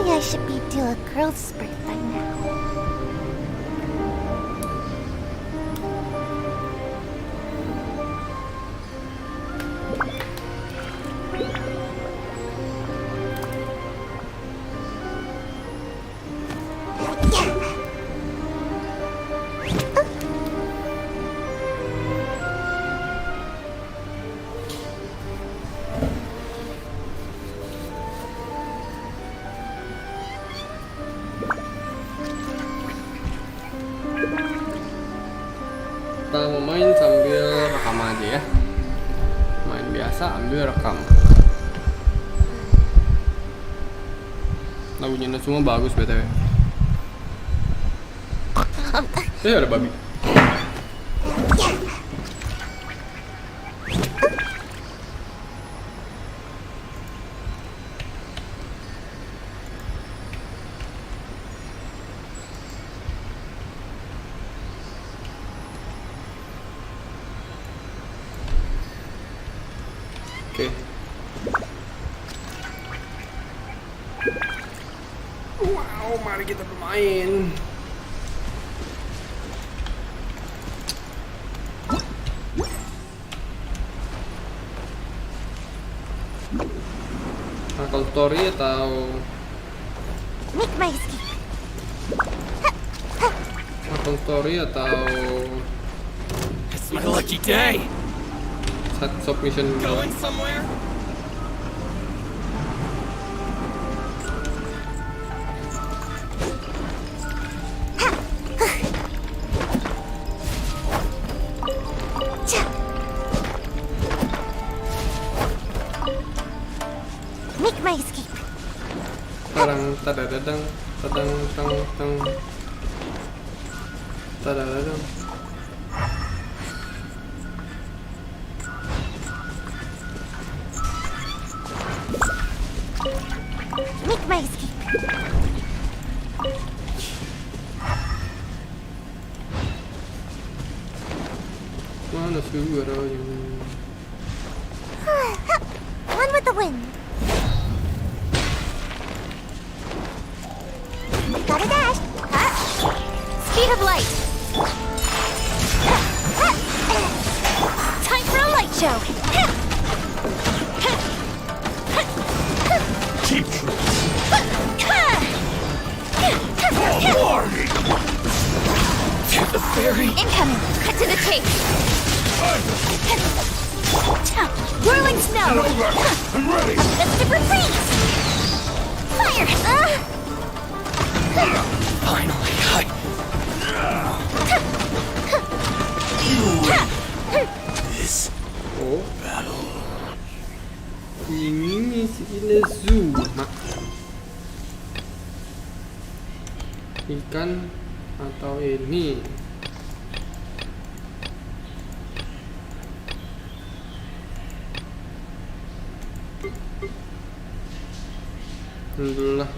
I should be due a growth spurt by now. Kita mau main sambil rekam aja ya. Main biasa ambil rekam. Lagunya semua bagus BTW. Ada babi. Oke. Wow, mari kita bermain. Akal story atau Make my escape. akal story atau It's my lucky day. side submission? Going somewhere? Make my escape. Tarang tadadadang tadang tang tang tadadadang. Make my escape. Mana suaranya? One with the wind. Gotta dash. Speed of light. Time for a light show. Keep warning. To the ferry. Incoming. Cut to the chase. Whirling snow. I'm ready. Super freeze. Fire. Finally, this Oh, battle. ini misi Inazuma. Ikan atau ini? Alhamdulillah.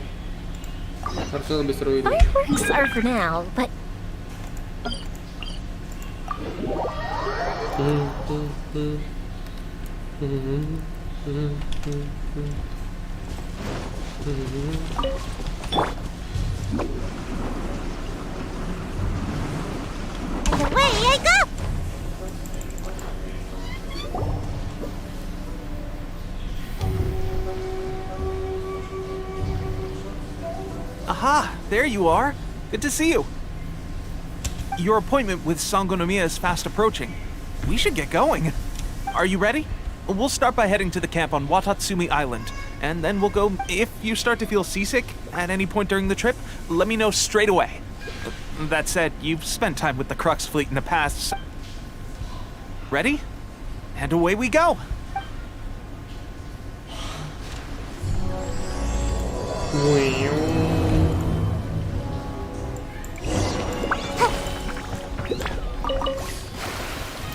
Harusnya lebih seru ini. Fireworks are for now, but and away I go. Aha, there you are. Good to see you. Your appointment with Sangonomiya is fast approaching. We should get going. Are you ready? We'll start by heading to the camp on Watatsumi Island, and then we'll go. If you start to feel seasick at any point during the trip, let me know straight away. That said, you've spent time with the Crux fleet in the past. So... Ready? And away we go.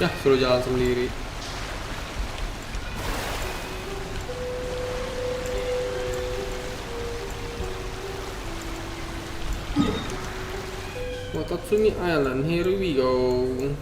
Ya, suruh jalan sendiri. Watatsumi Island, here we go.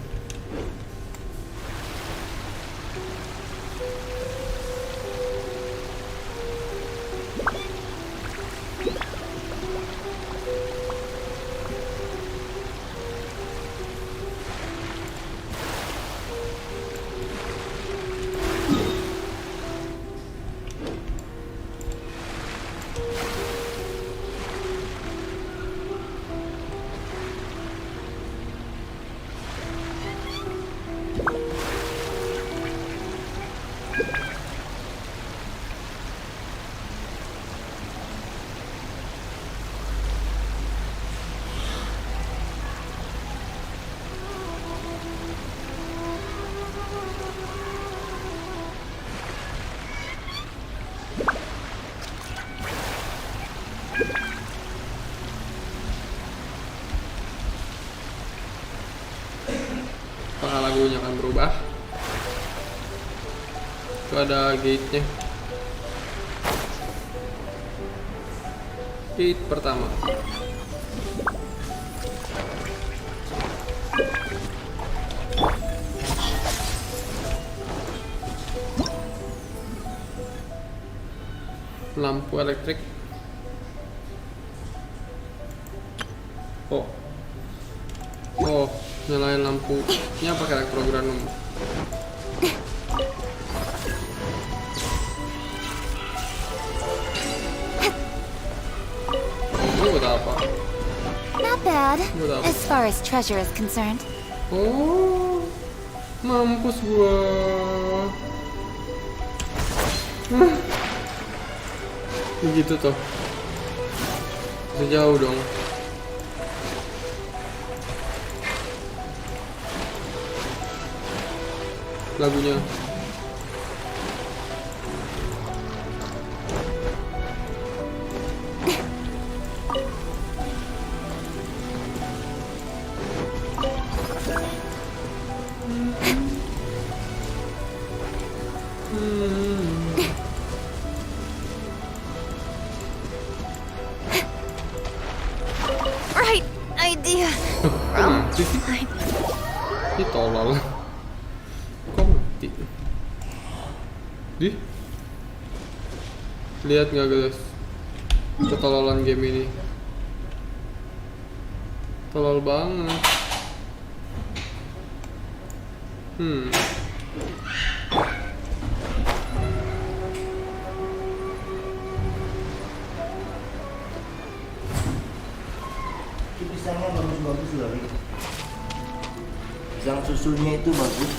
Apakah lagunya akan berubah? Itu ada gate-nya. Gate pertama. Lampu elektrik. Oh, nyalain lampunya pakai elektrogranum. Ini buat apa? Not bad, Buat apa? as far as treasure is concerned. Oh, mampus gua. Begitu tuh. Sejauh dong. Lagunya. Right idea. Mati sih. Ini tolol. Kok mati? Dih. Lihat nggak guys? Ketololan game ini. Tolol banget. Itu pisangnya bagus-bagus loh, Rik. Pisang susunya itu bagus.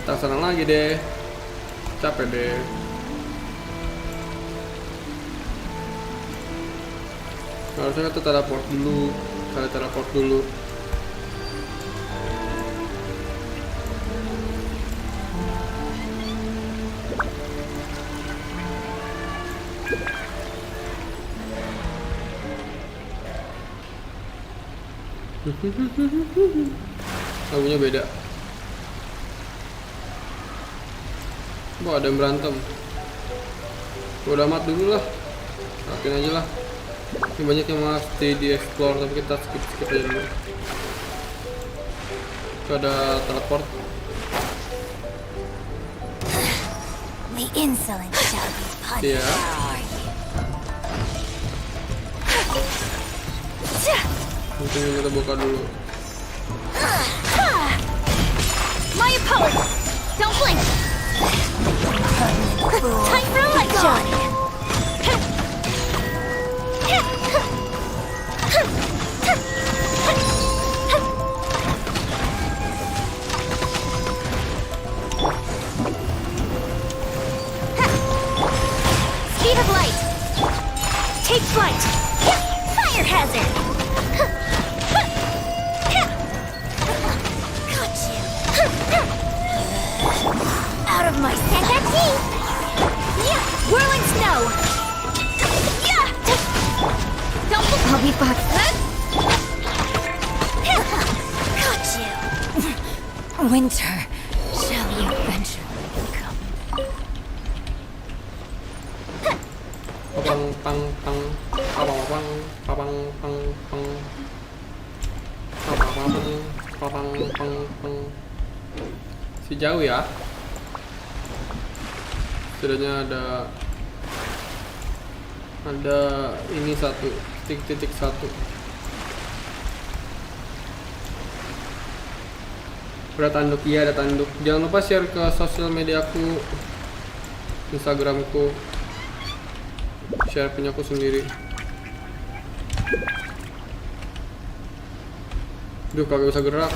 Kita sana lagi deh. Capek deh. Harusnya kita teleport dulu. Kita teleport dulu. Lagunya beda. Wah, ada yang berantem. Udah amat dulu lah. Lakuin aja lah. Ini banyak yang mesti di explore, tapi kita skip aja dulu. Itu ada teleport. The insolent shall be punished. Iya. Mungkin kita buka dulu. My opponent! Don't blink! Time for a light shot! Speed of light! Take flight! Fire hazard! Got you! Out of my sangat! Yeah! Whirling snow! Yeah! Don't look! I'll be back! Got you! Winter shall eventually come. Papang pang pang papang pang papang pang pang papang papang pang pang. Si jauh ya. Setidaknya ada ini satu titik satu. Ada tanduk, iya ada tanduk. Jangan lupa share ke sosial mediaku, Instagramku, share punya aku sendiri. Duh, kagak bisa gerak.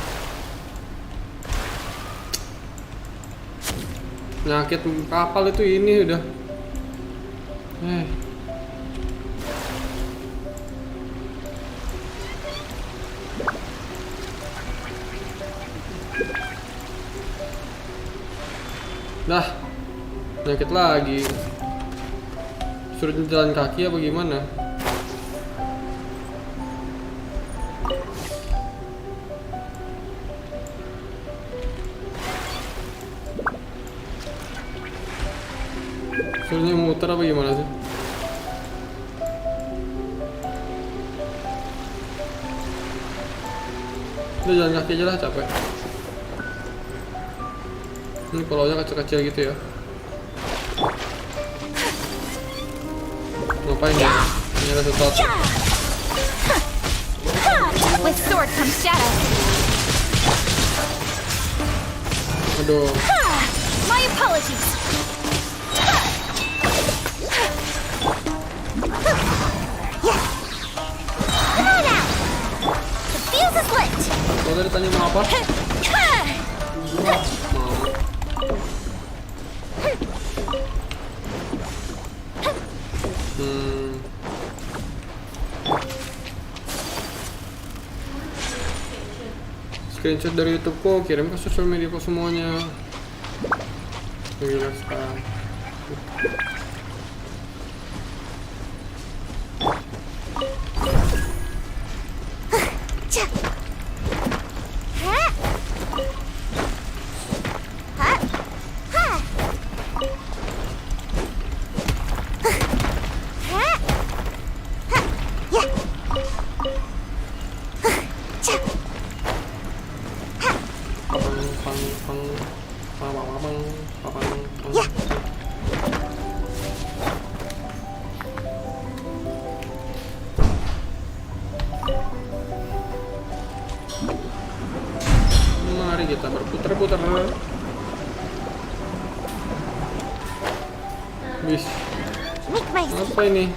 Penyakit kapal itu ini udah. Nah, penyakit lagi. Suruh jalan kaki apa gimana? Suruhnya muter apa gimana sih? Udah jalan kaki aja lah, capek. Ini polanya kecil-kecil gitu ya. Ngapain ya? Ini ada sesuatu. With sword comes shadow. Aduh. My apologies. Come on out. The fuse is lit. Kalau tadi tanya mau apa? Mau. Screenshot dari YouTube kok, kirim ke sosial media kok semuanya. Gila sekarang. Mari kita berputar-putar. Bis. Apa ini?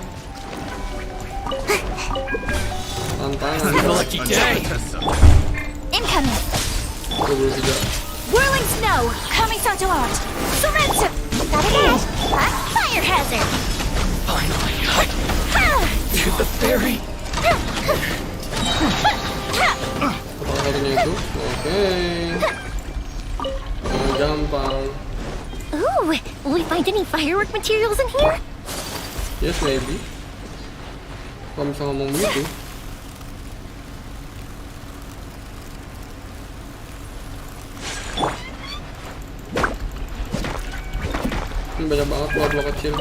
Tantangan. Lucky day. Incoming. 23. Whirling snow coming out to launch. Surrender. Got it out. Fire hazard. Finally. To the ferry. Apakah satunya itu? Oke. Gampang. Ooh, will we find any firework materials in here? Yes, maybe. Kalau bisa ngomong begitu. Ini banyak banget blok kecil.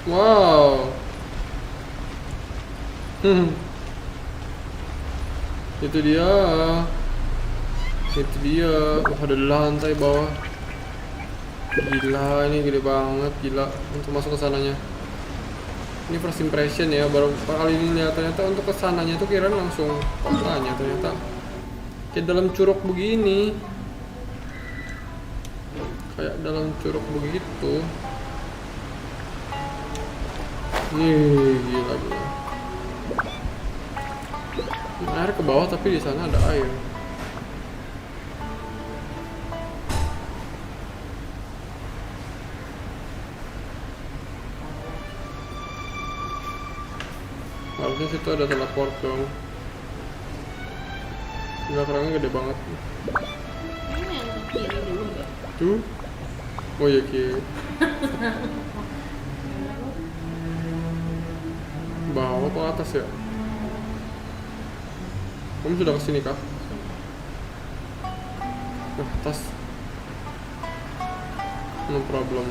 Wow. Itu dia. Itu dia. Wah, ada lantai bawah. Gila, ini gede banget, gila. Untuk masuk ke sananya. Ini first impression ya, baru kali ini lihat ternyata untuk kesananya tuh kirain langsung kotanya, ternyata kayak dalam curug begini, kayak dalam curug begitu. Gila. Air ke bawah tapi di sana ada air. Harusnya situ ada teleport dong. Enggak, kerangnya gede banget. Ini yang ke kiri dulu nggak? Tuh. Oh ya kiri. Bawah ke atas ya? Kamu sudah kesini kah? Ke atas. No problem.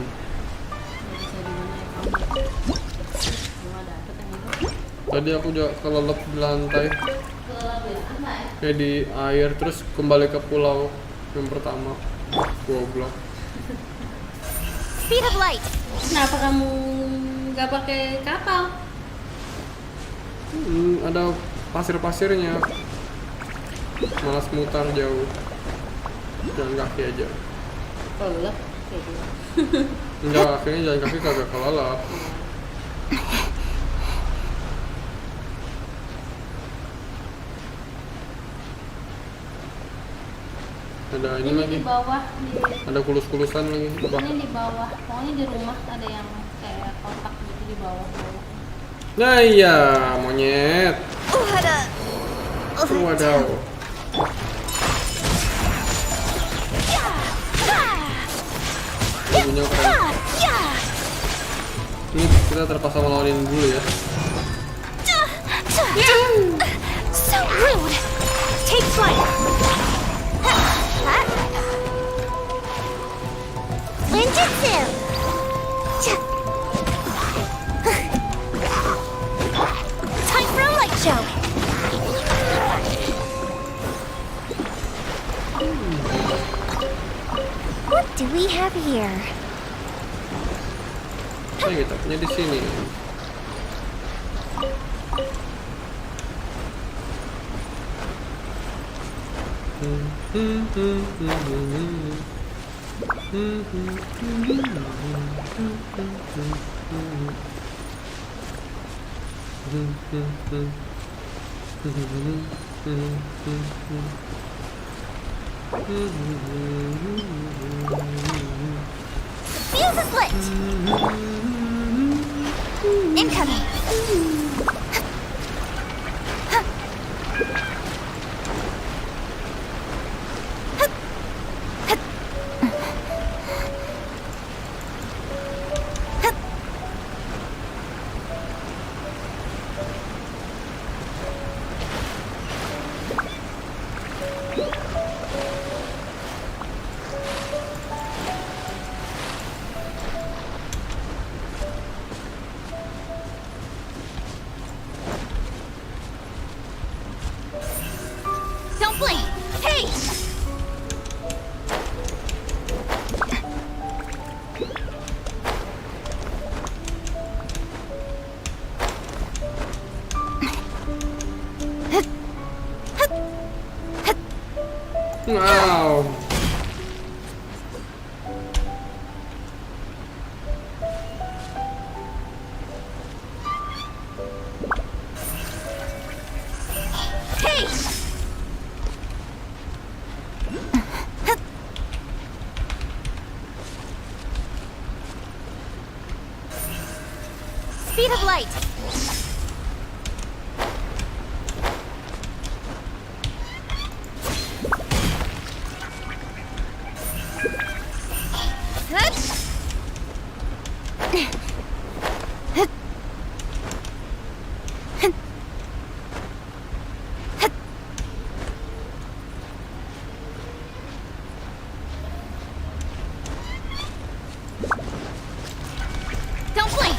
Bisa di mana ya kamu? Cuma dapet yang itu. Tadi aku juga kelelep di lantai, Kelelep ya? Apa ya? kayak di air, terus kembali ke pulau yang pertama. Goblok. Speed of light. Kenapa kamu nggak pakai kapal? Ada pasir-pasirnya. Malas mutar jauh. Jalan kaki aja. Kelelep. pede. Enggak, akhirnya jalan kaki kagak kelalap. Ada ini lagi, Di bawah ada kulus-kulusan lagi. Apa? ini di bawah. Pokoknya di rumah ada yang kayak kotak gitu di bawah. Nah iya, monyet. Wadaw. Lagunya keren. Ini kita terpaksa melawanin dulu ya. So rude. Take flight. Ninjutsu. Time for a light show. What do we have here? Ini kita punya di sini. Fuse is lit. Incoming. Don't blink. Hey! Wow. Hey! Speed of light. Don't blink.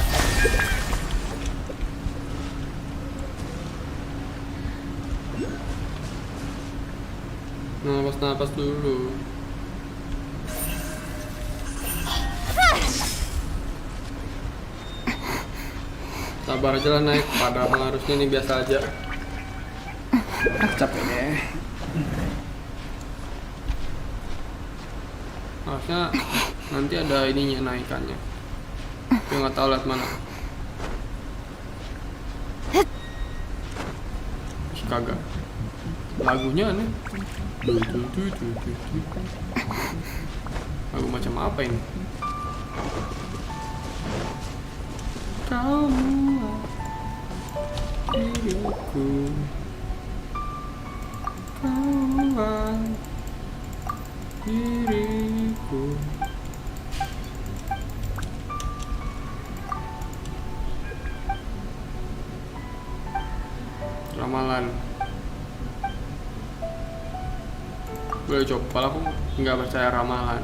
Napas dulu. Sabar aja lah naik, padahal harusnya ini biasa aja. Capek deh. Harusnya nanti ada ininya naikannya. Tapi nggak tahu lihat mana. Ih, kagak. Lagunya aneh. Lagu macam apa ini? Kamu diriku, kawan diriku. Ramalan. Boleh coba, kalau aku nggak percaya ramalan.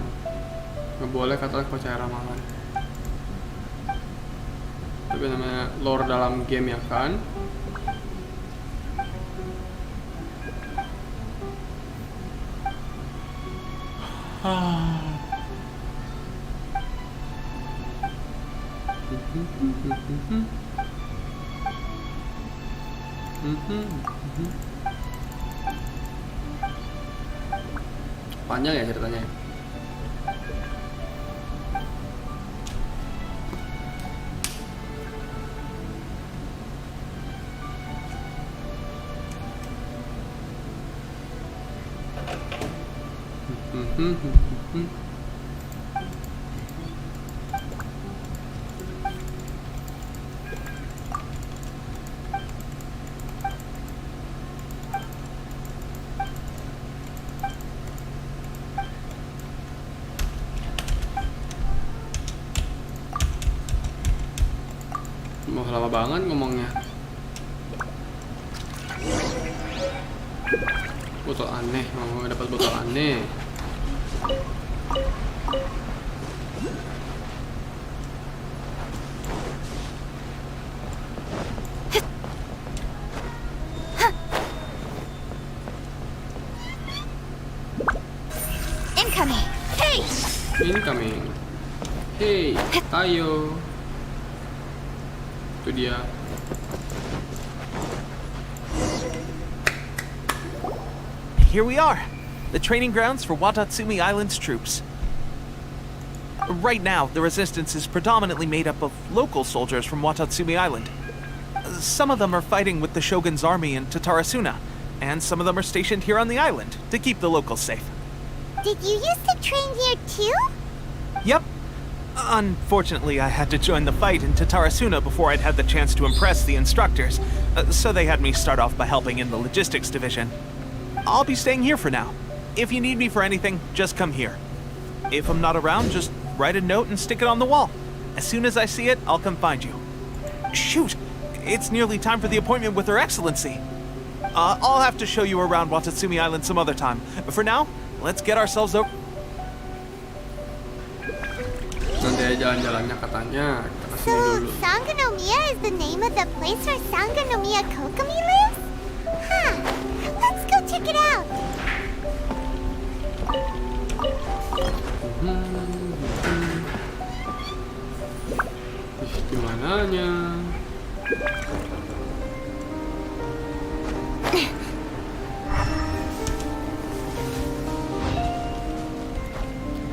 Nggak boleh Katholik percaya ramalan. Tapi namanya lore dalam game ya kan. Panjang ya ceritanya. Mau lama banget ngomongnya. Botol aneh, mau dapat botol aneh. Incoming. Hey! Incoming. Hey, ayo. Itu dia. Here we are, the training grounds for Watatsumi Island's troops. Right now, the resistance is predominantly made up of local soldiers from Watatsumi Island. Some of them are fighting with the Shogun's army in Tatarasuna, and some of them are stationed here on the island to keep the locals safe. Did you used to train here too? Yep. Unfortunately, I had to join the fight in Tatarasuna before I'd had the chance to impress the instructors, so they had me start off by helping in the logistics division. I'll be staying here for now. If you need me for anything, just come here. If I'm not around, just write a note and stick it on the wall. As soon as I see it, I'll come find you. Shoot! It's nearly time for the appointment with Her Excellency. I'll have to show you around Watatsumi Island some other time. For now, let's get ourselves over. Nanti aja jalan-jalannya katanya. Kita kesini So, dulu. Sangonomiya is the name of the place where Sangonomiya Kokomi lives? Huh. Let's go check it out. Gimananya?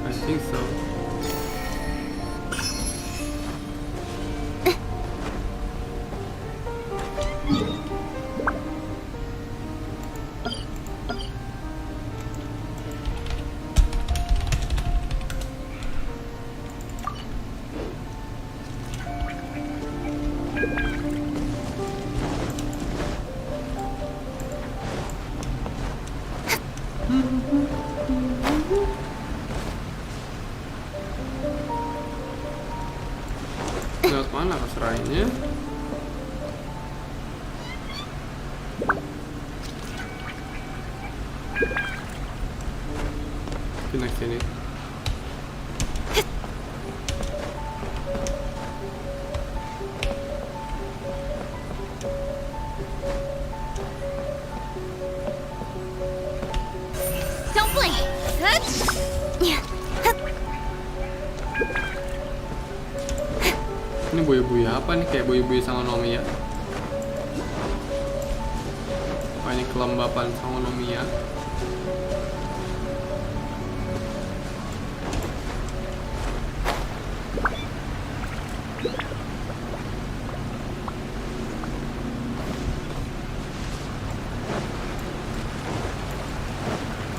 I think so. Lewat mana keserainya? Kita sini. Don't blink. Good. Ini buaya-buaya apa nih? Kayak buaya-buaya Sangonomiya. Apa ini kelembapan Sangonomiya?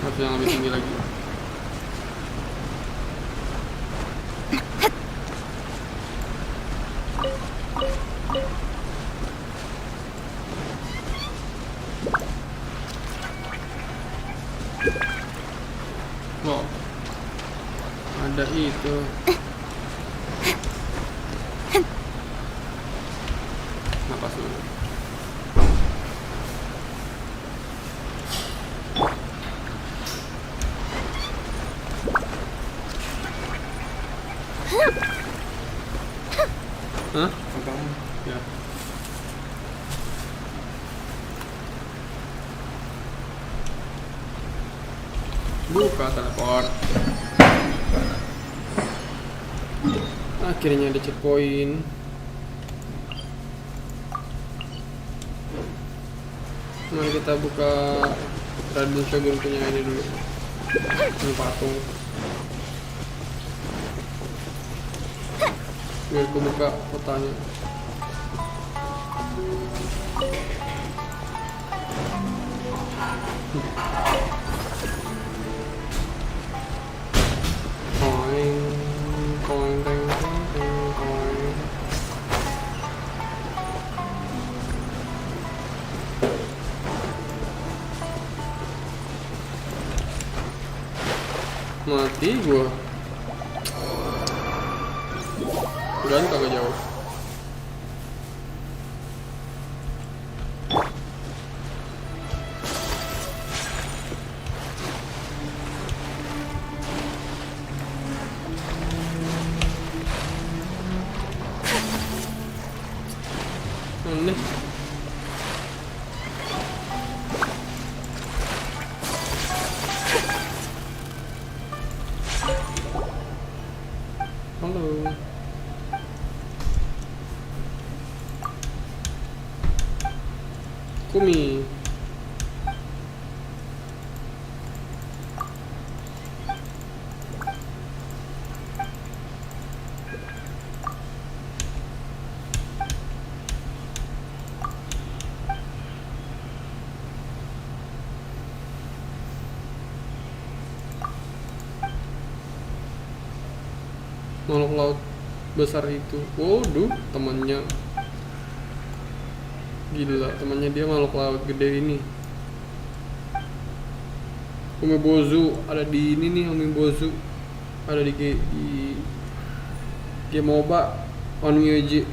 Harus yang lebih tinggi lagi. Wow, ada itu. Napas dulu. Hah? Ya. Buka teleport. Akhirnya ada checkpoint. Mari kita buka Raden Shogun punya ini dulu. Ini patung. Biar aku buka kotanya. Mati gua. Dan kagak jauh. Aneh. Halo. Kumi. Makhluk laut besar itu. Waduh, temannya. Gila, temannya dia makhluk laut gede ini. Umebozu ada di ini nih, Umebozu ada di game MOBA on UJ.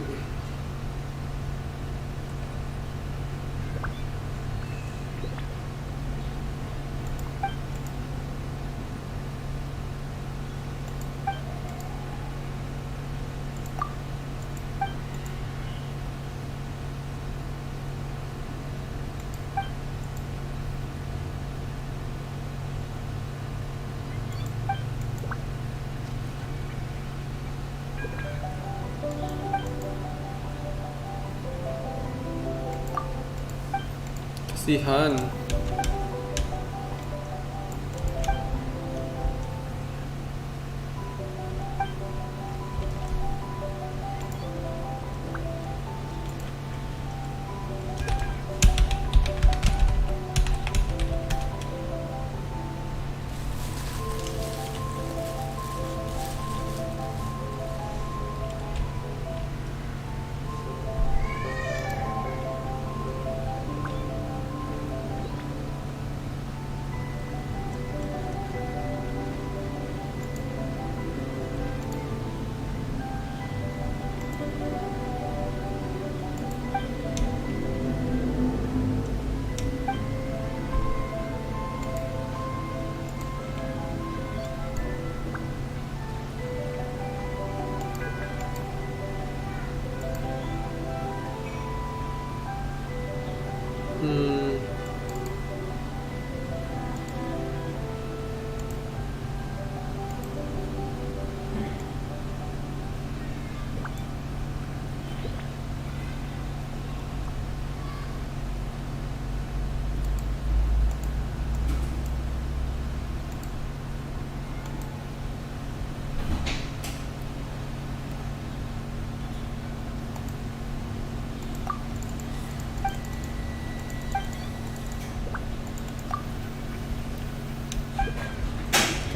Kasihan.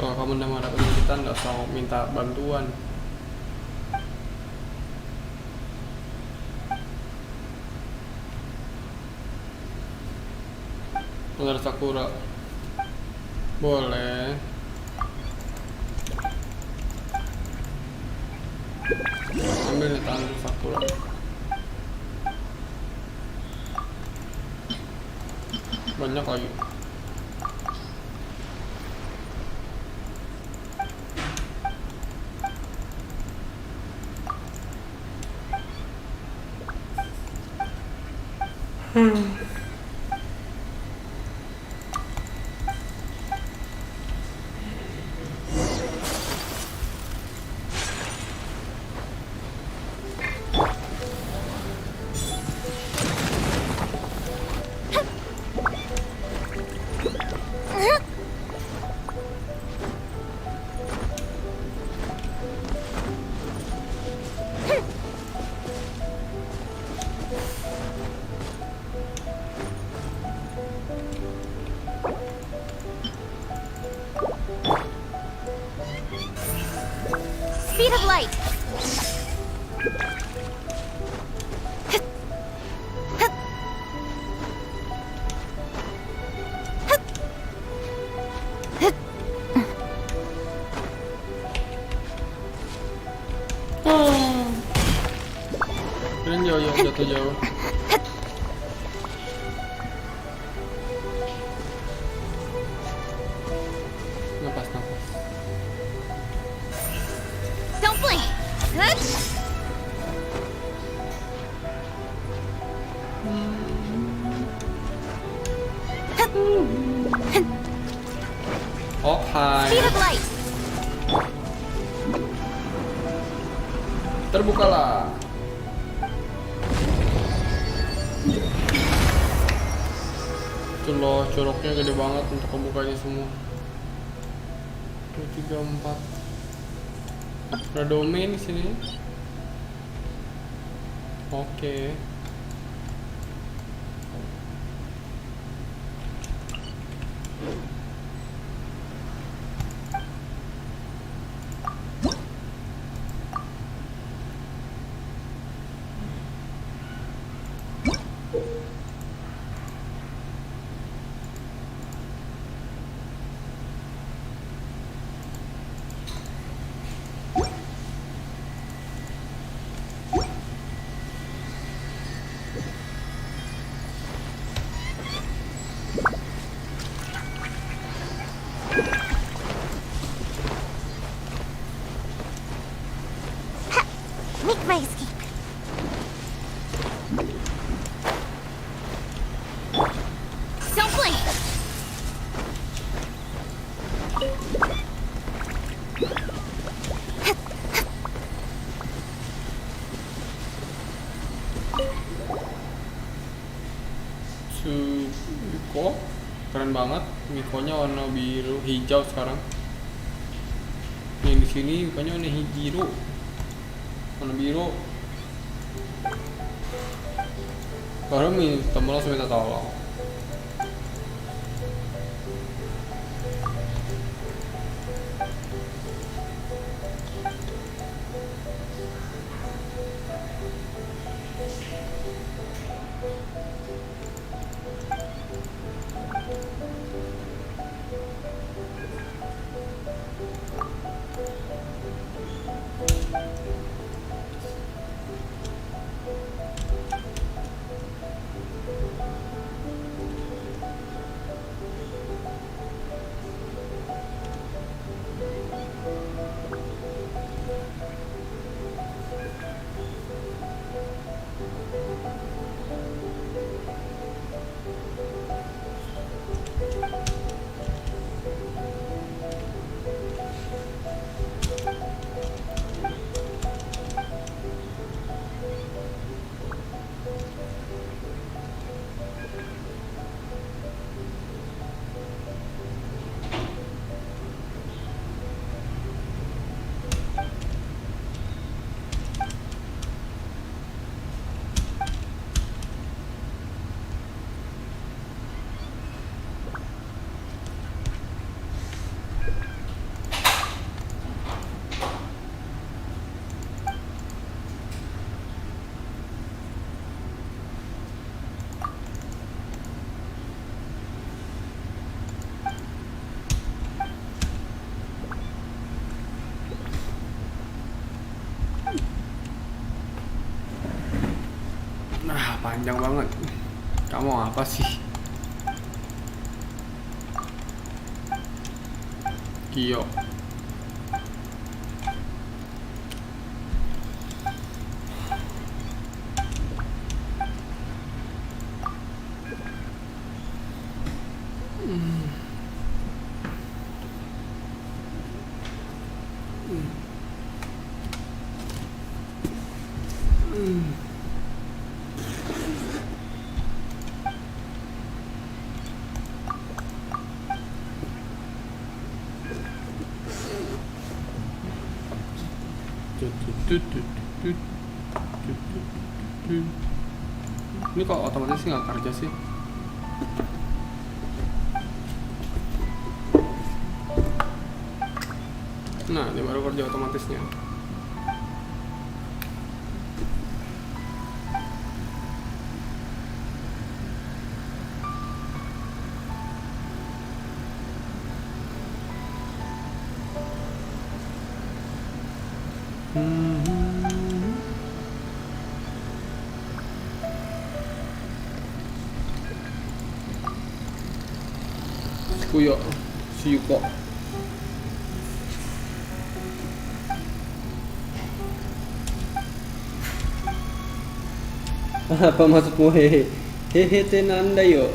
Kalau kamu udah menghadapi kesulitan, nggak usah minta bantuan. Ular Sakura boleh. Ambil nih tangan Sakura. Banyak lagi. Speed of light. Jauh, jatuh jauh. Napas. Don't blink. Good. Oh, hai. Speed of light. Terbukalah. Itu loh, curugnya gede banget untuk membukanya semua. 2, 3, 4. Ada domain di sini. Oke. Make my escape. Don't blink. Miko keren banget. Mikonya warna biru hijau sekarang. Yang di sini mukanya warna hijau. Warna biru. Baru langsung minta tolong. Nah, panjang banget. Kamu apa sih? Kio. Ini kok otomatis nggak kerja sih? Nah, ini baru kerja otomatisnya. Fuyo, Suyuko. Apa maksudmu hehe? Hehe tenanda yo.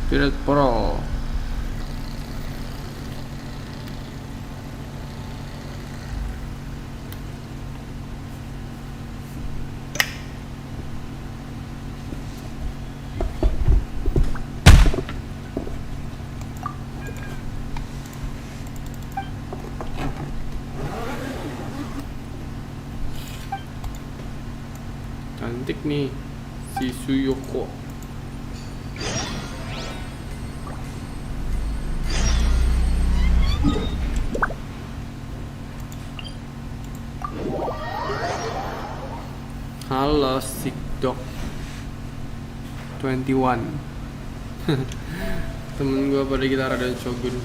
Spirit Pro. Cantik nih si Suyoko. Halo Sikdok 21. Temen gue pada gitar dan Shogun.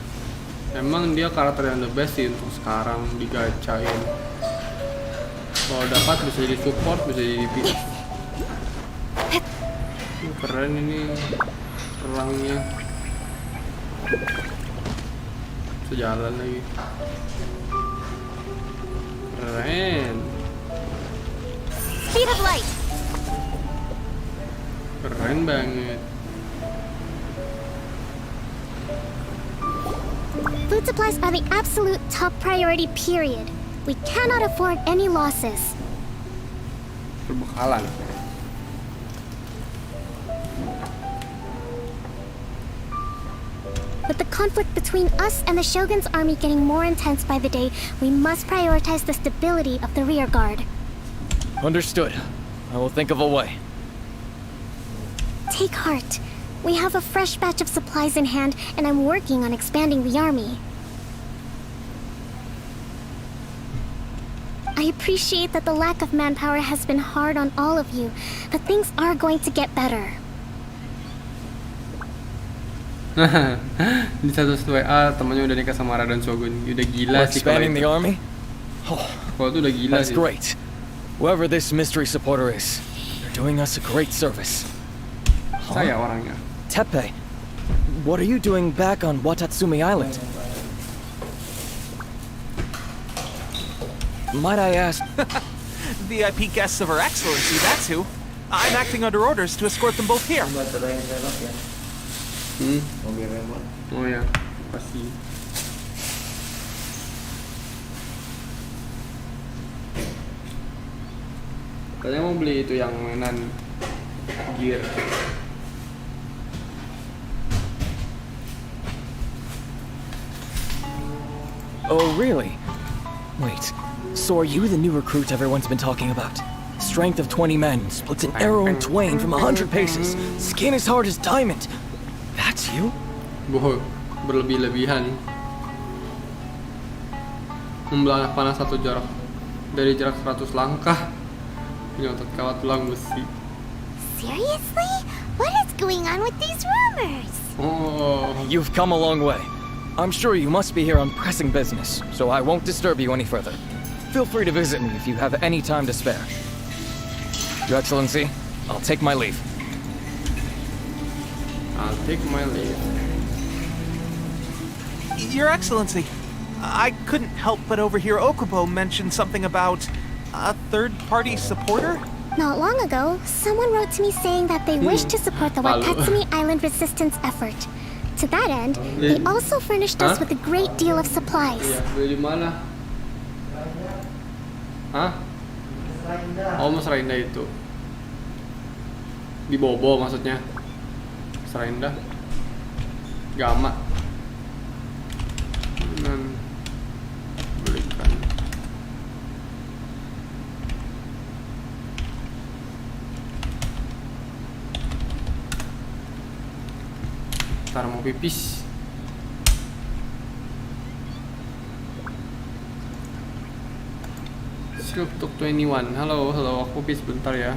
Emang dia karakter yang the best sih untuk sekarang digacain. Kalau dapat bisa jadi support, bisa jadi PS. Keren ini perangnya. Bisa jalan lagi. Keren. Speed of light. Keren banget. Food supplies are the absolute top priority, period. We cannot afford any losses. Perbekalan. With the conflict between us and the Shogun's army getting more intense by the day, we must prioritize the stability of the rear guard. Understood. I will think of a way. Take heart. We have a fresh batch of supplies in hand, and I'm working on expanding the army. I appreciate that the lack of manpower has been hard on all of you, but things are going to get better. Di status WA temannya udah nikah sama Raden Shogun. Udah gila We're sih kalau expanding itu. the army? Oh, Kalau itu udah gila that's sih. great. Whoever this mystery supporter is, they're doing us a great service. Saya orangnya. Tepe, what are you doing back on Watatsumi Island? Might I ask? VIP guests of Her Excellency, that's who. I'm acting under orders to escort them both here. Baterai yang serok ya. Mobil remote. Oh ya, pasti. Katanya mau beli itu yang mainan gear. Oh, really? Wait, so are you the new recruit everyone's been talking about? Strength of 20 men, splits an arrow in twain from 100 paces, skin as hard as diamond. That's you? Boh, berlebih-lebihan. Membelah panah satu jarak dari jarak 100 langkah. Menyontot kawat tulang besi. Seriously? What is going on with these rumors? Oh, You've come a long way. I'm sure you must be here on pressing business, so I won't disturb you any further. Feel free to visit me if you have any time to spare. Your Excellency, I'll take my leave. I'll take my leave. Your Excellency, I couldn't help but overhear Okubo mention something about a third-party supporter? Not long ago, someone wrote to me saying that they wish to support the Palu. Watatsumi Island resistance effort. To that end, they also furnished us with a great deal of supplies. Iya, beli di mana? Hah? Oh, Mas Samarinda itu. Di Bobo maksudnya. Samarinda. Agama. Dan belikan. Ntar mau pipis. Untuk 21. Halo, aku pipis bentar ya.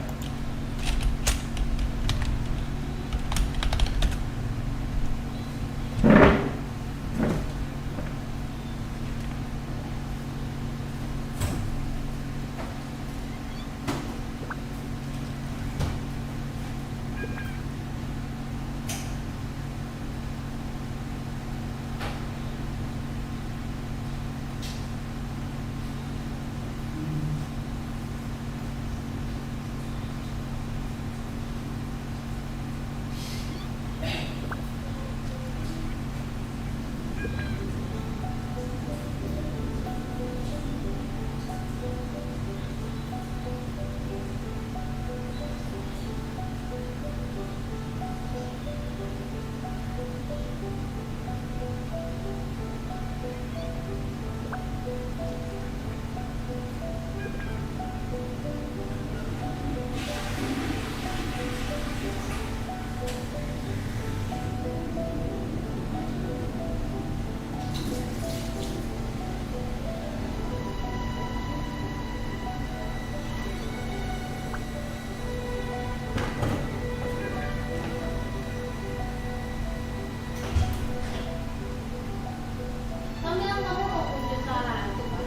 Kamu yang kamu mau punya cara itu kan?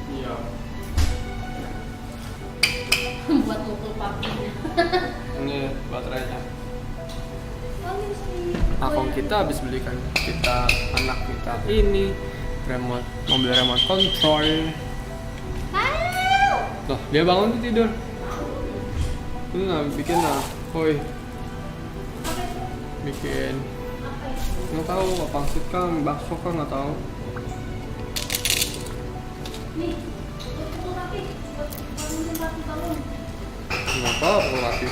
Iya. Buat mukul papinya. Ini baterainya. Oh, ini bisa di- Akun kita habis belikan kita anak kita ini remote, mobil remote control. Halo. Loh, dia bangun tuh tidur. Lu nggak bikin lah, woi. Bikin. Nggak tahu apa pangsit kan, bakso kan nggak tahu. Nih, buat mukul papi. Buat bangunin papi bangun. Nggak apa-apa lagi.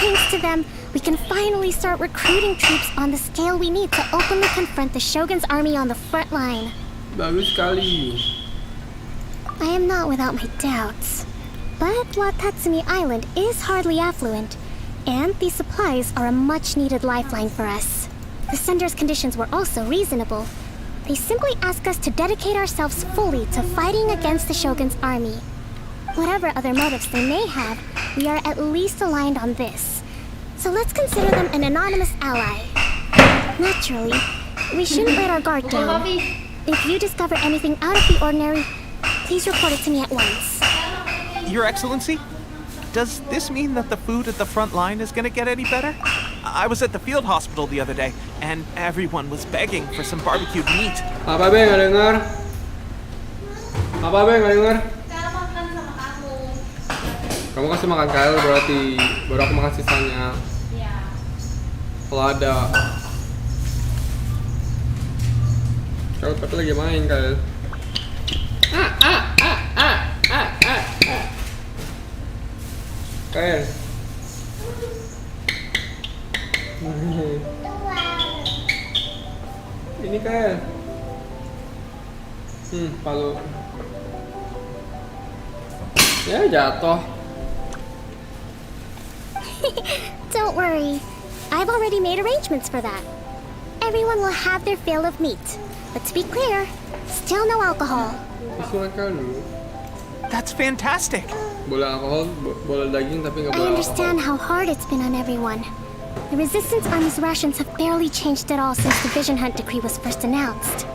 Thanks to them, we can finally start recruiting troops on the scale we need to openly confront the Shogun's army on the front line. Bagus sekali. I am not without my doubts. But Watatsumi Island is hardly affluent, and these supplies are a much-needed lifeline for us. The sender's conditions were also reasonable. They simply ask us to dedicate ourselves fully to fighting against the Shogun's army. Whatever other motives they may have, we are at least aligned on this. So let's consider them an anonymous ally. Naturally, we shouldn't let our guard Mukul down. papi. If you discover anything out of the ordinary, please report it to me at once. Your Excellency, does this mean that the food at the front line is gonna get any better? I was at the field hospital the other day, and everyone was begging for some barbecued meat. Apa be nggak dengar? Apa be nggak dengar? Cara makan sama kamu. Kamu kasih makan Kyle berarti baru aku makan sisanya. Ya. Kalau ada. Kyle tapi lagi main Kyle. Kyle. Ini Kyle. Palu. Ya jatuh. Don't worry. I've already made arrangements for that. Everyone will have their fill of meat. But to be clear, still no alcohol. Kasih makan Kyle dulu. That's fantastic. Boleh alkohol, boleh daging tapi nggak I boleh understand alkohol. how hard it's been on everyone. The Resistance Army's rations have barely changed at all since the Vision Hunt decree was first announced.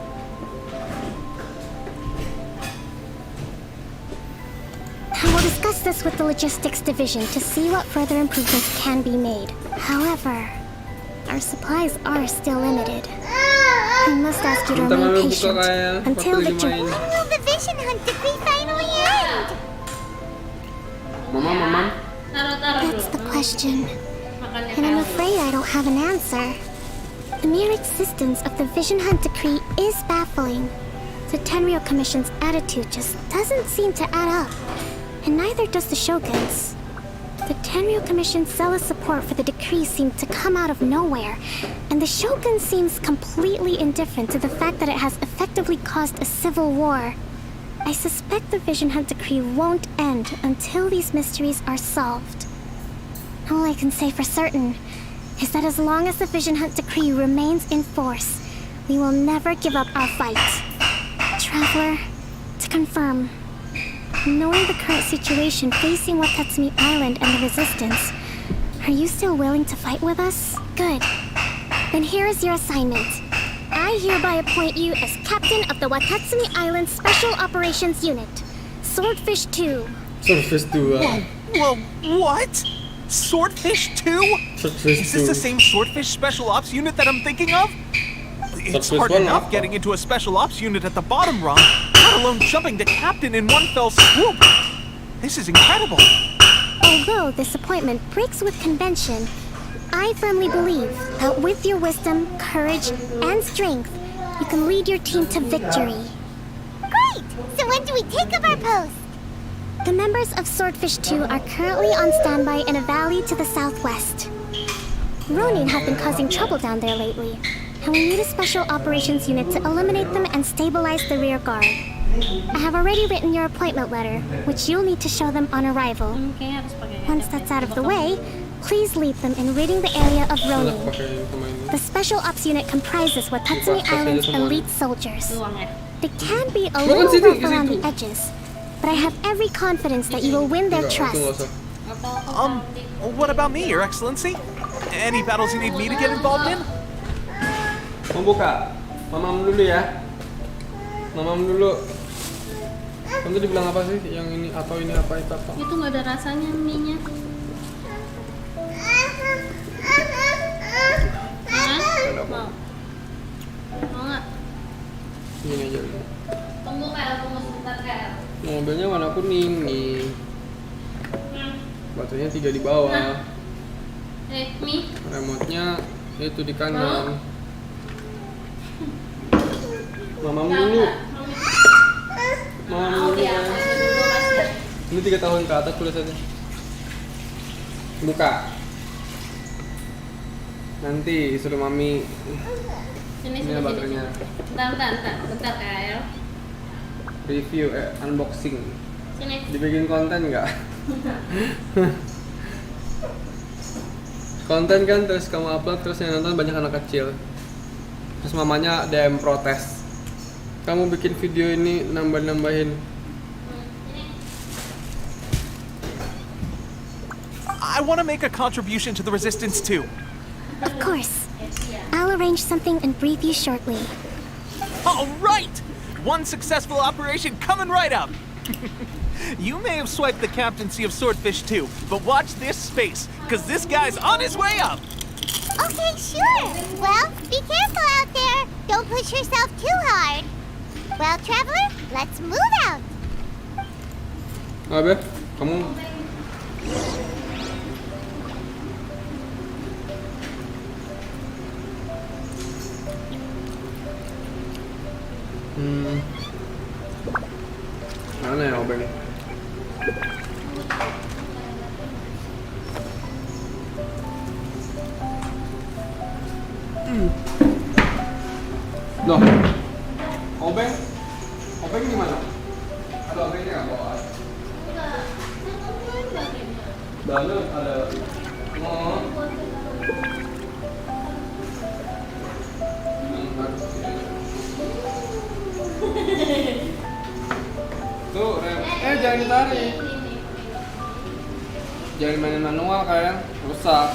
I will discuss this with the Logistics Division to see what further improvements can be made. However, our supplies are still limited. I must ask you to Bentar remain mami buka patient kayak until waktu lagi victory. main. When will the vision hunt decree finally end? Mama. Taruh That's the dulu. question, Makannya and I'm kayak afraid I don't have an answer. The mere existence of the Vision Hunt Decree is baffling. The Tenryou Commission's attitude just doesn't seem to add up, and neither does the Shogun's. The Tenryou Commission's zealous support for the decree seemed to come out of nowhere, and the Shogun seems completely indifferent to the fact that it has effectively caused a civil war. I suspect the Vision Hunt Decree won't end until these mysteries are solved. All I can say for certain is that as long as the Vision Hunt Decree remains in force, we will never give up our fight. Traveler, to confirm, knowing the current situation facing Watatsumi Island and the Resistance, are you still willing to fight with us? Good. Then here is your assignment. I hereby appoint you as captain of the Watatsumi Island Special Operations Unit, Swordfish 2. Surface 2. Whoa, what? Swordfish 2? Surface Is this the 2. same Swordfish Special Ops unit that I'm thinking of? It's Swordfish hard 1 enough apa? getting into a Special Ops unit at the bottom rung, let alone jumping to captain in one fell swoop. This is incredible. Although this appointment breaks with convention, I firmly believe that with your wisdom, courage, and strength, you can lead your team to victory. Great! So when do we take up our post? The members of Swordfish 2 are currently on standby in a valley to the southwest. Ronin have been causing trouble down there lately, and we need a special operations unit to eliminate them and stabilize the rear guard. I have already written your appointment letter, which you'll need to show them on arrival. Kayaknya harus pakai Once that's out of the way, please lead them in ridding the area of Enak Ronin. pakai pemain ini. The Special Ops Unit comprises Watatsumi Dipaksa saja Island's semuanya. elite soldiers. Luangnya. They can be a Bukan little sini, rough ke around the situ. edges, but I have every confidence that you will win their Enggak, itu nggak trust. usah. What about me, Your Excellency? Any battles you need me to get involved in? Mau buka? Mamam dulu ya. Mamam dulu. Kamu tadi bilang apa sih? Yang ini atau ini apa itu apa? Itu nggak ada rasanya mie-nya. Ada apa? Mau? Mau nggak? Ini aja dulu. Tunggu sebentar Kak. Mobilnya warna kuning nih. Baterainya 3 di bawah. Mie. Remote-nya itu di kanan. Mamam dulu. Mamam dulu ya. Ini 3 tahun ke atas tulisannya. Buka. Nanti suruh mami. Sini. Ini baterainya. Bentar Kak. Review, unboxing. Sini. Dibikin konten nggak? Konten kan terus kamu upload terus yang nonton banyak anak kecil. Terus mamanya DM protes. Kamu bikin video ini nambahin. I want to make a contribution to the Resistance too. Of course. I'll arrange something and brief you shortly. All right! One successful operation coming right up! You may have swiped the captaincy of Swordfish 2, but watch this space, because this guy's on his way up! Okay, sure. Well, be careful out there. Don't push yourself too hard. Well, traveler, let's move out. Abe, kamu mana ya obeng? Loh, obeng gimana? Ada obengnya nggak bawa? Dalam ada. Oh. Tuh, rem. Jangan ditarik. Jangan mainin manual kalian, rusak.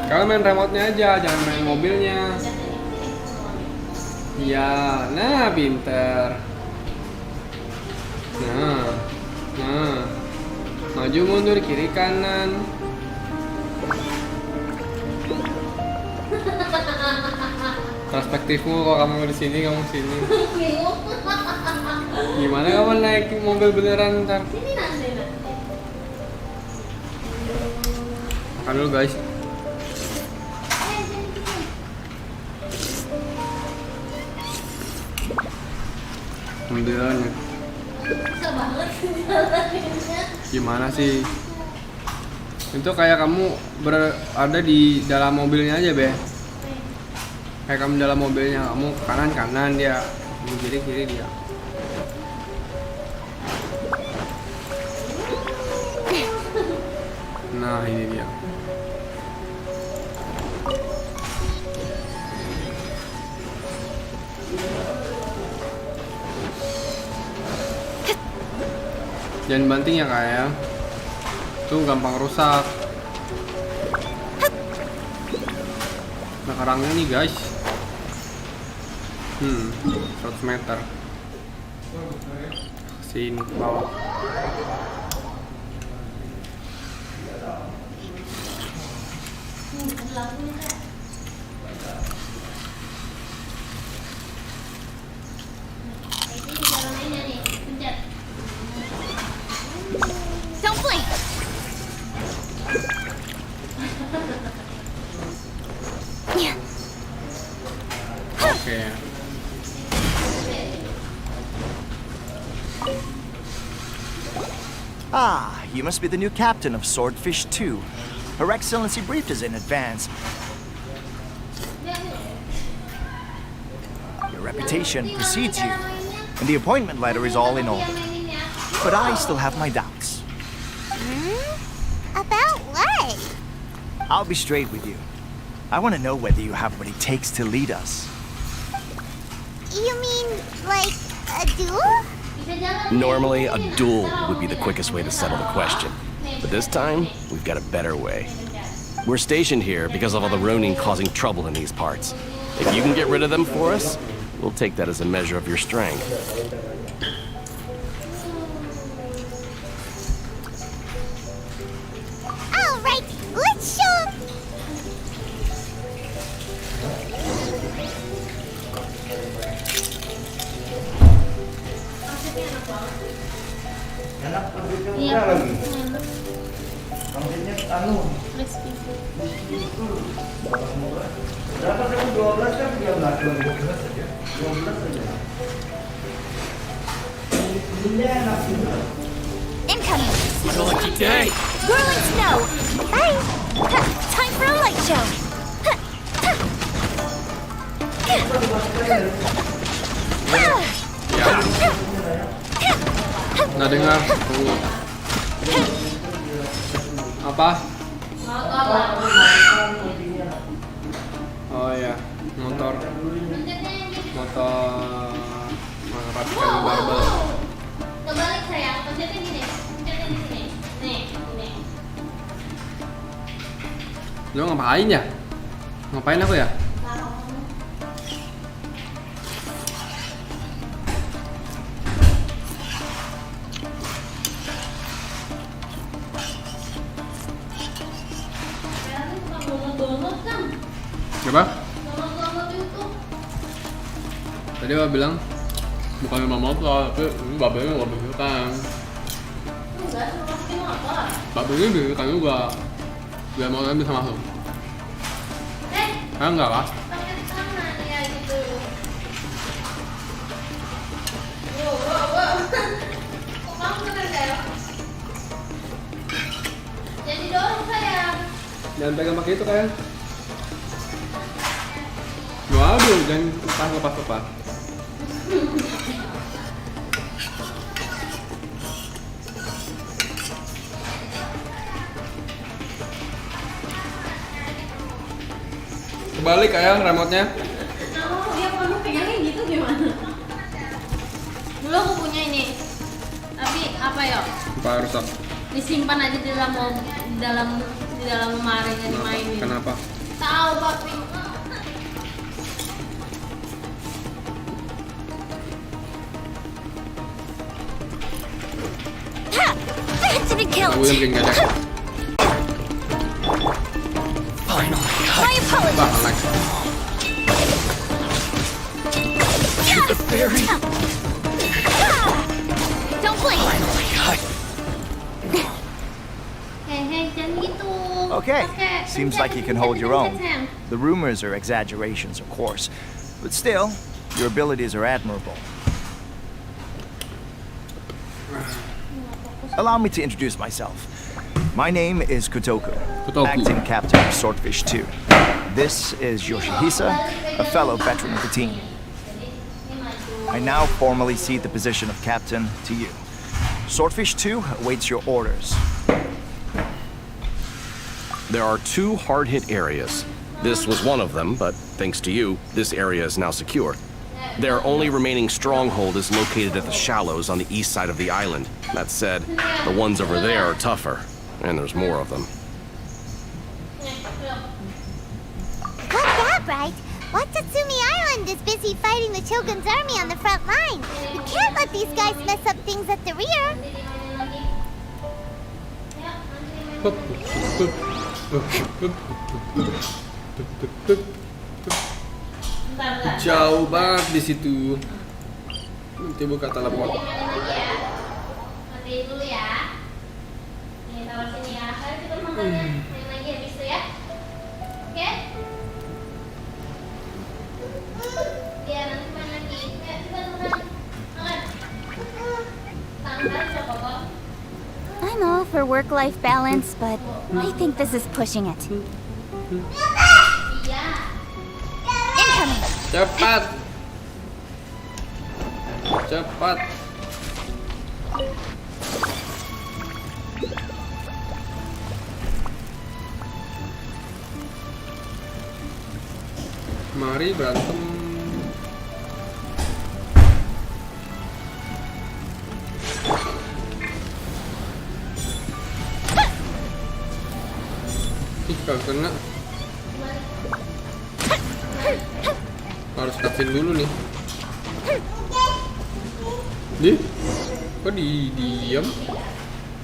Kalian main remote-nya aja, jangan main mobilnya. Iya, nah pinter. Nah. Maju mundur kiri kanan. Perspektifmu kok kamu di sini, kamu sini. Gimana kamu naik mobil beneran ntar? Sini nanti. Makan dulu guys. Alhamdulillah. Susah banget jalannya. Gimana sih? Itu kayak kamu berada di dalam mobilnya aja, Be. Kayak kamu dalam mobilnya, kamu kanan dia, kiri dia. Nah, ini dia. Jangan banting ya kak ya, tuh gampang rusak. Nah karangnya nih guys, 100 meter sini ke bawah. Don't blink! Oke. Ah, you must be the new captain of Swordfish 2. Her Excellency briefed us in advance. Your reputation precedes you, and the appointment letter is all in order. But I still have my doubts. About what? I'll be straight with you. I want to know whether you have what it takes to lead us. You mean, like, a duel? Normally, a duel would be the quickest way to settle the question. But this time, we've got a better way. We're stationed here because of all the Ronin causing trouble in these parts. If you can get rid of them for us, we'll take that as a measure of your strength. All right, let's show 'em. Enak pabgnya Iya, murah lagi. enak. Pabgnya anu, Crispy. itu barang murah. Berapa kamu 12 kan 13, 12 saja. 12 saja. Ini enak juga. Incoming! Lucky day! Whirling snow! Bye! Time for a light show! Nggak dengar. Tunggu. Apa? Oh ya, motor merapikan barbel. Kebalik sayang, pencetnya gini. Pencetnya di sini. Nih, ini. Lo ngapain ya? Ngapain aku ya? Sekarang suka donut kan? Coba? Donut itu. Tadi Bapak bilang bukan sama motor, tapi ini babelnya nggak kan. Enggak, cuma masukin motor. Babelnya kan juga. Biar motornya bisa masuk. Enggak lah. Pakai di tangan ya gitu. Wow. Kok kamu bener kayak? Jadi dorong sayang. Jangan pegang pakai itu kan. Waduh, jangan lepas. Kebalik kayak remote-nya. Oh, dia penuh pegangnya gitu gimana? Dulu aku punya ini. Tapi apa ya? Apa rusak? Disimpan aja di dalam lemarinya dimainin. Kenapa? Tahu papi. Ha! Even killed. Gue yang bikin gak ada. Finally, My apologies. Bang, to the ferry. Don't blink. Finally, Hei, jangan gitu. Okay, Pakai seems pencet, like you can pencet, hold your pencet, own. sayang. The rumors are exaggerations, of course, but still, your abilities are admirable. Allow me to introduce myself. My name is Kotoku, acting captain of Swordfish 2. This is Yoshihisa, a fellow veteran of the team. I now formally cede the position of captain to you. Swordfish 2 awaits your orders. There are 2 hard-hit areas. This was one of them, but thanks to you, this area is now secure. Their only remaining stronghold is located at the shallows on the east side of the island. That said, the ones over there are tougher, and there's more of them. Got that right. Watatsumi Island is busy fighting the Shogun's army on the front line. We can't let these guys mess up things at the rear. Jauh banget di situ. Nanti buka telepon. Matiin dulu ya. Nih, taruh sini ya. Ayo cepet makannya. Main lagi habis itu ya. Oke? Iya, nanti main lagi. Ayo, cepet makan. Makan. Tangan bisa kotor. I'm all for work-life balance, but I think this is pushing it. Iya. Incoming. Cepat. Cepat. Mari berantem. Ih, gak kena. Harus cutscene dulu nih. Kok diam?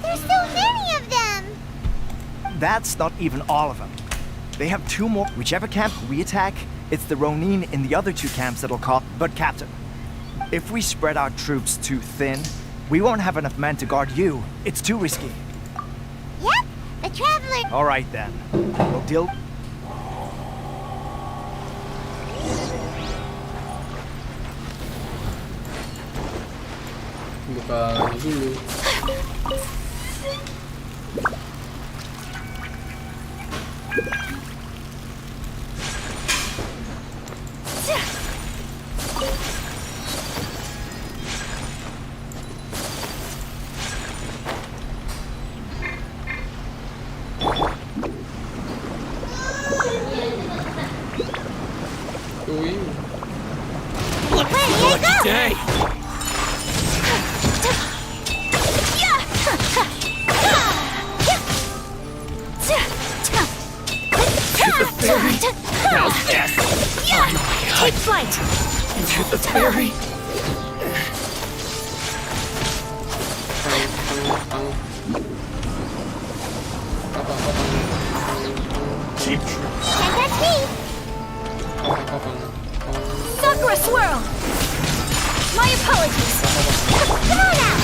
There's so many of them. That's not even all of them. They have 2 more. Whichever camp we attack, it's the Ronin in the other 2 camps that'll call. But Captain, if we spread our troops too thin, we won't have enough men to guard you. It's too risky. Yep, the traveler. All right then. We'll deal. Buka ini dulu. Tuh. lucky day. Now death. Take flight. To the ferry. Can't touch me. Sakura swirl. My apologies. Come on now.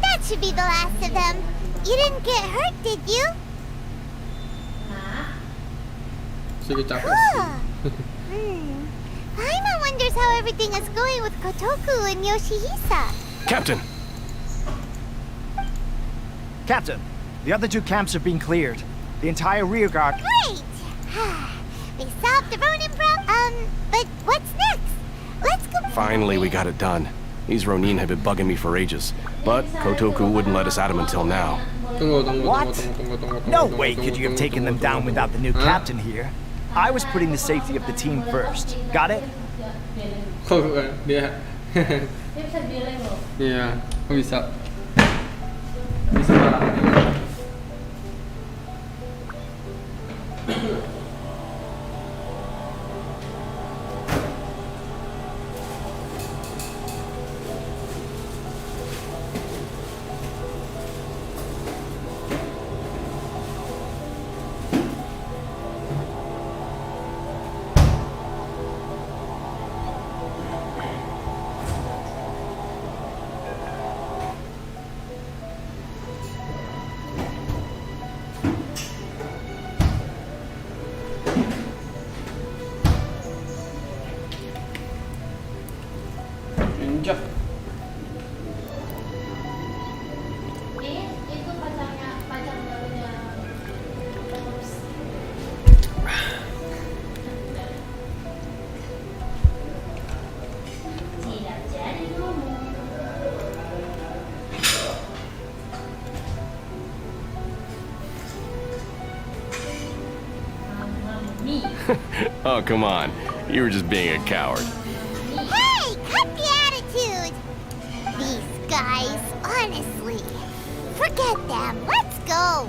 That should be the last of them. You didn't get hurt, did you? Sedikit capek. Ah. Paimon wonders how everything is going with Kotoku and Yoshihisa. Captain! Captain, the other 2 camps are being cleared. The entire rear guard. Great! We solved the Ronin problem. But what's next? Let's go. Finally, we got it done. These Ronin have been bugging me for ages, but Kotoku wouldn't let us at him until now. What? No way could you have taken them down without the new captain here. I was putting the safety of the team first. Got it? Kok dia? Iya, kok bisa? Bisa. Oh, come on. You were just being a coward. Hey, cut the attitude! These guys, honestly. Forget them. Let's go.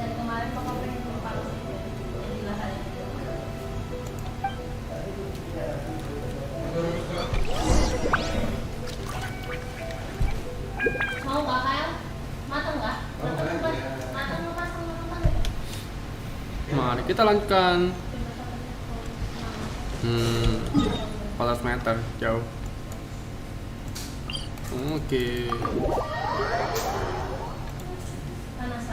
Mau nggak Kyle? Matang nggak? Matang. Mari kita lanjutkan. 400 meter jauh. Oke. Panas.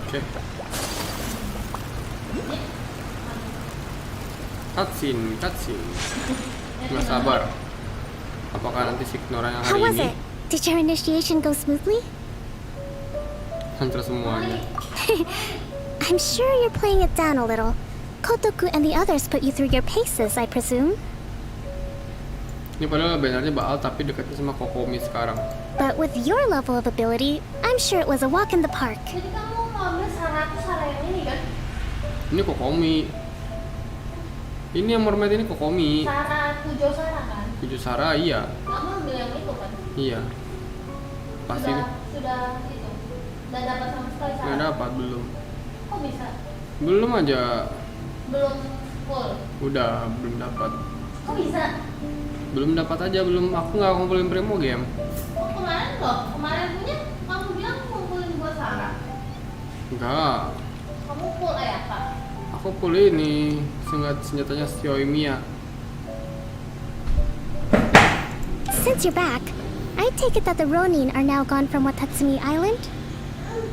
Oke. Cutscene. Nggak sabar. Apakah nanti Signora yang How hari was ini it? Did your initiation go smoothly? hancur semuanya? I'm sure you're playing it down a little. Kotoku and the others put you through your paces, I presume. Ini padahal bannernya Baal tapi dekatnya sama Kokomi sekarang. But with your level of ability, I'm sure it was a walk in the park. Jadi kamu ngambil Sarah yang ini kan? Ini Kokomi. Ini yang mermaid ini Kokomi. Tujuh Sarah kan? 7 Sarah, iya. Kamu ambil yang itu kan? Iya. Pasti Sudah itu. Udah dapat sama sekali Sarah? nggak dapat, belum. Kok bisa? Belum aja. Belum full? Udah, belum dapat. Kok bisa? Belum dapat aja, belum. Aku nggak ngumpulin primo game. Oh kemarin loh, kemarin punya kamu bilang ngumpulin buat Sarah. Enggak. Kamu full apa? Aku full ini senjatanya Xiaomi. Since you're back, I take it that the Ronin are now gone from Watatsumi Island?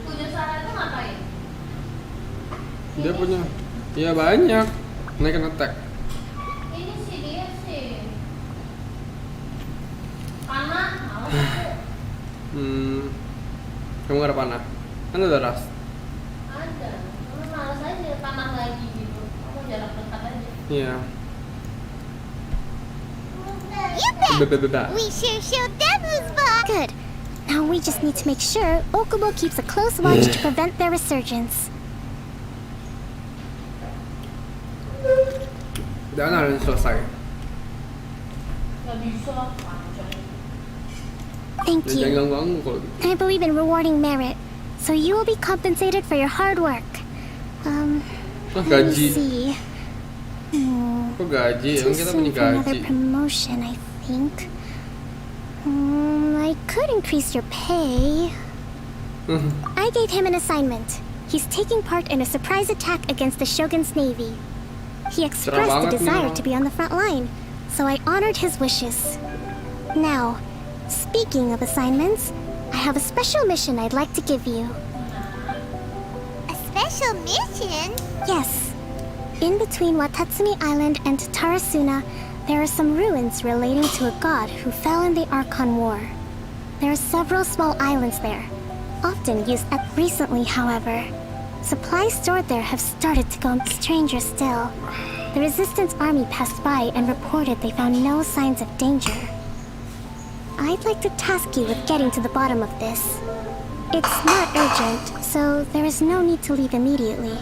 Tujuh Sarah itu ngapain? Dia punya, ya banyak. Naikin attack. Ini sih dia sih. Panah, males aku. Kamu nggak ada panah? Kan ada ras. Ada, cuma males aja panah lagi gitu. Kamu jarak dekat aja. Iya. You bet. We sure showed them who's boss. Good. Now we just need to make sure Okubo keeps a close watch to prevent their resurgence. Dan harus selesai. Gak bisa, panjang. Thank Dan jangan you. ganggu kalau gitu. I believe in rewarding merit, so you will be compensated for your hard work. Let me Gaji. see. Kok gaji? Too Emang kita soon punya for another gaji. promotion, I think. I could increase your pay. I gave him an assignment. He's taking part in a surprise attack against the Shogun's navy. He expressed a banget nih desire orang. to be on the front line, so I honored his wishes. Now, speaking of assignments, I have a special mission I'd like to give you. A special mission? Yes. In between Watatsumi Island and Tarasuna, there are some ruins relating to a god who fell in the Archon War. There are several small islands there, often used up recently, however. Supplies stored there have started to go stranger still. The Resistance Army passed by and reported they found no signs of danger. I'd like to task you with getting to the bottom of this. It's not urgent, so there is no need to leave immediately.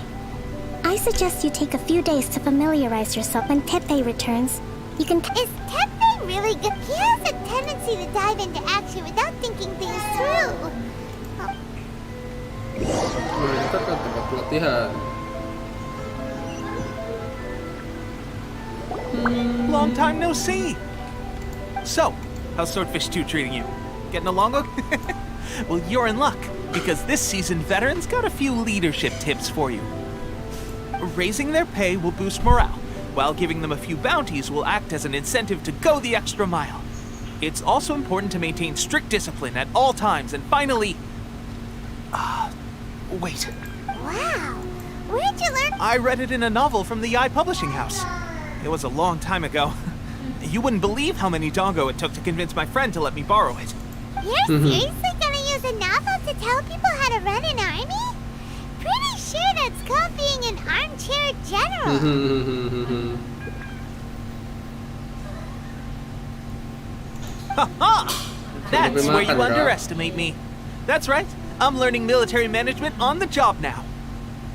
I suggest you take a few days to familiarize yourself when Teppei returns. You can... Is Teppei really good? He has a tendency to dive into action without thinking things through. Kita ke tempat pelatihan. Long time no see. So, how's Swordfish 2 treating you? Getting along okay? Well, you're in luck, because this season veterans got a few leadership tips for you. Raising their pay will boost morale, while giving them a few bounties will act as an incentive to go the extra mile. It's also important to maintain strict discipline at all times, and finally... wait. Wow. Where'd you learn? I read it in a novel from the Publishing House. It was a long time ago. You wouldn't believe how many doggo it took to convince my friend to let me borrow it. You're seriously gonna use a novel to tell people how to run an army? Pretty sure that's called being an armchair general. Ha-ha! That's where you underestimate me. That's right. I'm learning military management on the job now.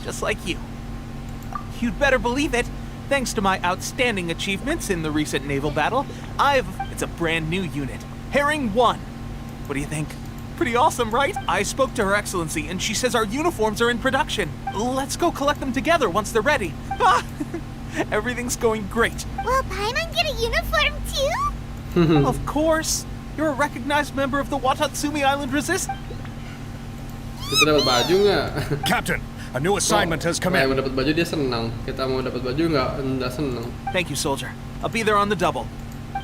Just like you. You'd better believe it. Thanks to my outstanding achievements in the recent naval battle, it's a brand new unit. Herring 1. What do you think? Pretty awesome, right? I spoke to Her Excellency, and she says our uniforms are in production. Let's go collect them together once they're ready. Everything's going great. Will Paimon get a uniform too? Of course. You're a recognized member of the Watatsumi Island Resistance. Kita dapat baju nggak? Captain, a new assignment has come in. Mau dapat baju dia senang. Kita mau dapat baju nggak senang. Thank you, soldier. I'll be there on the double.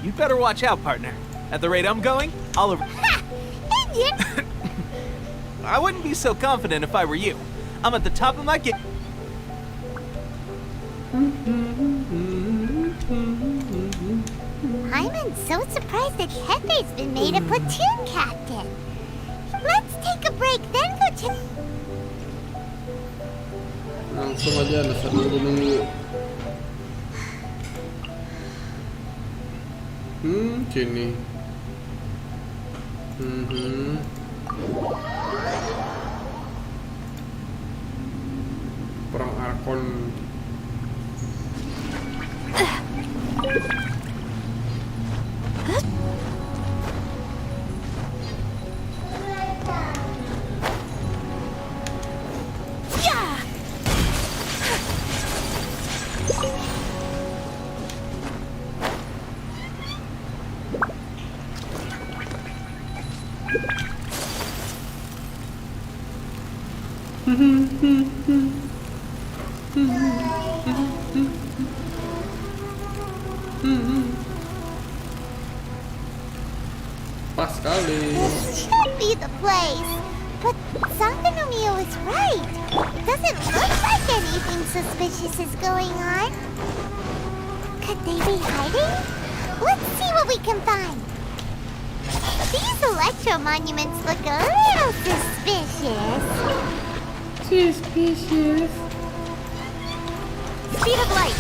You'd better watch out, partner. At the rate I'm going, I'll... Ha! Indian! I wouldn't be so confident if I were you. I'm at the top of my game. I'm so surprised that Hefe's been made a platoon captain. Let's take a break, then go to... Langsung aja dasar nunggu. Sini. Perang Arkon. Pas sekali. This should be the place. But Sangonomiya was right. Doesn't look like anything suspicious is going on. Could they be hiding? Let's see what we can find. These electro monuments look a little suspicious. Suspicious. Speed of light.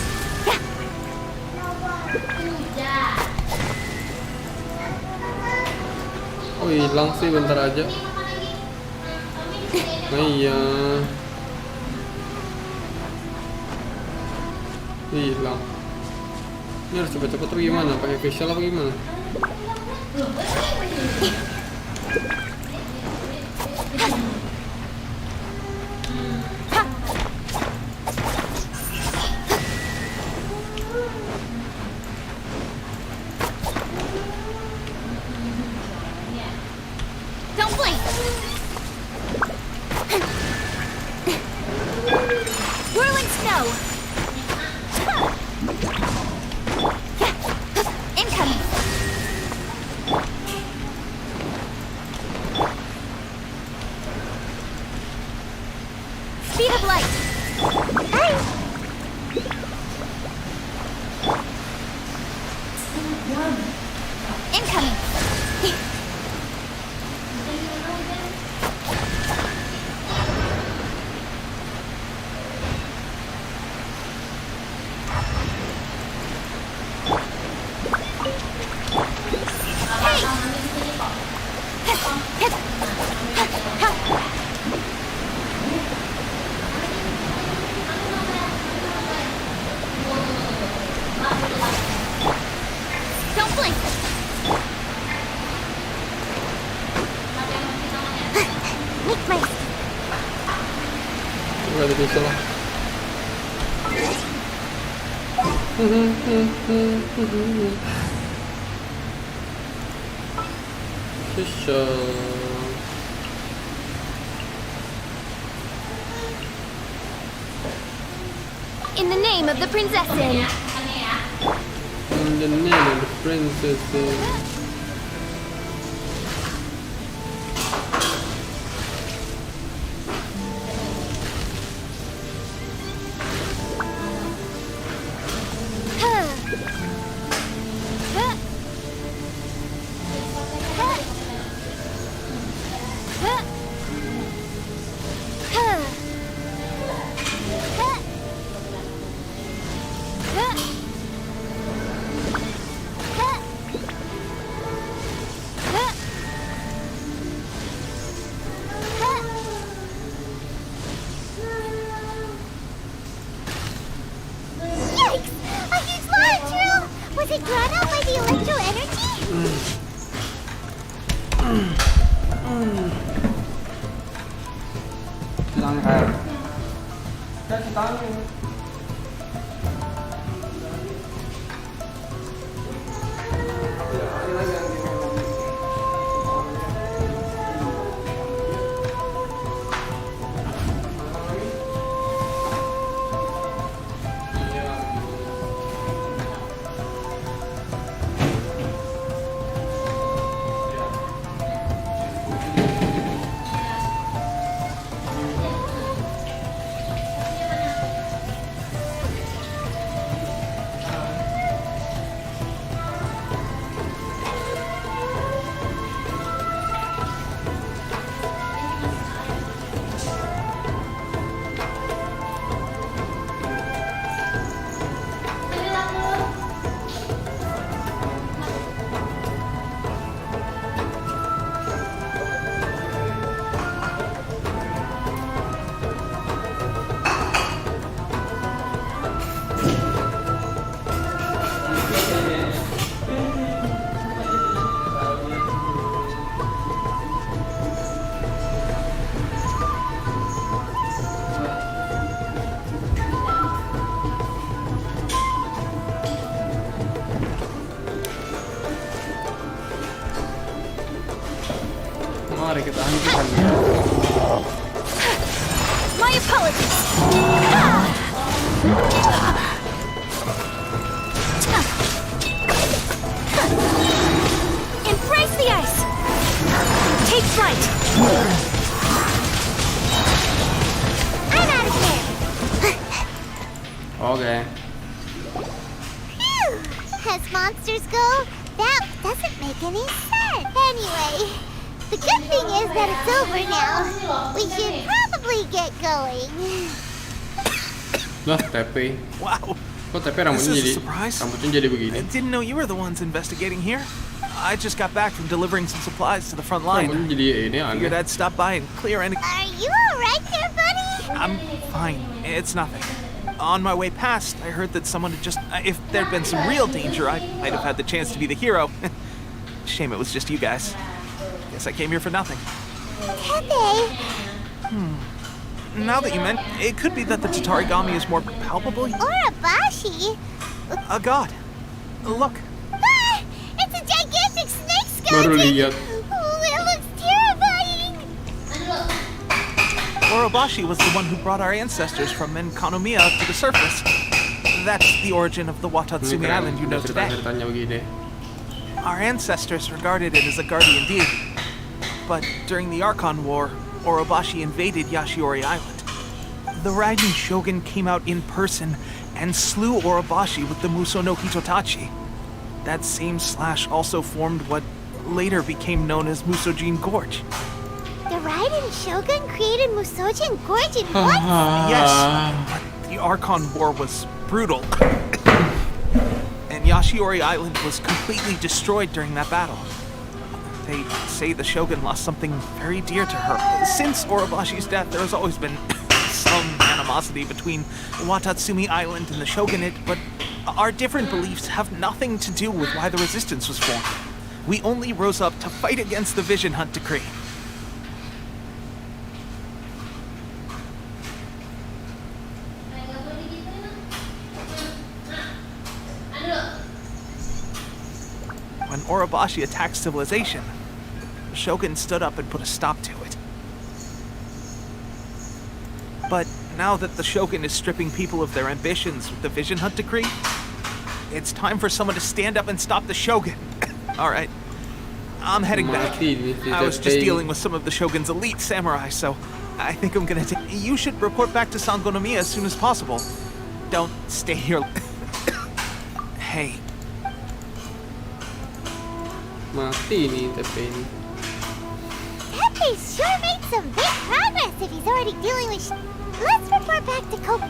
Oh hilang sih bentar aja. Nah iya. Hilang. Ini harus cepet-cepet tuh gimana? Pakai facial apa gimana? Don't blink! Whirling snow! Incoming! Speed of light! Incoming! Don't blink! Make my... Gak ada facial lah. Facial. In the name of the princesses! And the name of the princess is... Mari kita hentikan dia. My apologies. Embrace the ice. Take flight. I'm out of here. Okay. Phew. As monsters go, that doesn't make any sense. Anyway, the good thing is that it's over now. We should probably get going. Lah, TP. Wow. Kok TP This rambutnya is a jadi surprise. rambutnya jadi begini? I didn't know you were the ones investigating here. I just got back from delivering some supplies to the front line. Rambutnya jadi ini Figured aneh. I'd stop by and clear any... Are you alright there, buddy? I'm fine. It's nothing. On my way past, I heard that someone had just... if there'd been some real danger, I might have had the chance to be the hero. Shame it was just you guys. Guess I came here for nothing. Pepe. Now that you meant, it could be that the Tatarigami is more palpable. Or a Bashi. A god. Look. Ah, it's a gigantic snake Baru skeleton. lihat. Oh, it looks terrifying. Orobashi was the one who brought our ancestors from Menkanomiya to the surface. That's the origin of the Watatsumi Ini keren, Island you know udah today. ceritanya begini. Our ancestors regarded it as a guardian deity. But during the Archon War, Orobashi invaded Yashiori Island. The Raiden Shogun came out in person and slew Orobashi with the Muso no Hitotachi. That same slash also formed what later became known as Musojin Gorge. The Raiden Shogun created Musojin Gorge in what? Yes, but the Archon War was brutal. And Yashiori Island was completely destroyed during that battle. They say the Shogun lost something very dear to her. Since Orobashi's death, there has always been some animosity between Watatsumi Island and the Shogunate, but our different beliefs have nothing to do with why the resistance was formed. We only rose up to fight against the Vision Hunt decree. When Orobashi attacked civilization, the Shogun stood up and put a stop to it. But now that the Shogun is stripping people of their ambitions with the Vision Hunt decree, It's time for someone to stand up and stop the Shogun. All right. I'm heading back. I was just dealing with some of the Shogun's elite samurai, so I think I'm gonna take... You should report back to Sangonomiya as soon as possible. Don't stay here. Hey. Mati nih TP ini. Tepe sure made some big progress if he's already dealing with Let's report back to Kota.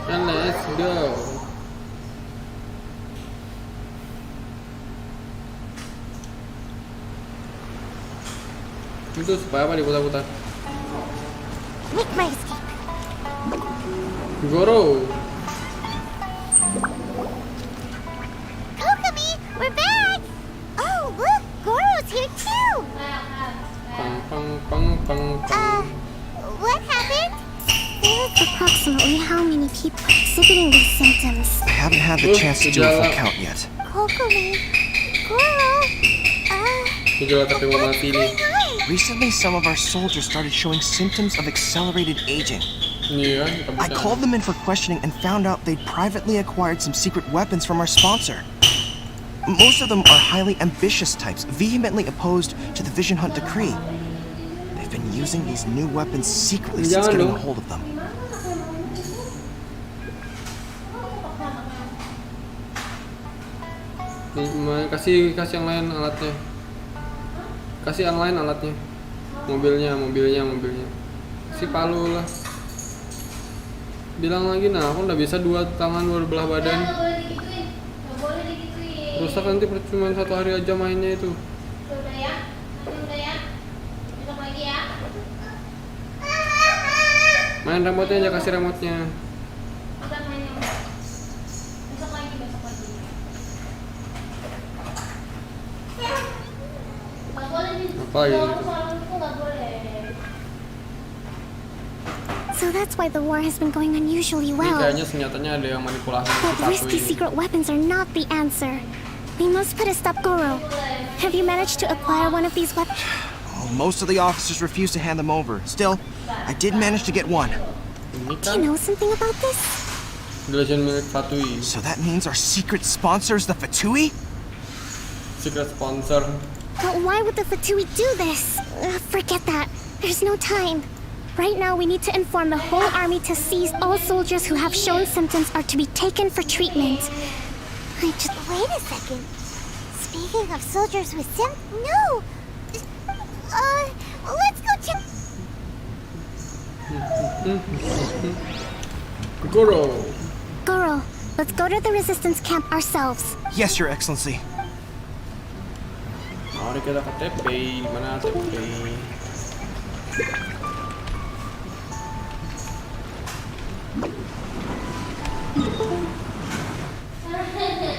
And let's go. Itu supaya apa diputar-putar? Make my escape. Goro. Kokomi, we're back! Oh, look, Goro's here too! What happened? There's approximately how many people exhibiting these symptoms? I haven't had the chance to do a full count yet. Kokomi, Goro, Gejala TP mau mati nih. Recently, some of our soldiers started showing symptoms of accelerated aging. Iya, I called them in for questioning and found out they'd privately acquired some secret weapons from our sponsor. Most of them are highly ambitious types, vehemently opposed to the Vision Hunt decree. They've been using these new weapons secretly since getting a hold of them. Nih, kasih yang lain alatnya. Kasih yang lain alatnya. Mobilnya. Kasih palu lah. Bilang lagi, nah aku udah bisa 2 tangan 2 belah badan. Rusak nanti percuma 1 hari aja mainnya itu. Udah ya. Besok lagi ya. Main remote-nya aja, kasih remote-nya. Udah main yang besok lagi. Gak boleh di Apa ini? itu gak boleh. So that's why the war has been going unusually Ini well. kayaknya senjatanya ada yang manipulasi But satu risky ini. secret weapons are not the answer. We must put a stop, Goro. Have you managed to acquire one of these weapons? Most of the officers refused to hand them over. Still, I did manage to get one. Ini Do kan you know something about this? Legend milik Fatui. So that means our secret sponsor is the Fatui? Secret sponsor. But why would the Fatui do this? Forget that. There's no time. Right now, we need to inform the whole army to seize all soldiers who have shown symptoms are to be taken for treatment. Wait a second. Speaking of soldiers with no! Let's go check... Goro. Goro, let's go to the resistance camp ourselves. Yes, Your Excellency. Mari kita ke TP. Mana TP?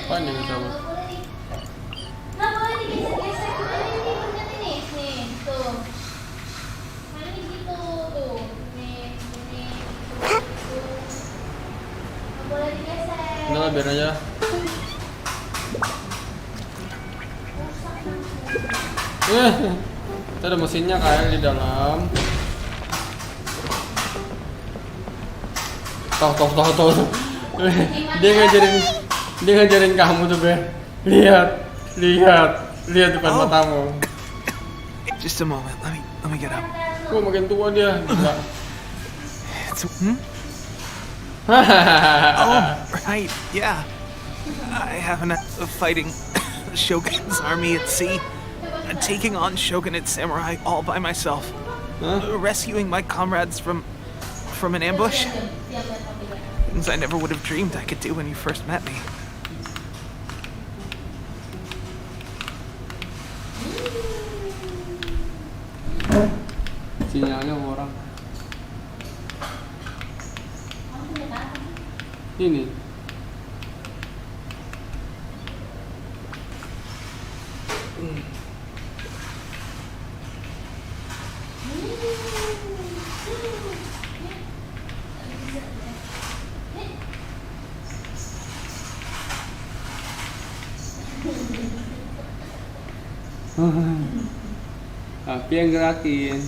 Apa nih coba? Nggak boleh digesek-gesek. Ini berkat ini. Nih, tuh. Nah, ini gitu, tuh. Nih. Tuh. Nggak boleh digesek. Udah lah, biar aja. Kita ada mesinnya kayak di dalam. Toh. Dia ngajarin kamu tuh, Be. Lihat depan matamu. Just a moment. Let me get up. Gua makin tua dia. Gila. Oh, right. Yeah. I have enough of fighting Shogun's army at sea. Taking on Shogunate samurai all by myself. Rescuing my comrades from an ambush. Things I never would have dreamed I could do when you first met me. Sinyalnya orang. Ini. Tapi yang gerakin.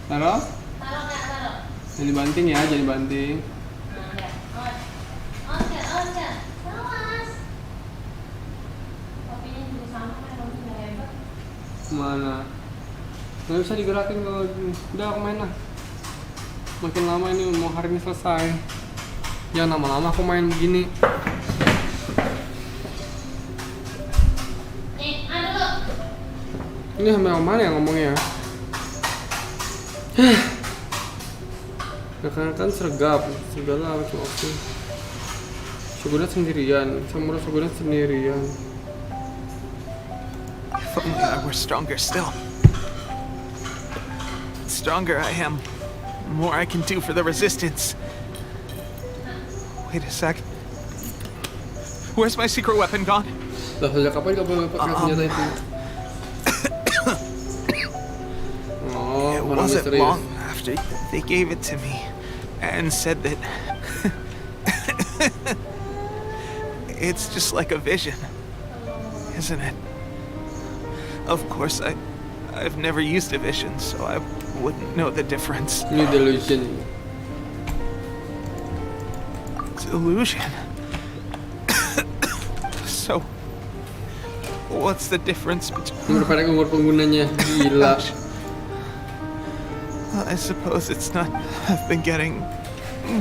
Taruh? Taruh. Jadi banting ya, jadi banting. Mana? Nggak bisa digerakin kalau udah aku main lah. Makin lama ini mau hari ini selesai. Ya lama-lama aku main begini. Ini sama yang mana yang ngomongnya? Rekan-rekan sergap, segala macam oke. Segunet sendirian, semua segunet sendirian. If only I were stronger still. The stronger I am, the more I can do for the resistance. Wait a sec. Where's my secret weapon gone? Lah, sejak kapan kamu pakai senjata itu? It wasn't long after they gave it to me and said that it's just like a vision, isn't it? Of course, I've never used a vision, so I wouldn't know the difference. New delusion. Delusion? So, what's the difference between... Umur penggunanya, gila. I suppose it's not... I've been getting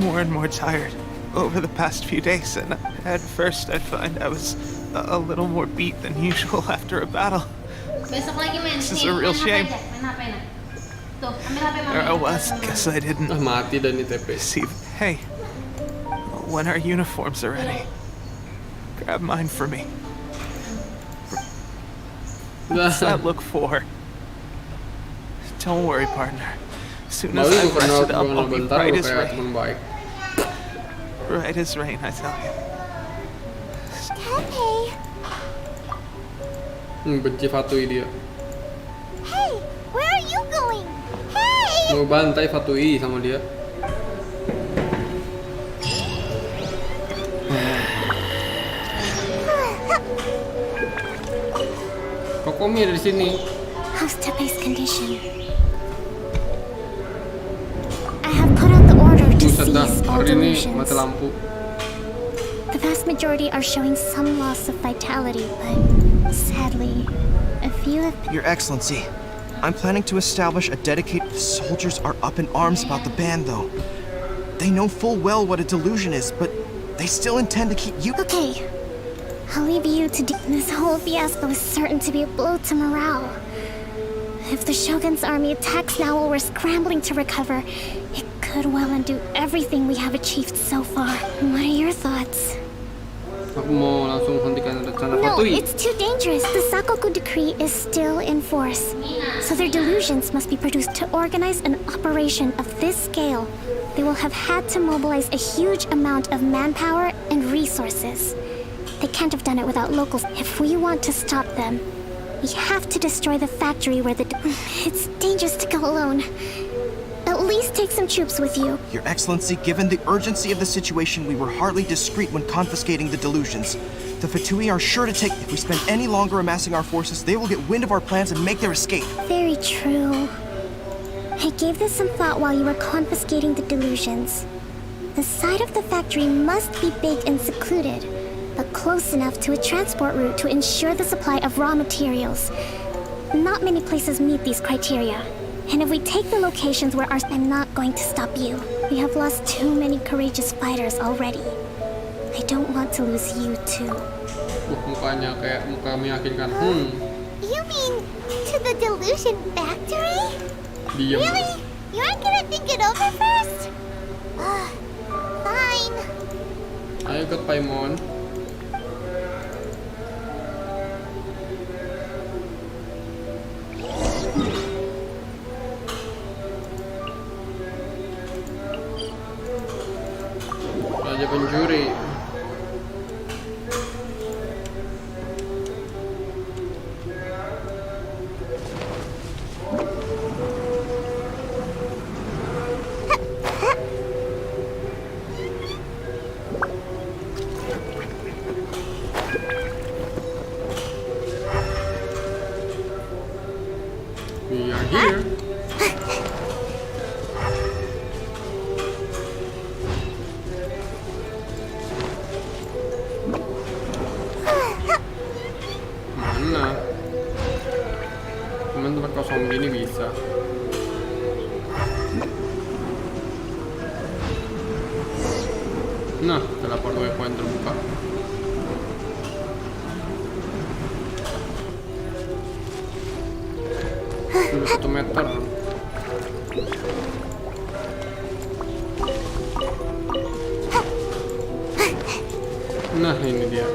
more and more tired over the past few days, and at first I'd find I was a little more beat than usual after a battle. Besok lagi main. This is a real shame. Tuh, ambil HP mama. There I was, guess I didn't Mati dan di TP. see. Hey, when our uniforms are ready, grab mine for me. What's that look for? Don't worry, partner. As soon as I rest it up, I'll be bright as rain. Bright as rain, I tell you. Benci Fatui dia. Hey, where are you going? Hey! Mau bantai Fatui sama dia. Kok Komi ada di sini? How's Tepe's condition? I have put out the order to Buset dah, cease all hari ini delusions. mati lampu. The vast majority are showing some loss of vitality, but sadly, a few have... Your Excellency, I'm planning to establish a dedicated... The soldiers are up in arms about the ban, though. They know full well what a delusion is, but they still intend to keep you... Okay, I'll leave you to do... This whole fiasco is certain to be a blow to morale. If the Shogun's army attacks now while we're scrambling to recover, it could well undo everything we have achieved so far. What are your thoughts? Aku mau langsung hentikan rencana No, Fatui. it's too dangerous. The Sakoku decree is still in force. So their delusions must be produced to organize an operation of this scale. They will have had to mobilize a huge amount of manpower and resources. They can't have done it without locals. If we want to stop them, we have to destroy the factory where the... It's dangerous to go alone. At least take some troops with you. Your Excellency, given the urgency of the situation, we were hardly discreet when confiscating the delusions. The Fatui are sure to take... If we spend any longer amassing our forces, they will get wind of our plans and make their escape. Very true. I gave this some thought while you were confiscating the delusions. The side of the factory must be big and secluded, but close enough to a transport route to ensure the supply of raw materials. Not many places meet these criteria. And if we take the locations where our... I'm not going to stop you. We have lost too many courageous fighters already. I don't want to lose you too. Mukanya kayak muka meyakinkan. You mean to the delusion factory? Diam. Really? You aren't gonna think it over first? Fine. Ayo ikut Paimon. Raja pencuri. Nah, teleport waypoint terbuka. Sudah 1 meter. Nah, ini dia.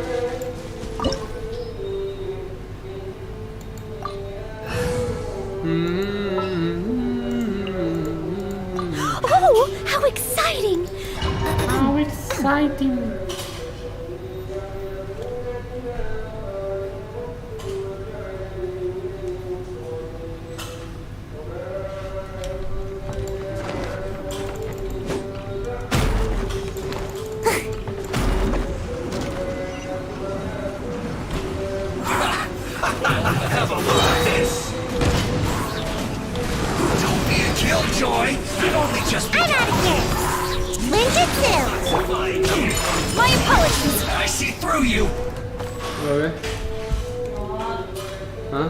Oh, how exciting! How exciting! My apologies. I see through you. Oke. Hah?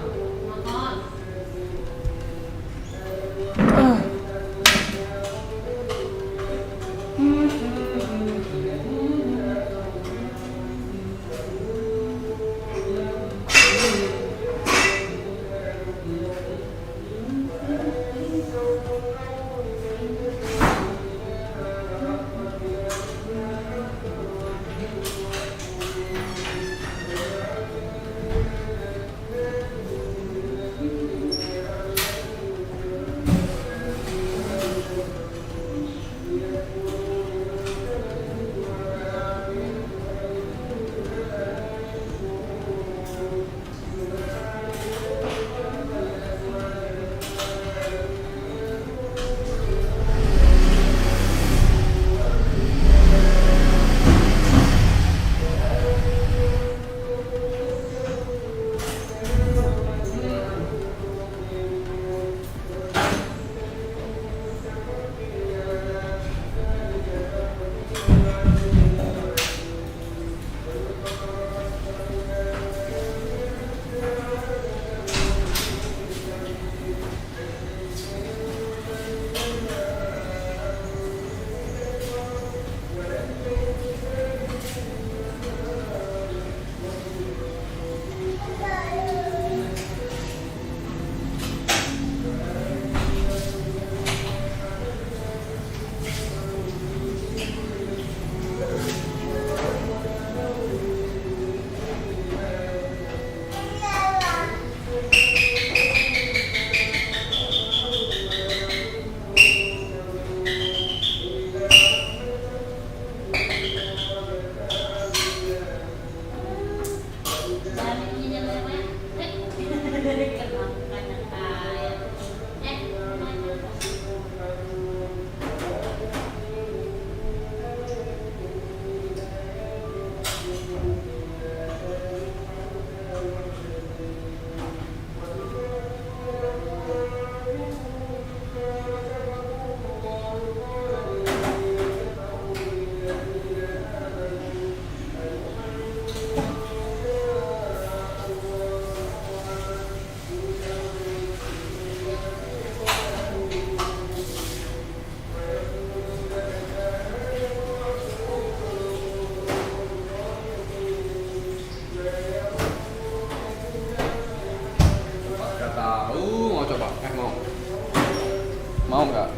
Mau nggak?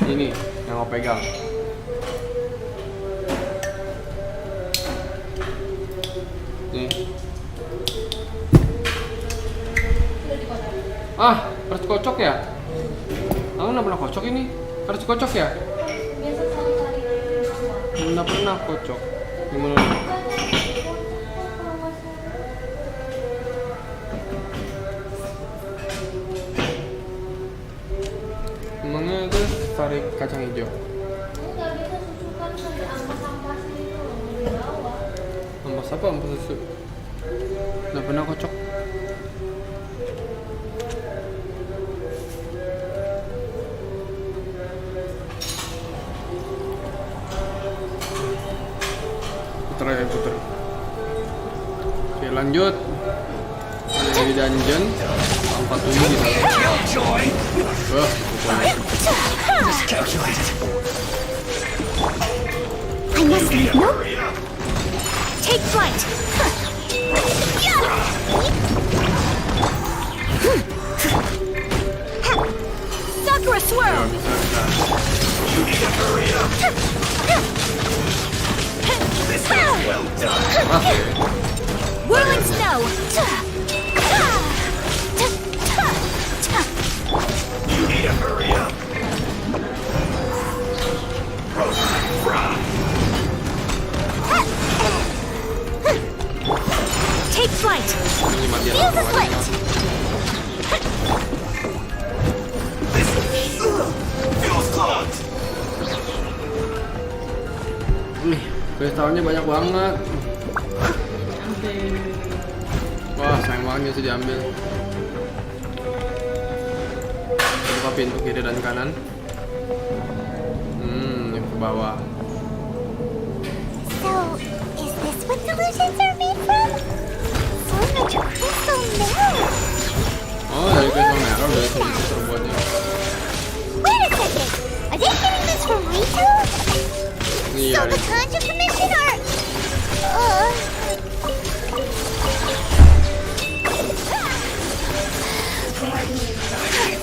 Ini yang mau pegang. Nih. Ah, harus kocok ya? Aku nggak pernah kocok ini. Harus kocok ya? Nggak pernah kocok. Gimana? Emangnya itu tarik kacang hijau? Ampas apa? Ampas susu? Nggak pernah kocok. Puter ya, puter. Oke, lanjut. Ada di dungeon. Empat ini di dalam. I'm must leave no... Take flight! Sakura swirl! Well done. Whirling snow! You need to hurry up. Take flight! Feel the split! Feels clogged. Nih, kristalnya banyak banget. Wah, sayang banget nggak sih diambil. Buka pintu kiri dan kanan. Ini ke bawah. So, is this what delusions are made from? So much crystal mirror! Oh, dari kristal merah dari sini terbuatnya. Wait a second! Are they getting this from retail? Iya. So the Conjure Commission are...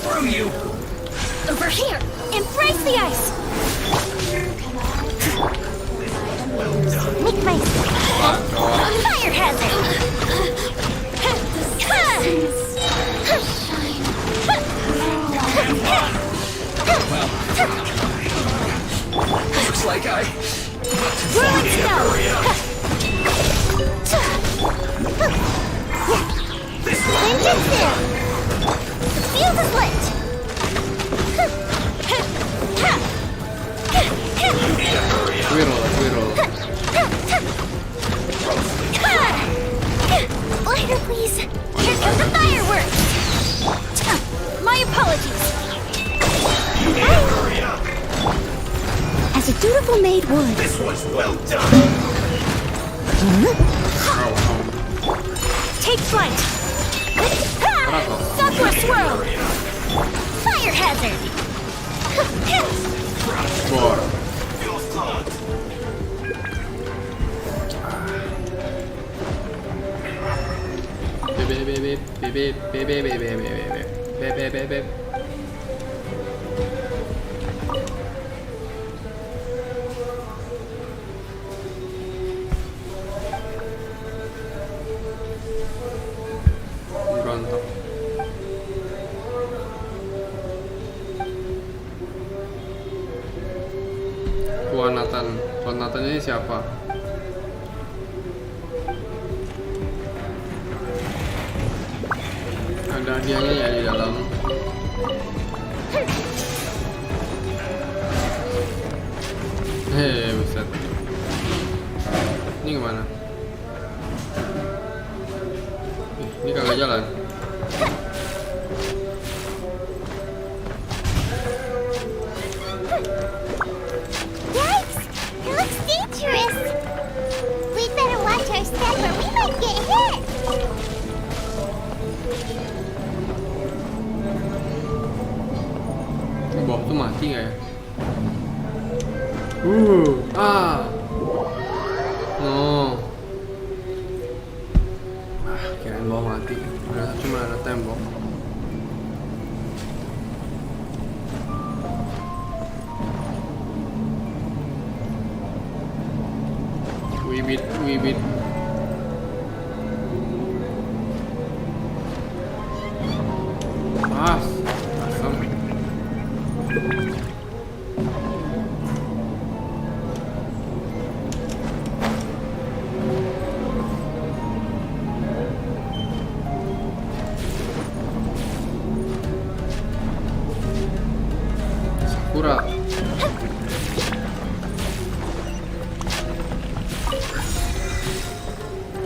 Through you. Over here! Embrace the ice! Make my... Fire hazard! Looks like I... Whirling snow! Vengeance there! Feel the split! Swirl. Lighter, please! Here come the fireworks! My apologies! As a dutiful maid would. This was well done. Take flight! Sakura swirl! Fire hazard! Bor. Feels clogged. Beb. Berontak. Tuan Nathan ini siapa? Ada hadiahnya ya di dalam. Hei, buset. Ini kemana? Ini kagak jalan. Yikes! It looks dangerous! We'd better watch our step or we might get hit! Bob tuh mati nggak ya? No. Kirain Bob mati. Cuma ada tembok. Wibit. Asam. Sakura.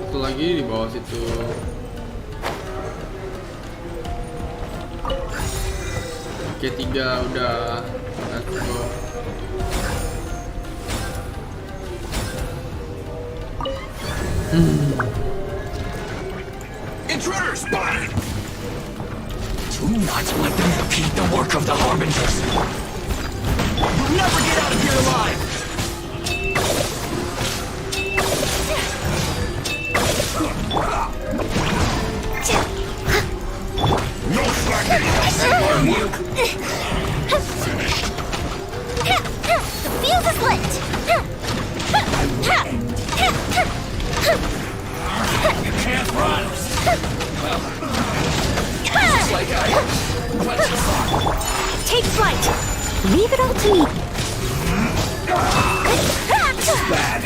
Satu lagi di bawah situ. Oke, 3 udah. Let's go. Intruder spotted. Do not let them repeat the work of the Harbingers. You'll never get out of here alive! it! You can't run! Looks like I went too far. Take flight! Leave it all to me! Bad.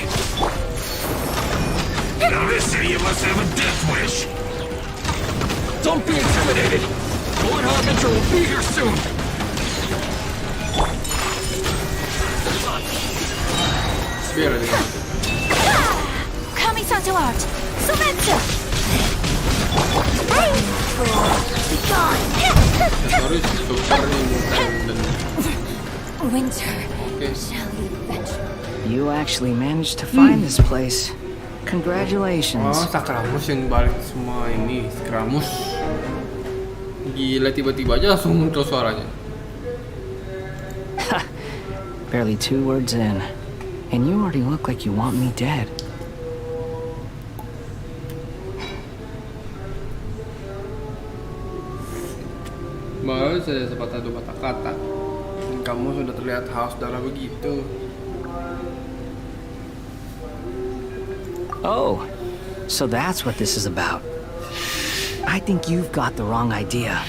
Now this idiot must have a death wish. Don't be intimidated. Lord Harbinger will be here soon. Kami to art! Samantha! Be gone! Winter, shall you venture? You actually managed to find this place. Congratulations. Oh, Sakramus yang balik semua ini. Sakramus. Gila, tiba-tiba aja langsung muncul suaranya. Barely 2 words in, and you already look like you want me dead. Baru saja sepatah dua patah kata, dan kamu sudah terlihat haus darah begitu. Oh, so that's what this is about. I think you've got the wrong idea.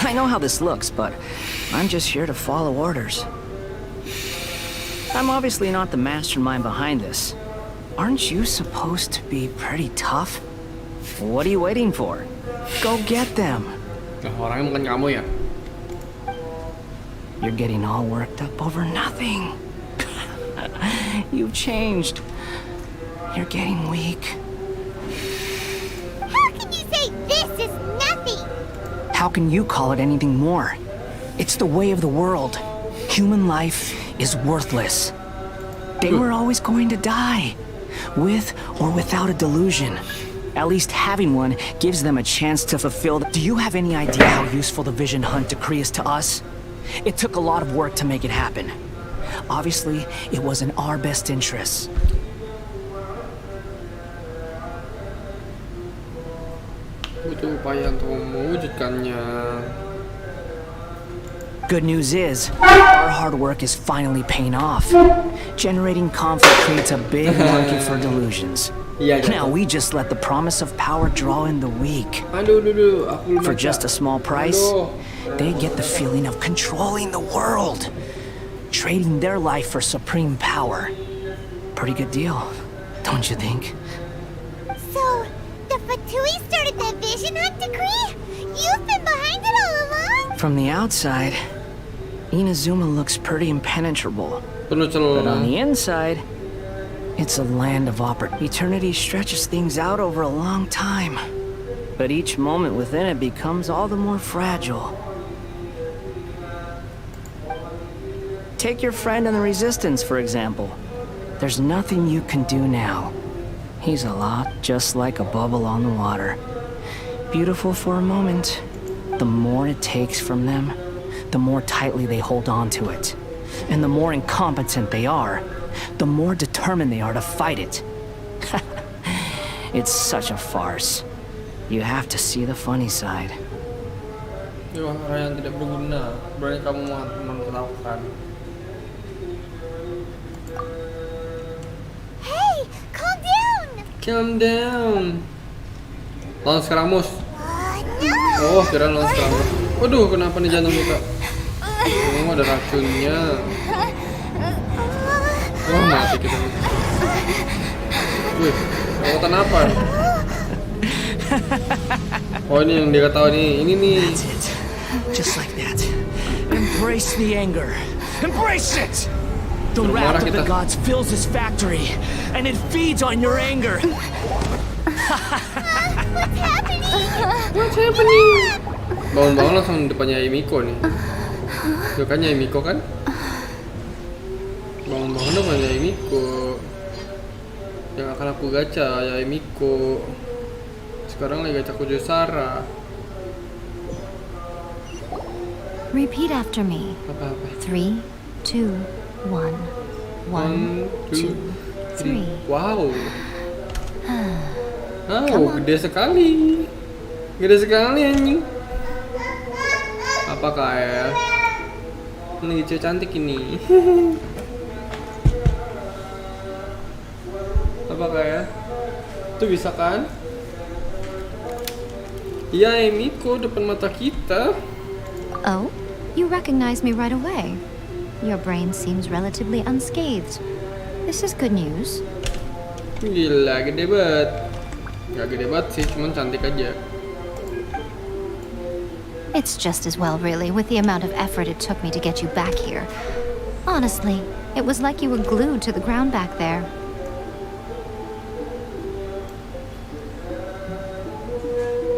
I know how this looks, but I'm just here to follow orders. I'm obviously not the mastermind behind this. Aren't you supposed to be pretty tough? What are you waiting for? Go get them. Nah, orangnya bukan kamu ya? You're getting all worked up over nothing. You've changed. You're getting weak. How can you say this is nothing? How can you call it anything more? It's the way of the world. Human life is worthless. They were always going to die, with or without a delusion. At least having one gives them a chance to fulfill. Do you have any idea how useful the Vision Hunt decree is to us? It took a lot of work to make it happen. Obviously, it was in our best interests. Butuh upaya untuk mewujudkannya. Good news is, our hard work is finally paying off. Generating conflict creates a big market for delusions. Now we just let the promise of power draw in the weak. For just a small price, they get the feeling of controlling the world, trading their life for supreme power. Pretty good deal, don't you think? So, the Fatui started the Vision Hunt decree? You've been behind it all along? From the outside, Inazuma looks pretty impenetrable. But on the inside, it's a land of opportunity. Eternity stretches things out over a long time. But each moment within it becomes all the more fragile. Take your friend in the Resistance, for example. There's nothing you can do now. He's a lot just like a bubble on the water. Beautiful for a moment. The more it takes from them, the more tightly they hold on to it. And the more incompetent they are, the more determined they are to fight it. It's such a farce. You have to see the funny side. Orang yang tidak berguna, berani kamu menertawakan. Hey, calm down! Calm down. Lawan Skramus. No! Oh, kira lawan Skramus. Waduh, kenapa nih jantung kita? Oh, ada racunnya. Oh, mati kita. Wih, kekuatan apa? Oh, ini yang dia tahu nih. Ini nih. That's it. Just like that. Embrace the anger. Embrace it! The wrath of the gods fills this factory, and it feeds on your anger. What's happening? What's happening? Bangun-bangun langsung depannya Yimiko nih. Itu kan Yimiko kan? Bangun-bangun depannya Yimiko. Yang akan aku gacha ya Yimiko. Sekarang lagi gacha Kujo Sara. Repeat after me. Apa-apa? 3, 2, 1. 1, 2, 3. Wow. Oh, gede sekali. Gede sekali anjing. Apa KL? Ini cewek cantik ini. Apa kayak? Itu bisa kan? Ya, Emiko depan mata kita. Oh, you recognize me right away. Your brain seems relatively unscathed. This is good news. Gila, gede banget. Gak gede banget sih, cuman cantik aja. It's just as well, really, with the amount of effort it took me to get you back here. Honestly, it was like you were glued to the ground back there.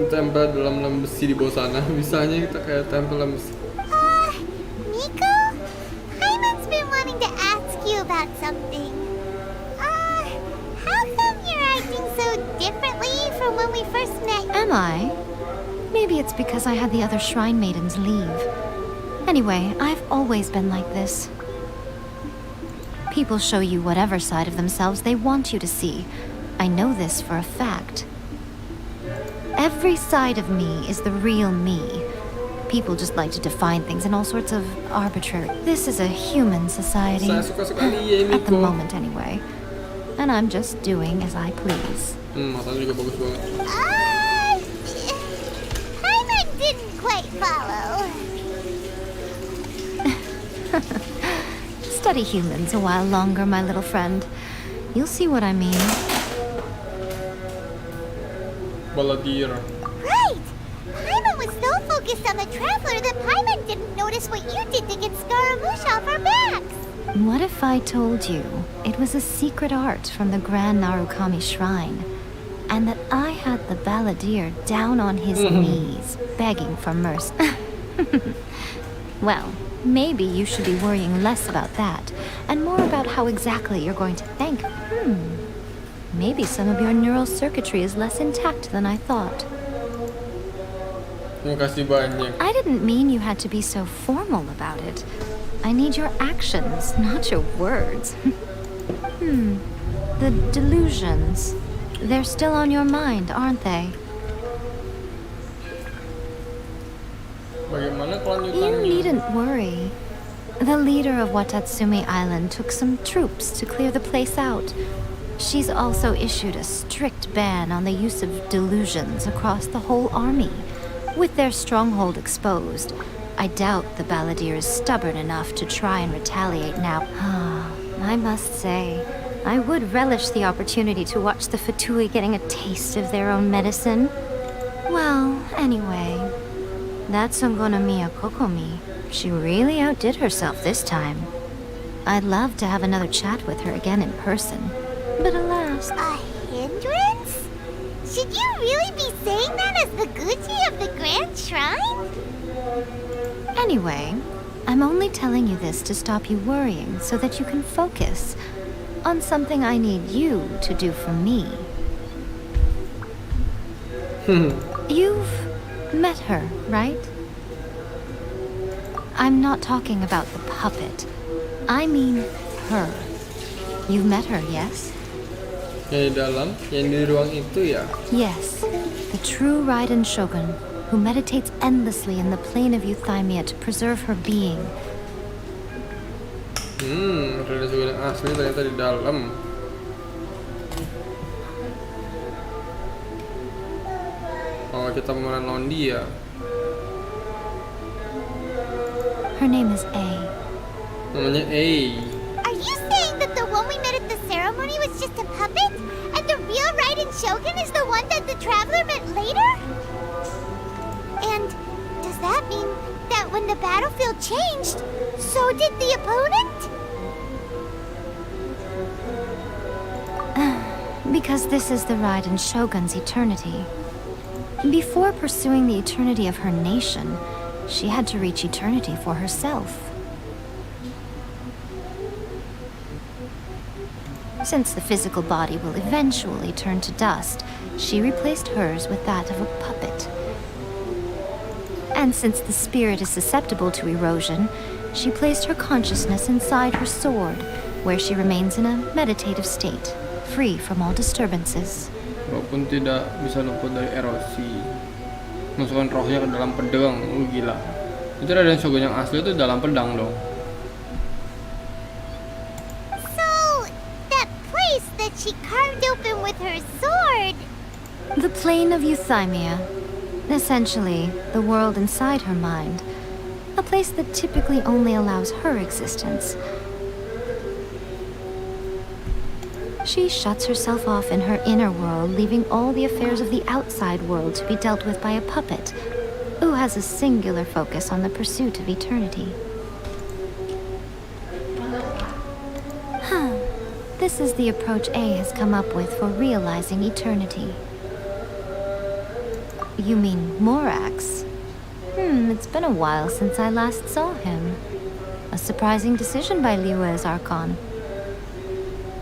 Tempel dalam besi di bawah sana. Bisanya kita kayak tempel dalam besi. Nico? Hyman's been wanting to ask you about something. How come you're acting so differently from when we first met? Am I? Maybe it's because I had the other shrine maidens leave. Anyway, I've always been like this. People show you whatever side of themselves they want you to see. I know this for a fact. Every side of me is the real me. People just like to define things in all sorts of arbitrary... This is a human society. Saya suka sekali ya, At the Emiko. moment, anyway. And I'm just doing as I please. Matanya juga bagus banget. Hyman didn't quite follow. Study humans a while longer, my little friend. You'll see what I mean. Baladir. Right! Hyman was so focused on the traveler that Hyman didn't notice what you did to get Scaramouche off our backs. What if I told you it was a secret art from the Grand Narukami Shrine, and that I had the balladeer down on his knees, begging for mercy? Well, maybe you should be worrying less about that, and more about how exactly you're going to thank. Maybe some of your neural circuitry is less intact than I thought. Terima kasih banyak. I didn't mean you had to be so formal about it. I need your actions, not your words. The delusions. They're still on your mind, aren't they? Bagaimana You kelanjutannya? needn't worry. The leader of Watatsumi Island took some troops to clear the place out. She's also issued a strict ban on the use of delusions across the whole army. With their stronghold exposed, I doubt the balladeer is stubborn enough to try and retaliate now. I must say, I would relish the opportunity to watch the Fatui getting a taste of their own medicine. Well, anyway, that Sangonomiya Kokomi, she really outdid herself this time. I'd love to have another chat with her again in person. But alas... A hindrance? Should you really be saying that as the Gucci of the Grand Shrine? Anyway, I'm only telling you this to stop you worrying so that you can focus on something I need you to do for me. You've met her, right? I'm not talking about the puppet. I mean her. You've met her, yes? Yang di dalam, yang di ruang itu ya. Yes, the true Raiden Shogun, who meditates endlessly in the plane of Euthymia to preserve her being. Raiden Shogun yang asli ternyata di dalam. Kalau kita pemeran lawan dia. Her name is A. Namanya A. Are you saying that the one we met at the ceremony was just a puppet? And the real Raiden Shogun is the one that the traveler met later? And does that mean that when the battlefield changed, so did the opponent? Because this is the Raiden Shogun's eternity. Before pursuing the eternity of her nation, she had to reach eternity for herself. Since the physical body will eventually turn to dust, she replaced hers with that of a puppet. And since the spirit is susceptible to erosion, she placed her consciousness inside her sword, where she remains in a meditative state, free from all disturbances. Walaupun tidak bisa luput dari erosi. Masukkan rohnya ke dalam pedang, gila. Itu Raiden Shogun yang asli itu dalam pedang dong. So, that place that she carved open with her sword. The plane of euthymia. Essentially, the world inside her mind. A place that typically only allows her existence. She shuts herself off in her inner world, leaving all the affairs of the outside world to be dealt with by a puppet, who has a singular focus on the pursuit of eternity. This is the approach A has come up with for realizing eternity. You mean Morax? It's been a while since I last saw him. A surprising decision by Liyue's Archon.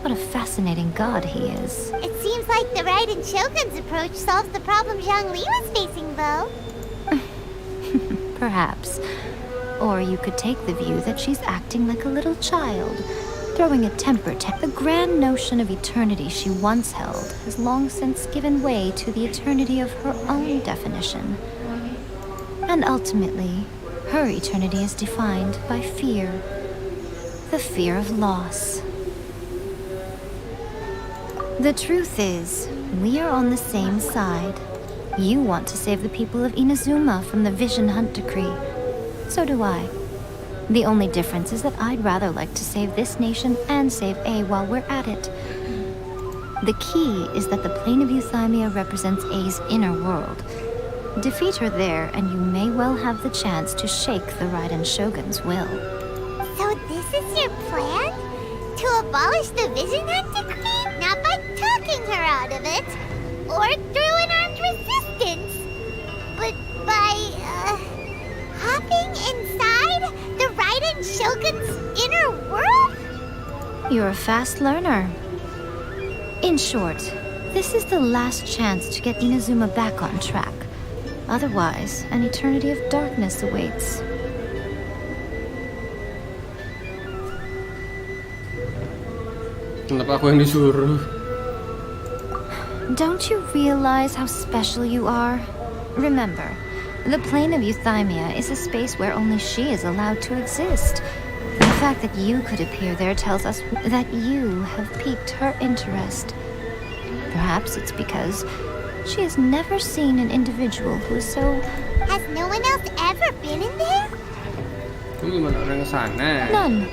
What a fascinating god he is. It seems like the Raiden Shogun's approach solves the problem Zhongli was facing, though. Perhaps. Or you could take the view that she's acting like a little child, throwing a temper tantrum. The grand notion of eternity she once held has long since given way to the eternity of her own definition. And ultimately, her eternity is defined by fear. The fear of loss. The truth is, we are on the same side. You want to save the people of Inazuma from the Vision Hunt Decree. So do I. The only difference is that I'd rather like to save this nation and save A while we're at it. The key is that the plane of euthymia represents A's inner world. Defeat her there, and you may well have the chance to shake the Raiden Shogun's will. So this is your plan? To abolish the Vision Hunt Decree? Not by talking her out of it, or through an armed resistance, but by, hopping inside the Raiden Shogun's inner world? You're a fast learner. In short, this is the last chance to get Inazuma back on track. Otherwise, an eternity of darkness awaits. Kenapa aku yang disuruh? Don't you realize how special you are? Remember, the plane of euthymia is a space where only she is allowed to exist. The fact that you could appear there tells us that you have piqued her interest. Perhaps it's because she has never seen an individual who is so... Has no one else ever been in there? Gimana orang ke sana? None.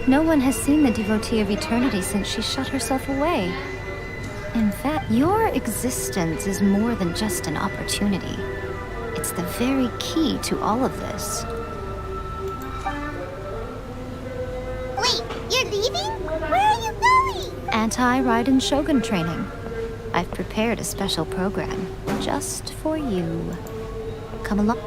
No one has seen the devotee of eternity since she shut herself away. In fact, your existence is more than just an opportunity. It's the very key to all of this. Wait, you're leaving? Where are you going? Anti-Raiden Shogun training. I've prepared a special program just for you. Come along.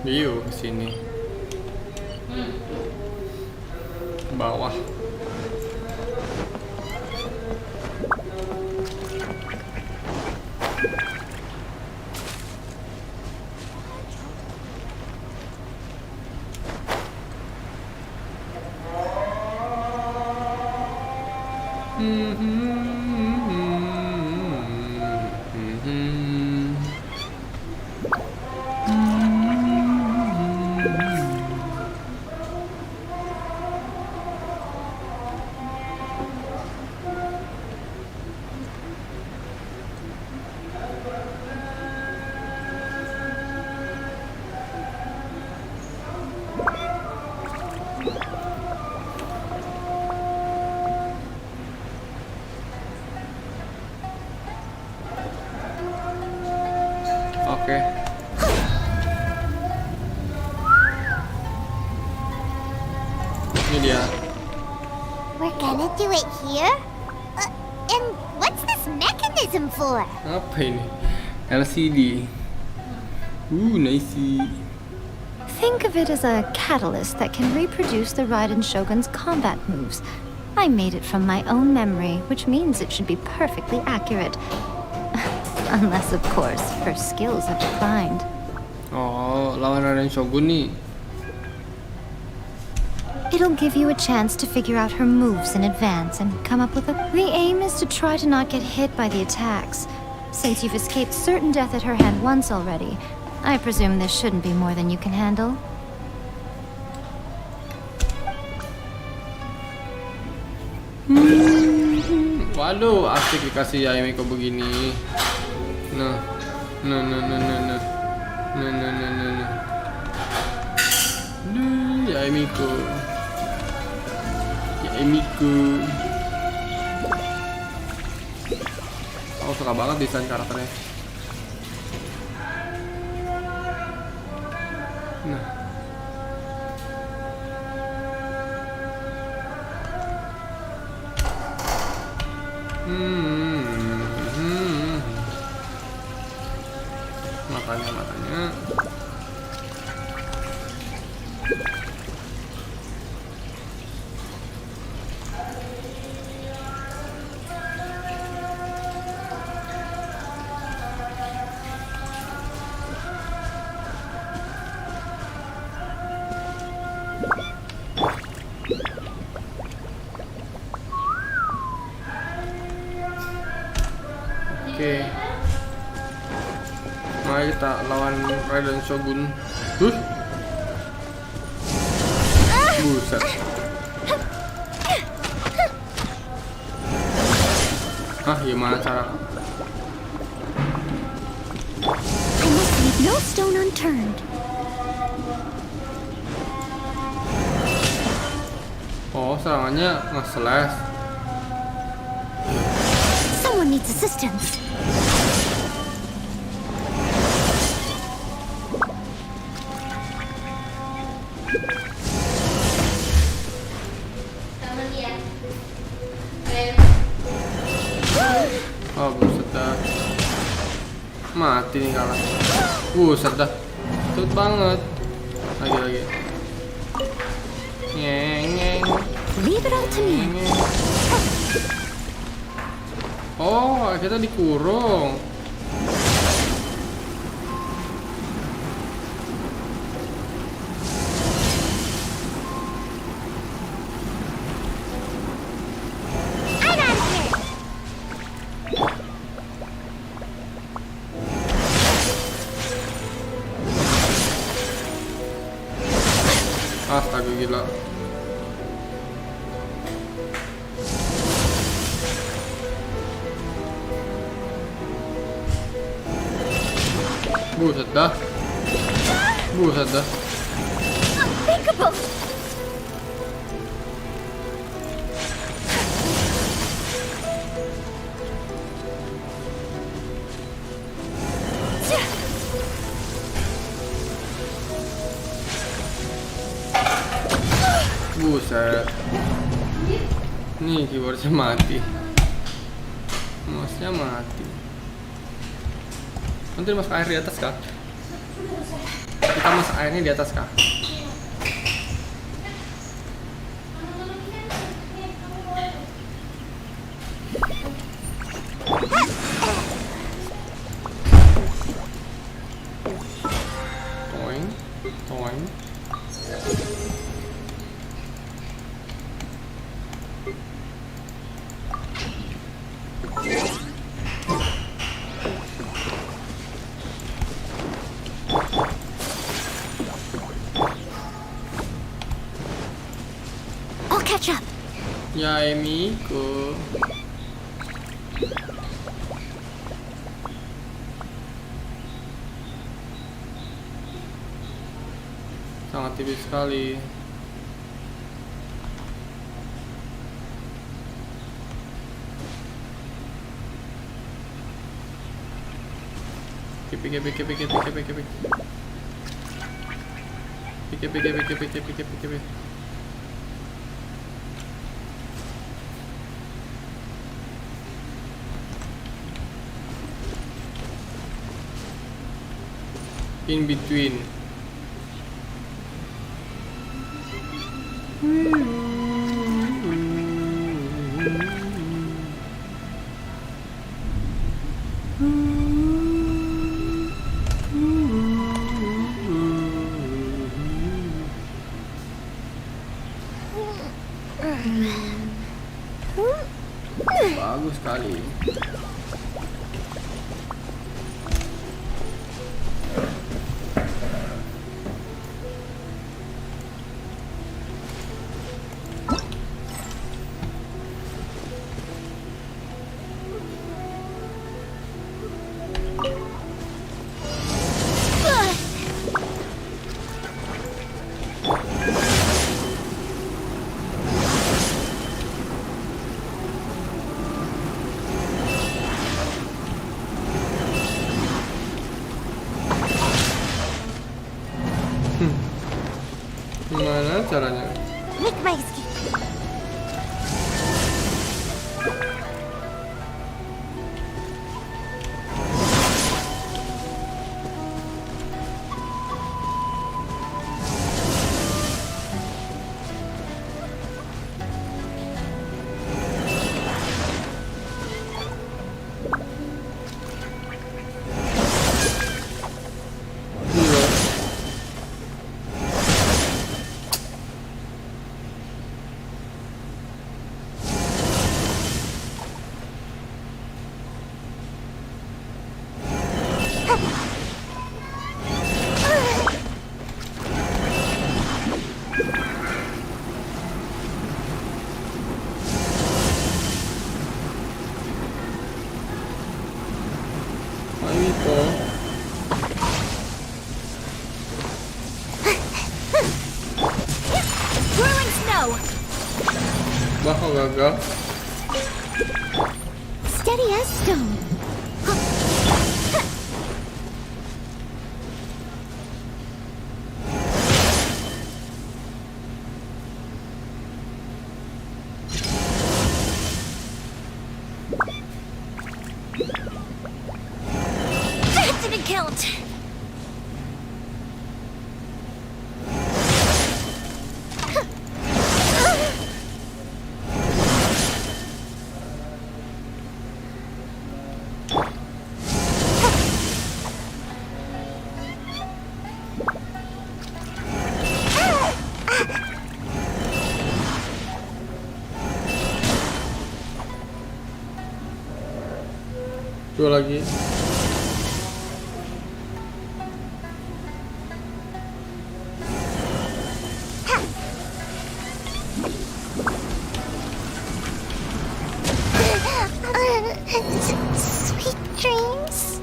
Yuk kesini. Bawah. Oke. Ini dia. We're gonna do it here? And what's this mechanism for? Apa ini? LCD. Nice. Think of it as a catalyst that can reproduce the Raiden Shogun's combat moves. I made it from my own memory, which means it should be perfectly accurate. Unless, of course, her skills have declined. Oh, lawan Raiden Shogun nih. It'll give you a chance to figure out her moves in advance and come up with a... The aim is to try to not get hit by the attacks. Since you've escaped certain death at her hand once already, I presume this shouldn't be more than you can handle. Waduh, asik dikasih ya Miko begini. Nah. Ya Miko. Aku suka banget desain karakternya. Nah. Matanya. Oke. Mari kita lawan Raiden Shogun. Buset. Gimana cara? I must leave no stone unturned. Oh, serangannya nge-slash. Someone needs assistance. Oh, buset dah. Mati nih kalah. Buset dah. Cepet banget. Lagi. Ngeng. Leave it all to me. Oh, kita dikurung. Astaga, gila. Buset dah. Unthinkable. Buset. Nih keyboardnya mati. Mouse-nya mati. Nanti masuk air di atas kah? Kita masak airnya di atas kah? Toing. Ya Miko. Sangat tipis sekali. Kipik. In between. Bagus sekali. Gimana caranya? Make my escape. Wah, kok gagal? Steady as stone. That didn't count. Dua lagi. Sweet dreams.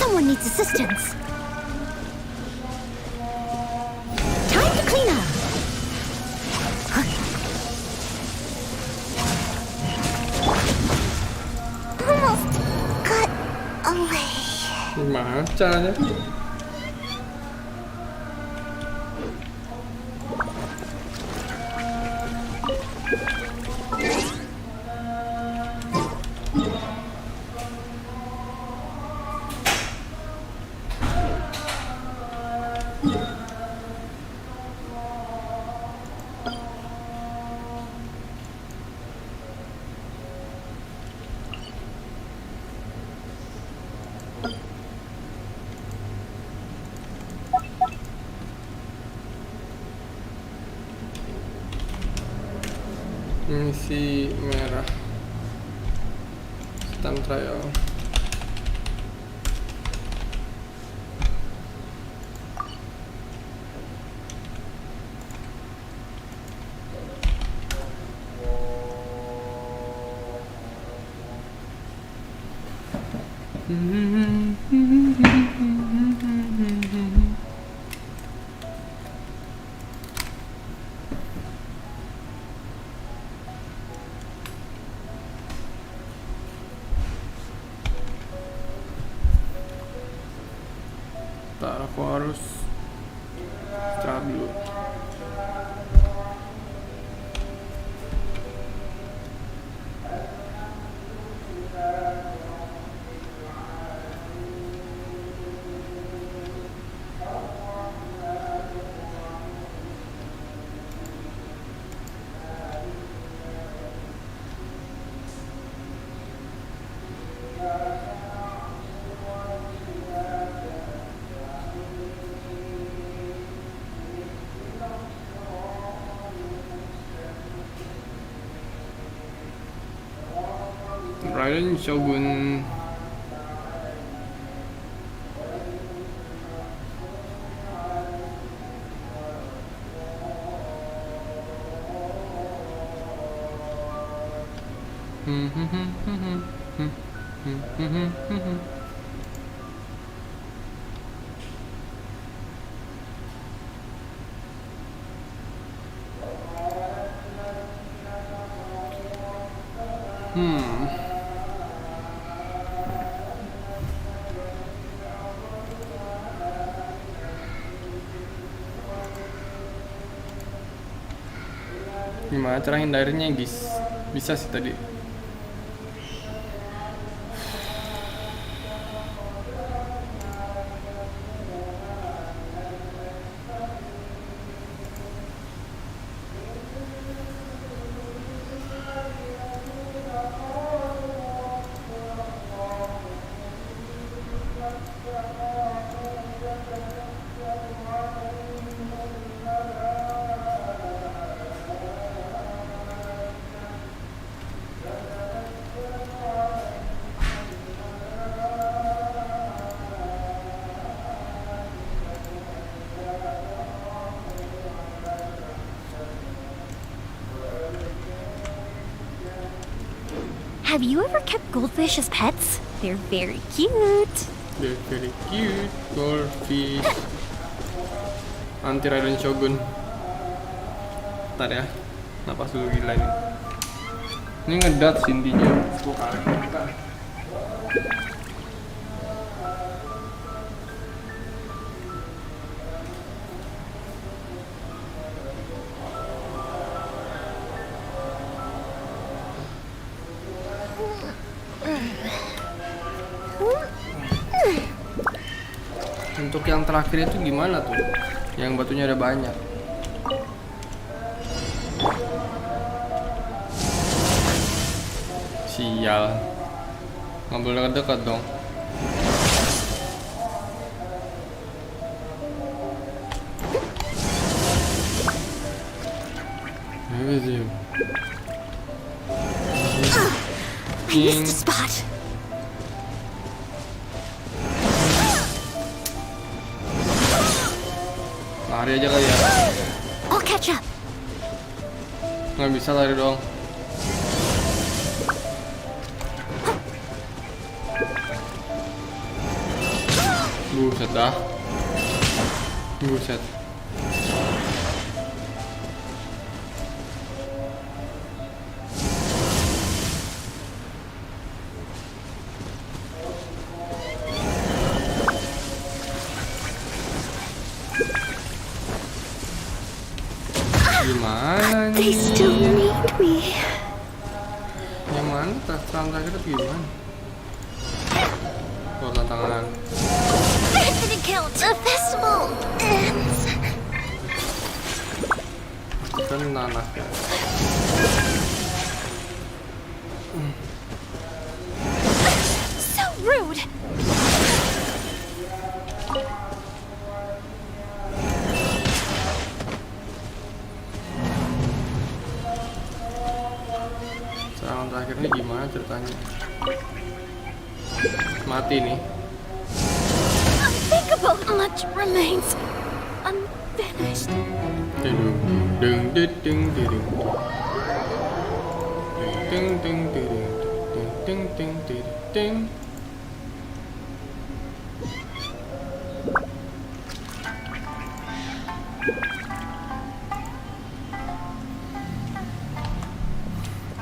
Someone needs assistance. Time to clean up. Almost got away. Gimana caranya? Misi merah stand trial. Aku harus istirahat dulu. Raiden Shogun. Gimana cara hindarinya, guys? Bisa sih tadi. Have you ever kept goldfish as pets? They're very cute. They're very cute, goldfish. Anti Raiden Shogun. Ntar ya, napas dulu, gila ini. Ini ngedat sih intinya. Gua kali. Untuk yang terakhir itu gimana tuh? Yang batunya ada banyak. Sial. Nggak boleh dekat dong. I missed a spot. Lari aja kali ya. I'll catch up. Nggak bisa lari dong. Buset dah. Buset. Gimana nih? They still need me. Yang mana? Tantangan terakhir itu gimana? Oh, tantangan. Infinite count. The festival ends. Kan nanas ya. So rude. Serangan terakhirnya gimana ceritanya? Mati nih. Unthinkable. Much remains unfinished. Ding ding ding ding ding ding ding ding ding ding ding.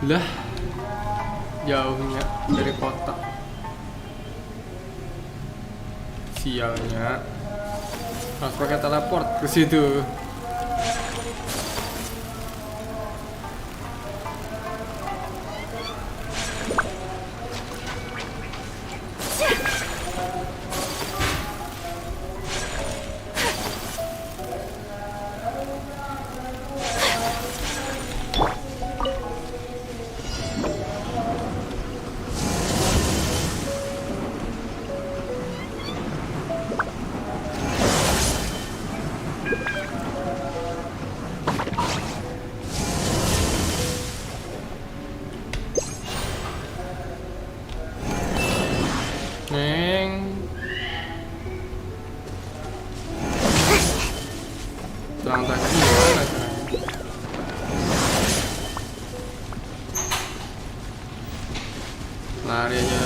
Lah, jauhnya dari kota. Sialnya harus pakai teleport ke situ. lari aja.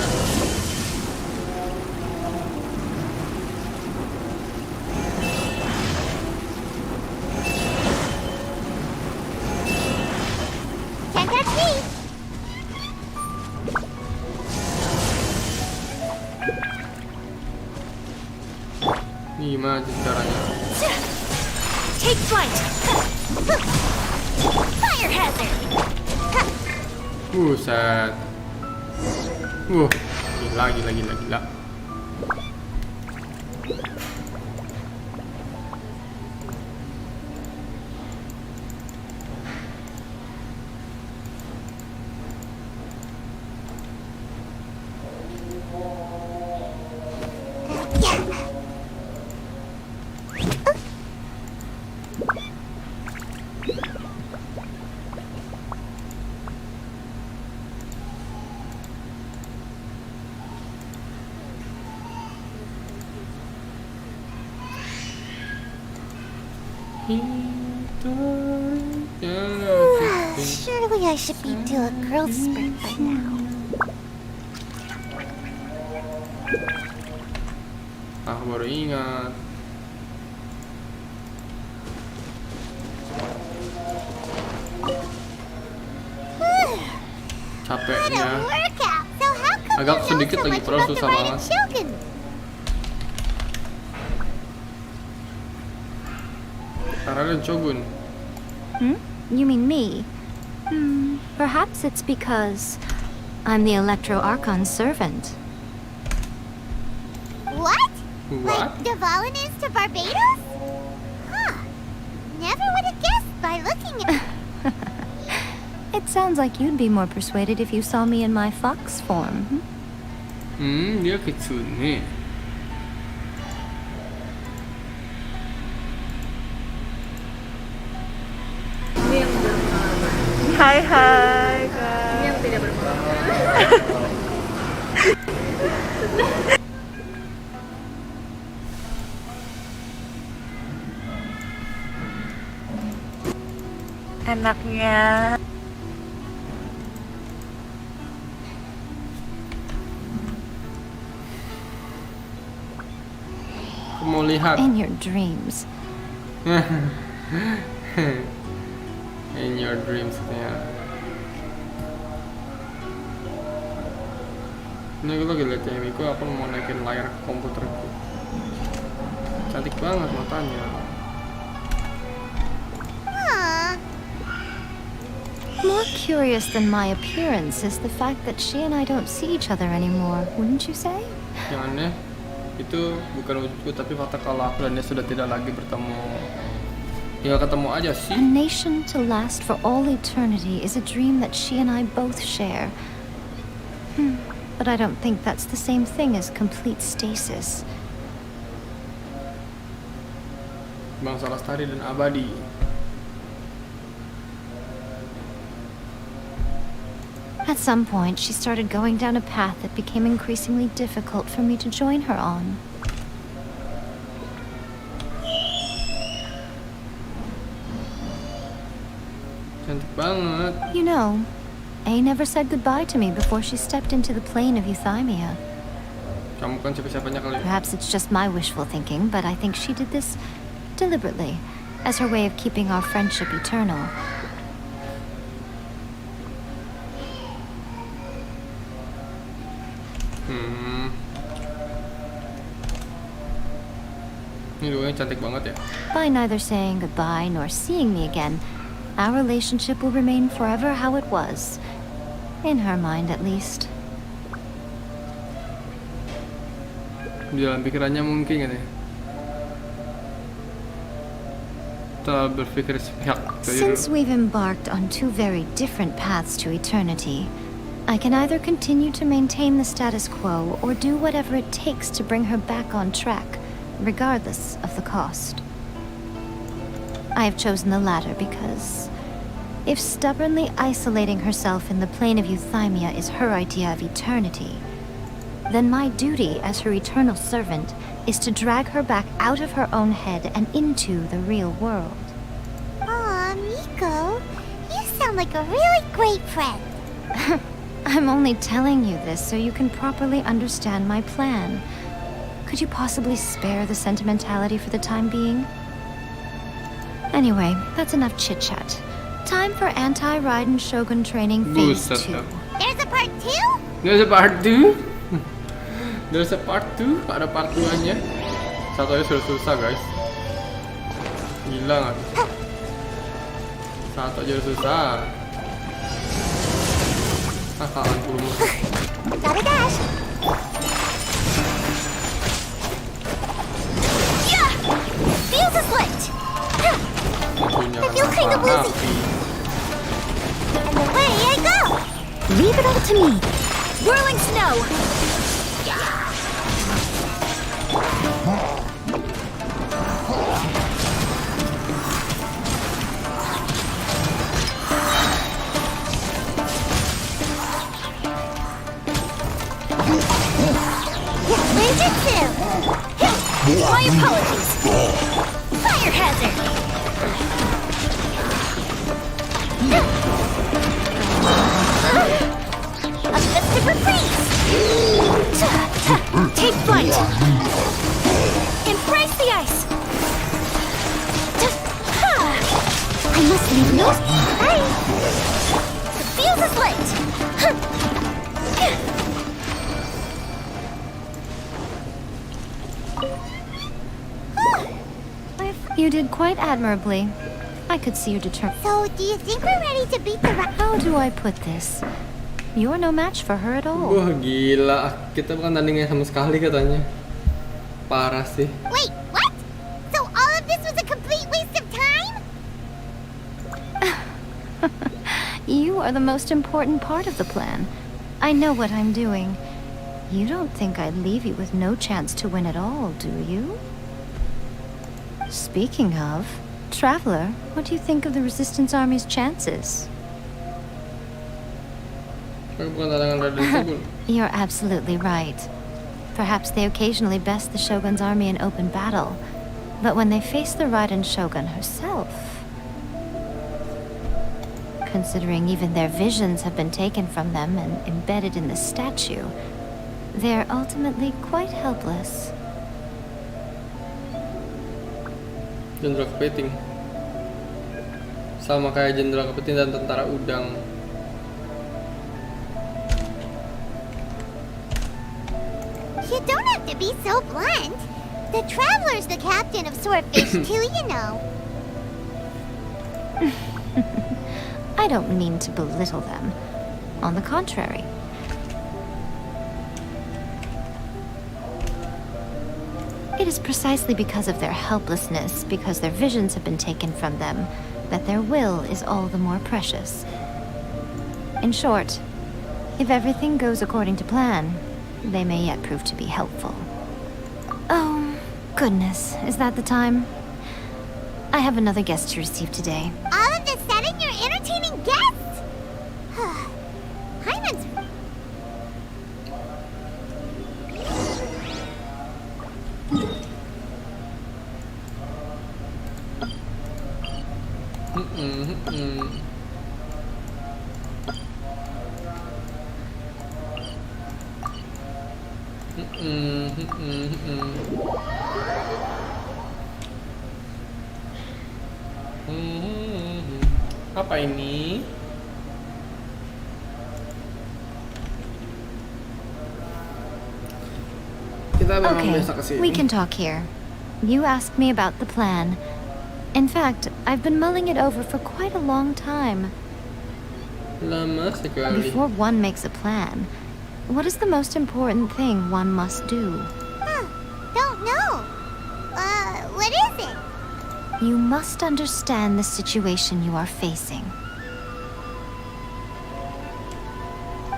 Can't touch me. Ini gimana caranya? Take flight. Fire hazard. Buset. Gila. Surely I should be due a growth spurt by now. Aku baru ingat. Capeknya. Agak sedikit lagi, padahal susah banget. Karena ada Shogun. You mean me? Perhaps it's because I'm the Electro Archon's servant. What? What? Like Devalin is to Barbados? Huh. Never would have guessed by looking at... It sounds like you'd be more persuaded if you saw me in my fox form. Dia kitsune. Hai guys. Ini yang tidak berpengalaman. Enaknya. Aku mau lihat. In your dreams. In your dreams ya. Ini aku lagi liat TMI-ku, aku mau naikin layar komputerku. Cantik banget matanya. More curious than my appearance is the fact that she and I don't see each other anymore, wouldn't you say? Yang aneh, itu bukan wujudku, tapi fakta kalau aku dan dia sudah tidak lagi bertemu. Tinggal ketemu aja sih. A nation to last for all eternity is a dream that she and I both share. But I don't think that's the same thing as complete stasis. Bangsa lestari dan abadi. At some point, she started going down a path that became increasingly difficult for me to join her on. Cantik banget. You know, A never said goodbye to me before she stepped into the plane of Euthymia. Kamu kan siapa-siapanya kali. Perhaps it's just my wishful thinking, but I think she did this deliberately, as her way of keeping our friendship eternal. Ini duanya cantik banget ya. By neither saying goodbye nor seeing me again, our relationship will remain forever how it was. In her mind, at least. Di dalam pikirannya mungkin gitu ya. Terlalu berpikir sepihak. Since we've embarked on two very different paths to eternity, I can either continue to maintain the status quo or do whatever it takes to bring her back on track, regardless of the cost. I have chosen the latter because if stubbornly isolating herself in the plane of Euthymia is her idea of eternity, then my duty as her eternal servant is to drag her back out of her own head and into the real world. Aw, Miko, you sound like a really great friend. I'm only telling you this so you can properly understand my plan. Could you possibly spare the sentimentality for the time being? Anyway, that's enough chit-chat. Time for anti-Raiden Shogun training phase 2. There's a part 2? There's a part 2? There's a part 2? Ada part 2-nya? Satu aja sudah susah, guys. Gila nggak? Satu aja susah. Kalah dulu. Gotta dash. Yeah! Feels a slipped. I feel kind of woozy. And away I go! Leave it all to me. Whirling snow! Ninjutsu! My apologies! Fire hazard! A festive reprise! Take flight! Embrace the ice! I must leave no... Hey! Feels as late! You did quite admirably. I could see your determination. So, do you think we're ready to beat the How do I put this? You're no match for her at all. Wah gila, kita bukan tandingnya sama sekali katanya. Parah sih. Wait, what? So all of this was a complete waste of time? You are the most important part of the plan. I know what I'm doing. You don't think I'd leave you with no chance to win at all, do you? Speaking of, Traveler, what do you think of the Resistance Army's chances? You're absolutely right. Perhaps they occasionally best the Shogun's army in open battle, but when they face the Raiden Shogun herself... Considering even their visions have been taken from them and embedded in the statue, they're ultimately quite helpless. Jenderal Kepiting sama kayak Jenderal Kepiting dan Tentara Udang. You don't have to be so blunt. The Traveler's the captain of Swordfish too, you know. I don't mean to belittle them. On the contrary. It is precisely because of their helplessness, because their visions have been taken from them, that their will is all the more precious. In short, if everything goes according to plan, they may yet prove to be helpful. Oh, goodness, is that the time? I have another guest to receive today. All of a sudden, you're entertaining guests? Hyman's... Apa ini? Kita memang Okay, biasa kesini. we can talk here. You asked me about the plan. In fact, I've been mulling it over for quite a long time. Lama sekali. Before one makes a plan, what is the most important thing one must do? Don't know. What is it? You must understand the situation you are facing.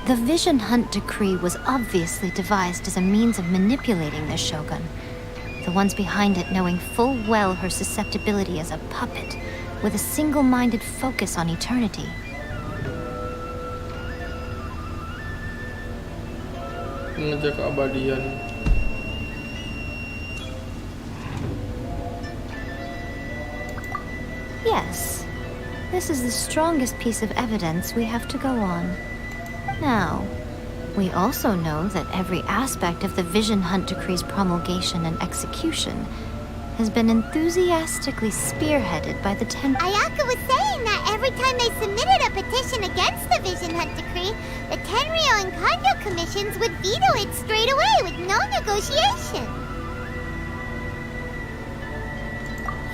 The Vision Hunt Decree was obviously devised as a means of manipulating the Shogun. The ones behind it knowing full well her susceptibility as a puppet, with a single-minded focus on eternity. Mengejar keabadian. Yes, this is the strongest piece of evidence we have to go on. Now, we also know that every aspect of the Vision Hunt Decree's promulgation and execution has been enthusiastically spearheaded by the Ayaka was saying that every time they submitted a petition against the Vision Hunt Decree, the Tenryou and Kanjo commissions would veto it straight away with no negotiation.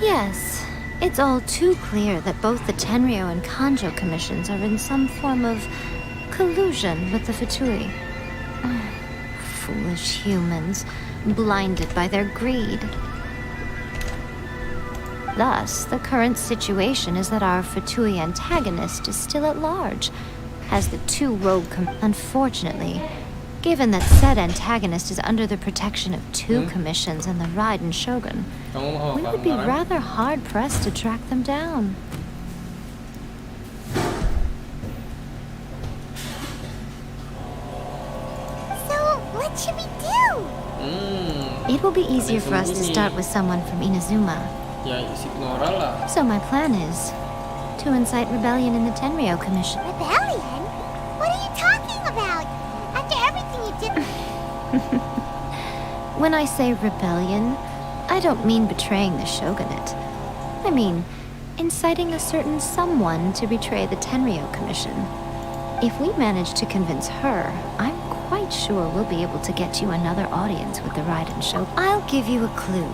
Yes, it's all too clear that both the Tenryou and Kanjo commissions are in some form of collusion with the Fatui. Foolish humans, blinded by their greed. Thus, the current situation is that our Fatui antagonist is still at large, as the two rogue unfortunately, given that said antagonist is under the protection of two commissions and the Raiden Shogun, we would be rather hard-pressed to track them down. So, what should we do? It will be easier for us to start with someone from Inazuma. Ya, isi Nora lah. So my plan is to incite rebellion in the Tenryou Commission. Rebellion? What are you talking about? After everything you did... When I say rebellion, I don't mean betraying the shogunate. I mean inciting a certain someone to betray the Tenryou Commission. If we manage to convince her, I'm quite sure we'll be able to get you another audience with the Raiden Shogun. I'll give you a clue.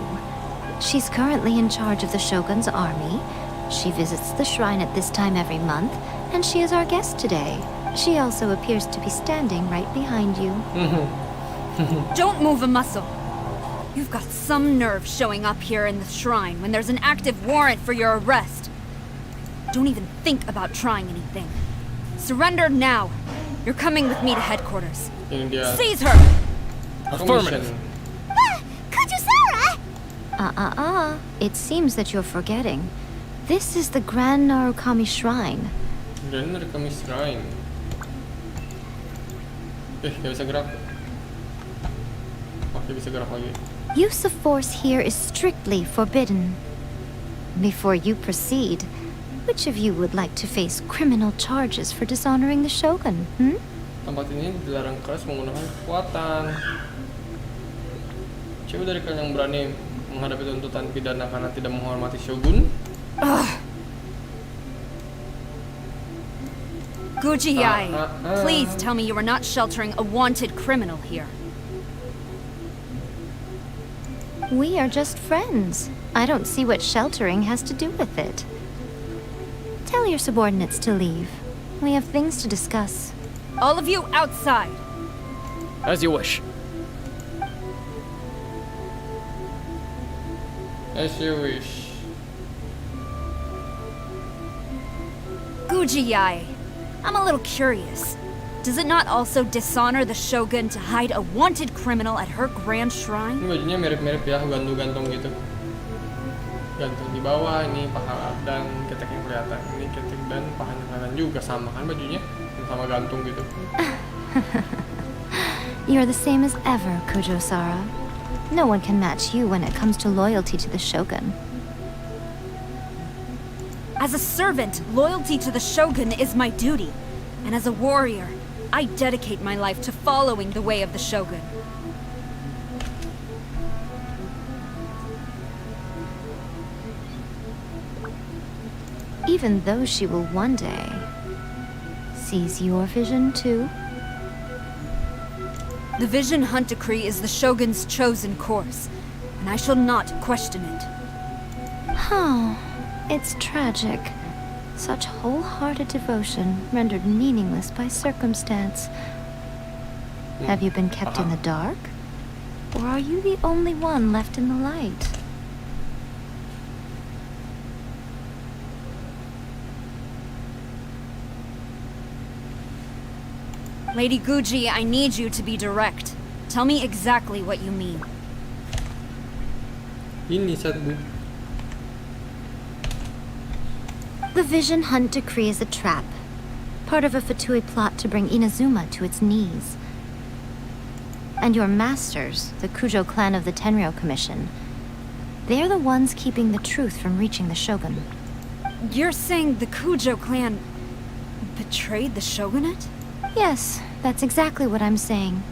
She's currently in charge of the Shogun's army. She visits the shrine at this time every month, and she is our guest today. She also appears to be standing right behind you. Don't move a muscle. You've got some nerve showing up here in the shrine when there's an active warrant for your arrest. Don't even think about trying anything. Surrender now. You're coming with me to headquarters. Seize her! Affirmative. It seems that you're forgetting. This is the Grand Narukami Shrine. Grand Narukami Shrine. Gak bisa gerak. Oke, bisa gerak lagi. Use of force here is strictly forbidden. Before you proceed, which of you would like to face criminal charges for dishonoring the Shogun, Tempat ini dilarang keras menggunakan kekuatan. Coba dari kalian yang berani menghadapi tuntutan pidana karena tidak menghormati Shogun. Gujiyai, please tell me you are not sheltering a wanted criminal here. We are just friends. I don't see what sheltering has to do with it. Tell your subordinates to leave. We have things to discuss. All of you outside. As you wish. As you wish. Gujiyai, I'm a little curious. Does it not also dishonor the Shogun to hide a wanted criminal at her grand shrine? Ini bajunya mirip-mirip ya, gantung-gantung gitu. Gantung di bawah, ini paha dan ketek yang kelihatan. Ini ketek dan pahanya kelihatan juga, sama kan bajunya? Sama gantung gitu. You're the same as ever, Kujo-Sara. No one can match you when it comes to loyalty to the Shogun. As a servant, loyalty to the Shogun is my duty. And as a warrior, I dedicate my life to following the way of the Shogun. Even though she will one day seize your vision too. The Vision Hunt Decree is the Shogun's chosen course, and I shall not question it. It's tragic. Such wholehearted devotion rendered meaningless by circumstance. Have you been kept in the dark? Or are you the only one left in the light? Lady Guji, I need you to be direct. Tell me exactly what you mean. Ini satu. The Vision Hunt Decree is a trap. Part of a Fatui plot to bring Inazuma to its knees. And your masters, the Kujo clan of the Tenryou Commission, they're the ones keeping the truth from reaching the Shogun. You're saying the Kujo clan betrayed the Shogunate? Yes, that's exactly what I'm saying.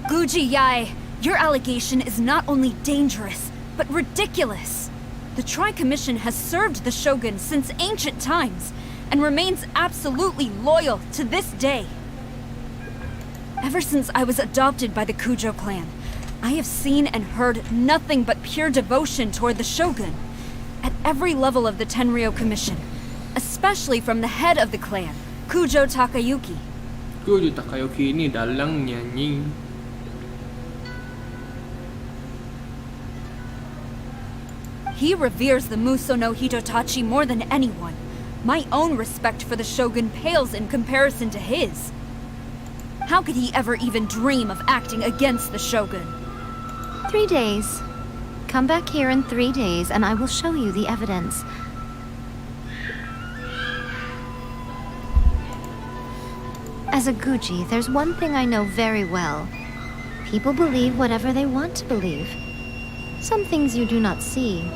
Guji Yae, your allegation is not only dangerous, but ridiculous. The Tri-Commission has served the Shogun since ancient times, and remains absolutely loyal to this day. Ever since I was adopted by the Kujo clan, I have seen and heard nothing but pure devotion toward the Shogun, at every level of the Tenryou Commission, especially from the head of the clan, Kujo Takayuki. Kujo Takayuki ini dalang nyanyi. He reveres the Muso no Hitotachi more than anyone. My own respect for the Shogun pales in comparison to his. How could he ever even dream of acting against the Shogun? 3 days. Come back here in 3 days and I will show you the evidence. As a Guji, there's one thing I know very well. People believe whatever they want to believe. Some things you do not see,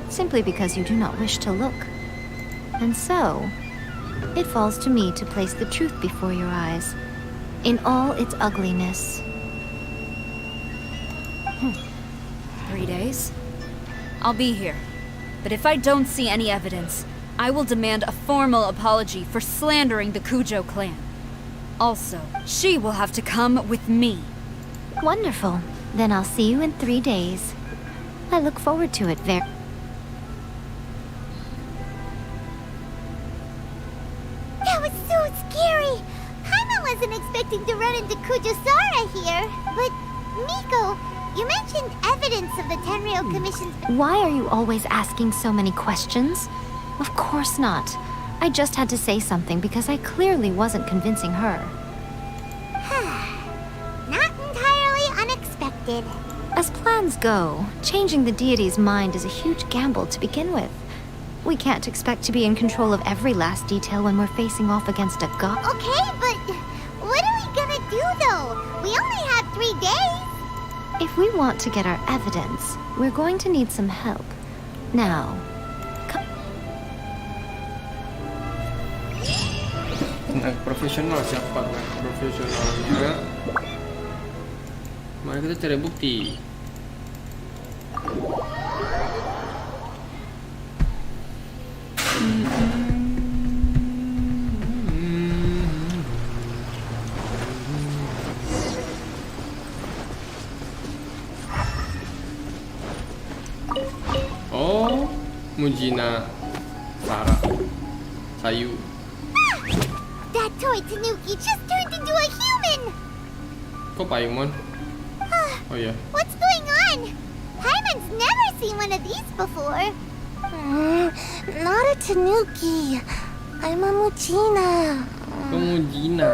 simply because you do not wish to look. And so, it falls to me to place the truth before your eyes, in all its ugliness. 3 days? I'll be here. But if I don't see any evidence, I will demand a formal apology for slandering the Kujo clan. Also, she will have to come with me. Wonderful. Then I'll see you in 3 days. I look forward to it very... That was so scary! Paimon wasn't expecting to run into Kujosara here. But, Miko, you mentioned evidence of the Tenryou Commission's... Why are you always asking so many questions? Of course not. I just had to say something because I clearly wasn't convincing her. Not entirely unexpected. As plans go, changing the deity's mind is a huge gamble to begin with. We can't expect to be in control of every last detail when we're facing off against a god. Okay, but what are we gonna do though? We only have 3 days. If we want to get our evidence, we're going to need some help. Now, Profesional siapa? Profesionalnya. Mari kita cari bukti. Oh, Mujina Sarah Sayu. That toy Tanuki just turned into a human! Kok Paimon? Oh yeah. What's going on? Paimon's never seen one of these before. Not a Tanuki. I'm a Mujina. Mujina.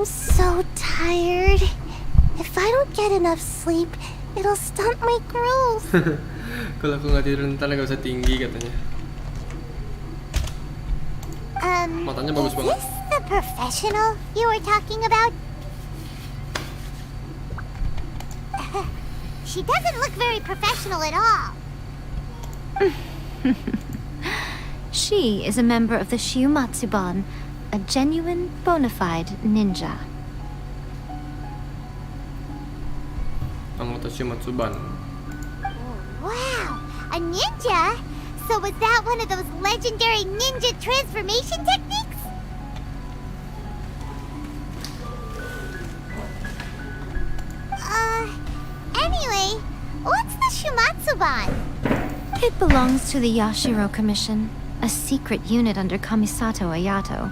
so tired. If I don't get enough sleep, it'll stunt my growth. Kalau aku nggak tidur ntar nggak usah tinggi katanya. Matanya bagus Is banget. this the professional you were talking about? She doesn't look very professional at all. She is a member of the Shiumatsuban, a genuine, bona fide ninja. Anggota Shiumatsuban. Wow, a ninja? So was that one of those legendary ninja transformation techniques? Anyway, what's the Shiumatsuban? It belongs to the Yashiro Commission, a secret unit under Kamisato Ayato.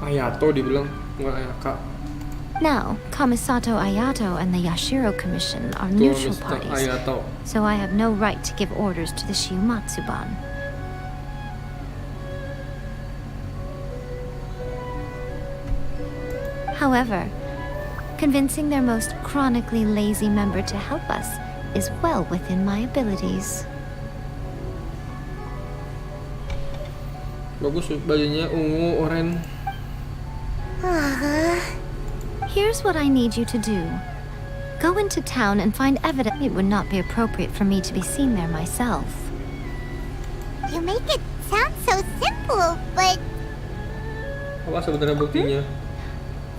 Ayato dibilang, nggak Ayaka. Now, Kamisato Ayato and the Yashiro Commission are neutral Mr. parties, Ayato. so I have no right to give orders to the Shiumatsuban. However, convincing their most chronically lazy member to help us is well within my abilities. Bagus bajunya ungu, oranye. Here's what I need you to do. Go into town and find evidence. It would not be appropriate for me to be seen there myself. You make it sound so simple, but... Apa sebenarnya buktinya?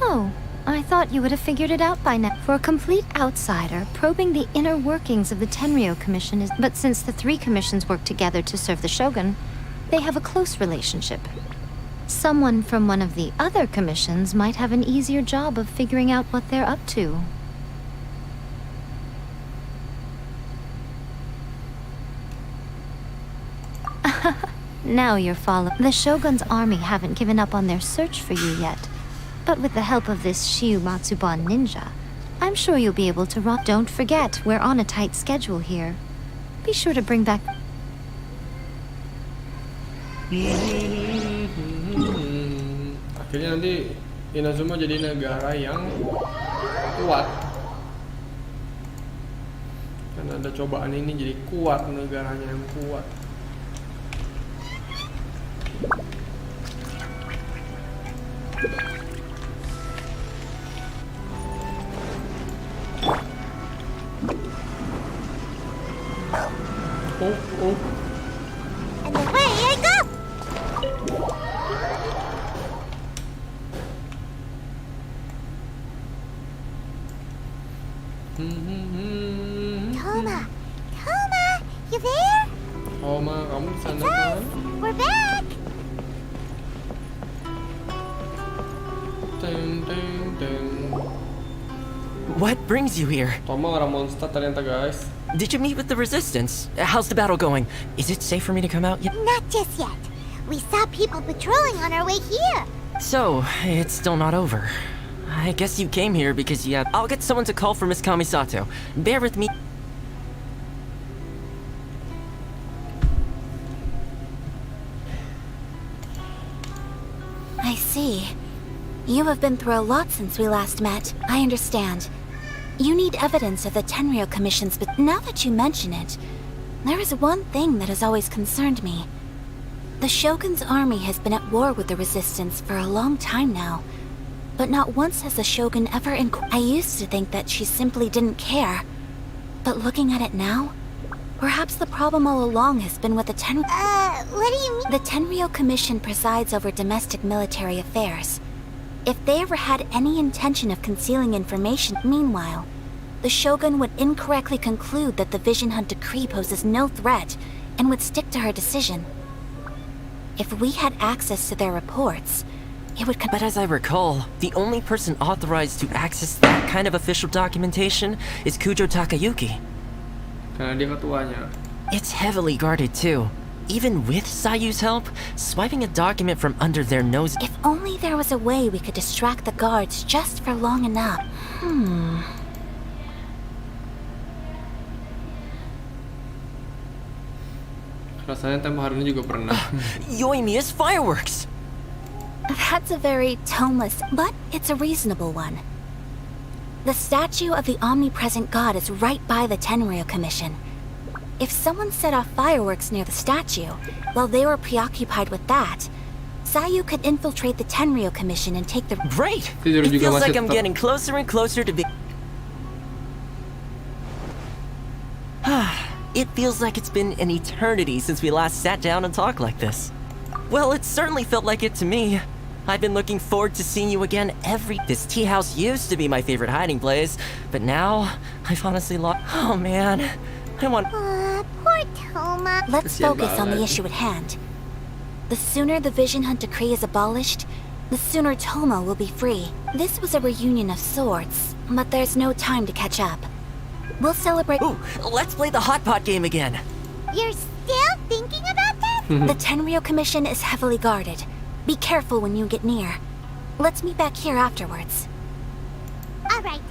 Oh, I thought you would have figured it out by now. For a complete outsider, probing the inner workings of the Tenryou Commission is... But since the three commissions work together to serve the Shogun, they have a close relationship. Someone from one of the other commissions might have an easier job of figuring out what they're up to. Now you're following. The Shogun's army haven't given up on their search for you yet. But with the help of this Shiumatsuban ninja, I'm sure you'll be able to run. Don't forget, we're on a tight schedule here. Be sure to bring back... Akhirnya nanti Inazuma jadi negara yang kuat. Karena ada cobaan ini jadi kuat, negaranya yang kuat. Oh. And away I go! Toma! Toma! You there? Toma, kamu di sana It's kan? us! We're back! Teng teng teng. What brings you here? Toma orang monster ternyata guys. Did you meet with the resistance? How's the battle going? Is it safe for me to come out yet? Not just yet. We saw people patrolling on our way here. So, it's still not over. I guess you came here because you have... I'll get someone to call for Miss Kamisato. Bear with me. I see. You have been through a lot since we last met. I understand. You need evidence of the Tenryou Commission's, but now that you mention it, there is one thing that has always concerned me. The Shogun's army has been at war with the resistance for a long time now, but not once has the Shogun ever I used to think that she simply didn't care, but looking at it now, perhaps the problem all along has been with the What do you mean? The Tenryou Commission presides over domestic military affairs. If they ever had any intention of concealing information, meanwhile, the Shogun would incorrectly conclude that the Vision Hunt decree poses no threat and would stick to her decision. If we had access to their reports, it would... But as I recall, the only person authorized to access that kind of official documentation is Kujo Takayuki. Karena dia ketuanya. It's heavily guarded too. Even with Sayu's help, swiping a document from under their nose... If only there was a way we could distract the guards just for long enough. Rasanya tempo hari ini juga pernah. Yoimiya's fireworks! That's a very toneless, but it's a reasonable one. The statue of the omnipresent god is right by the Tenryou Commission. If someone set off fireworks near the statue, while they were preoccupied with that, Sayu could infiltrate the Tenryou Commission and take the... Great! It feels like I'm getting closer and closer to It feels like it's been an eternity since we last sat down and talked like this. Well, it certainly felt like it to me. I've been looking forward to seeing you again This tea house used to be my favorite hiding place, but now I've honestly lost... Oh man, I want... Poor Toma. Let's focus on the issue at hand. The sooner the Vision Hunt Decree is abolished, the sooner Toma will be free. This was a reunion of sorts, but there's no time to catch up. We'll celebrate... Ooh, let's play the hot pot game again. You're still thinking about that? The Tenryou Commission is heavily guarded. Be careful when you get near. Let's meet back here afterwards. Alright,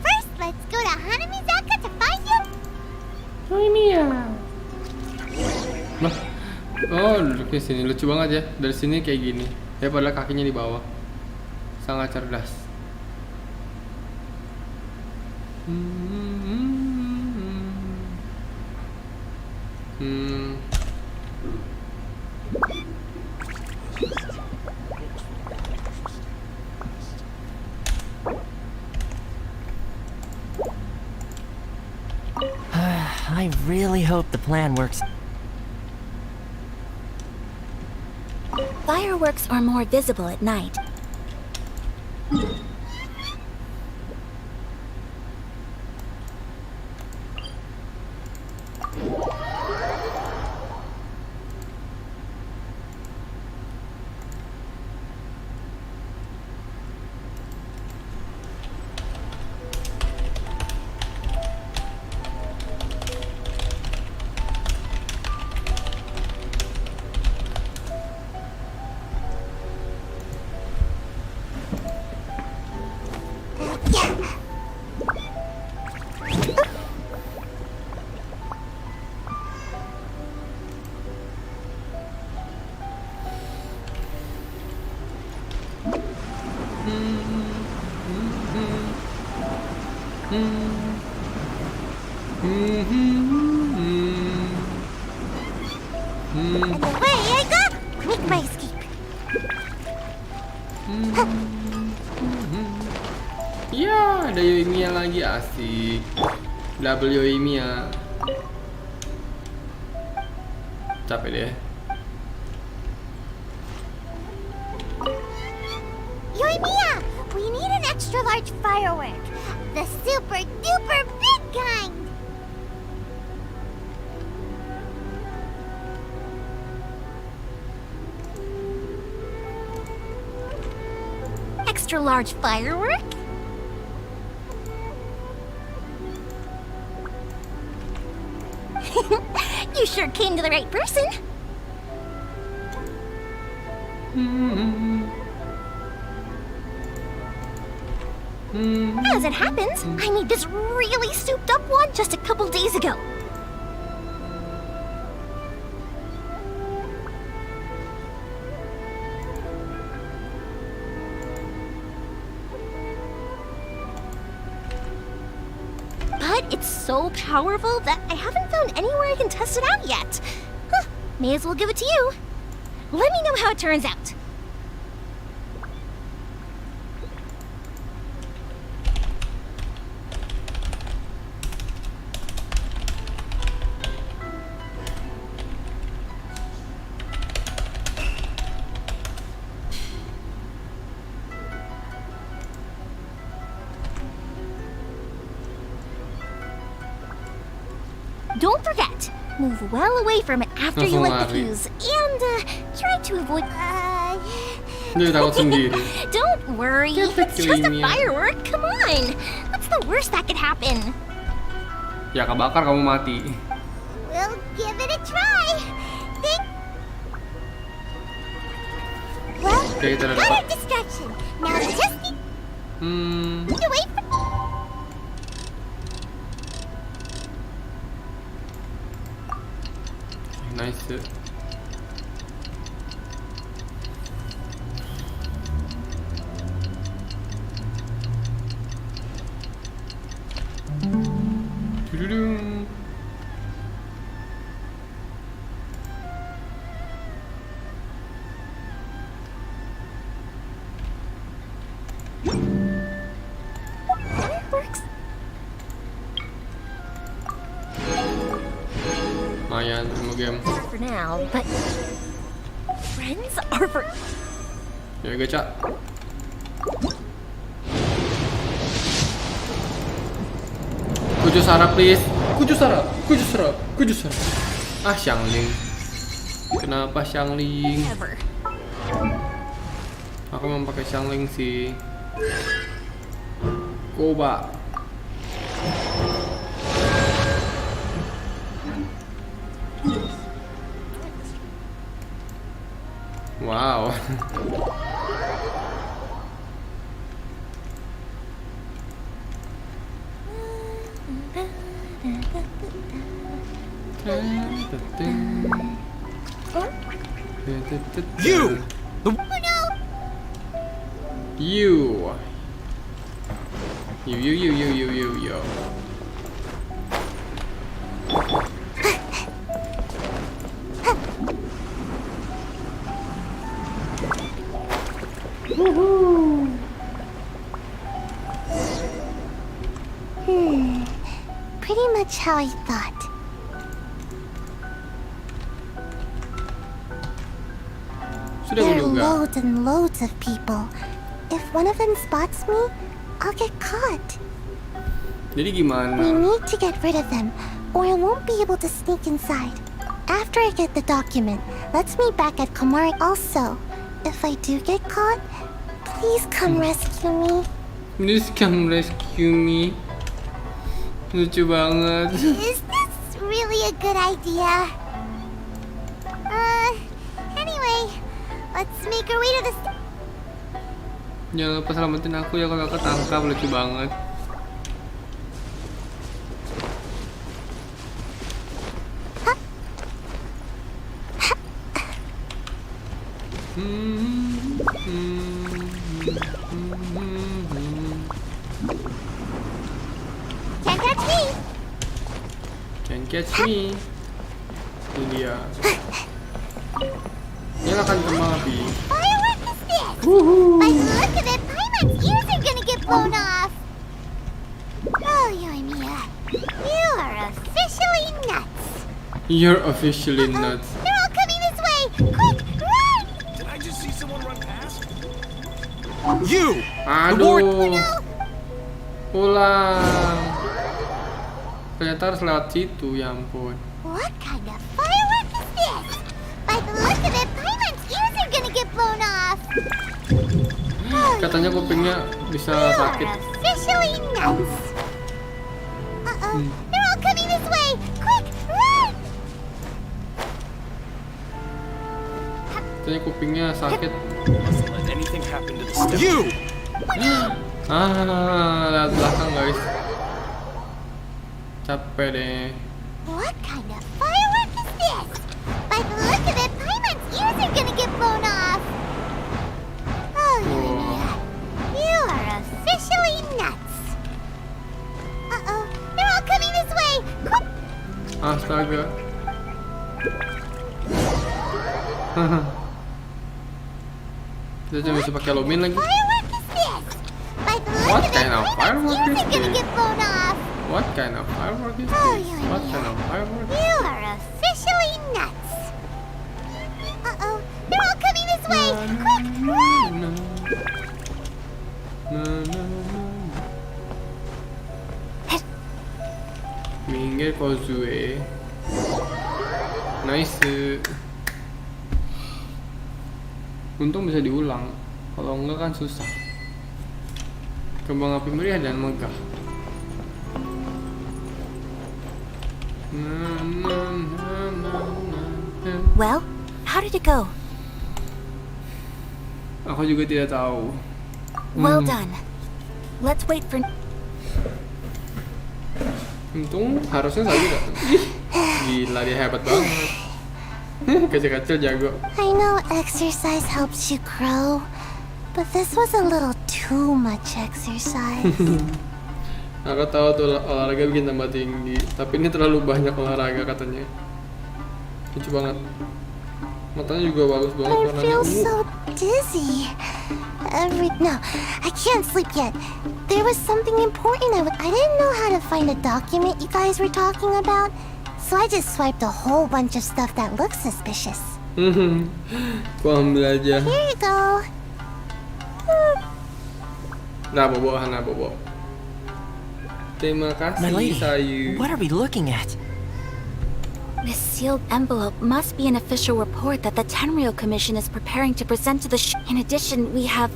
first let's go to Hanamizaka to find you. Nah. Oh, duduknya sini. Lucu banget ya. Dari sini kayak gini. Ya padahal kakinya di bawah. Sangat cerdas. I really hope the plan works. Fireworks are more visible at night. And away I go! Make my escape. Ya, ada Yoimiya lagi, asik. Double Yoimiya. Capek deh. Yoimiya, we need an extra large firework. The super duper big kind. Extra large firework? You sure came to the right person. As it happens, I made this really souped up one just a couple days ago. But it's so powerful that I haven't found anywhere I can test it out yet. Huh, may as well give it to you. Let me know how it turns out. Don't forget, move well away from it after you light the fuse, and try to avoid. Dia takut sendiri. Don't worry, it's just a firework. Come on, what's the worst that could happen? Ya kebakar kamu mati. We'll give it a try. Well, Oke, kita udah got dapat. a distraction. Now we just need to wait for. Nice. game. For now, but friends are for. Ya gacha. Kuju sarap please. Kuju sarap. Ah Xiangling. Kenapa Xiangling? Aku mau pakai Xiangling sih. Koba. Wow. You! You. Pretty much how I thought. Sudah There are menduga. loads and loads of people. If one of them spots me, I'll get caught. Jadi We gimana? need to get rid of them, or I won't be able to sneak inside. After I get the document, let's meet back at Kamari also. If I do get caught, please come rescue me. Please come rescue me. Lucu banget. Is this really a good idea? Anyway, let's make our way to the... Jangan lupa selamatin aku ya kalau ketangkap, lucu banget. Can't catch me! Can't catch me. Ini dia. Nyalakan kembang api. Firework is this! By the look of it, Paimon's ears are gonna get blown off! Oh, Yoimiya, you are officially nuts! You're officially nuts. They're all coming this way! Quick, run! Did I just see someone run past? You! Aduh. Pulang. Ternyata harus lewat situ, ya ampun. What kind of firework is this? By the look of it, Paimon's ears are gonna get blown off! Katanya kupingnya bisa sakit. Officially nuts! They're all coming this way! Quick, run! Katanya kupingnya sakit. Let anything happen to the step. You! Lihat belakang guys. Capek deh. What kind of firework is this? By the look of it, Paimon's ears are gonna get blown off! Oh, Yoimiya, you are officially nuts! They're all coming this way! Quick! Astaga. Kita cuma bisa pakai lumin lagi. Firework is this? By the look What of it, kind of firework Paimon's ears is are gonna this? get blown off! What kind of firework is Oh, this? What kind of firework? You are officially nuts! They're all coming this way! Quick, run! Minggir Kozue. Nice. Untung bisa diulang. Kalau enggak kan susah. Kembang api meriah dan megah. Well, how did it go? Aku juga tidak tahu. Well done. Let's wait for. Untung harusnya saya datang. Gila dia hebat banget. Kecil-kecil jago. I know exercise helps you grow, but this was a little too much exercise. Aku tahu tuh olahraga bikin tambah tinggi, tapi ini terlalu banyak olahraga katanya. Lucu banget. Matanya juga bagus banget I warnanya feel ungu. so dizzy. No, I can't sleep yet. There was something important I didn't know how to find a document you guys were talking about, So I just swiped a whole bunch of stuff that looks suspicious. Ku ambil aja. Here you go. Nah, bobo. Terima kasih, My lady, Sayu. what are we looking at? This sealed envelope must be an official report that the Tenryou Commission is preparing to present to the In addition, we have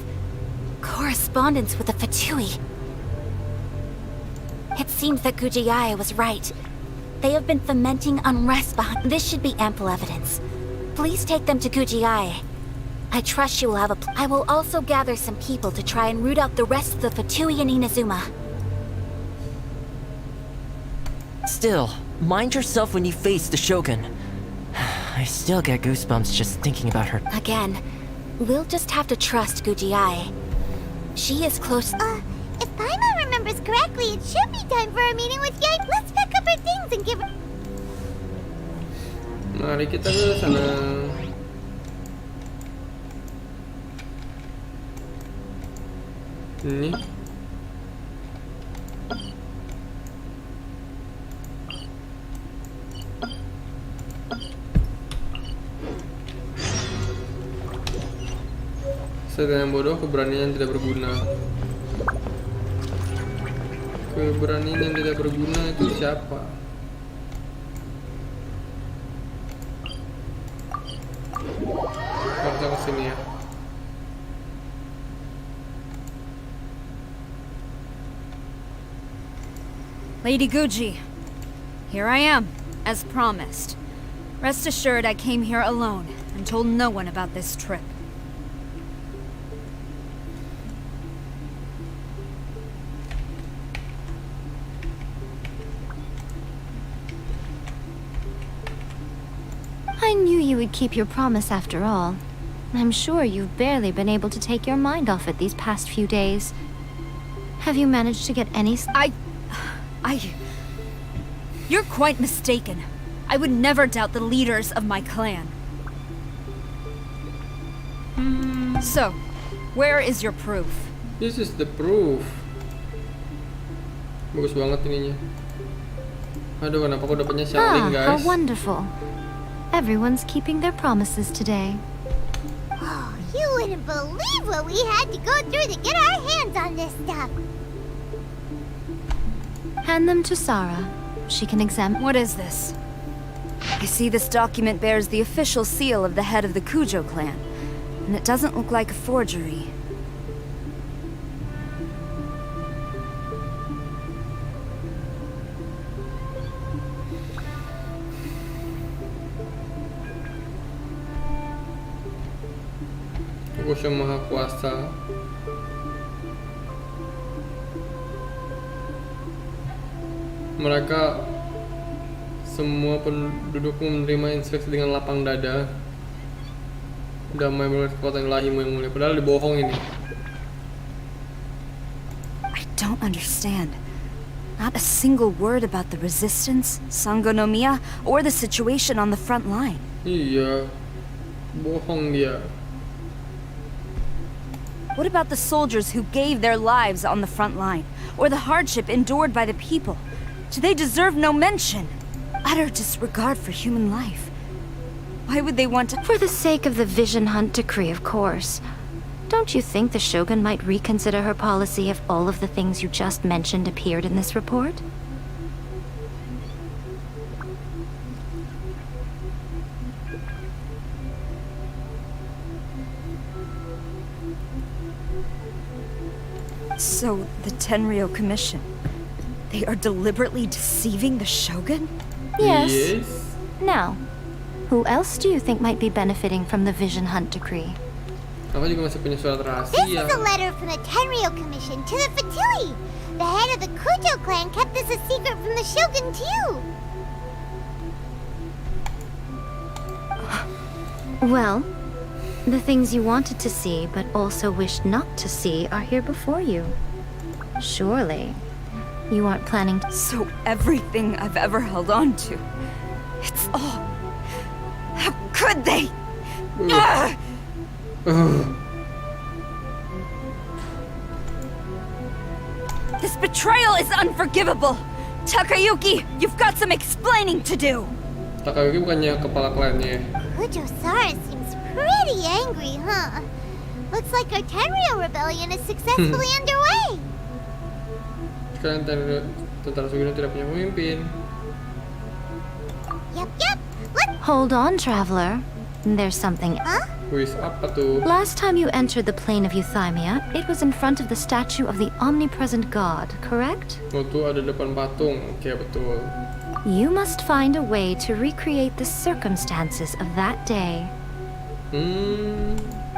correspondence with the Fatui. It seems that Gujiai was right. They have been fomenting unrest behind. This should be ample evidence. Please take them to Gujiai. I trust you will have a I will also gather some people to try and root out the rest of the Fatui in Inazuma. Still, mind yourself when you face the Shogun. I still get goosebumps just thinking about her. Again, we'll just have to trust Gujiai. She is close. If Paimon remembers correctly, it should be time for a meeting with Yai. Let's pack up our things and give her... Mari kita ke sana. Ini. Setan yang bodoh, keberanian yang tidak berguna. Keberanian yang tidak berguna itu siapa? Kita ke sini ya. Lady Guji, here I am, as promised. Rest assured I came here alone and told no one about this trip. I knew you would keep your promise after all. I'm sure you've barely been able to take your mind off it these past few days. Have you managed to get any You're quite mistaken. I would never doubt the leaders of my clan. So, where is your proof? This is the proof. Bagus banget ininya. Aduh, kenapa aku dapetnya sharing, guys? How wonderful. Everyone's keeping their promises today. Oh, you wouldn't believe what we had to go through to get our hands on this stuff. Hand them to Sarah. She can examine. What is this? I see this document bears the official seal of the head of the Kujo clan, and it doesn't look like a forgery. Aku yang maha kuasa. Mereka semua penduduk menerima instruksi dengan lapang dada. Damai menurut kekuatan ilahimu yang mulia. Padahal dibohong ini. I don't understand. Not a single word about the resistance, Sangonomiya, or the situation on the front line. Iya, bohong dia. What about the soldiers who gave their lives on the front line, or the hardship endured by the people? Do they deserve no mention? Utter disregard for human life. Why would they want to— For the sake of the Vision Hunt decree, of course. Don't you think the Shogun might reconsider her policy if all of the things you just mentioned appeared in this report? So, the Tenryou Commission, they are deliberately deceiving the Shogun? Yes. Now, who else do you think might be benefiting from the Vision Hunt decree? Aku juga masih punya surat rahasia. This is a letter from the Tenryou Commission to the Fatui. The head of the Kujo clan kept this a secret from the Shogun too. Well, the things you wanted to see but also wished not to see are here before you. Surely, you aren't planning to— So everything I've ever held on to, it's all— How could they? This betrayal is unforgivable. Takayuki, you've got some explaining to do. Takayuki bukannya kepala kliennya. Kujo-san seems pretty angry, huh? Looks like our Tenryou rebellion is successfully underway. Sekarang tentara Sugino tidak punya pemimpin. Yep. Hold on, traveler. There's something. Wis, apa tuh? Last time you entered the plane of Euthymia, it was in front of the statue of the omnipresent god, correct? Oh tuh ada depan patung. Oke, betul. You must find a way to recreate the circumstances of that day.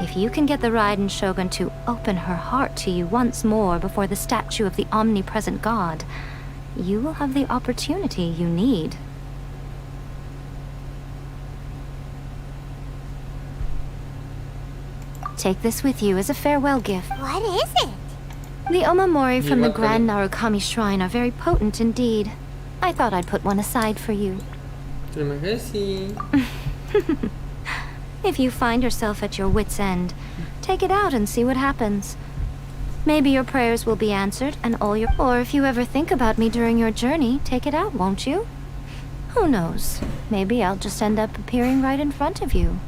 If you can get the Raiden Shogun to open her heart to you once more before the statue of the omnipresent god, you will have the opportunity you need. Take this with you as a farewell gift. What is it? The omamori from the Grand Narukami Shrine are very potent indeed. I thought I'd put one aside for you. Terima kasih. If you find yourself at your wit's end, take it out and see what happens. Maybe your prayers will be answered and all your... Or if you ever think about me during your journey, take it out, won't you? Who knows? Maybe I'll just end up appearing right in front of you.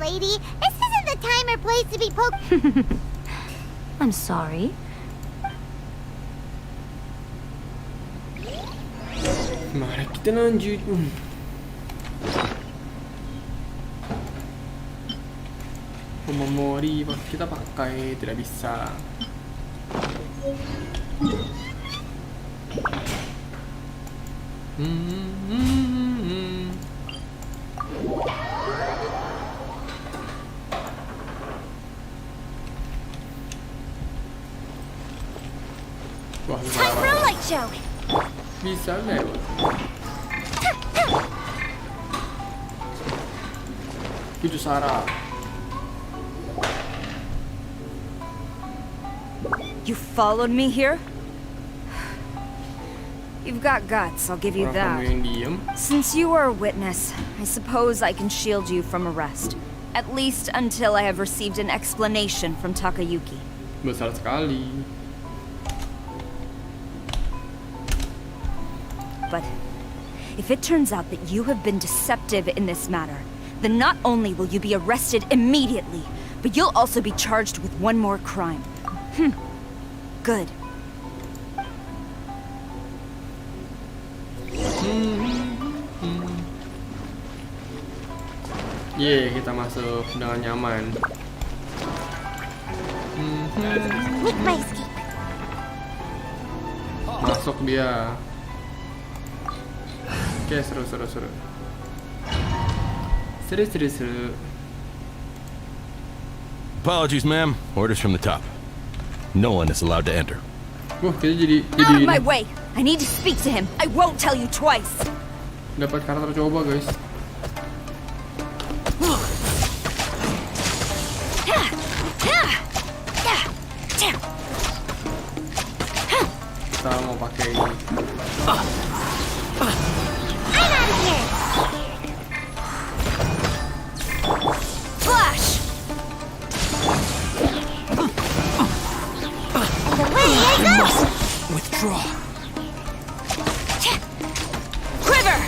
Lady, this isn't the time or place to be I'm sorry. Mari kita lanjut. Memori kita pakai tidak bisa. Wah, time for a light show. Bisa lewat. Itu Sarah. You followed me here? You've got guts, I'll give you that. Since you are a witness, I suppose I can shield you from arrest. At least until I have received an explanation from Takayuki. Besar sekali. But if it turns out that you have been deceptive in this matter, then not only will you be arrested immediately, but you'll also be charged with one more crime. Good. Kita masuk dengan nyaman. Masuk dia. Oke, seru. Seru. Apologies, ma'am. Orders from the top. No one is allowed to enter. Wah, kita jadi Out of my way! I need to speak to him. I won't tell you twice. dapat karakter coba, guys. Kita mau pakai ini. Flash! Withdraw. Quiver!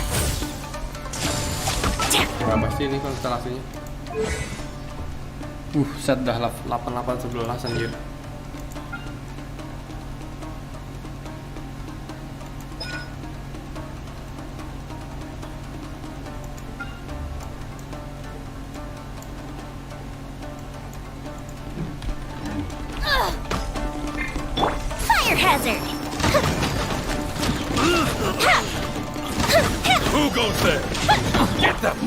Berapa sih ini konstelasinya? Set dah 8811 anjir. Fire hazard. Who goes there? Get them!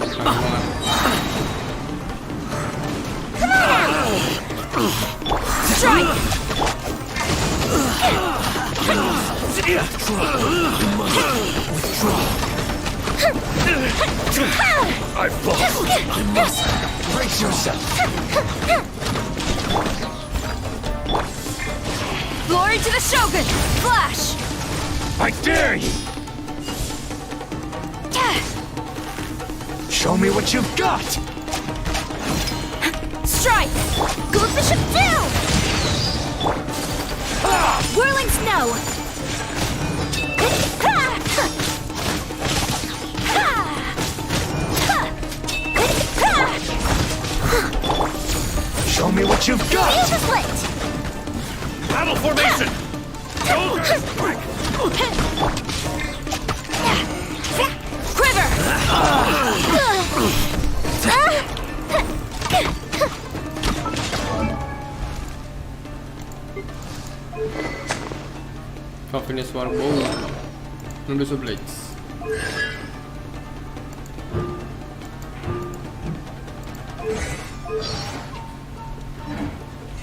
Strike! I've lost. You must brace yourself. Glory to the Shogun! Flash! I dare you! Show me what you've got! strike! Gold Bishop down! Whirling snow! Show me what you've got! Use the split! Battle formation! Quiver! Finish war bow. Nundusu blades.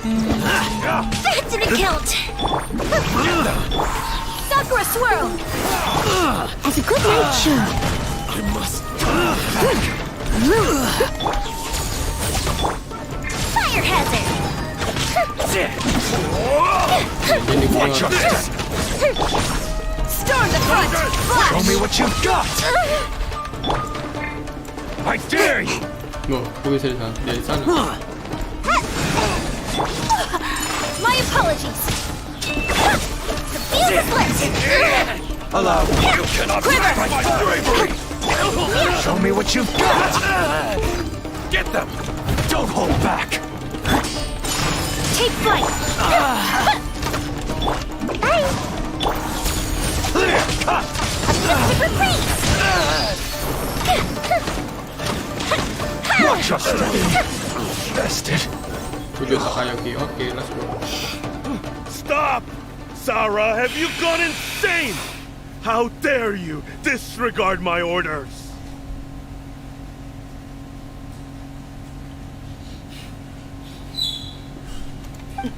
That didn't count! Sakura swirl! As a good nature. I must. Fire hazard! Watch your step! Storm the front! Flash! Show me what you've got! I dare you! No, kok bisa dari sana? My apologies! Feel the split! Allow me! You cannot Quiver! break my bravery! Show me what you've got! Get them! Don't hold back! Take flight! Clear cut! Objective reprieve! Watch your step! Bested! Tujuh Takayuki. Okay, let's go. Stop! Sarah, have you gone insane? How dare you disregard my orders?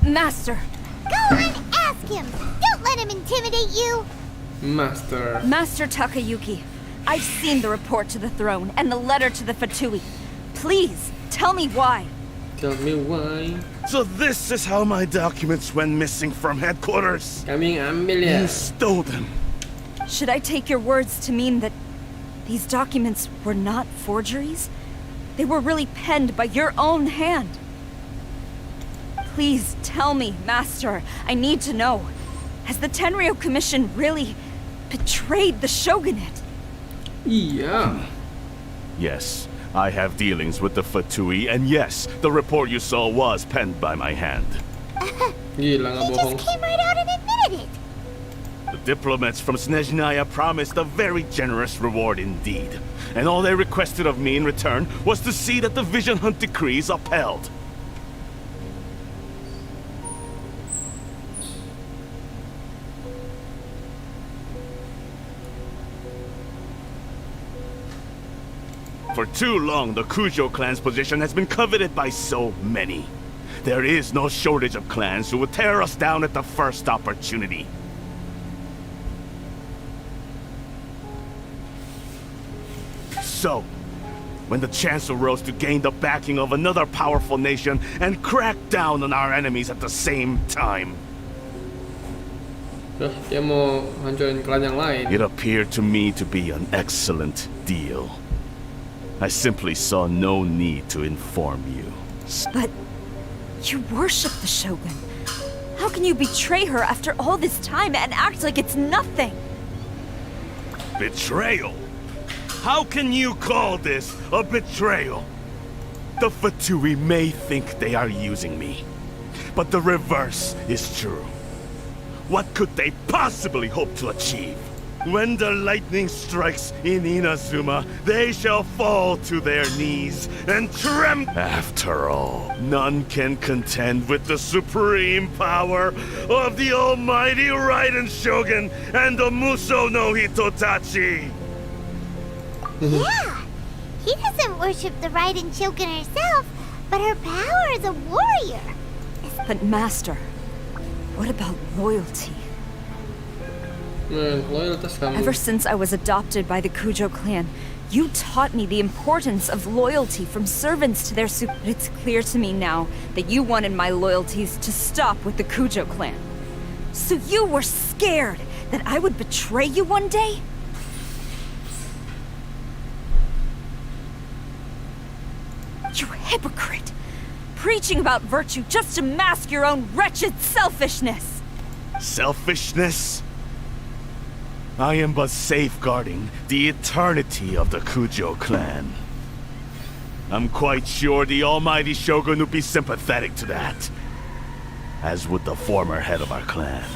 Master! Go on, ask him! Don't let him intimidate you! Master. Master Takayuki, I've seen the report to the throne and the letter to the Fatui. Please, tell me why. Tell me why. So this is how my documents went missing from headquarters. Kami ambil ya. You stole them. Should I take your words to mean that these documents were not forgeries? They were really penned by your own hand. Please tell me, Master. I need to know. Has the Tenryou Commission really betrayed the shogunate? Iya. Yes, I have dealings with the Fatui, and yes, the report you saw was penned by my hand. Gila nggak He bohong. just came right out and admitted it! The diplomats from Snezhnaya promised a very generous reward indeed, and all they requested of me in return was to see that the Vision Hunt decrees upheld. For too long, the Kujo clan's position has been coveted by so many. There is no shortage of clans who would tear us down at the first opportunity. So, when the chance arose to gain the backing of another powerful nation and crack down on our enemies at the same time, Dia mau hancurin klan yang lain. it appeared to me to be an excellent deal. I simply saw no need to inform you. But you worship the Shogun. How can you betray her after all this time and act like it's nothing? Betrayal? How can you call this a betrayal? The Fatui may think they are using me, but the reverse is true. What could they possibly hope to achieve? When the lightning strikes in Inazuma, they shall fall to their knees and tremble. After all, none can contend with the supreme power of the almighty Raiden Shogun and the Muso no Hitotachi. Yeah! He doesn't worship the Raiden Shogun herself, but her power as a warrior. But Master, what about loyalty? Loyalitas kamu. Ever since I was adopted by the Kujo clan, you taught me the importance of loyalty from servants to their It's clear to me now that you wanted my loyalties to stop with the Kujo clan. So you were scared that I would betray you one day? You hypocrite! preaching about virtue just to mask your own wretched selfishness. Selfishness? I am but safeguarding the eternity of the Kujo clan. I'm quite sure the almighty Shogun would be sympathetic to that, as would the former head of our clan.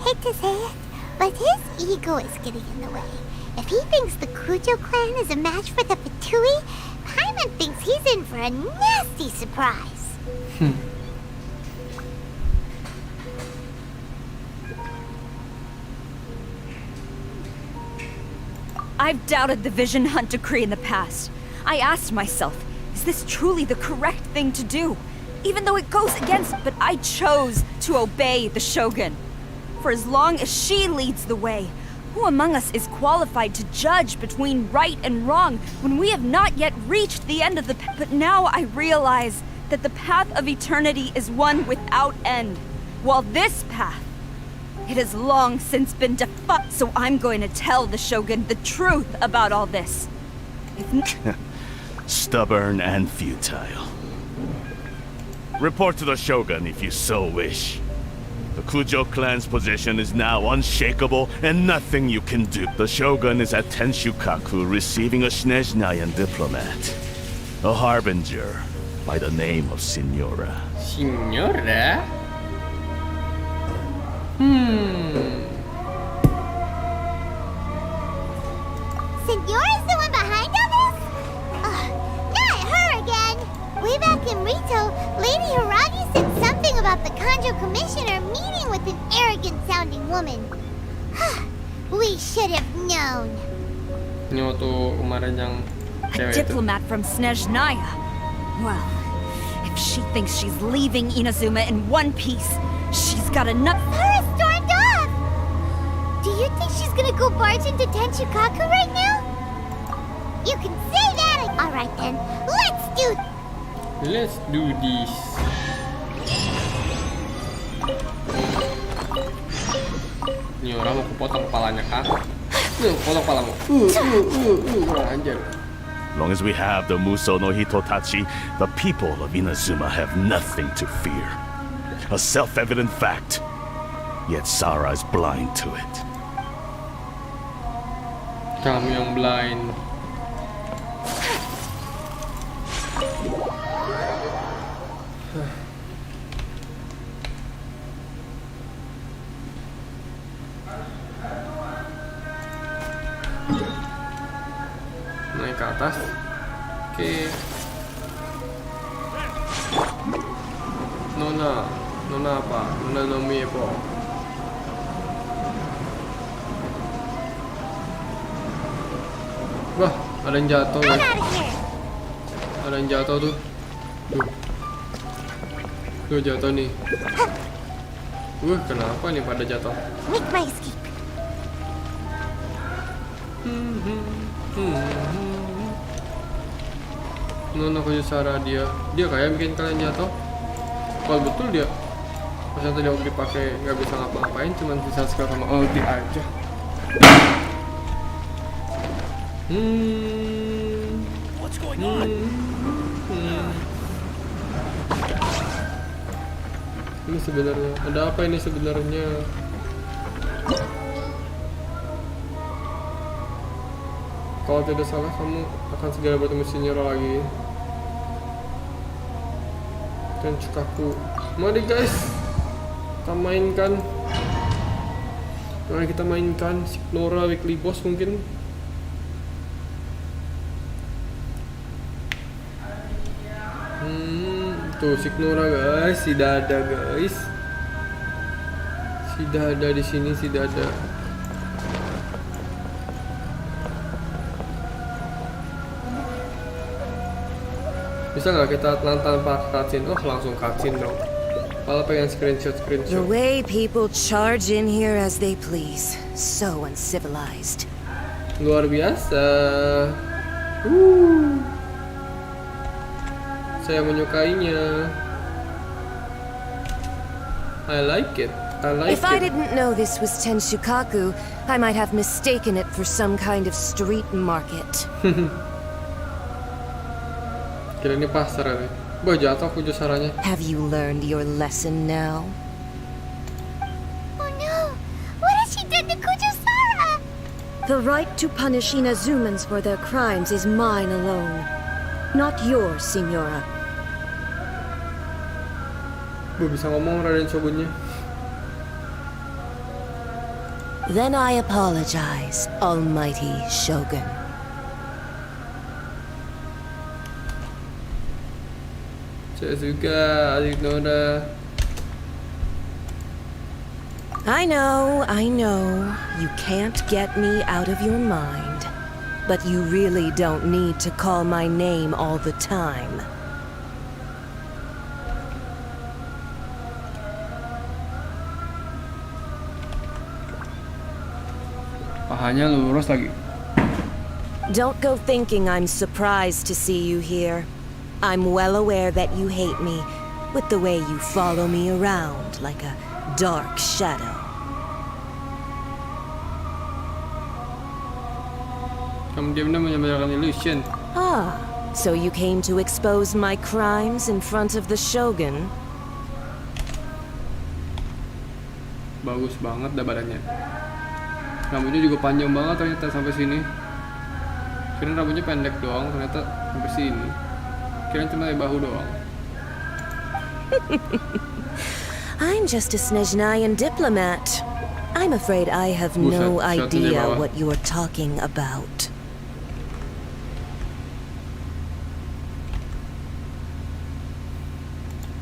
Hate to say it, but his ego is getting in the way. If he thinks the Kujo clan is a match for the Fatui, Paimon thinks he's in for a nasty surprise. I've doubted the Vision Hunt decree in the past. I asked myself, is this truly the correct thing to do? Even though it goes against, but I chose to obey the Shogun. For as long as she leads the way, who among us is qualified to judge between right and wrong when we have not yet reached the end of the path? But now I realize that the path of eternity is one without end, while this path, it has long since been defunct. So I'm going to tell the Shogun the truth about all this. Stubborn and futile. Report to the Shogun if you so wish. The Kujo clan's position is now unshakable and nothing you can do. The Shogun is at Tenshukaku receiving a Snezhnayan diplomat. A harbinger by the name of Signora. Signora? Signora's the one behind all this? Not her again! Way back in Rito, Lady Hiragi said something about the Kanjo Commissioner meeting with an arrogant-sounding woman. We should have known. Ini waktu kemarin yang A cewek itu. diplomat from Snezhnaya. Well, if she thinks she's leaving Inazuma in one piece, she's got enough. Sarah stormed off! Do you think she's gonna go barge into Tenshukaku right now? You can say that! Alright then, let's do this. Ini orang mau kupotong kepalanya kah? Potong kepalamu. Anjir. As long as we have the Muso no Hitotachi, the people of Inazuma have nothing to fear. A self-evident fact. Yet Sarah is blind to it. Kamu yang blind. Naik ke atas. Oke. Nona apa? Nona nomi apa? Wah, ada yang jatuh guys. Ada yang jatuh tuh. Tuh jatuh nih. Kenapa nih pada jatuh? Make my escape. Nona Kojusara dia kayak bikin kalian jatuh. Kalau betul dia pas yang tadi waktu dipakai nggak bisa ngapa-ngapain, cuman bisa skill sama ulti aja. What's going on? Ini sebenarnya ada apa ini sebenarnya? Kalau tidak salah kamu akan segera bertemu Signora lagi. Dan Tenshukaku. Mari guys, kita mainkan. Mari kita mainkan Signora Weekly Boss mungkin. Tuh Signora guys, si dada guys. Si dada di sini, si dada. Bisa nggak kita tanpa cutscene? Oh langsung cutscene dong. Kalau pengen screenshot. The way people charge in here as they please, so uncivilized. Luar biasa. Saya menyukainya. I like it. If I didn't know this was Tenshukaku, I might have mistaken it for some kind of street market. Oke, Kira ini pasar kali. Bah, jatuh aku Saranya. Have you learned your lesson now? Oh no! What has she done to Kujo-Sara? The right to punish Inazumans for their crimes is mine alone. Not yours, Signora. Gue bisa ngomong Raden Shogunnya. Then I apologize, Almighty Shogun. Saya suka adik Nora. I know. You can't get me out of your mind. But you really don't need to call my name all the time. Pahanya lurus lagi. Don't go thinking I'm surprised to see you here. I'm well aware that you hate me, with the way you follow me around like a dark shadow. Kamu diam-diam menyambarkan illusion. Ah, so you came to expose my crimes in front of the Shogun? Bagus banget dah badannya. Rambutnya juga panjang banget ternyata sampai sini. Kirain rambutnya pendek doang, ternyata sampai sini. Kirain cuma bahu doang. I'm just a Snezhnayan diplomat. I'm afraid I have no idea what you're talking about.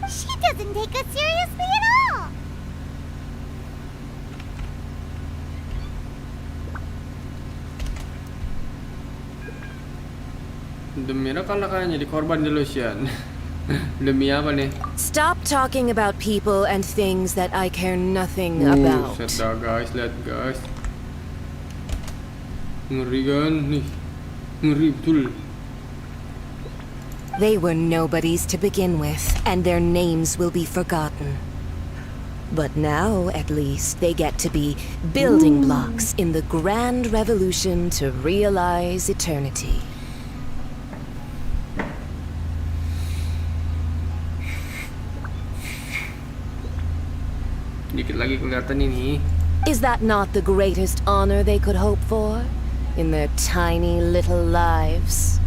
She doesn't take us seriously at all! Demi rekan-rekannya jadi korban delusion. Demi apa nih? Stop talking about people and things that I care nothing about. Set dah guys, lihat guys. Ngeri kan nih. Ngeri betul. They were nobodies to begin with, and their names will be forgotten. But now, at least, they get to be building blocks in the grand revolution to realize eternity. Dikit lagi kelihatan ini. Is that not the greatest honor they could hope for in their tiny little lives?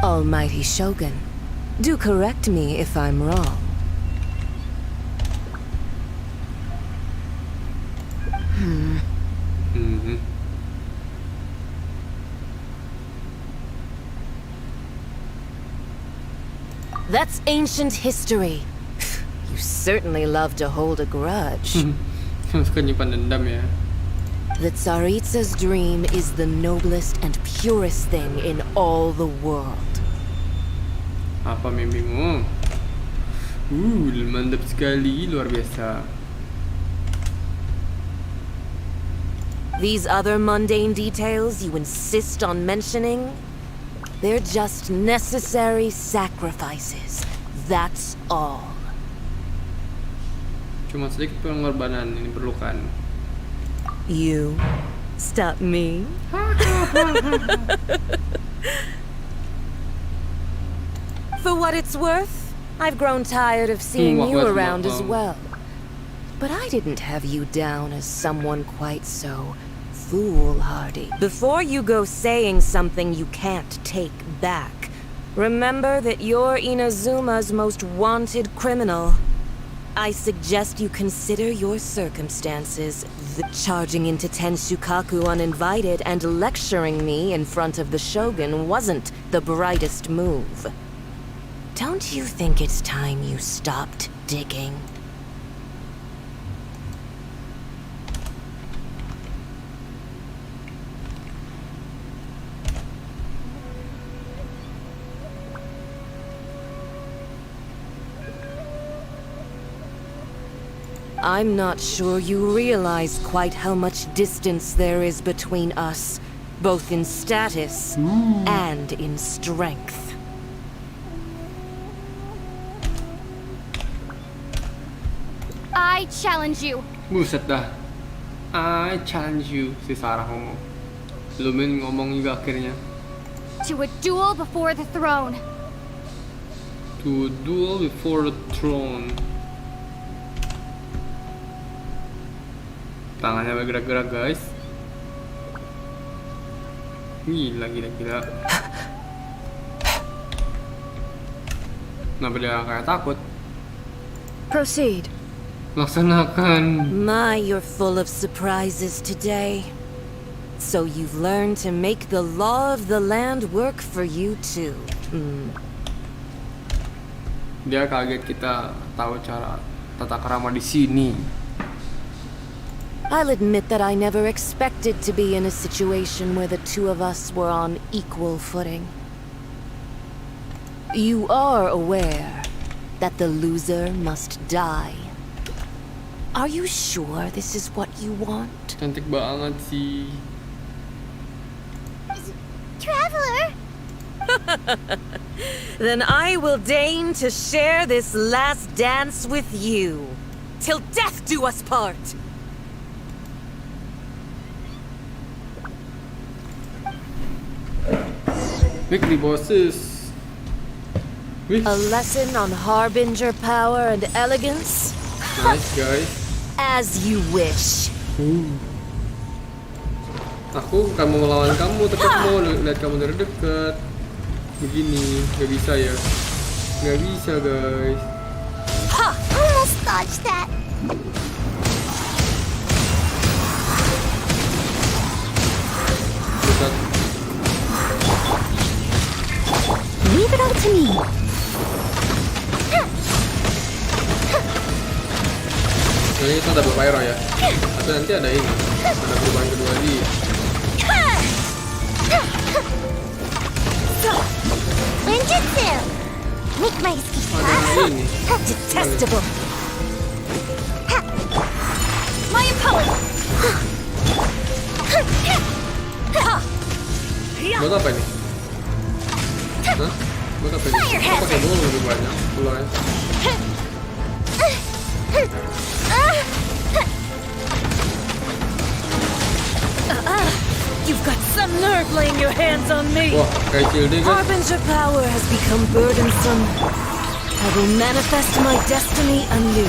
Almighty Shogun, do correct me if I'm wrong. That's ancient history. You certainly love to hold a grudge. Suka nyimpan dendam ya. The Tsaritsa's dream is the noblest and purest thing in all the world. Apa mimpimu? Mantap sekali, luar biasa. These other mundane details you insist on mentioning, they're just necessary sacrifices. That's all. Cuma sedikit pengorbanan ini perlukan. You stop me? For what it's worth, I've grown tired of seeing you around as well. But I didn't have you down as someone quite so foolhardy. Before you go saying something you can't take back, remember that you're Inazuma's most wanted criminal. I suggest you consider your circumstances. Charging into Tenshukaku uninvited and lecturing me in front of the Shogun wasn't the brightest move. Don't you think it's time you stopped digging? I'm not sure you realize quite how much distance there is between us, both in status and in strength. I challenge you. Buset dah. I challenge you, si Sarah ngomong. Lumen ngomong juga akhirnya. To a duel before the throne. To duel before the throne. Tangannya bergerak-gerak guys. Gila. Kenapa dia kayak takut? Proceed. Laksanakan. My, you're full of surprises today. So you've learned to make the law of the land work for you too. Dia kaget kita tahu cara tata krama di sini. I'll admit that I never expected to be in a situation where the two of us were on equal footing. You are aware that the loser must die. Are you sure this is what you want? Cantik banget sih. Traveler! Then I will deign to share this last dance with you. Till death do us part! Weekly bosses. A lesson on harbinger power and elegance? Nice guys. As you wish. Aku bukan mau melawan kamu, tapi aku mau lihat kamu dari dekat. Begini, nggak bisa ya? Nggak bisa guys. Ha! Almost dodged that. Leave it all to me. Jadi kita double pyro ya. Tapi nanti ada ini, ada perubahan kedua lagi. Ninjutsu! Make my escape Ada ini. Detestable. My opponent. Buat apa ini? Hah? Buat apa ini? Aku pakai dulu lebih banyak. Belum ya. You've got some nerve laying your hands on me. Wah, kayak Cilde kan? Harbinger power has become burdensome. I will manifest my destiny anew.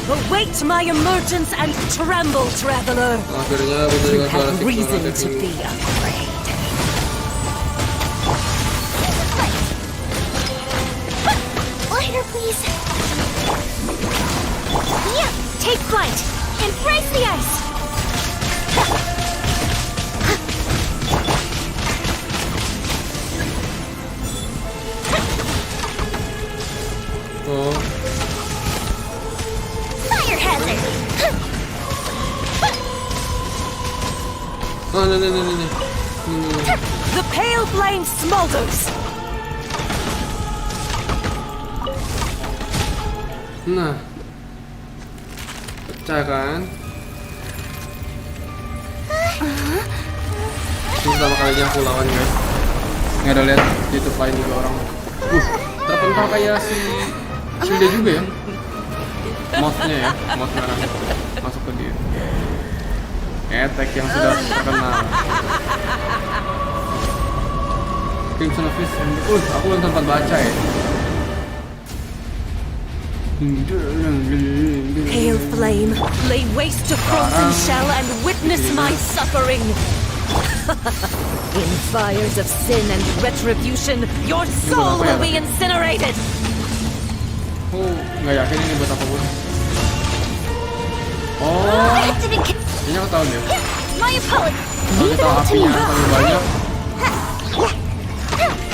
Await my emergence and tremble, traveler. Akhirnya aku You dengan suara have reason to seksual be afraid. Lighter, please. Yeah, take flight. Embrace the ice. Oh, Fire hazard! nih. The pale flame smolders. Nah, pecah kan? Ini pertama kalinya aku lawan guys. Nggak ada lihat di YouTube lain juga orang. Terpental kayak si Cilde juga ya. Mouse-nya ya, mouse merah masuk ke dia. Attack yang sudah terkenal. Crimson Office. Aku belum sempat baca ya. Pale flame, lay waste to frozen shell and witness my suffering. In fires of sin and retribution, your soul will be incinerated. Oh, nggak yakin ini buat apa pun. Oh, ini aku tahu deh. My opponent. Kalau kita apinya paling banyak,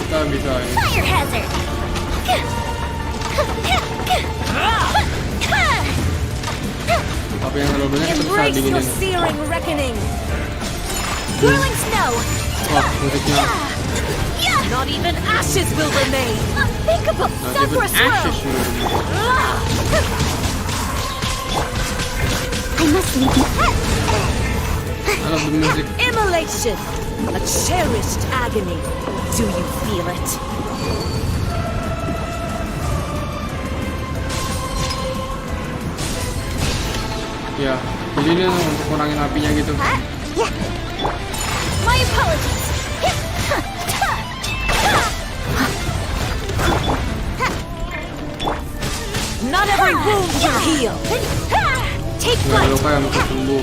kita bisa ini. Fire hazard! Api yang terlalu banyak kita bisa Embrace your dinginin. searing reckoning. Whirling snow. Wah, musiknya. Not even ashes will remain. Unthinkable. Not even Suffress will. ashes will remain. I must leave you. I love the music. Immolation. A cherished agony. Do you feel it? Ya, jadi ini untuk kurangin apinya gitu. My apologies. Not every wound will heal. Take Nggak ada flight. luka yang bisa sembuh.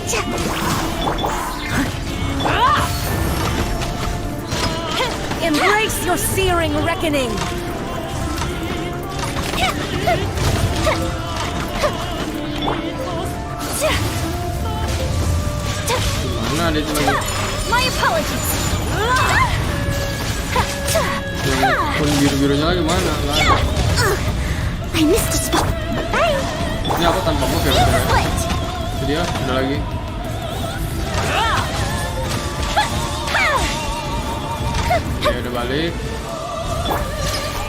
Embrace your searing reckoning. Mana ada itu lagi? My apologies. Yang pun biru-birunya lagi mana? Nggak ada. I missed a spot. Ini aku tanpa buff ya? Itu dia, ada lagi. Oke, udah balik.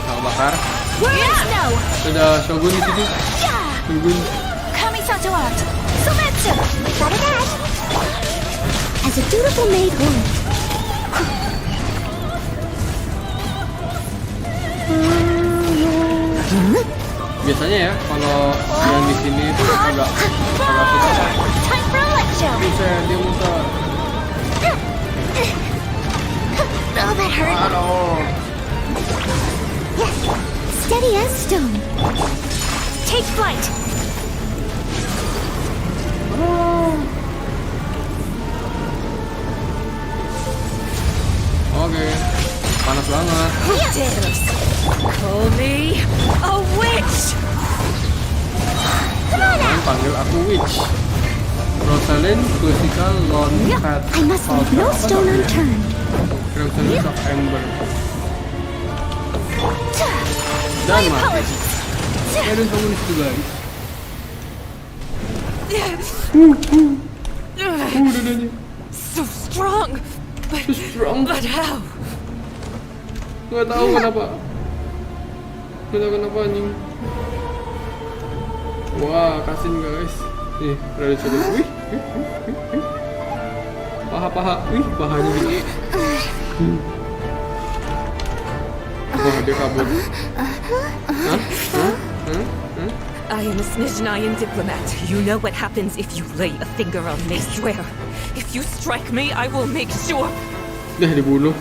Aku bakar. Yes, no. Sudah Shogun di sini. Shogun. Kamisato art. Sometsu. As a dutiful maid would. Biasanya ya, kalau yang di sini itu agak susah. Time for a lecture. Bisa dia muter. Oh, that hurt. Aduh. Steady as stone. Take flight. Oke, panas banget. Potatoes. Call me a witch. Jangan panggil aku witch. Rosalind Physical Launchpad. I must leave no stone unturned. Crimson of Ember. Dan mati. Ada kamu di situ guys. Dadanya. So strong. So strong. But how? Gak tahu kenapa. Gak tahu kenapa anjing. Wah, kasihin guys. Nih, ada coba. Wih. Paha-paha. Wih, pahanya gitu. Wah, dia kabur. Hah? I am a Snezhnayan diplomat. You know what happens if you lay a finger on me, swear. If you strike me, I will make sure. Dah dibunuh.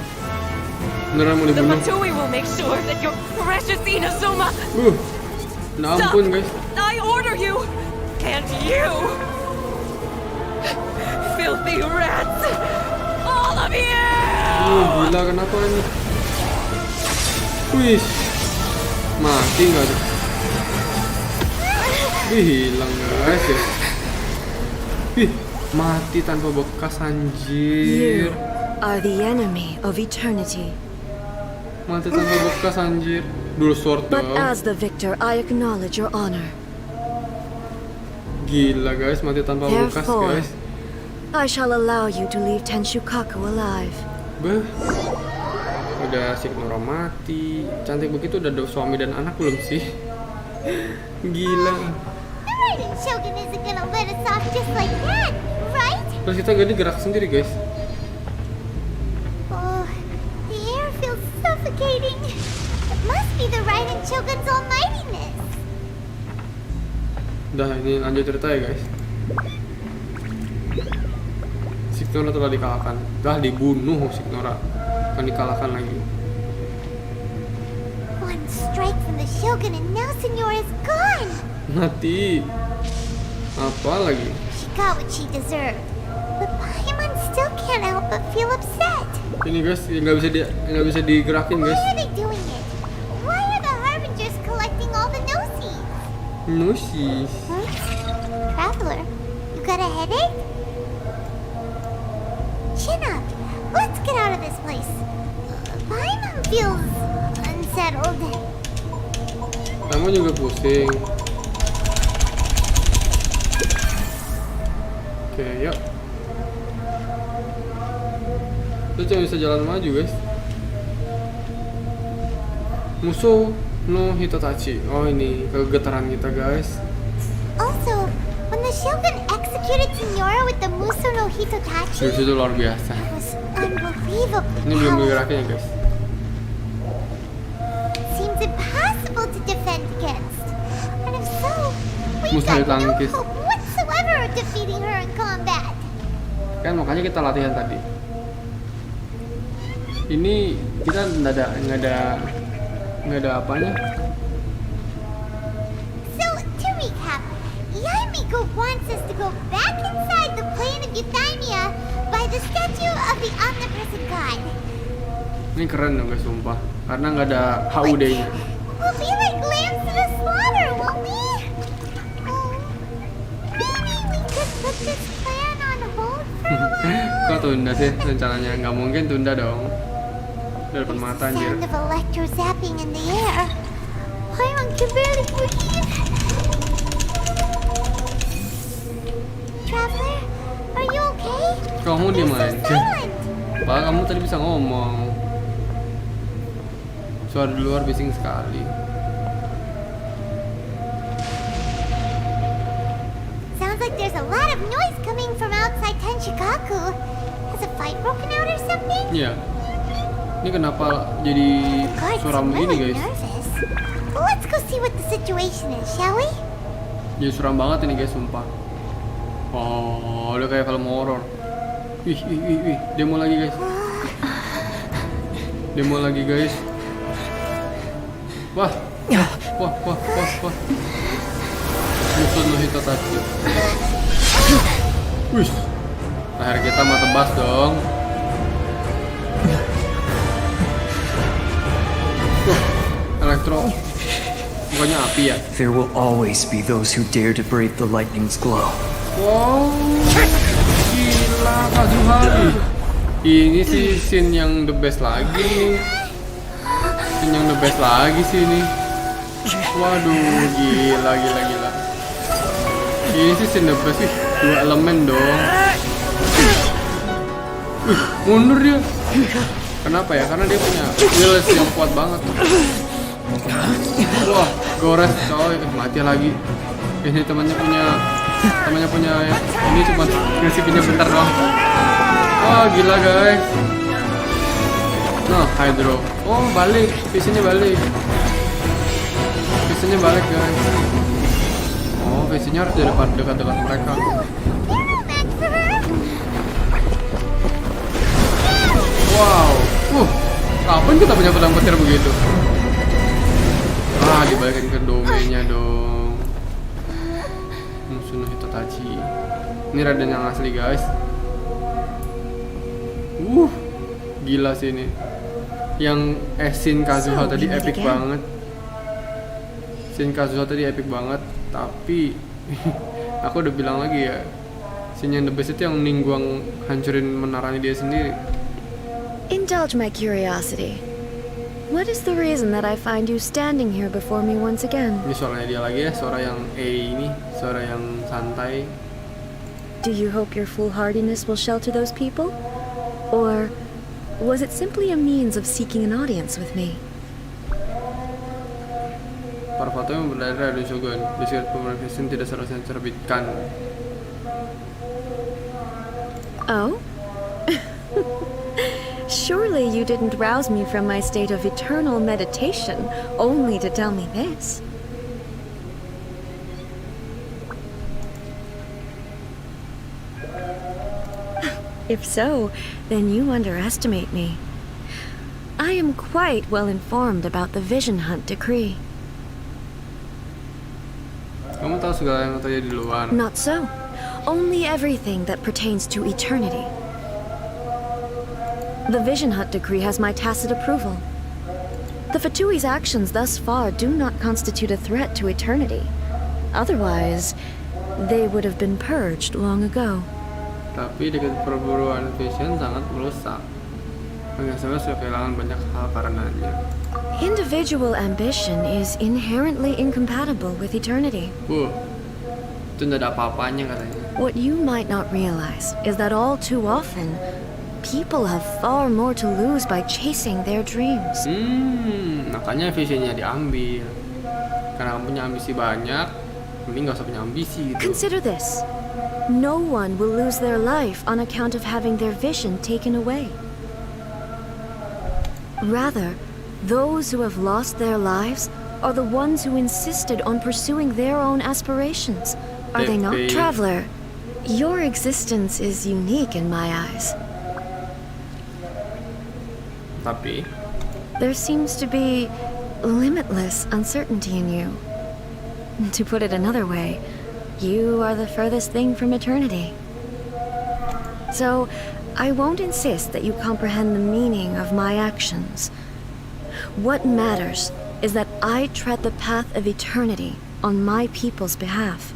Beneran mau The dibunuh. Fatui will make sure that your precious Inazuma. Nah ampun guys. I order you, and you, filthy rats, all of you. Gila kenapa ini? Wih, mati nggak tuh? Wih, hilang guys ya. Wih, mati tanpa bekas anjir. Are the enemy of eternity. Mati tanpa bekas anjir. Dulu sword But dong. as the victor, I acknowledge your honor. Gila guys, mati tanpa bekas Therefore, guys. I shall allow you to leave Tenshukaku alive. Beh, udah Signora mati. Cantik begitu udah ada suami dan anak belum sih? Gila. The Raiden Shogun isn't gonna let us off just like that, right? Terus kita gak gerak sendiri guys. Oh, the air feels suffocating. It must be the Raiden Shogun's almightiness. Udah ini lanjut cerita ya guys. Signora telah dikalahkan. Telah dibunuh Signora. Akan dikalahkan lagi. One strike from the Shogun and now Signora's gone. Mati. Apa lagi? She got what she deserved. But Paimon still can't help but feel upset. Ini guys, nggak bisa digerakin guys. Why are they doing it? Why are the Harbingers collecting all the Gnosis? Gnosis. Huh? Traveler, you got a headache? Chin up. Let's get out of this place. Paimon feels unsettled. Kamu juga pusing. Oke, yuk. Kita cuma bisa jalan maju guys. Musuh no Hitotachi. Oh ini kegetaran kita guys. Also, when the Shogun executed Signora with the Muso no Hitotachi, Jurus itu luar biasa. it was unbelievable. Ini belum digerakin ya guys. Seems impossible to defend against. And if so, we've Mustahil got no tangkis. hope whatsoever of defeating her in combat. Kan makanya kita latihan tadi. Ini kita nggak ada apanya. So, to recap, Yaimiko wants us to go back inside the plane of Euthymia by the statue of the omnipresent god. Ini keren dong guys, sumpah. Karena nggak ada HUD-nya. We'll be like lambs to the slaughter, won't we? Oh, maybe we could put this plan on hold for a while. Kok tunda sih rencananya? Nggak mungkin tunda dong. Udah depan mata anjir. Sound of electro zapping in the air. I can barely breathe. Traveler, are you okay? Kamu diam aja. Pak, kamu tadi bisa ngomong. Suara di luar bising sekali. Sounds like there's a lot of noise coming from outside Tenshikaku. Has a fight broken out or something? Iya. Ini kenapa jadi suara begini guys? Let's go see what the situation is, shall we? Jadi suram banget ini guys, sumpah. Oh, udah kayak film horor. Wih, demo lagi guys. Demo lagi guys. Wah. Musuh no hito tadi. Wih. Leher kita mah tebas dong. Elektro. Bukannya api ya? There will always be those who dare to brave the lightning's glow. Wow, gila Kazuhari. Ini sih scene yang the best lagi. Scene yang the best lagi sih ini. Waduh, gila. Ini sih scene the best sih. 2 elemen dong. Mundur dia. Kenapa ya? Karena dia punya skills yang kuat banget. Wah, gores coy, mati lagi. Ini temannya punya ini cuma ngisipinya bentar doang. Wah, gila guys. Nah, hydro. Oh, balik, visinya balik guys. Oh, visinya harus di dekat mereka. Wow, kapan kita punya pedang petir begitu? Dibalikin ke domainnya dong. Musuh Hito Tachi. Ini Raden yang asli guys. Gila sih ini. Yang scene Kazuha tadi epic banget. Tapi aku udah bilang lagi ya, scene yang the best itu yang Ningguang hancurin menaranya dia sendiri. Indulge my curiosity. What is the reason that I find you standing here before me once again? Ini suaranya dia lagi ya, suara yang suara yang santai. Do you hope your foolhardiness will shelter those people? Or was it simply a means of seeking an audience with me? Para foto yang berada di Shogun, disikat pemeriksaan tidak seharusnya terbitkan. Oh? Surely you didn't rouse me from my state of eternal meditation only to tell me this. If so, then you underestimate me. I am quite well informed about the Vision Hunt decree. Kamu tahu segala yang terjadi di luar. Not so. Only everything that pertains to eternity. The Vision Hunt decree has my tacit approval. The Fatui's actions thus far do not constitute a threat to eternity. Otherwise, they would have been purged long ago. Tapi dengan perburuan Vision sangat merusak. Saya sudah kehilangan banyak hal karenanya. Individual ambition is inherently incompatible with eternity. Itu tidak ada apa-apanya katanya. What you might not realize is that all too often, people have far more to lose by chasing their dreams. Makanya visionnya diambil. Karena kamu punya ambisi banyak, mending gak usah punya ambisi gitu. Consider this. No one will lose their life on account of having their vision taken away. Rather, those who have lost their lives are the ones who insisted on pursuing their own aspirations. Are they not, Traveler? Your existence is unique in my eyes. Tapi There seems to be limitless uncertainty in you. To put it another way, you are the furthest thing from eternity. So, I won't insist that you comprehend the meaning of my actions. What matters is that I tread the path of eternity on my people's behalf.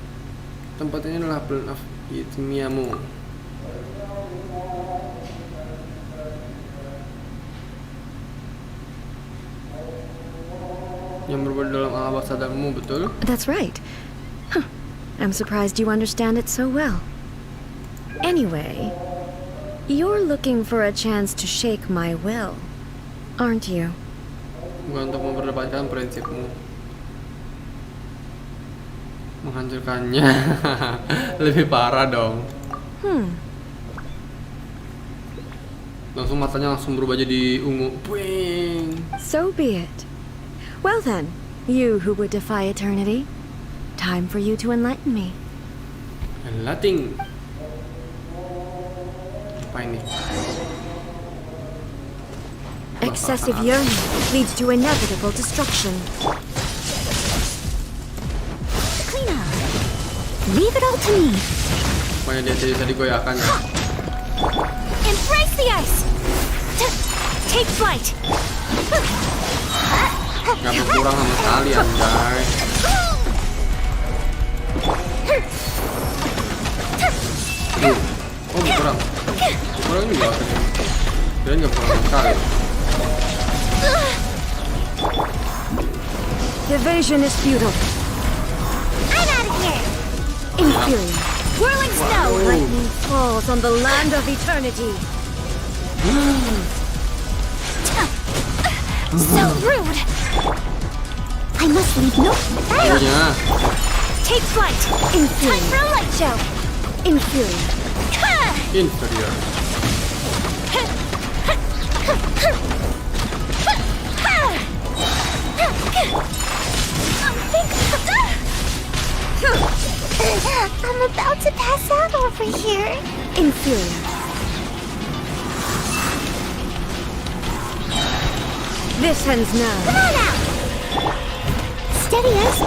tempat ini adalah plan of duniamu. Yang berada dalam alam bawah sadarmu, betul? That's right. Huh. I'm surprised you understand it so well. Anyway, you're looking for a chance to shake my will, aren't you? Bukan untuk memperdebatkan prinsipmu, menghancurkannya. Lebih parah dong. Langsung matanya langsung berubah jadi ungu. Puing. So be it. Well then, you who would defy eternity, time for you to enlighten me. Enlightening. Apa ini? Excessive yearning leads to inevitable destruction. Clean up. Leave it all to me. Pokoknya dia bisa digoyahkan ya. Embrace the ice! Take flight! Gak berkurang sama sekali anjay. Oh berkurang. Berkurang juga katanya. Kirain gak berkurang sama sekali. Evasion is futile. I'm out of here! Inferior. Whirling snow! Lightning falls on the land of eternity. So rude! I must leave no fire! Take flight! Inferior. Time for a light show! Inferior. Inferior. I'm about to pass out over here. Inferior. This ends now. Come on out! Steady as...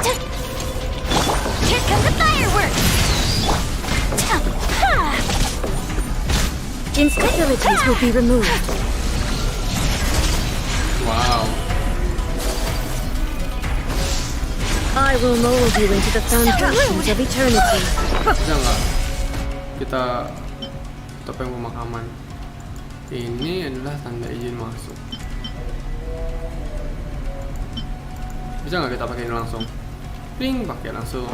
Here come the fireworks! Instabilities will be removed. Wow. I will mold you into the foundations of eternity. Bisa nggak kita topeng pemakaman? Ini adalah tanda izin masuk. Bisa nggak kita pakai ini langsung? Ping, pakai langsung.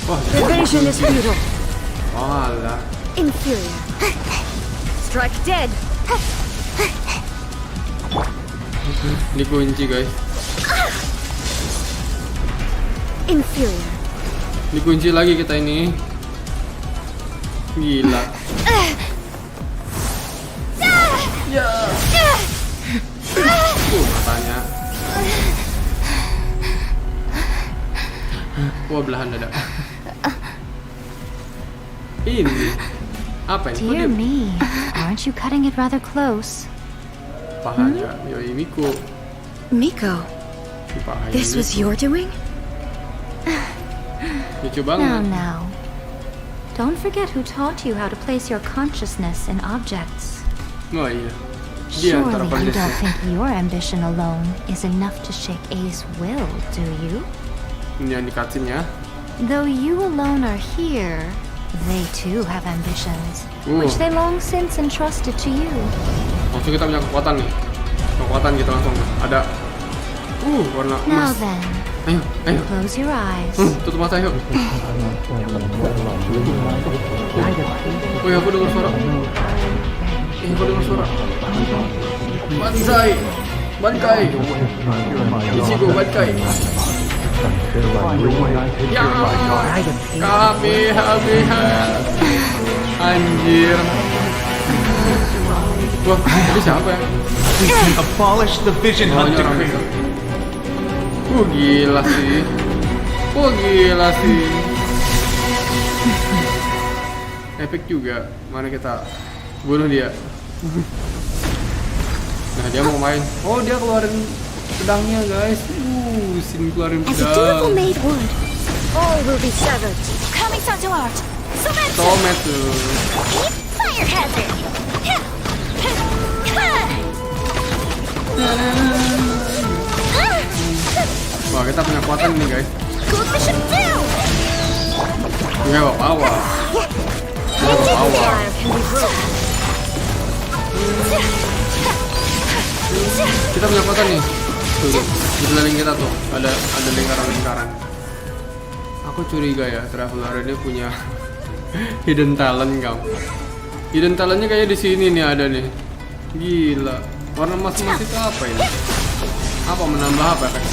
Wah, Evasion is futile. Walah. Inferior. Strike dead. Dikunci guys. Inferior. Dikunci lagi kita ini. Gila. Ya. Matanya. Wah, belahan dada. Ini apa ini? Dear me, aren't you cutting it rather close? Pahanya, yoi Miko. Miko, Pahanya this was your doing? Lucu banget. Now. Don't forget who taught you how to place your consciousness in objects. Oh iya. Dia antara Surely you don't kondisi. think your ambition alone is enough to shake A's will, do you? Ini yang dikatin ya. Though you alone are here, they too have ambitions, which they long since entrusted to you. Langsung kita punya kekuatan nih. Kekuatan kita langsung ada. Warna Now emas. then, Ayo. close your eyes. Tutup mata yuk. Wih, aku dengar suara. Aku dengar suara. Banzai. Bankai. Ichigo Bankai. Ya. Kamehameha. Anjir. Wah, ini siapa ya? We can abolish the vision hunt decree. Gila sih. Gila sih. Epic juga. Mana kita Bunuh dia. Nah, dia mau main. Oh, dia keluarin pedangnya, guys. Sini keluarin As a pedang. dutiful maid would, All will be severed. Coming to art. Tomet tuh. Fire hazard. Wah, kita punya kekuatan nih, guys. Good mission down. Punya apa-apa. Kita punya kekuatan nih. Tuh, di sekeliling kita tuh ada lingkaran-lingkaran. Aku curiga ya, Traveler ini punya hidden talent kamu. Hidden talentnya kayak di sini nih ada nih. Gila. Warna emas-emas itu apa ini? Apa menambah apa kan?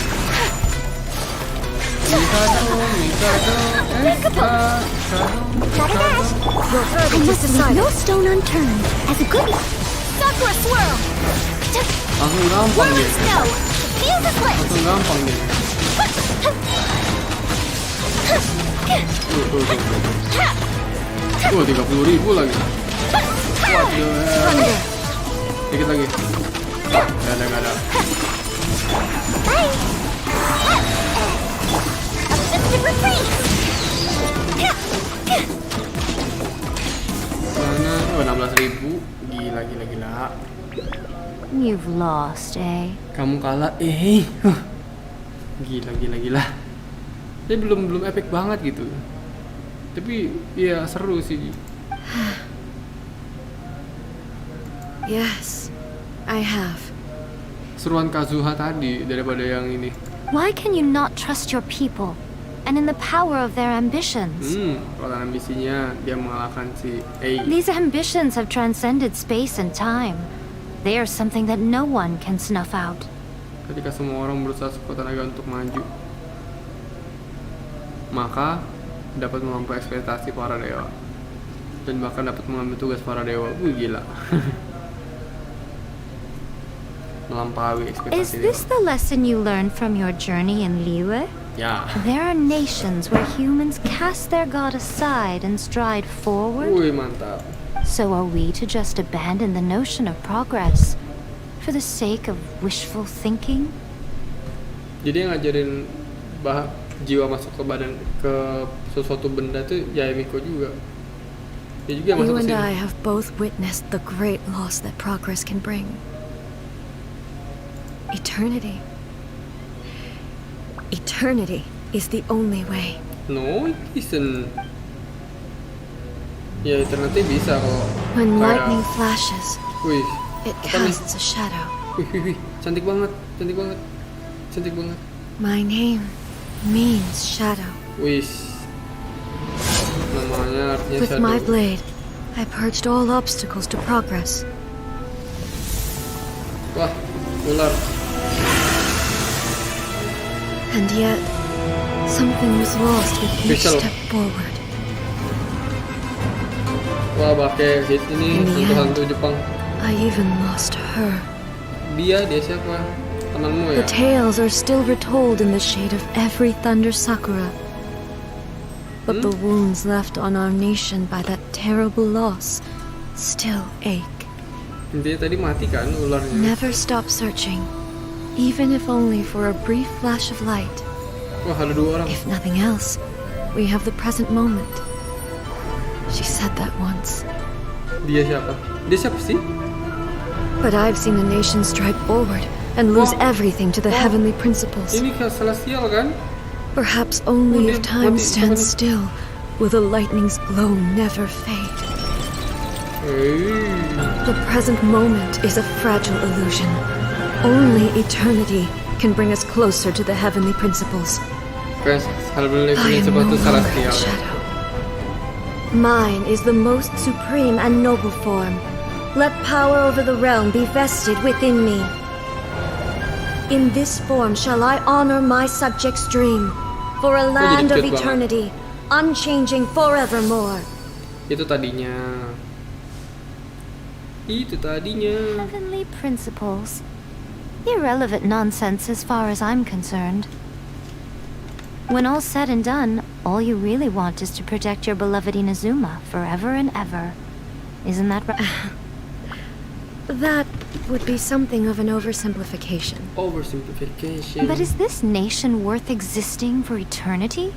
I must leave no stone unturned. As a good Sakura swirl. Langsung gampang dia. Snow. Fuse is lit. Langsung gampang dia. Tuh, 30.000 lagi. Waduh. Dikit lagi. Gak ada. Mana? Oh, 16.000. Gila. You've lost, eh? Kamu kalah, Gila. Dia belum epic banget gitu. Tapi ya seru sih. Yes, I have. Seruan Kazuha tadi daripada yang ini. Why can you not trust your people and in the power of their ambitions? Kalau ambisinya dia mengalahkan si A. These ambitions have transcended space and time. They are something that no one can snuff out. Ketika semua orang berusaha sekuat tenaga untuk maju, maka dapat melampaui ekspektasi para dewa dan bahkan dapat mengambil tugas para dewa. Gila. Melampaui ekspektasi Is this dewa. the lesson you learned from your journey in Liyue? Ya. There are nations where humans cast their god aside and stride forward. Wih, mantap. So are we to just abandon the notion of progress for the sake of wishful thinking? Jadi yang ngajarin jiwa masuk ke badan ke sesuatu benda tuh Yaemiko juga. Dia juga You masuk ke and sini. I have both witnessed the great loss that progress can bring. Eternity. Eternity is the only way. No, it isn't. Ya, ternyata bisa kalau When kayak- lightning flashes, Wih, it apa nih? casts a shadow. Wih, cantik banget. My name means shadow. Wih, namanya artinya With shadow. my blade, I purged all obstacles to progress. Wah, ular. And yet, something was lost with each Visual. step forward. Wah, pakai hit ini In the hantu-hantu Jepang. I even lost her. Dia siapa? Temanmu ya? The tales are still retold in the shade of every thunder sakura. But the wounds left on our nation by that terrible loss still ache. Dia tadi mati kan ularnya? Never stop searching, even if only for a brief flash of light. Wah, ada 2 orang. If nothing else, we have the present moment. She said that once. Dia siapa? Dia siapa sih? But I've seen a nation stride forward and lose everything to the heavenly principles. Ini kayak celestial kan? Perhaps only if time stands still will the lightning's glow never fade. The present moment is a fragile illusion. Only eternity can bring us closer to the heavenly principles. Kayak hal-hal I am seperti no longer a celestial. shadow. Mine is the most supreme and noble form. Let power over the realm be vested within me. In this form shall I honor my subjects' dream, for a land of cute banget. eternity, unchanging forevermore. Itu tadinya. Heavenly principles. Irrelevant nonsense as far as I'm concerned. When all's said and done, all you really want is to protect your beloved Inazuma forever and ever. Isn't that right? That would be something of an oversimplification. Oversimplification. But is this nation worth existing for eternity?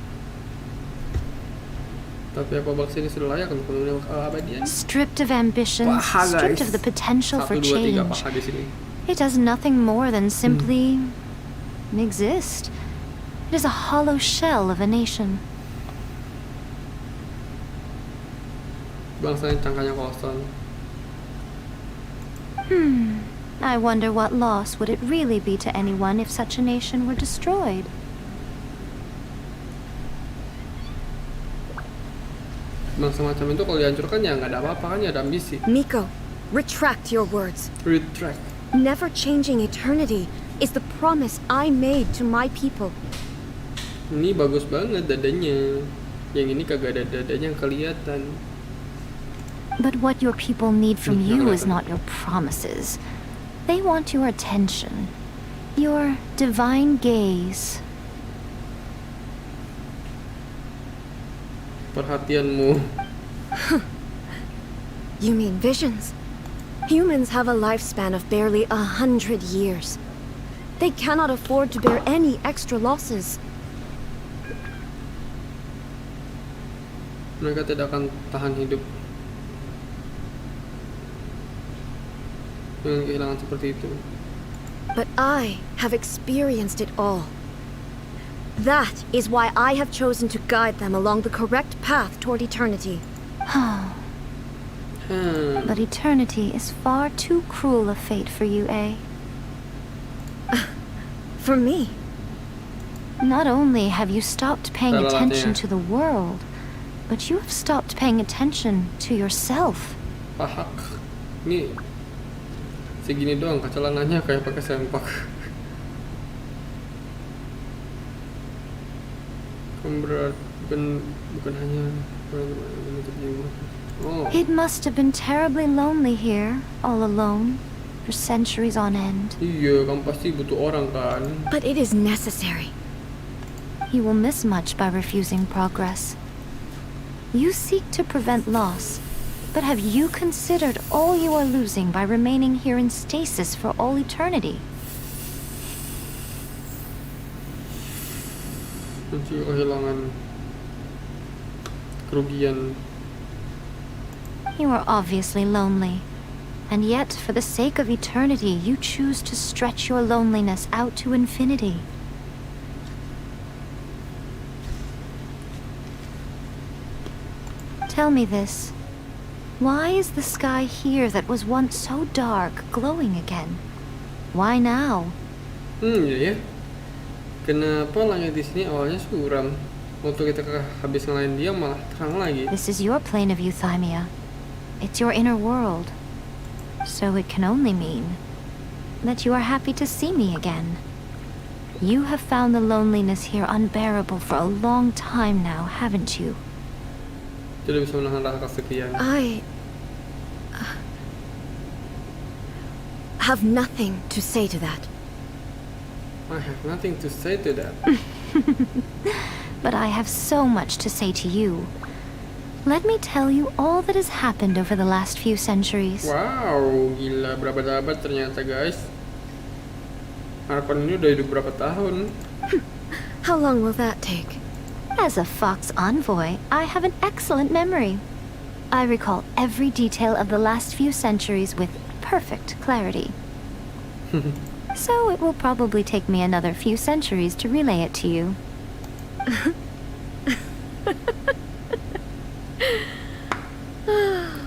Tapi apa bangsa ini sudah layak untuk dunia keabadian? Stripped of ambitions, Paha, stripped guys. of the potential 1, for 2, 3 change. paha di sini. It does nothing more than simply exist. It is a hollow shell of a nation. Bangsa yang cangkanya kosong. I wonder what loss would it really be to anyone if such a nation were destroyed. Bangsa macam itu kalau dihancurkan ya nggak ada apa-apa kan, ya ada ambisi. Miko, retract your words. Retract. Never changing eternity is the promise I made to my people. Ini bagus banget dadanya. Yang ini kagak ada dadanya yang kelihatan. But what your people need from you is not your promises. They want your attention, your divine gaze. Perhatianmu. You mean visions? Humans have a lifespan of barely 100 years. They cannot afford to bear any extra losses. Mereka tidak akan tahan hidup dengan kehilangan seperti itu. But I have experienced it all. That is why I have chosen to guide them along the correct path toward eternity. But eternity is far too cruel a fate for you, eh? For me? Not only have you stopped paying attention to the world, but you have stopped paying attention to yourself. Pahak. Ini segini doang celananya kayak pakai sempak. Bukan hanya menutup jiwa. Oh. It must have been terribly lonely here, all alone, for centuries on end. Iya, kamu pasti butuh orang kan. But it is necessary. You will miss much by refusing progress. You seek to prevent loss, but have you considered all you are losing by remaining here in stasis for all eternity? Mencuri kehilangan kerugian. You are obviously lonely, and yet for the sake of eternity you choose to stretch your loneliness out to infinity. Tell me this. Why is the sky here that was once so dark glowing again? Why now? Iya ya. Kenapa langit di sini awalnya suram? Waktu kita habis ngelain dia malah terang lagi. This is your plane of euthymia. It's your inner world. So it can only mean that you are happy to see me again. You have found the loneliness here unbearable for a long time now, haven't you? Tidak bisa menahan rasa kesepian. I have nothing to say to that. I have nothing to say to that. But I have so much to say to you. Let me tell you all that has happened over the last few centuries. Wow, gila, berapa abad ternyata guys. Arpon ini udah hidup berapa tahun? How long will that take? As a Fox envoy, I have an excellent memory. I recall every detail of the last few centuries with perfect clarity. So it will probably take me another few centuries to relay it to you.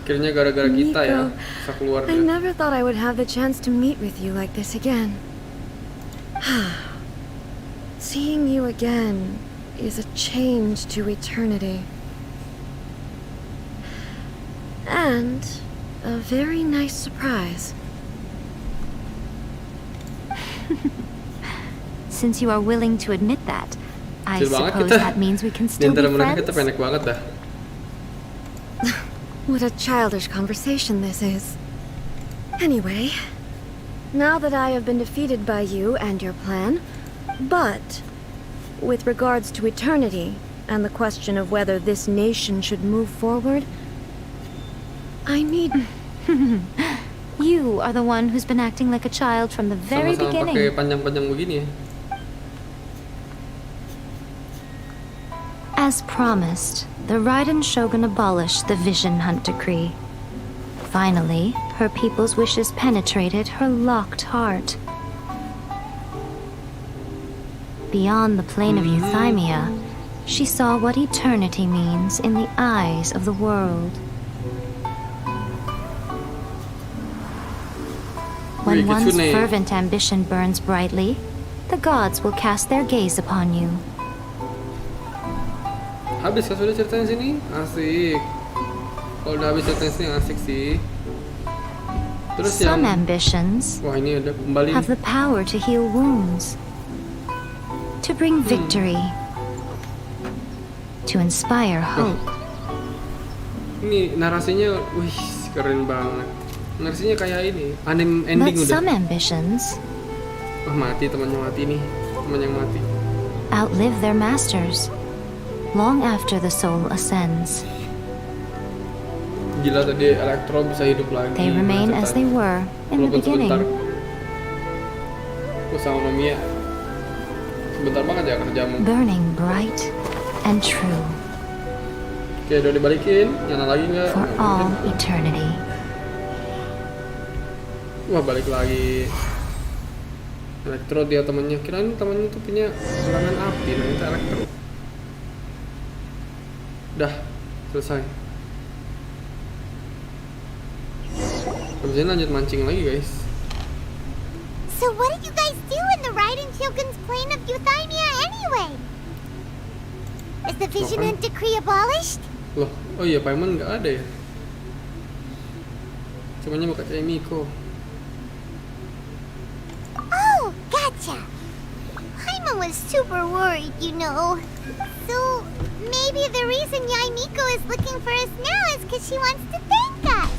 Akhirnya gara-gara kita ya, bisa keluar I dia. never thought I would have the chance to meet with you like this again. Seeing you again is a change to eternity. And a very nice surprise. Since you are willing to admit that, I Kecil banget suppose kita. that means we can Di still be antara mereka kita friends? pendek banget dah. What a childish conversation this is. Anyway, now that I have been defeated by you and your plan, but with regards to eternity and the question of whether this nation should move forward, I need... You are the one who's been acting like a child from the very Sama-sama beginning. pakai panjang-panjang begini ya. As promised, the Raiden Shogun abolished the Vision Hunt Decree. Finally, her people's wishes penetrated her locked heart. Beyond the plane of Euthymia, she saw what eternity means in the eyes of the world. When one's fervent ambition burns brightly, the gods will cast their gaze upon you. Habis kan sudah ceritanya sini? Asik. Kalau udah habis ceritanya sini asik sih. Terus Some yang ambitions wah ini ada kembali. have the power to heal wounds, to bring victory, to inspire hope. Ini narasinya, wih keren banget. Narasinya kayak ini, anime ending But udah. some ambitions Mati temannya mati nih, teman yang mati. outlive their masters long after the soul ascends. Gila tadi Elektro bisa hidup lagi. They remain as they were in the beginning. Sama Nomia. Sebentar banget ya kerjamu. Burning bright and true Oke, udah dibalikin. Nyala lagi nggak? for all eternity. Wah, balik lagi. Elektro dia temannya. Kirain temannya tuh punya serangan api, ternyata Elektro. Dah, selesai. Habis ini lanjut mancing lagi, guys. So what did you guys do in the Raiden Shogun's plane of Euthymia anyway? Is the Vision Hunt Decree abolished? Loh, oh iya, Paimon nggak ada ya? Cumanya mau kayak Miko. Oh, gotcha. Paimon was super worried, you know. So maybe the reason Yaimiko is looking for us now is because she wants to thank us.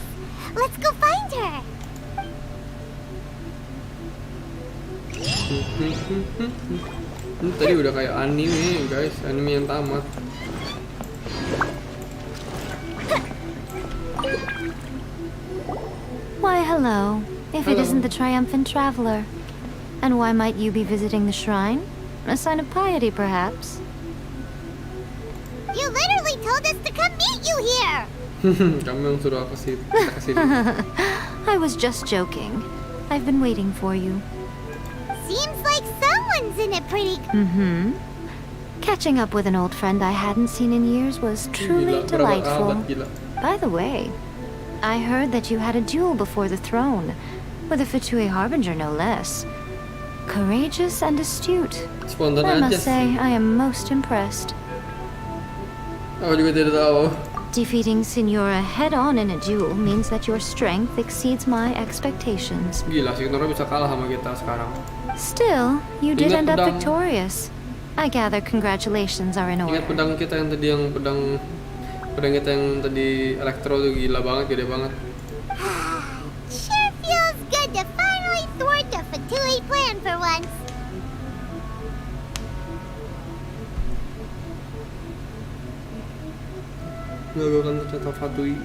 Let's go find her. Ini tadi udah kayak anime, guys. Anime yang tamat. Why, hello, if it isn't the triumphant traveler. And why might you be visiting the shrine? A sign of piety, perhaps? You literally told us to come meet you here. Kamu yang suruh aku sih. I was just joking. I've been waiting for you. Seems like someone's in it pretty. Catching up with an old friend I hadn't seen in years was truly delightful. By the way, I heard that you had a duel before the throne, with a Fatui Harbinger no less. Courageous and astute. I must say, I am most impressed. Aku juga tidak tahu. Defeating Signora head-on in a duel means that your strength exceeds my expectations. Gila, Signora bisa kalah sama kita sekarang. Still, you did Ingat end up pedang. victorious. I gather congratulations are in order. Ingat pedang kita yang tadi pedang kita yang tadi Elektro tuh gila banget, gede banget. Sure feels good to finally thwart the Fatui plan for once. Melakukan ternyata Fatui.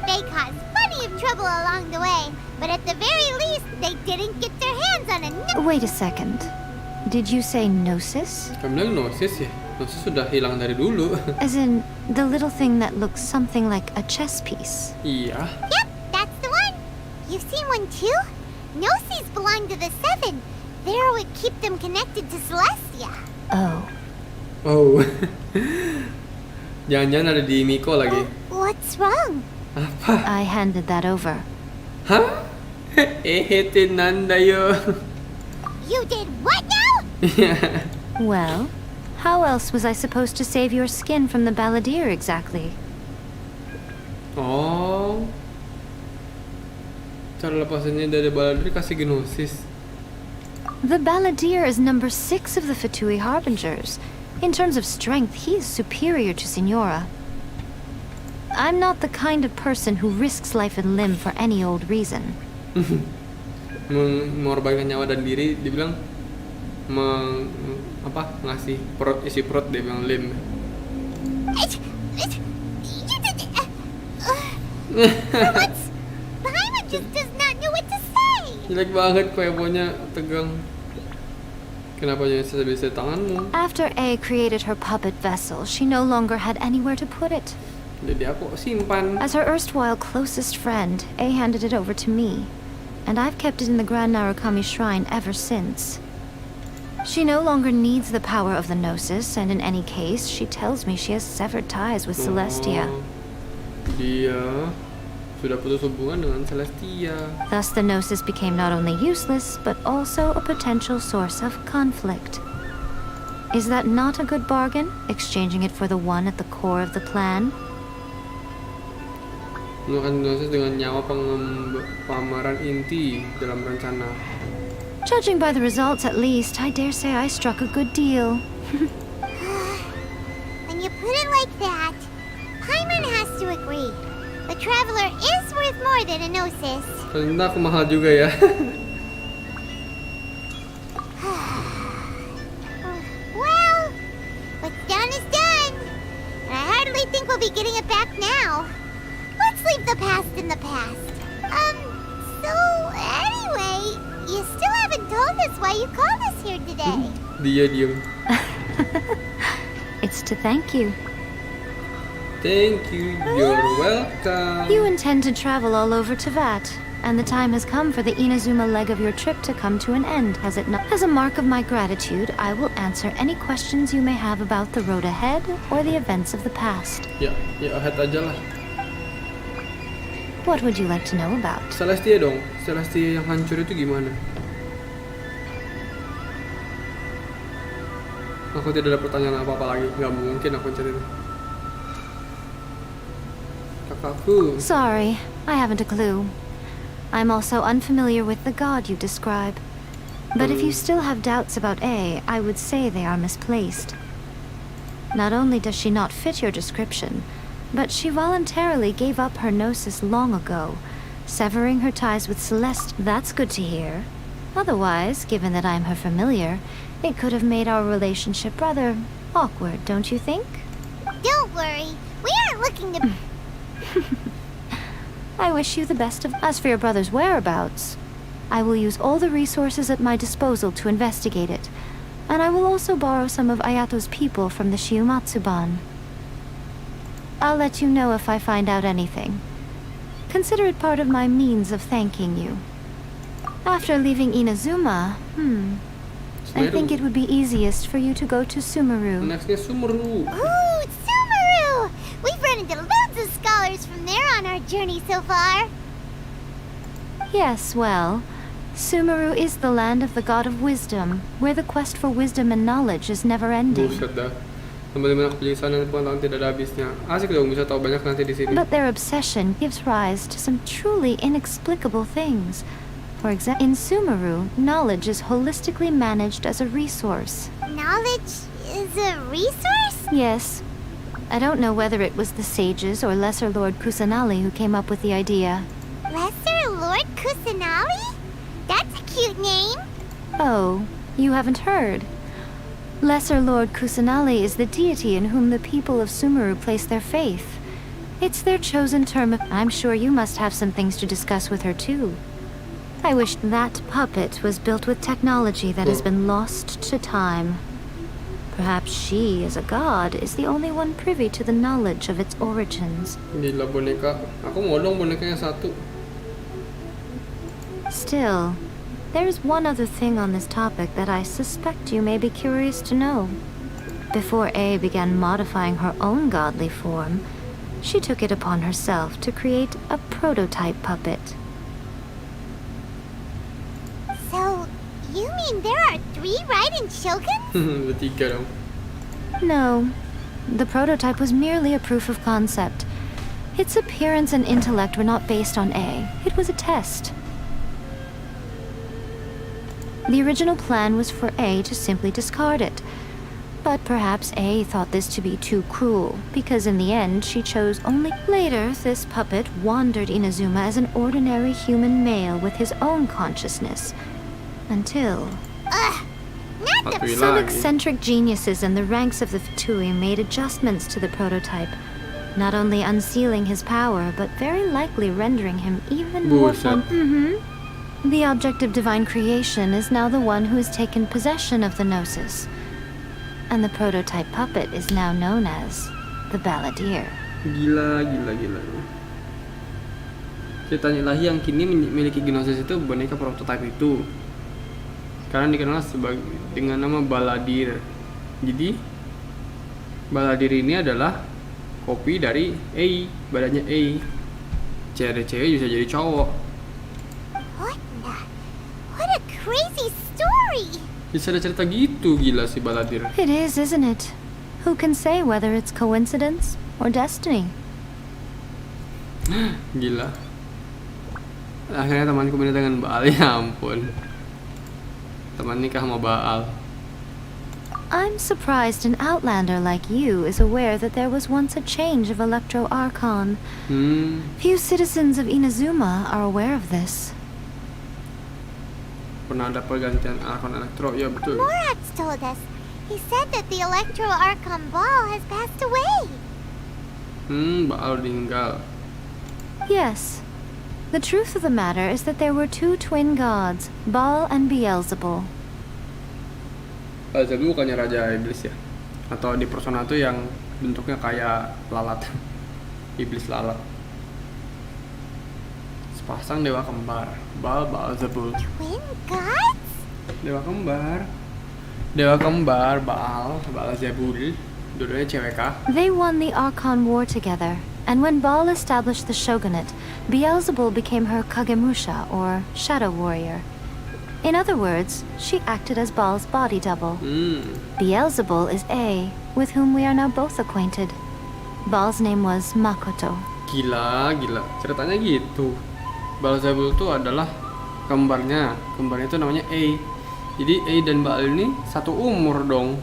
They caused plenty of trouble along the way, but at the very least, they didn't get their hands on a Wait a second. Did you say Gnosis? Kamu bilang Gnosis ya? Gnosis sudah hilang dari dulu. As in, the little thing that looks something like a chess piece. Iya. Yep, that's the one. You've seen one too? Gnosis belong to the Seven. They're what keep them connected to Celestia. Oh. Oh. Jangan-jangan ada di Miko lagi. What's wrong? I handed that over. Hah? Nanda yo. You did what now? Well, how else was I supposed to save your skin from the balladeer exactly? Oh. Cara lepasannya dari baladri kasih Gnosis. The balladeer is number 6 of the Fatui Harbingers. In terms of strength, he is superior to Signora. I'm not the kind of person who risks life and limb for any old reason. Mengorbankan nyawa dan diri, dibilang ngasih perut, isi perut, dia bilang limb. Paimon just does not know what to say. Jelek banget kweponya, tegang. Kenapa jadi bisa tanganmu? After A created her puppet vessel, she no longer had anywhere to put it. Jadi aku simpan. As her erstwhile closest friend, A handed it over to me, and I've kept it in the Grand Narukami Shrine ever since. She no longer needs the power of the Gnosis, and in any case, she tells me she has severed ties with Celestia. Dia sudah putus hubungan dengan Celestia. Thus, the Gnosis became not only useless, but also a potential source of conflict. Is that not a good bargain, exchanging it for the one at the core of the plan? Menggunakan Gnosis dengan nyawa pamaran inti dalam rencana. Judging by the results, at least, I dare say I struck a good deal. When you put it like that, Paimon has to agree. The Traveler is worth more than a Gnosis. Ternyata aku mahal juga ya. Well, what's done is done. And I hardly think we'll be getting it back now. Let's leave the past in the past. So anyway, you still haven't told us why you called us here today. Dia diem. It's to thank you. Thank you, you're welcome. You intend to travel all over Teyvat, and the time has come for the Inazuma leg of your trip to come to an end, has it not? As a mark of my gratitude, I will answer any questions you may have about the road ahead or the events of the past. Ya ahead aja lah. What would you like to know about? Celestia dong. Celestia yang hancur itu gimana? Aku tidak ada pertanyaan apa-apa lagi. Nggak mungkin aku cerita. Kakakku. Sorry, I haven't a clue. I'm also unfamiliar with the god you describe. But if you still have doubts about A, I would say they are misplaced. Not only does she not fit your description, but she voluntarily gave up her Gnosis long ago, severing her ties with Celeste. That's good to hear. Otherwise, given that I'm her familiar, it could have made our relationship rather awkward, don't you think? Don't worry, we aren't looking to... I wish you the best of... As for your brother's whereabouts, I will use all the resources at my disposal to investigate it, and I will also borrow some of Ayato's people from the Shiumatsuban. I'll let you know if I find out anything. Consider it part of my means of thanking you. After leaving Inazuma, I think it would be easiest for you to go to Sumeru. Nextnya Sumeru. Ooh, Sumeru! We've run into loads of scholars from there on our journey so far. Yes, well, Sumeru is the land of the god of wisdom, where the quest for wisdom and knowledge is never-ending. Buset dah. Kembali mana kebiasaan dan pengetahuan tidak ada habisnya. Asik dong bisa tahu banyak nanti di sini. But their obsession gives rise to some truly inexplicable things. For example, in Sumeru, knowledge is holistically managed as a resource. Knowledge is a resource? Yes. I don't know whether it was the sages or Lesser Lord Kusanali who came up with the idea. Lesser Lord Kusanali? That's a cute name. Oh, you haven't heard. Lesser Lord Kusanali is the deity in whom the people of Sumeru place their faith. It's their chosen term. I'm sure you must have some things to discuss with her too. I wish that puppet was built with technology that has been lost to time. Perhaps she, as a god, is the only one privy to the knowledge of its origins. Gila boneka. Aku mau dong bonekanya satu. Still, there is one other thing on this topic that I suspect you may be curious to know. Before A began modifying her own godly form, she took it upon herself to create a prototype puppet. So, you mean there are 3 Raiden Shoguns? Bertiga dong. No, the prototype was merely a proof of concept. Its appearance and intellect were not based on A. It was a test. The original plan was for A to simply discard it. But perhaps A thought this to be too cruel, because in the end she chose only... Later, this puppet wandered Inazuma as an ordinary human male with his own consciousness. Until... Some eccentric geniuses in the ranks of the Fatui made adjustments to the prototype, not only unsealing his power, but very likely rendering him even more Buset. The object of divine creation is now the one who has taken possession of the Gnosis, and the prototype puppet is now known as the Balladeer. Gila. Ciptaan ilahi yang kini memiliki Gnosis itu boneka prototipe itu. Karena dikenal dengan nama Balladeer. Jadi Balladeer ini adalah kopi dari A, badannya A. Cewek bisa jadi cowok. What a crazy story! Bisa ada cerita gitu, gila si Balladeer. It is, isn't it? Who can say whether it's coincidence or destiny? Gila. Akhirnya temanku menikah dengan Baal, ya ampun. Teman nikah sama Baal. I'm surprised an outlander like you is aware that there was once a change of Electro Archon. Few citizens of Inazuma are aware of this. Pernah ada pergantian Archon Elektro, ya betul. Morax told us. He said that the Electro Archon Ball has passed away. Baal meninggal. Yes. The truth of the matter is that there were two twin gods, Baal and Beelzebul. Beelzebul bukannya raja iblis ya? Atau di persona tuh yang bentuknya kayak lalat. Iblis lalat. Sepasang dewa kembar, Baal, Beelzebul. Twin gods? Dewa kembar, Baal, Beelzebul. Dua-duanya cewek kah? They won the Archon War together, and when Baal established the shogunate, Beelzebul became her Kagemusha, or shadow warrior. In other words, she acted as Baal's body double. Beelzebul is A, with whom we are now both acquainted. Baal's name was Makoto. Gila. Ceritanya gitu. Beelzebul itu adalah kembarnya itu namanya A. Jadi A dan Baal ini satu umur dong.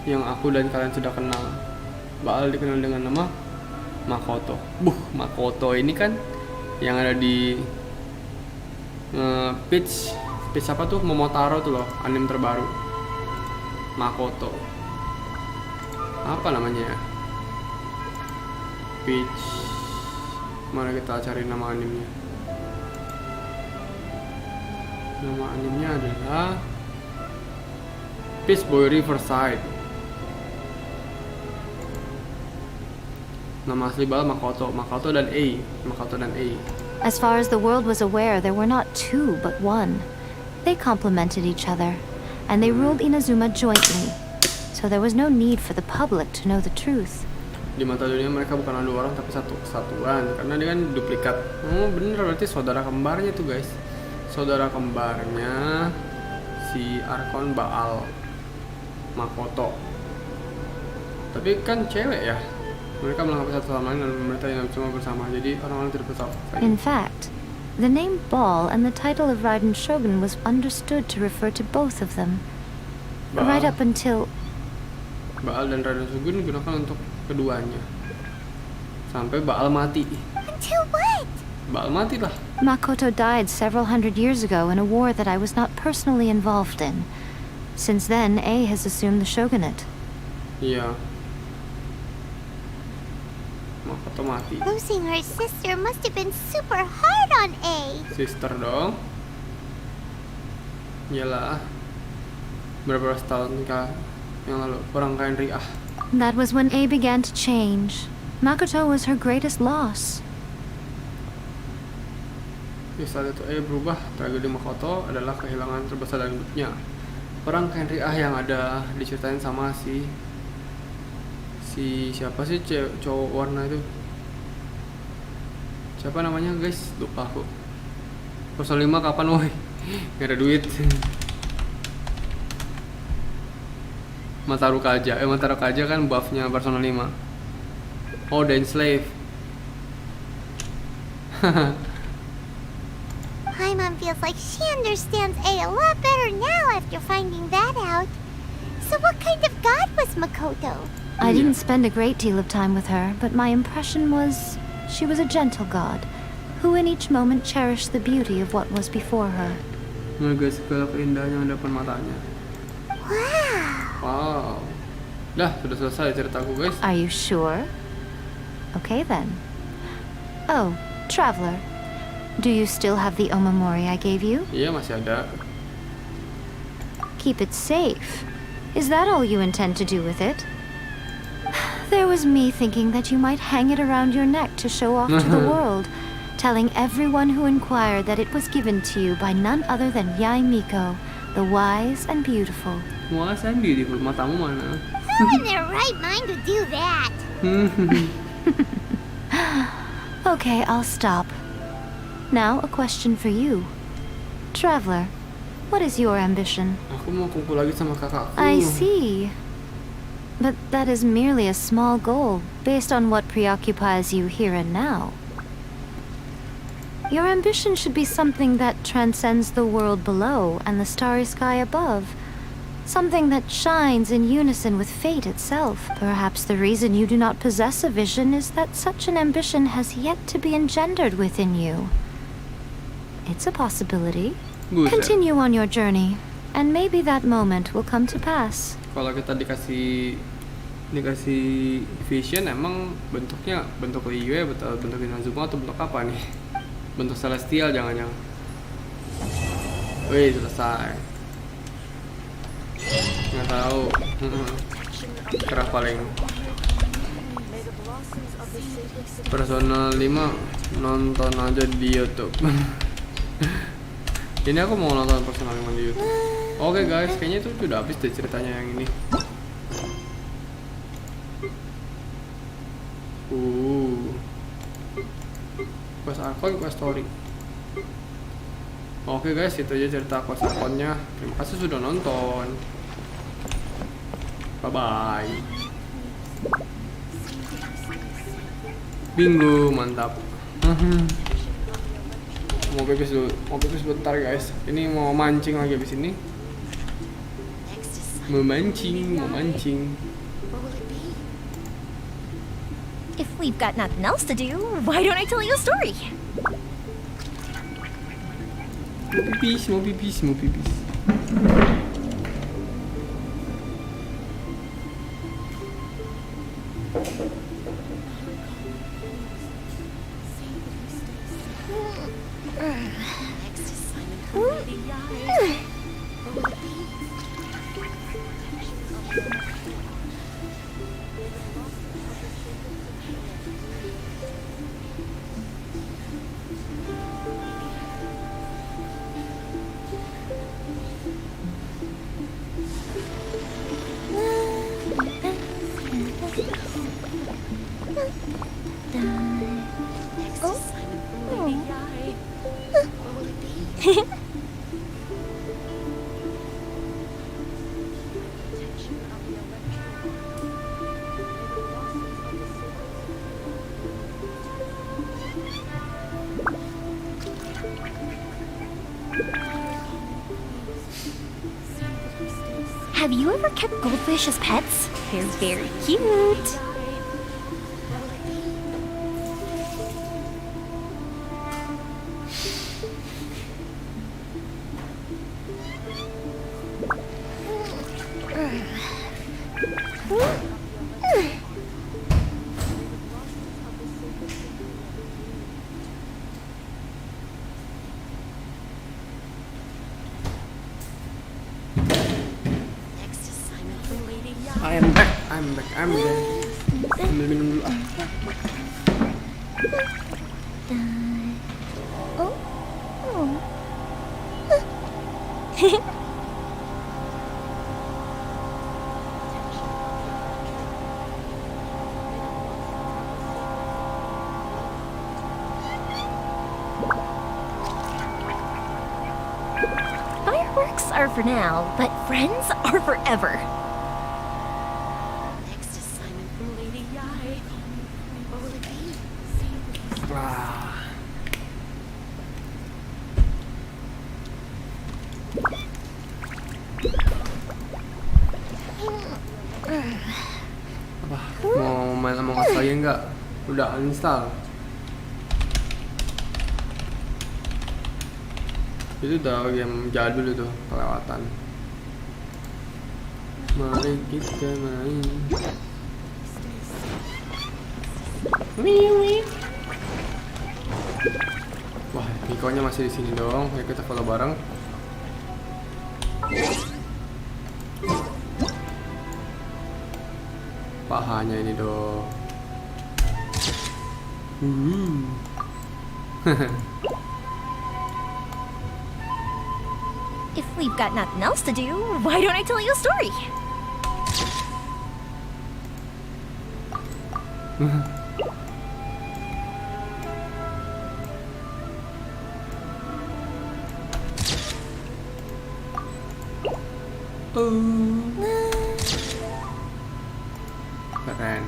Yang aku dan kalian sudah kenal. Baal dikenal dengan nama Makoto. Makoto ini kan yang ada di pitch apa tuh, Momotaro tuh loh, anime terbaru. Makoto. Apa namanya ya? Pitch. Mari kita cari nama animenya. Nama animenya adalah Peace Boy Riverside. Nama asli Baal Makoto dan A. As far as the world was aware, there were not two but one. They complemented each other, and they ruled Inazuma jointly. So there was no need for the public to know the truth. Di mata dunia mereka bukan dua orang tapi satu kesatuan, karena dia kan duplikat. Bener, berarti saudara kembarnya tuh guys. Saudara kembarnya si Archon Baal Makoto. Tapi kan cewek ya. Mereka melengkapi satu sama lain dan mereka yang cuma bersama. Jadi orang-orang tidak bersama. In fact, the name Baal and the title of Raiden Shogun was understood to refer to both of them. Right up until Baal dan Raiden Shogun digunakan untuk keduanya. Sampai Baal mati. Until what? Baal mati lah. Makoto died several hundred years ago in a war that I was not personally involved in. Since then, A has assumed the shogunate. Iya. Makoto mati. Losing her sister must have been super hard on A. Sister dong. Iyalah. Berapa tahun nikah yang lalu, orang kain Riah. That was when A began to change. Makoto was her greatest loss. Di saat itu A berubah, tragedi Makoto adalah kehilangan terbesar dalam hidupnya. Orang kain Riah yang ada diceritain sama si siapa sih cowok warna itu, siapa namanya guys, lupa aku. 05 kapan woi? Gak ada duit. Mataru Kaja kan buffnya Persona 5. Oh, The Enslave. Paimon feels like she understands A lot better now after finding that out. So what kind of god was Makoto? I didn't spend a great deal of time with her, but my impression was she was a gentle god, who in each moment cherished the beauty of what was before her. Menghargai segala keindahan yang ada depan matanya. Wow. Dah, sudah selesai ceritaku, guys. Are you sure? Okay then. Oh, traveler. Do you still have the omamori I gave you? Iya, masih ada. Keep it safe. Is that all you intend to do with it? There was me thinking that you might hang it around your neck to show off to the world, telling everyone who inquired that it was given to you by none other than Yai Miko, the wise and beautiful. Wise and beautiful, matamu mana? Who in their right mind would do that? Okay, I'll stop. Now, a question for you. Traveler, what is your ambition? Aku mau kumpul lagi sama kakakku. I see. But that is merely a small goal, based on what preoccupies you here and now. Your ambition should be something that transcends the world below and the starry sky above. Something that shines in unison with fate itself. Perhaps the reason you do not possess a vision is that such an ambition has yet to be engendered within you. It's a possibility. Continue on your journey, and maybe that moment will come to pass. Kalau kita dikasih vision, emang bentuknya bentuk Liyue, bentuk Inazuma atau bentuk apa nih? Bentuk celestial jangan-jangan. Wih, selesai. Nggak tahu. Kerah paling. Persona 5 nonton aja di YouTube. Ini aku mau nonton Persona 5 di YouTube. Oke guys, kayaknya itu udah habis deh ceritanya yang ini. Quest Archon, Quest Story. Oke guys, itu aja cerita Quest Archonnya. Terima kasih sudah nonton. Bye bye. Bingo, mantap. Mau pipis dulu, mau pipis bentar guys. Ini mau mancing lagi abis ini. Memancing. If we've got nothing else to do, why don't I tell you a story? Mau pipis. Have you ever kept goldfish as pets? They're very cute. I'm back. Ambil minum dulu ah. Fireworks are for now, but friends are forever. Mau main sama lagi enggak? Udah uninstall. Itu udah game jadul itu, kelewatan. Mari kita main. Wah, Mikonya masih di sini dong. Ayo kita follow bareng. Pahanya ini dong. If we've got nothing else to do, why don't I tell you a story? Keren.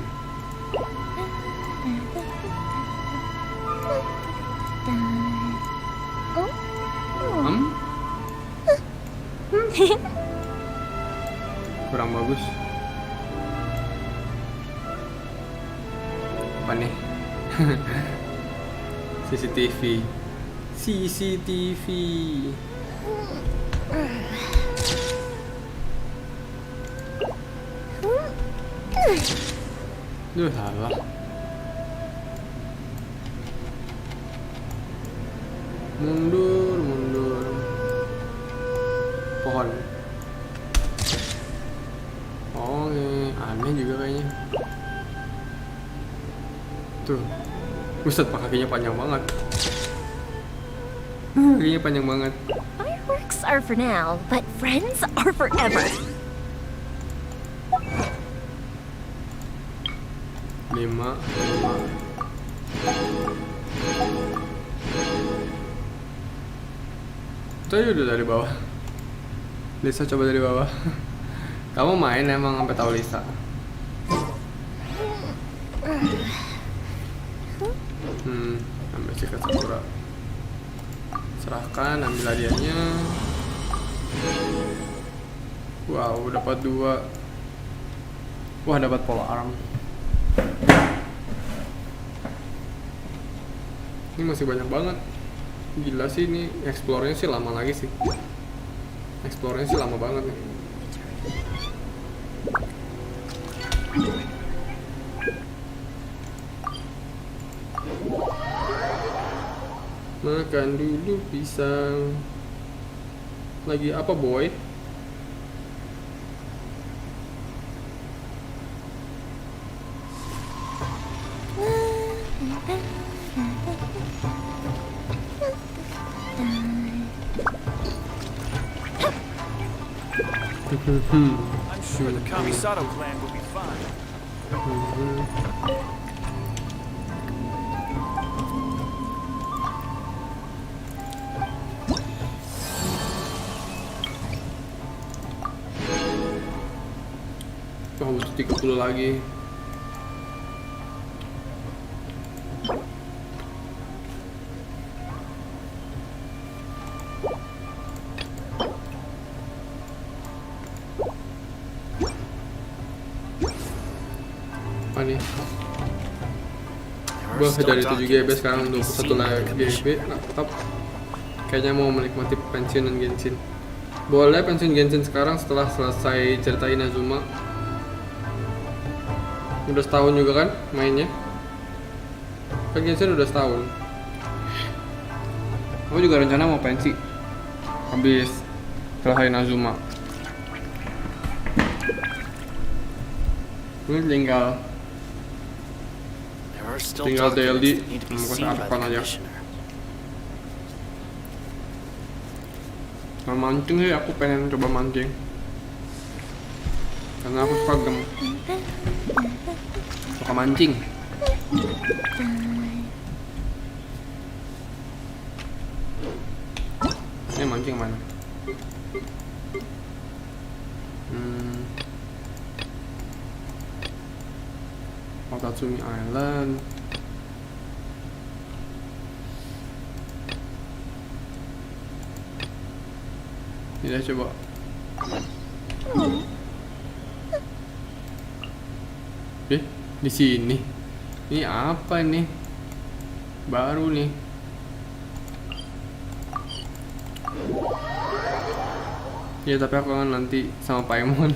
Kurang bagus. Apa nih? CCTV. Duh, salah. Mundur. Pohon. Oh, aneh juga kayaknya. Tuh. Buset, kakinya panjang banget. Kakinya panjang banget. Fireworks are for now, but friends are forever. 5. Tadi udah dari bawah. Lisa coba dari bawah. Kamu main emang sampai tahu Lisa. Ambil sikat sakura. Serahkan, ambil hadiahnya. Wow, dapat 2. Wah, dapat pole arm. Ini masih banyak banget. Gila sih, ini explore-nya sih lama lagi sih. Explore-nya sih lama banget nih. Makan dulu pisang. Lagi apa, boy? I'm sure the Kamisato clan will be fine. Oh, butuh 30 lagi. Apa nih? Gue dari 7 GB sekarang untuk 1 GB laptop. Kayaknya mau menikmati pensiunan Genshin. Boleh pensiun Genshin sekarang setelah selesai cerita Inazuma. Udah setahun juga kan mainnya. Kan Genshin udah setahun. Aku juga rencana mau pensi habis selesai Inazuma. Ini tinggal daily, mau ke aja. Nah, mancing sih, aku pengen coba mancing karena aku suka mancing. Ini mancing mana? Kota Island. Ini coba. Di sini. Ini apa ini? Baru nih. Ya tapi aku kan nanti sama Paimon.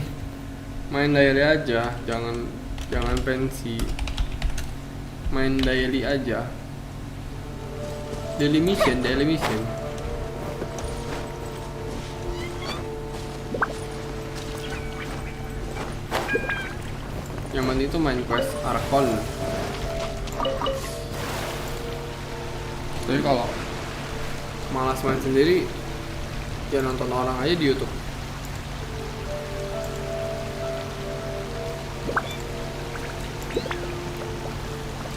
Main diary aja, jangan pensi. Main daily aja. Daily mission. Yang penting itu main quest Arkon. Tapi kalau malas main sendiri, ya nonton orang aja di YouTube.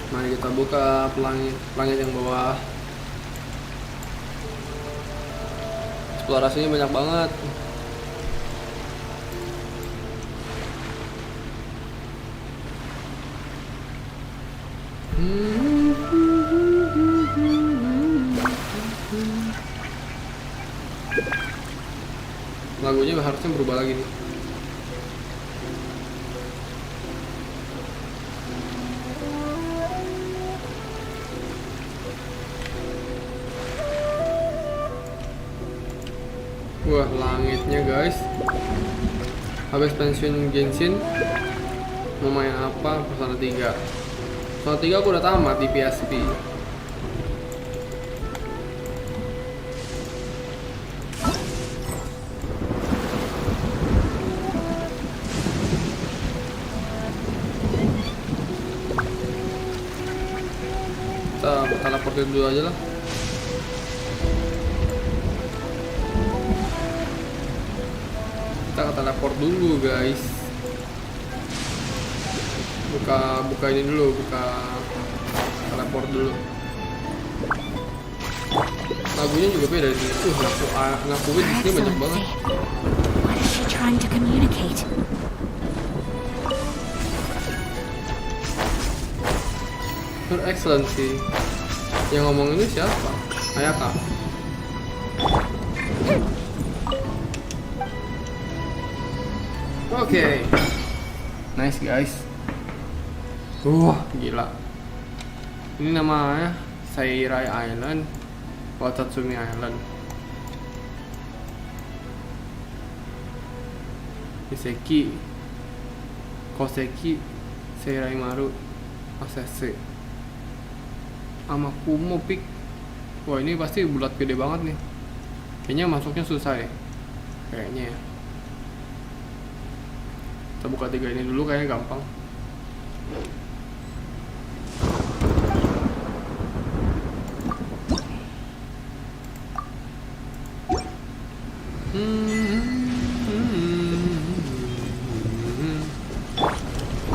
Mari kita buka planet yang bawah. Eksplorasinya banyak banget. Lagunya harusnya berubah lagi nih. Wah, langitnya guys. Habis pensiun Genshin, mau main apa? Persona 3. Persona 3 aku udah tamat di PSP. Kita teleportin dulu aja lah. Kita ke teleport dulu guys. Buka ini dulu, buka teleport dulu. Lagunya juga beda di sini. Ngaku di sini banyak banget. What is she trying to communicate? Her Excellency. Yang ngomong ini siapa? Ayaka. Oke. Nice guys. Gila. Ini namanya Seirai Island, Watatsumi Island. Iseki, Koseki, Seirai Maru, Asese, Amakumo Peak. Wah, ini pasti bulat gede banget nih. Kayaknya masuknya susah ya. Kayaknya ya. Kita buka 3 ini dulu, kayaknya gampang.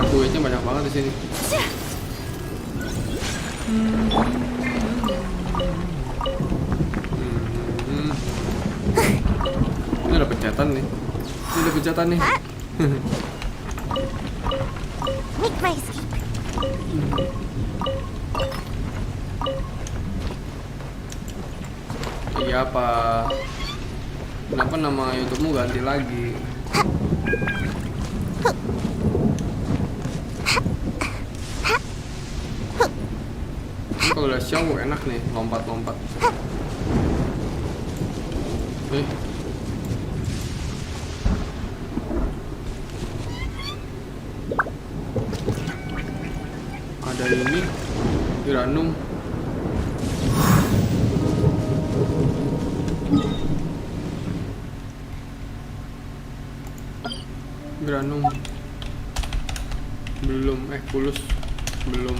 Duitnya banyak banget di sini. Ini ada pencatan nih. Make my escape. Iya apa? Kenapa nama YouTube-mu ganti lagi? Kalau udah show enak nih, lompat-lompat. Ada ini Uranum. Belum, Kulus belum.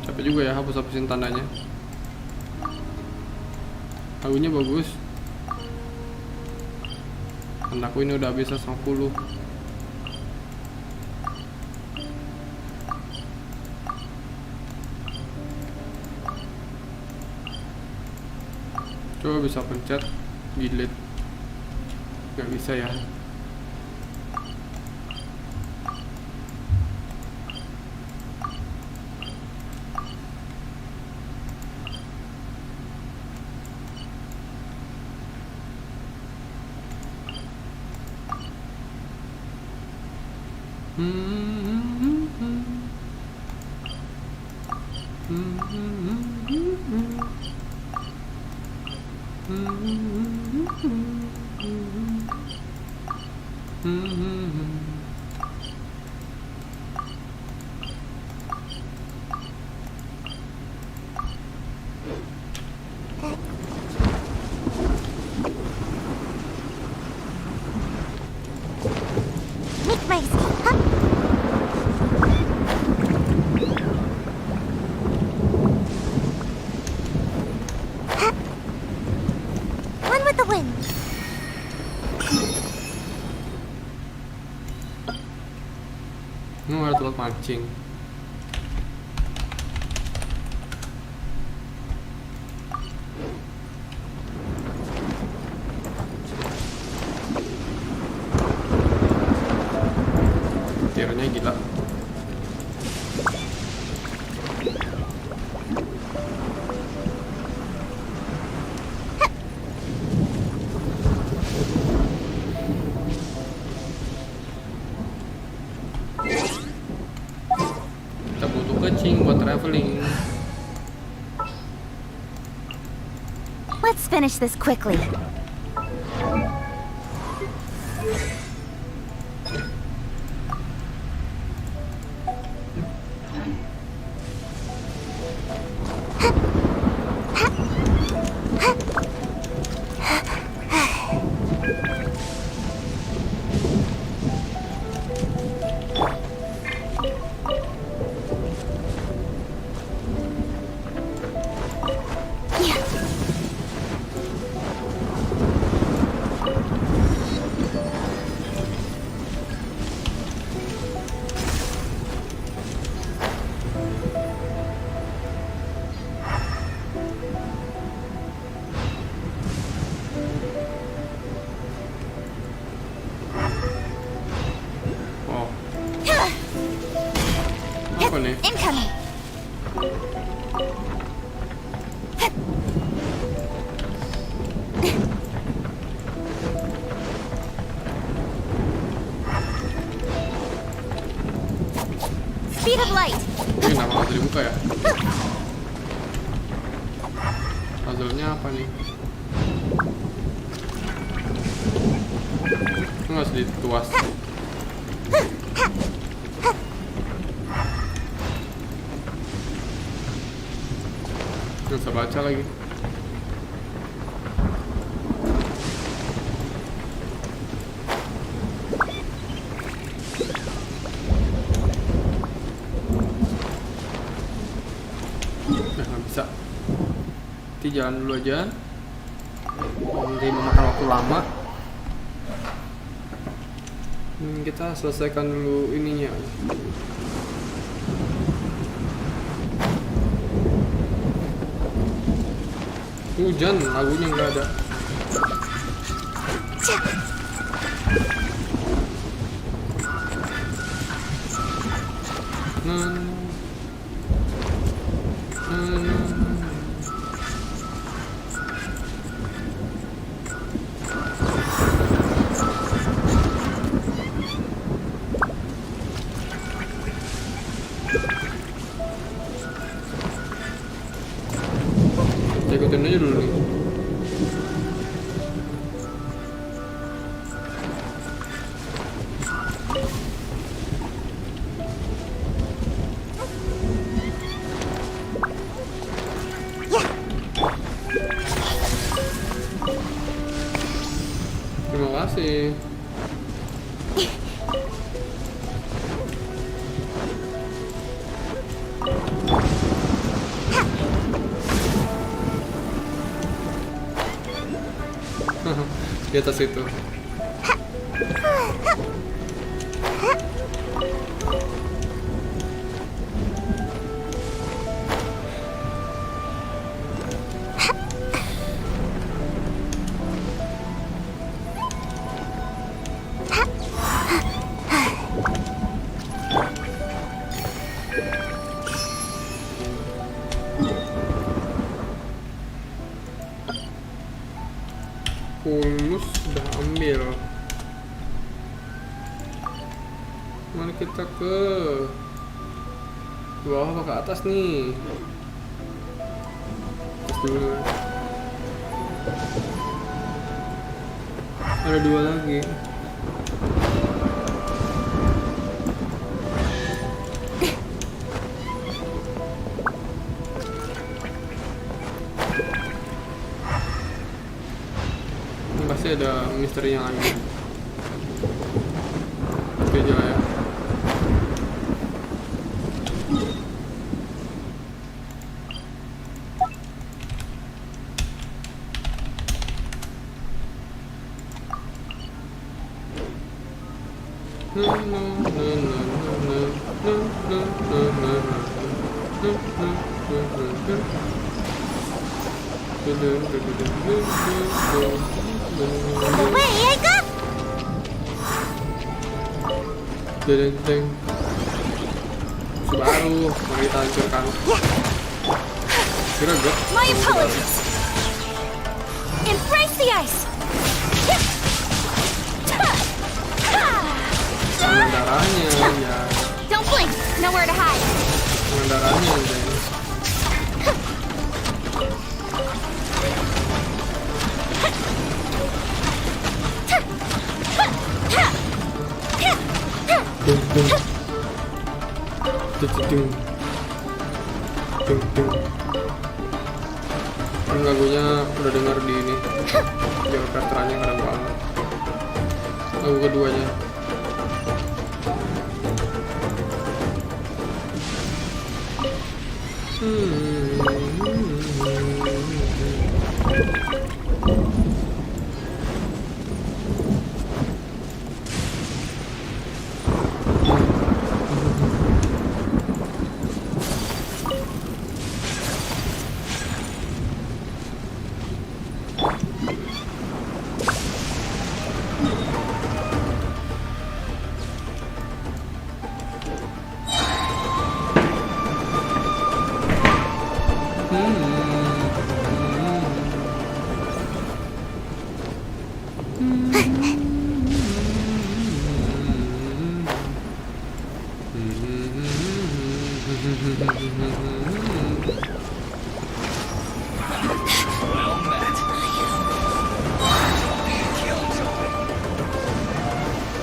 Capek juga ya hapus-hapusin tandanya. Lagunya bagus. Anakku ini udah bisa 90. Coba bisa pencet delete. Gak bisa ya. Make my escape, huh? One with the wind. Ada tempat mancing. Tirnya gila. Kita butuh kucing buat traveling. Let's finish this quickly. Apa nih? Incoming. Speed of light. Ini kenapa nggak bisa dibuka ya? Puzzle-nya apa nih? Itu nggak sedikit tuas. Nggak bisa baca lagi. Nggak bisa. Nanti jalan dulu aja. Nanti memakan waktu lama. Kita selesaikan dulu ininya. Hujan, lagunya nggak ada. Saya ikutin aja dulu nih. Terima kasih. Di atas itu. Kulus udah ambil. Mari kita ke bawah apa ke atas nih? Atas dulu. Ada 2 lagi. Ini pasti ada misteri yang lain. Oke aja lah ya. Deng. Baru mari kita hancurkan. Kira gak? My apologies. Embrace the ice. Darahnya ya. Don't blink. Nowhere to hide. Darahnya ya. Ini lagunya udah dengar di ini. Di orkestranya keren banget. Lagu keduanya.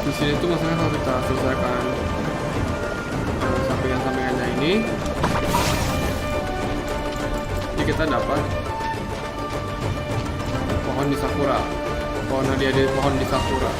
Di sini tuh maksudnya kalau kita selesaikan sampingan-sampingannya ini, jadi kita dapat pohon di sakura, pohon hadiah dari pohon di sakura.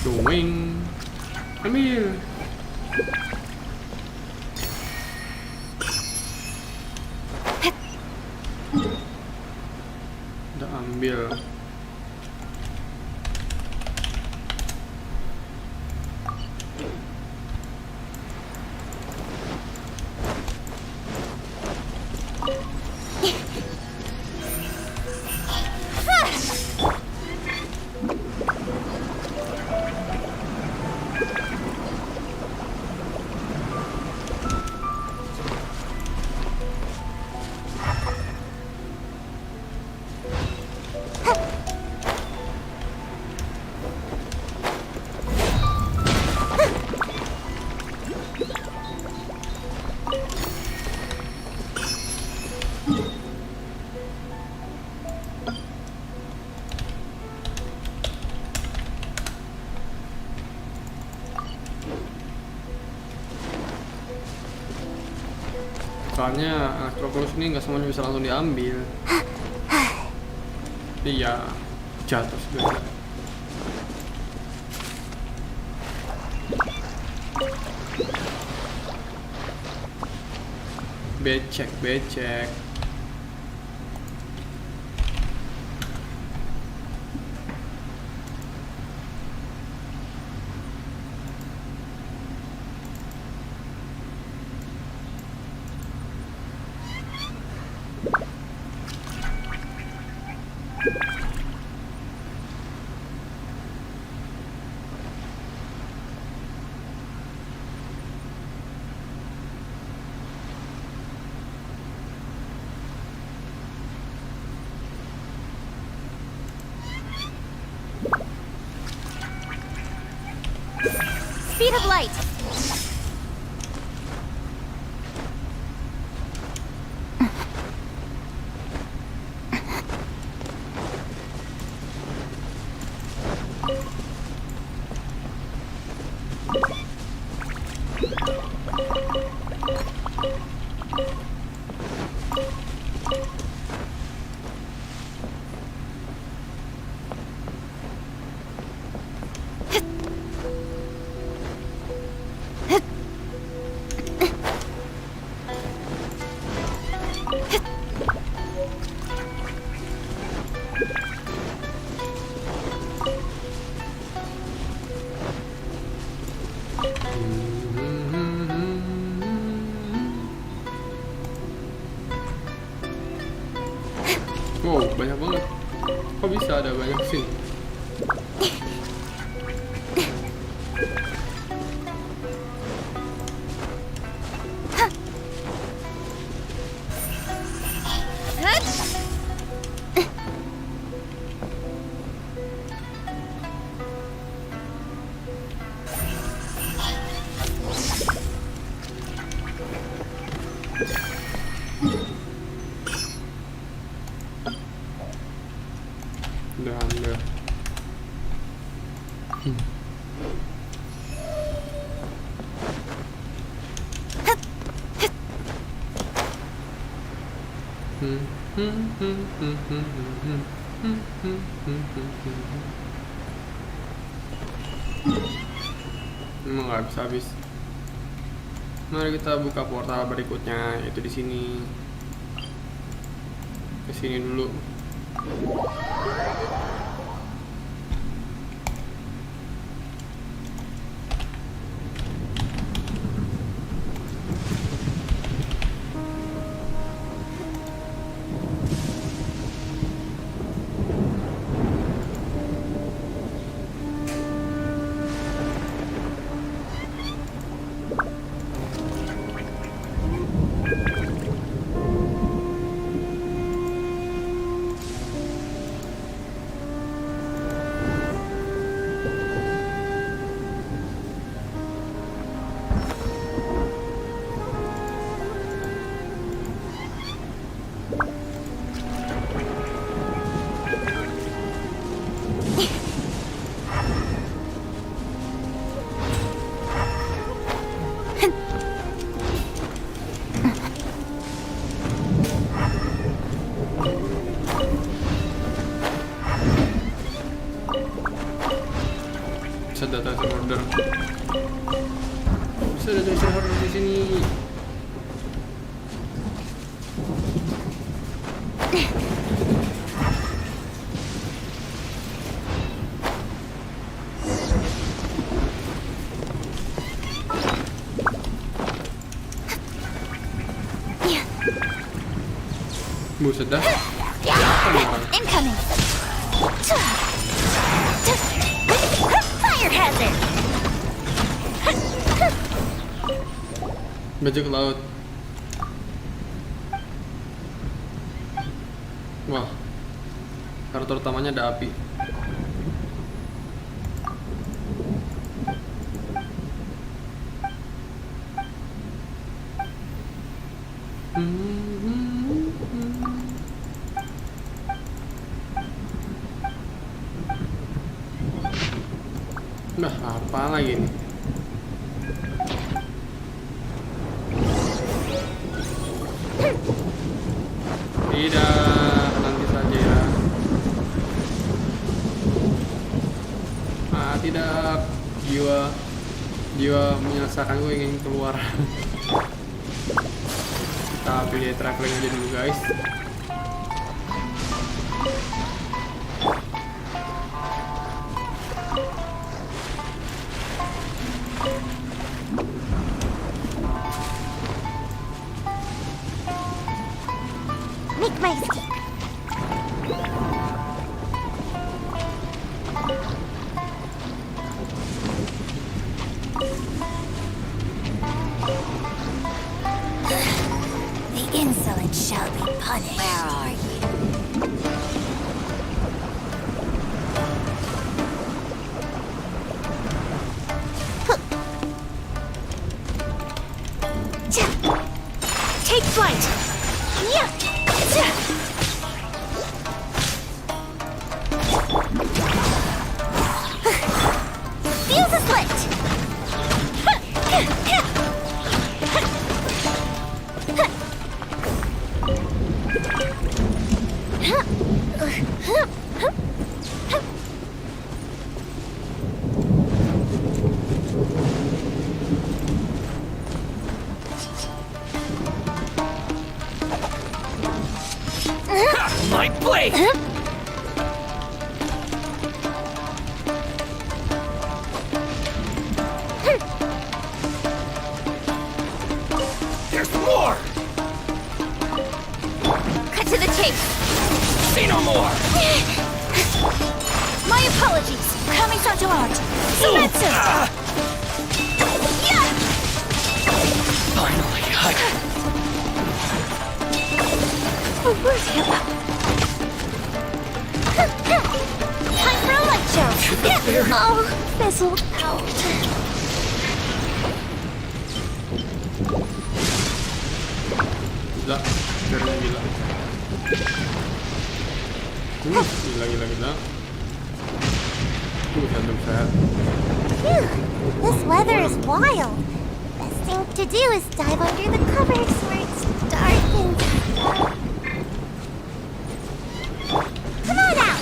Doing, ambil. Udah ambil. Soalnya Elektrokulus ini nggak semuanya bisa langsung diambil. Iya, jatuh sudah. Becek. speed of light. Wow, banyak banget. Kok bisa ada banyak sih? Udah. Emang nggak habis. Mari kita buka portal berikutnya, yaitu di sini. Ke sini dulu. Bisa data order. Bisa data order di sini. Buset dah. Incoming. Fire hazard. Bajak laut. Wah, karakter utamanya ada api. Nah, apa lagi nih? Tidak, nanti saja ya. Tidak. Jiwa menyesakan gue ingin keluar. Kita pilih traveling aja dulu, guys. Make my escape. The insolent shall be punished. Where are you? fuse is lit! My blade! There's more! Cut to the chase! Say no more! My apologies! Coming to art! Sumetsu! Yeah! Finally, Time for a light show! Oh, fizzled out. Gila, caranya gila. Gila. Random fat. Phew, this weather is wild. Best thing to do is dive under the covers where it's dark and... Come on out!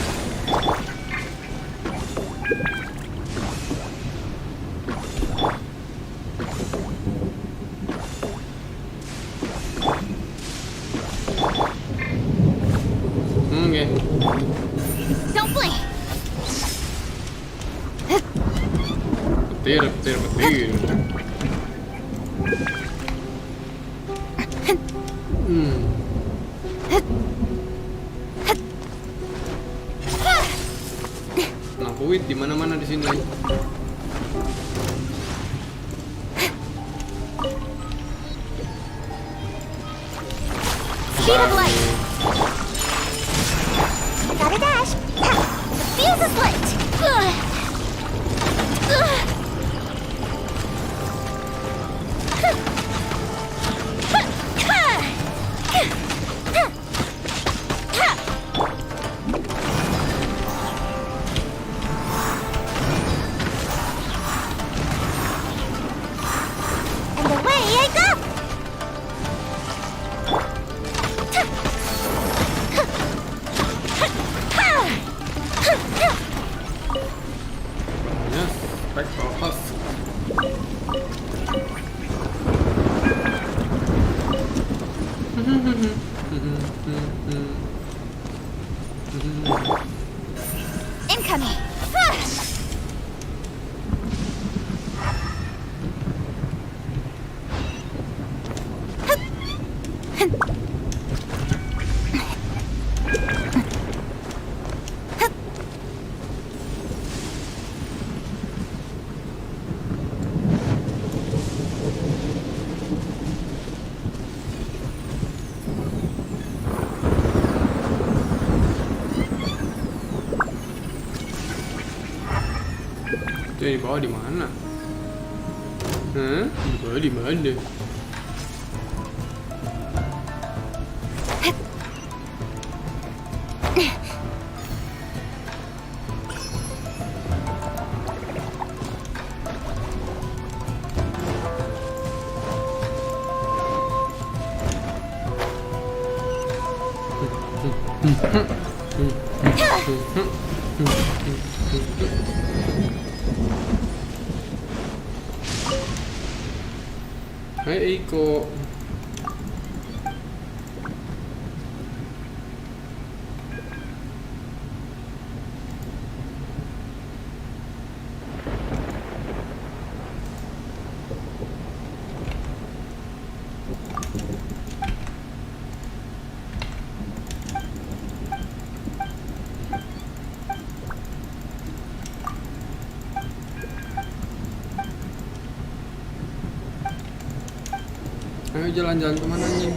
Okay. Don't blink! Petir. Lampu di mana-mana di sini. Speed of light! Gotta dash! The fuse is lit! And away I go! Yes, back to us. Incoming! Itu yang di bawah di mana? Hah? Di bawah di mana? Hai Eiko. Ayo jalan-jalan kemana nih?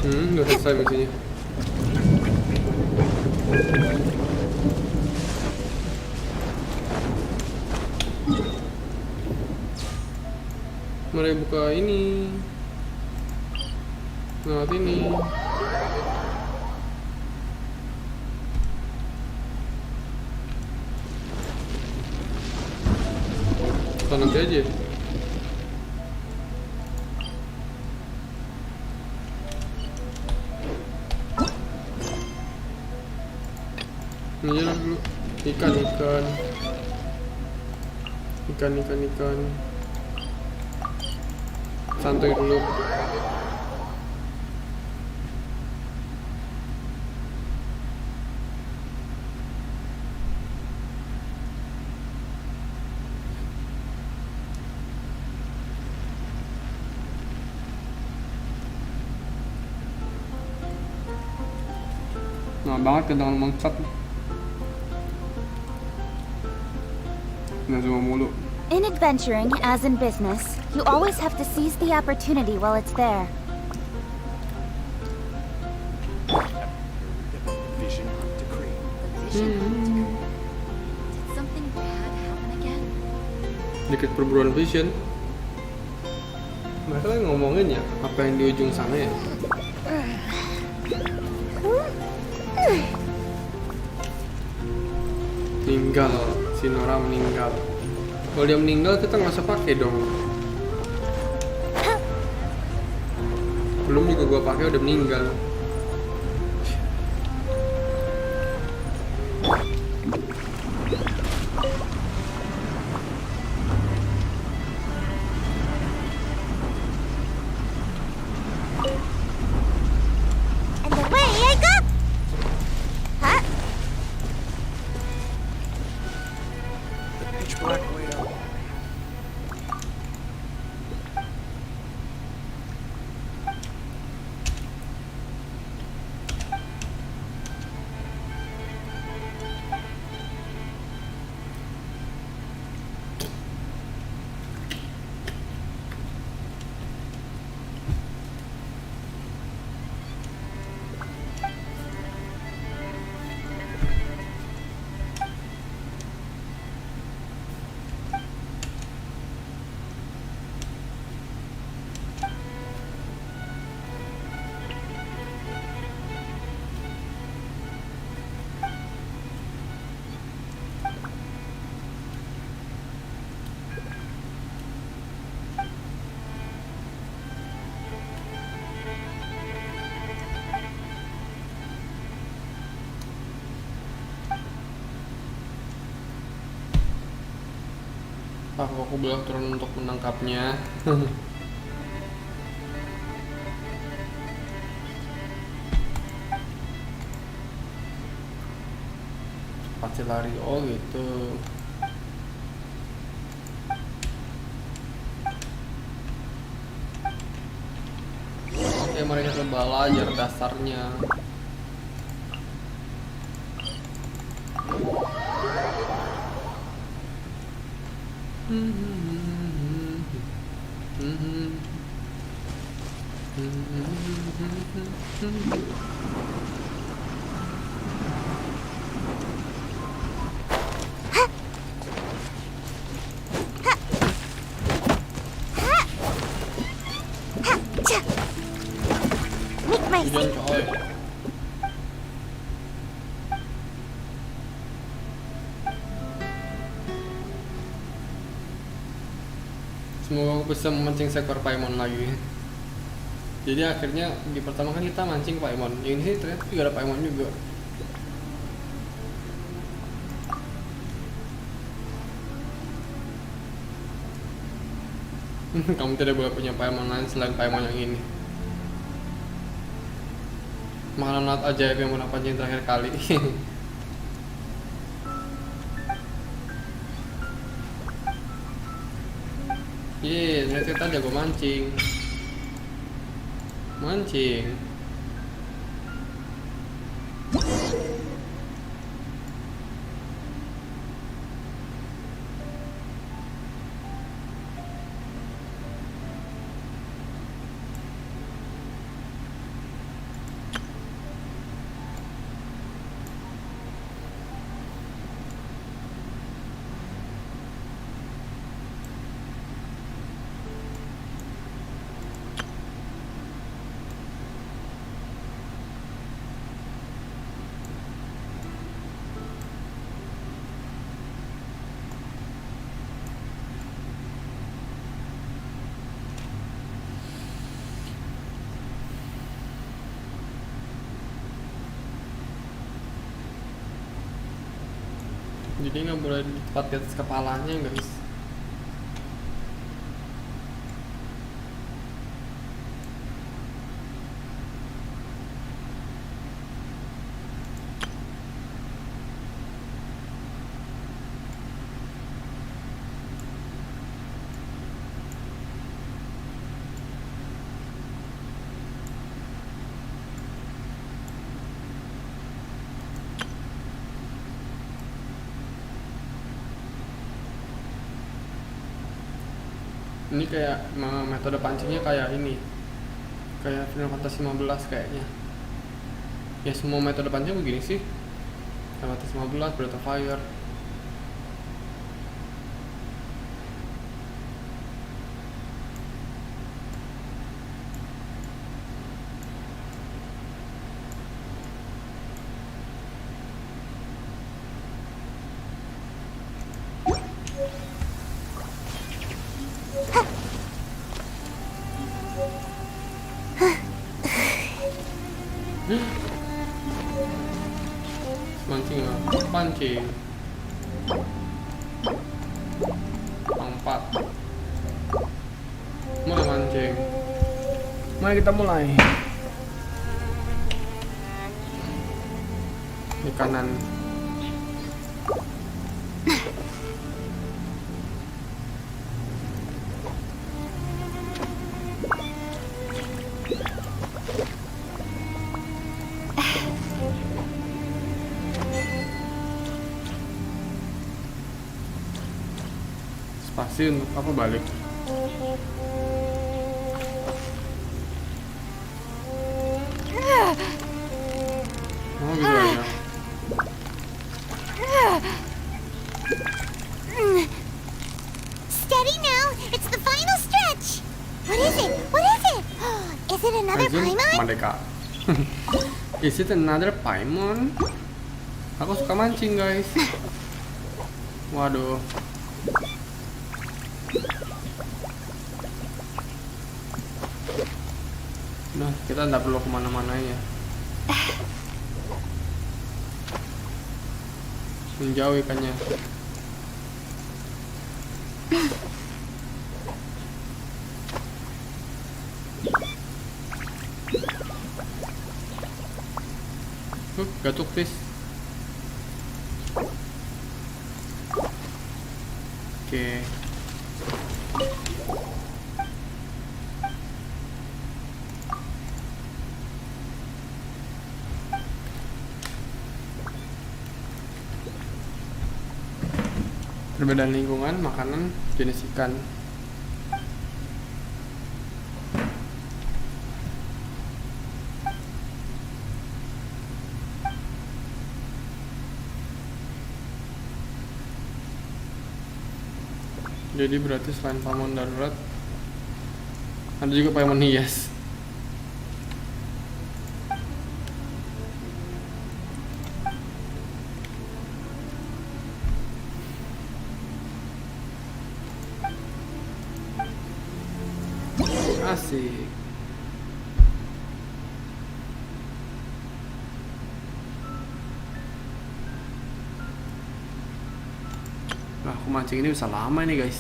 Udah selesai misinya. Mari buka ini. Lewat ini. Kita nanti aja. Ini jalan dulu. Ikan. Santuy dulu. Nah banget kedengan loncat. Nggak cuma mulu. In adventuring, as in business, you always have to seize the opportunity while it's there. Vision decree. Did something bad happen again? Dikit perburuan vision. Mereka lagi ngomongin ya apa yang di ujung sana ya. Meninggal, si Nora meninggal. Kalau dia meninggal kita nggak usah pakai dong. Belum juga gua pakai udah meninggal. And away I go! Huh? The pitch black way up. Aku belum turun untuk menangkapnya. Pasti lari, oh gitu. Oke, mari kita belajar dasarnya. Make my Semoga aku bisa memancing seekor paimon lagi. Jadi akhirnya di pertama kan kita mancing paimon. Yang ini ternyata juga ada paimon juga. Kamu tidak boleh punya paimon lain selain paimon yang ini. Makanan laut ajaib yang pernah pancing terakhir kali. Yeay, ternyata kita jago mancing. Jadi nggak boleh tepat di atas kepalanya guys. Ini kayak metode pancingnya kayak ini, kayak Final Fantasy 15 kayaknya. Ya semua metode pancing begini sih. Final Fantasy 15, Freefire. Mancing lah, pancing. 4. Mulai mancing. Mari kita mulai. Di kanan. Spasi untuk apa balik? Oh gitu aja. Steady now. It's the final stretch. What is it? What is it? Is it another Paimon? Merdeka. Is it another Paimon? Aku suka mancing guys. Waduh. Nah, kita nggak perlu kemana-mana ya. Menjauh ikannya. Gatuk fish. Oke. Perbedaan lingkungan, makanan, jenis ikan. Jadi berarti selain Paimon darurat, ada juga Paimon hias. Asik. Nah, aku mancing ini bisa lama nih guys.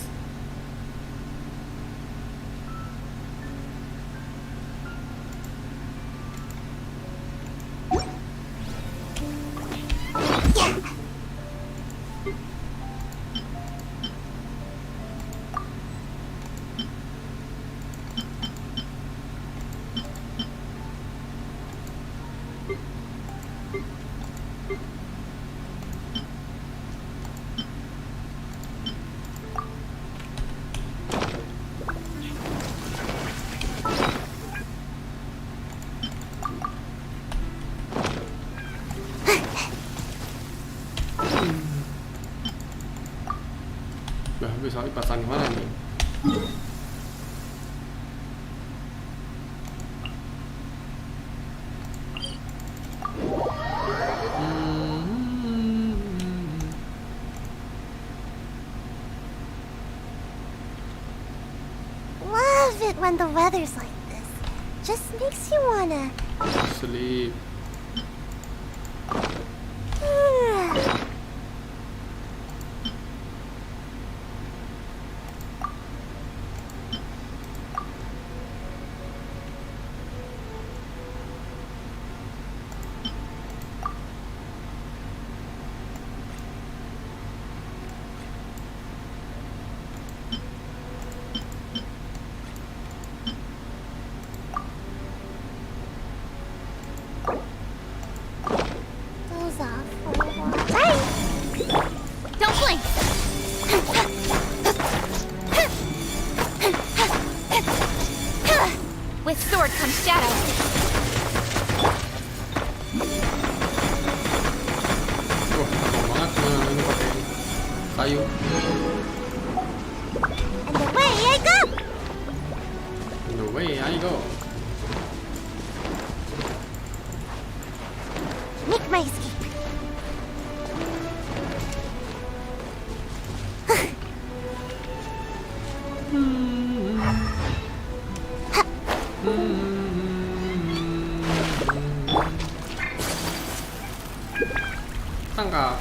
Bisa dipasang di mana nih? Love it when the weather's like this. Just makes you wanna sleep. some shadow. Wah, gampang banget ini pakai kayu. And away I go! No way, I go. Make my escape. Tangkap.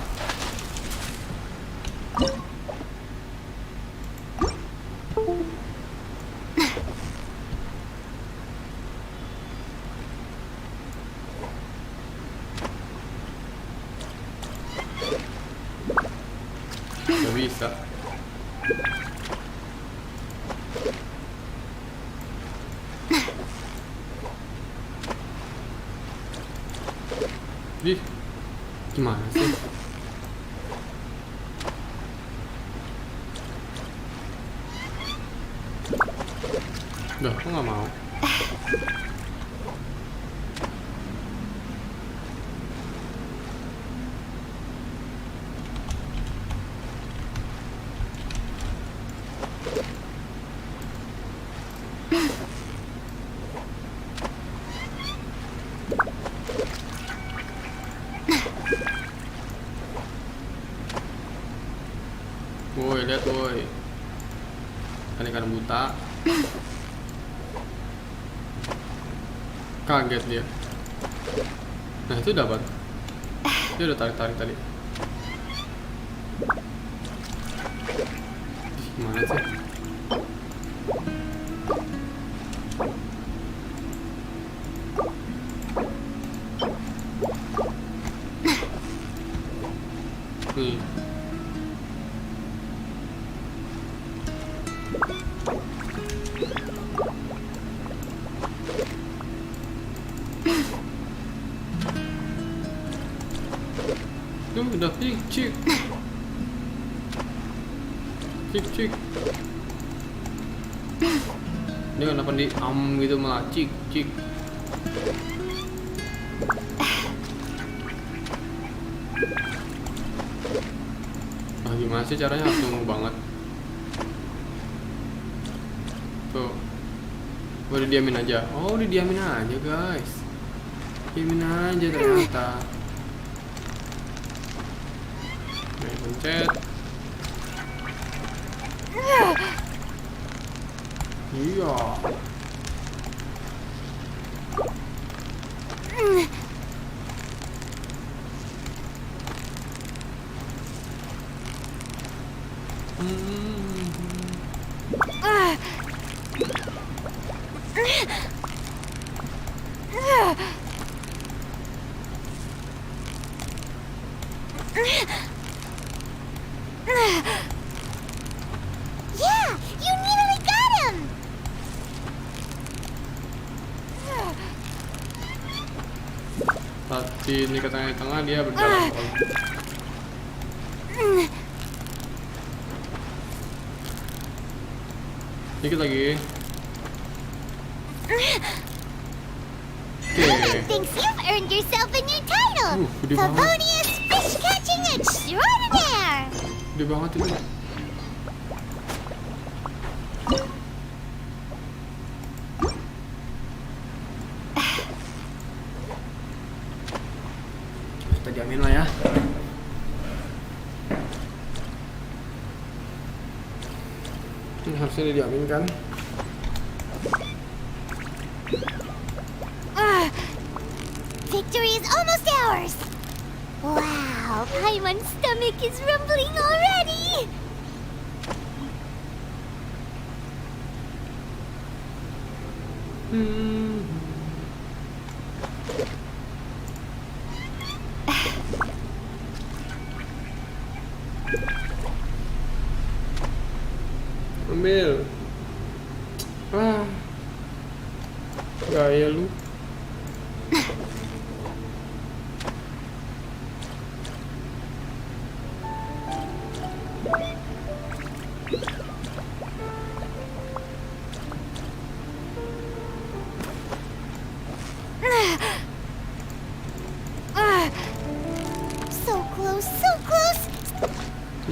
Gak bisa. Ih, gimana sih? Udah, aku nggak mau. Woi, lihat woi. Ikan buta. Kaget dia. Nah, itu dapat. Dia udah tarik-tarik tadi. Gimana sih? Nih. Tuh udah cik. Dia kenapa di gitu malah cik. Ah, gimana sih caranya? Harus nunggu banget. Tuh. Gue didiamin aja. Oh, didiamin aja guys. Diamin aja ternyata. Pencet. Iya. Yeah, you nearly got him. Saat ini ke tengah-tengah dia berjalan. Dikit lagi. Even thinks you've earned yourself a new title, gede banget. Favonius Fish Catching Extraordinaire. Gede banget ini. Kita diamin lah ya. Ini harusnya diamin kan? Victory is almost ours. Wow, Paimon's stomach is rumbling already. Ambil. Ah. Gaya lu.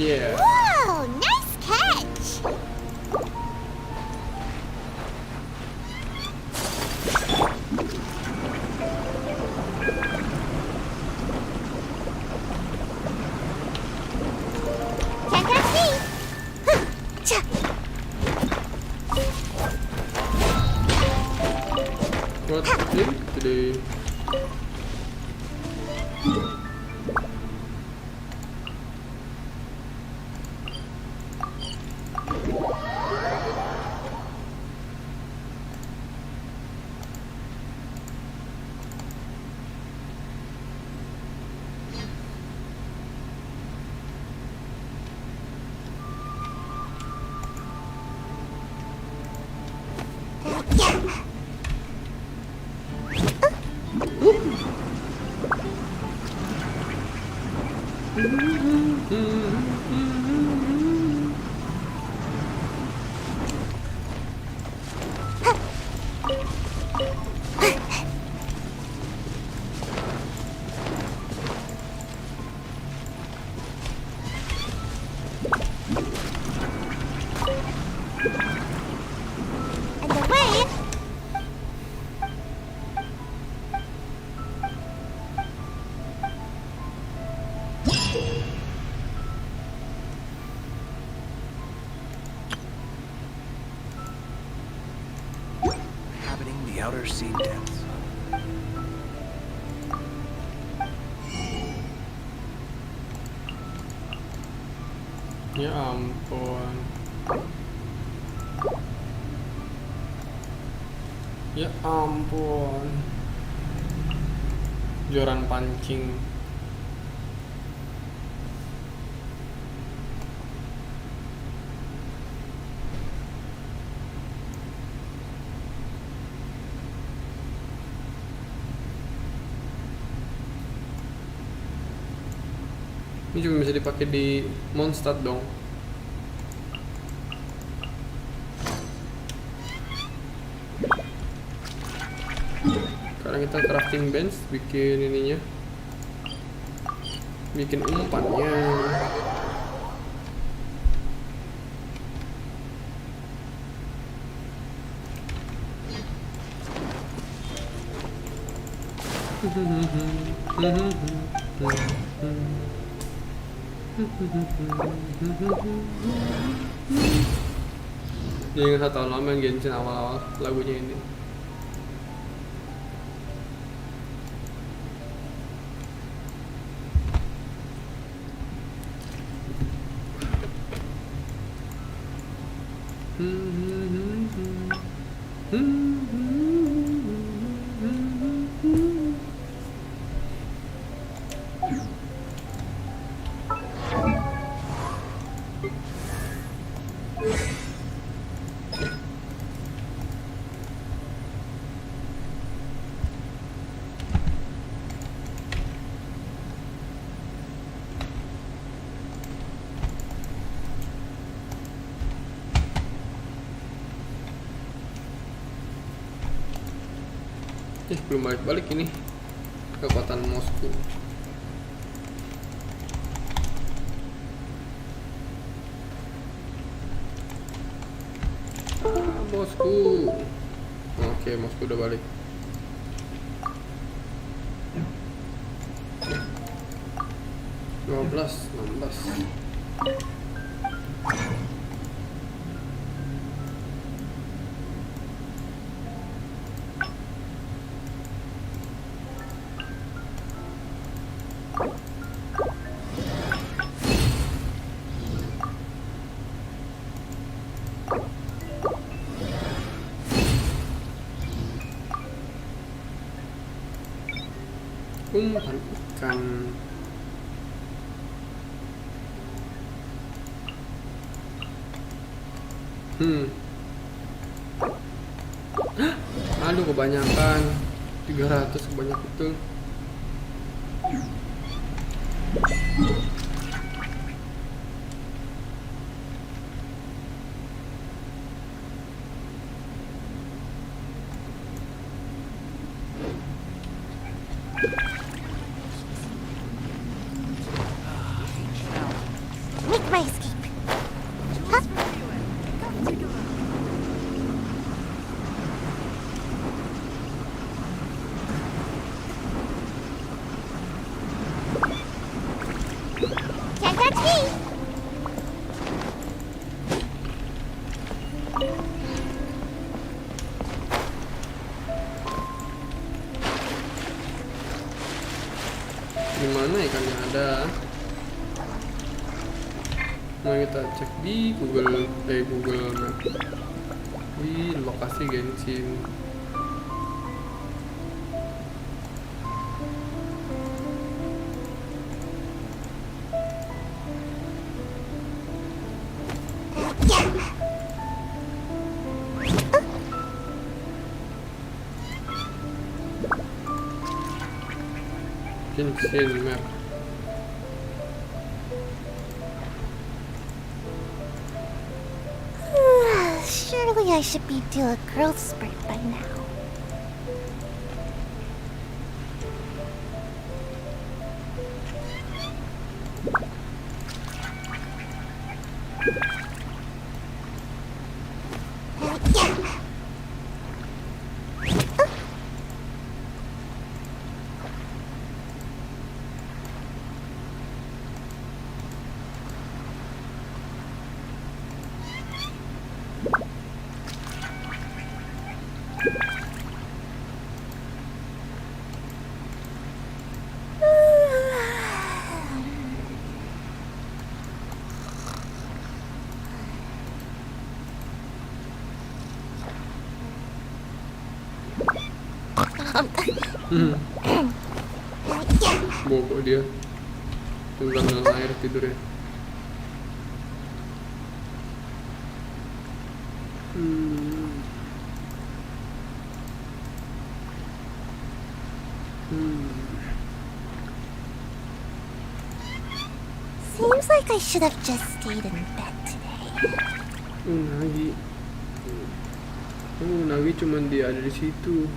Yeah. Whoa, nice catch! Can't catch me! Huh, cha. What him today? And the way... Inhabiting the outer sea depths. Ya ampun. Ya ampun. Joran pancing. Ini juga bisa dipakai di Mondstadt dong. Sekarang kita crafting bench, bikin ininya, bikin umpannya. Jadi ingat 1 tahun lama main Genshin awal-awal lagunya ini. Belum balik-balik ini ke kota Moskow. Moskow. Oke, Moskow udah balik. Dua belas, 16. Umpan ikan. Aduh, kebanyakan. 300 kebanyak betul. With my Di mana ikannya ada? Mari kita cek di Google Map. Di lokasi Genshin. Genshin map. Surely I should be due a growth spurt by now. Bobo dia. Tunggang dengan air tidur ya. Seems like I should have just stayed in bed today. Nagi cuman dia ada di situ.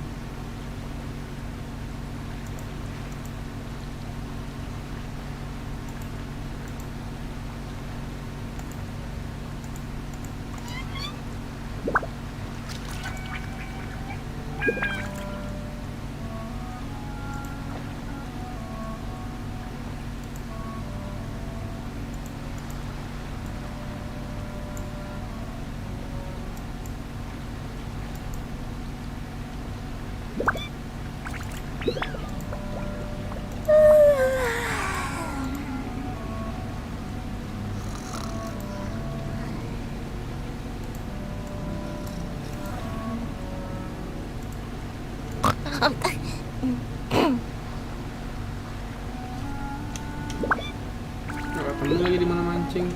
Nggak ketemu lagi di mana mancing.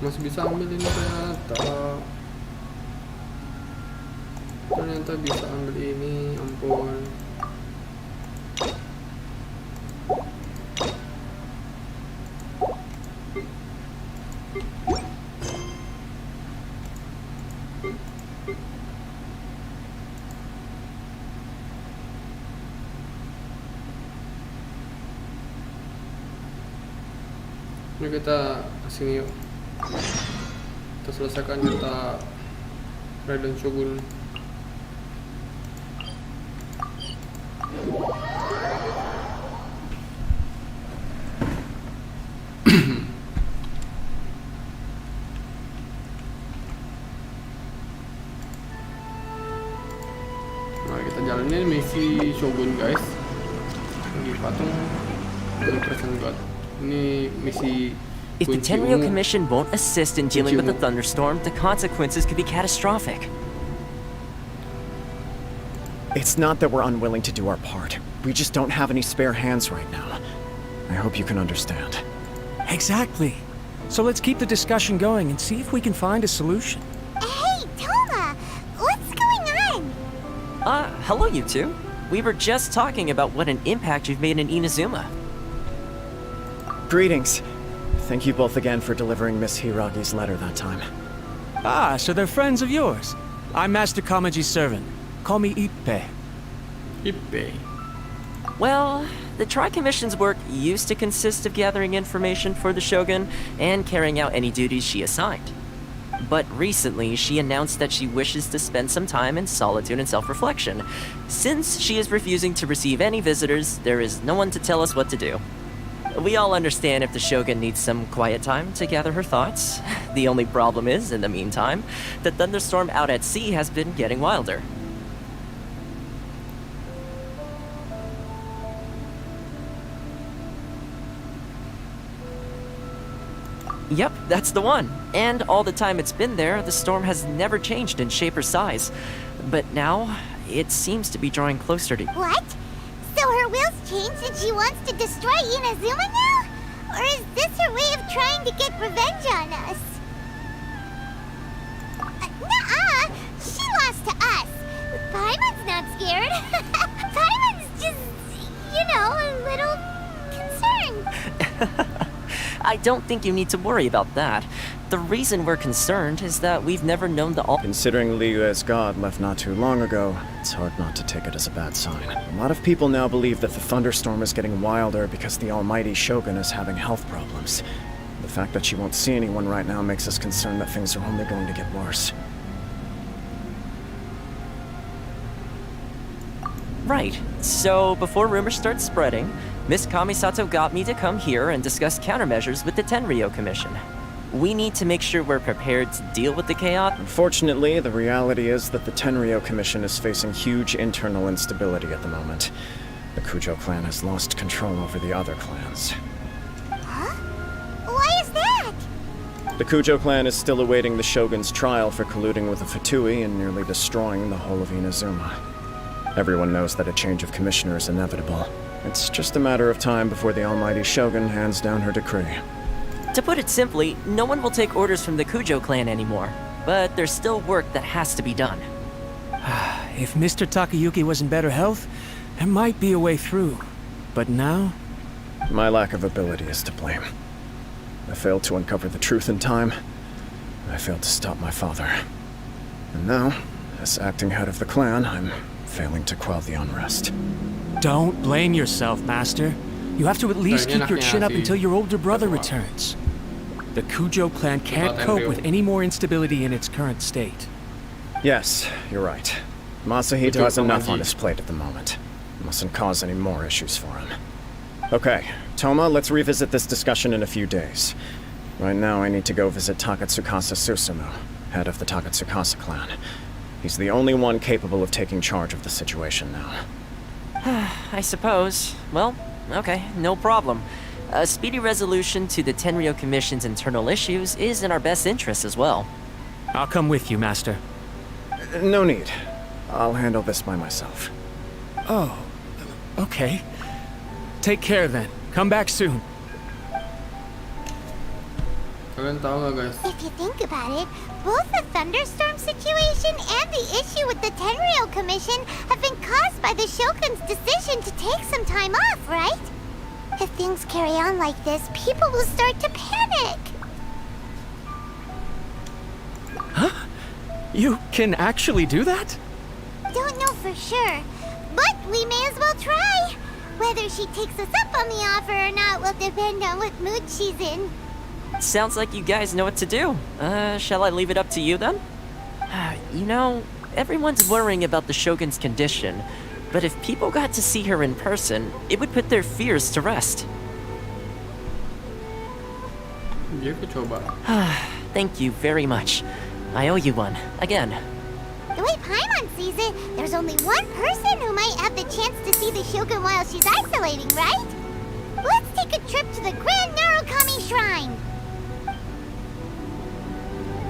Masih bisa ambil ini ternyata bisa ambil ini, ampun. Ini kita sini yuk. Kita selesaikan kita Raiden Shogun. Mari kita jalanin misi Shogun guys. Lagi patung Present God. Ini misi. If the Tenryou Commission won't assist in dealing with the thunderstorm, the consequences could be catastrophic. It's not that we're unwilling to do our part. We just don't have any spare hands right now. I hope you can understand. Exactly. So let's keep the discussion going and see if we can find a solution. Hey, Toma! What's going on? Hello you two. We were just talking about what an impact you've made in Inazuma. Greetings. Thank you both again for delivering Miss Hiragi's letter that time. Ah, so they're friends of yours. I'm Master Kamaji's servant. Call me Ippei. Ippei. Well, the Tri-Commission's work used to consist of gathering information for the Shogun and carrying out any duties she assigned. But recently, she announced that she wishes to spend some time in solitude and self-reflection. Since she is refusing to receive any visitors, there is no one to tell us what to do. We all understand if the Shogun needs some quiet time to gather her thoughts. The only problem is, in the meantime, the thunderstorm out at sea has been getting wilder. Yep, that's the one. And all the time it's been there, the storm has never changed in shape or size. But now, it seems to be drawing closer to... What? So her will's changed and she wants to destroy Inazuma now? Or is this her way of trying to get revenge on us? Nuh-uh! She lost to us! Paimon's not scared. Paimon's just, a little concerned. I don't think you need to worry about that. The reason we're concerned is that we've never known the Considering Liyue's god left not too long ago, it's hard not to take it as a bad sign. A lot of people now believe that the thunderstorm is getting wilder because the almighty Shogun is having health problems. The fact that she won't see anyone right now makes us concerned that things are only going to get worse. Right. So, before rumors start spreading, Miss Kamisato got me to come here and discuss countermeasures with the Tenryou Commission. We need to make sure we're prepared to deal with the chaos. Unfortunately, the reality is that the Tenryou Commission is facing huge internal instability at the moment. The Kujo clan has lost control over the other clans. Huh? Why is that? The Kujo clan is still awaiting the Shogun's trial for colluding with the Fatui and nearly destroying the whole of Inazuma. Everyone knows that a change of commissioner is inevitable. It's just a matter of time before the almighty Shogun hands down her decree. To put it simply, no one will take orders from the Kujo clan anymore. But there's still work that has to be done. If Mr. Takayuki was in better health, there might be a way through. But now? My lack of ability is to blame. I failed to uncover the truth in time. I failed to stop my father. And now, as acting head of the clan, I'm failing to quell the unrest. Don't blame yourself, Master. You have to at least keep your chin up until your older brother returns. The Kujo clan can't cope with any more instability in its current state. Yes, you're right. Masahito has enough on his plate at the moment. Mustn't cause any more issues for him. Okay, Toma, let's revisit this discussion in a few days. Right now, I need to go visit Takatsukasa Susumu, head of the Takatsukasa clan. He's the only one capable of taking charge of the situation now. I suppose. Well, okay, no problem. A speedy resolution to the Tenryou Commission's internal issues is in our best interest as well. I'll come with you, Master. No need. I'll handle this by myself. Oh, okay. Take care then. Come back soon. Kalian tahu nggak, guys? If you think about it, both the thunderstorm situation and the issue with the Tenryou Commission have been caused by the Shogun's decision to take some time off, right? If things carry on like this, people will start to panic. Huh? You can actually do that? Don't know for sure, but we may as well try. Whether she takes us up on the offer or not will depend on what mood she's in. Sounds like you guys know what to do. Shall I leave it up to you then? You know, everyone's worrying about the Shogun's condition, but if people got to see her in person, it would put their fears to rest. Thank you very much. I owe you one, again. The way Paimon sees it, there's only one person who might have the chance to see the Shogun while she's isolating, right? Let's take a trip to the Grand Narukami Shrine.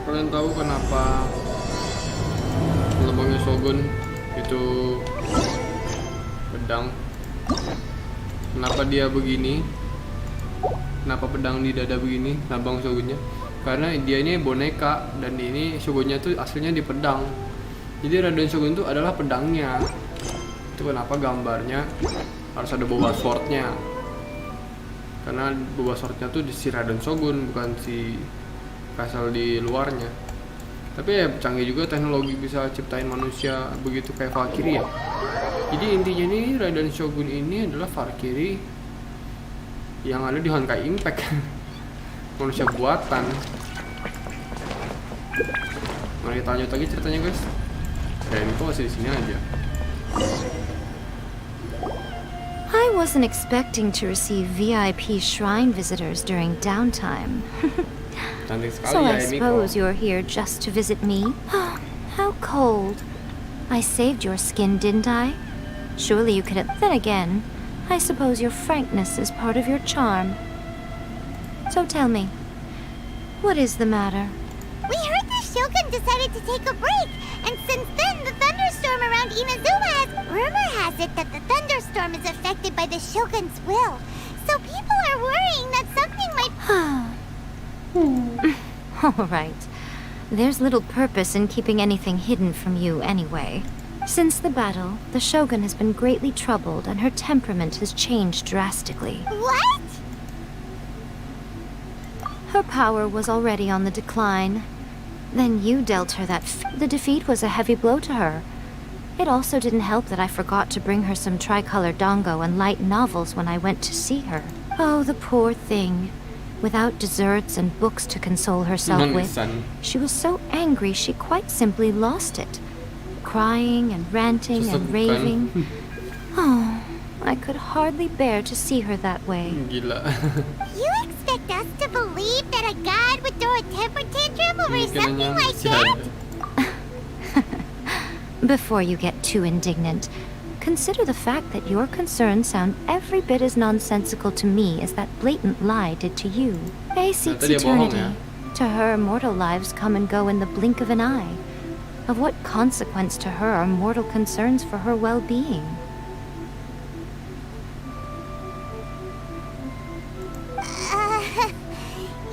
Kalian tahu kenapa lambangnya Shogun itu pedang? Kenapa dia begini? Kenapa pedang di dada begini, lambang Shogunnya? Karena dia ini boneka dan ini Shogunnya tuh aslinya di pedang. Jadi Raden Shogun itu adalah pedangnya. Itu kenapa gambarnya harus ada boba swordnya. Karena boba swordnya tuh di si Raiden Shogun, bukan si Kaisal di luarnya. Tapi ya canggih juga teknologi bisa ciptain manusia begitu kayak Valkyrie ya. Jadi intinya nih Raiden Shogun ini adalah Valkyrie yang ada di Honkai Impact. Manusia buatan. Mari kita lanjut lagi ceritanya guys. Dan itu masih di sini aja. I wasn't expecting to receive VIP shrine visitors during downtime. So I suppose you're here just to visit me? How cold. I saved your skin, didn't I? Surely you could. Then again, I suppose your frankness is part of your charm. So tell me, what is the matter? We heard the Shogun decided to take a break, and since then the thunderstorm around Inazuma has... Rumor has it that the thunderstorm is affected by the Shogun's will. So people are worrying that something might... All right. There's little purpose in keeping anything hidden from you anyway. Since the battle, the Shogun has been greatly troubled and her temperament has changed drastically. What? Her power was already on the decline. Then you dealt her that the defeat was a heavy blow to her. It also didn't help that I forgot to bring her some tricolor dango and light novels when I went to see her. Oh, the poor thing. Without desserts and books to console herself with, she was so angry she quite simply lost it. Crying and ranting and raving. Oh, I could hardly bear to see her that way. Gila. You expect us to believe that a god would throw a temper tantrum over something like that? Before you get too indignant, consider the fact that your concerns sound every bit as nonsensical to me as that blatant lie did to you. Faye seeks eternity. To her, mortal lives come and go in the blink of an eye. Of what consequence to her are mortal concerns for her well-being?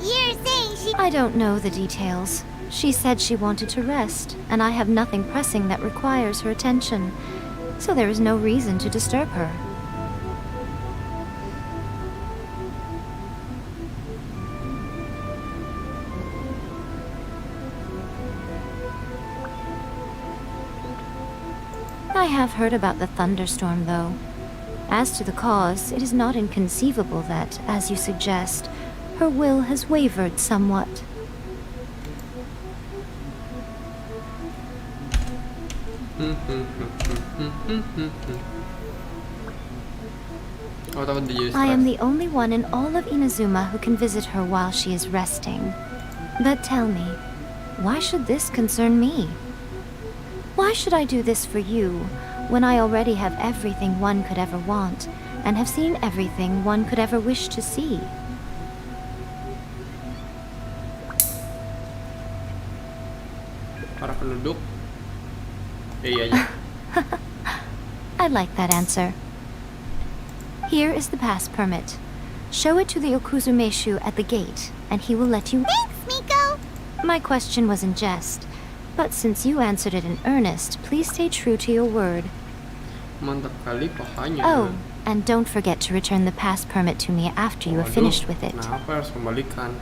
You're saying she... I don't know the details. She said she wanted to rest, and I have nothing pressing that requires her attention, so there is no reason to disturb her. I have heard about the thunderstorm, though. As to the cause, it is not inconceivable that, as you suggest, her will has wavered somewhat. I am the only one in all of Inazuma who can visit her while she is resting. But tell me, why should this concern me? Why should I do this for you, when I already have everything one could ever want, and have seen everything one could ever wish to see? Para penduduk. I like that answer. Here is the pass permit. Show it to the Okuzumeshu at the gate, and he will let you... Thanks, Miko! My question was in jest, but since you answered it in earnest, please stay true to your word. Mantap kali pahanya. Oh, and don't forget to return the pass permit to me after you have finished with it. Kenapa harus kembalikan?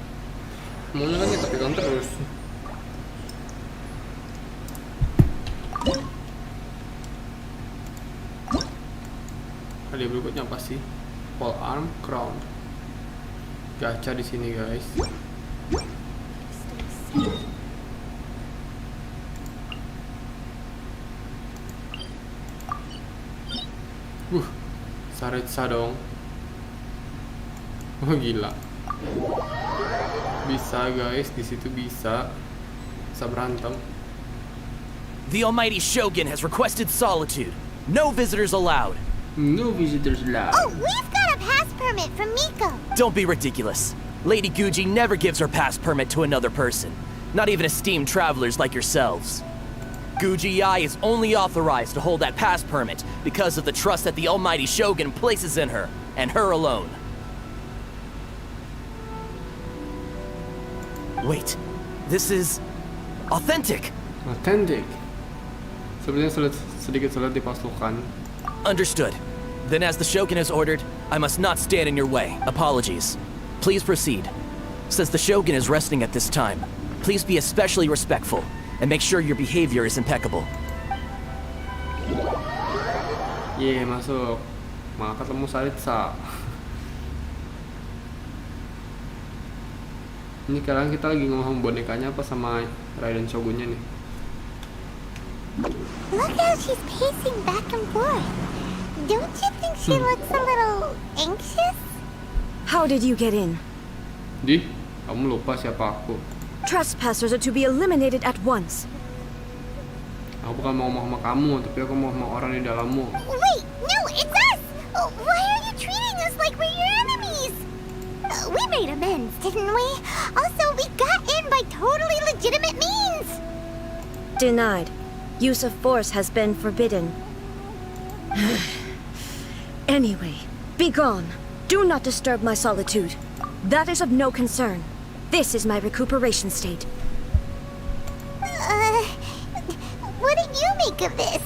Maunya kan kita pegang terus. Hadiah berikutnya apa sih? Pole arm crown. Gacha di sini, guys. Saritsa dong. Oh gila. Bisa guys, di situ bisa berantem. The almighty Shogun has requested solitude. No visitors allowed. No visitors allowed. Oh, we've got a pass permit from Miko. Don't be ridiculous. Lady Guji never gives her pass permit to another person. Not even esteemed travelers like yourselves. Guji Ai is only authorized to hold that pass permit because of the trust that the almighty Shogun places in her, and her alone. Wait, this is... authentic! Authentic? Sepertinya sedikit sulit dipasukan. Understood. Then as the Shogun has ordered, I must not stand in your way. Apologies. Please proceed. Since the Shogun is resting at this time, please be especially respectful and make sure your behavior is impeccable. Ye, masuk. Maka ketemu Saritsa. Ini sekarang kita lagi ngomong bonekanya apa sama Raiden Shogunnya nih. Look how she's pacing back and forth. Don't you think she looks a little anxious? How did you get in? Di, kamu lupa siapa aku. Trespassers are to be eliminated at once. Aku bukan mau sama kamu, tapi aku mau sama orang di dalammu. Wait, no, it's us! Why are you treating us like we're your enemies? We made amends, didn't we? Also, we got in by totally legitimate means! Denied. Use of force has been forbidden. Anyway, be gone. Do not disturb my solitude. That is of no concern. This is my recuperation state. What do you make of this?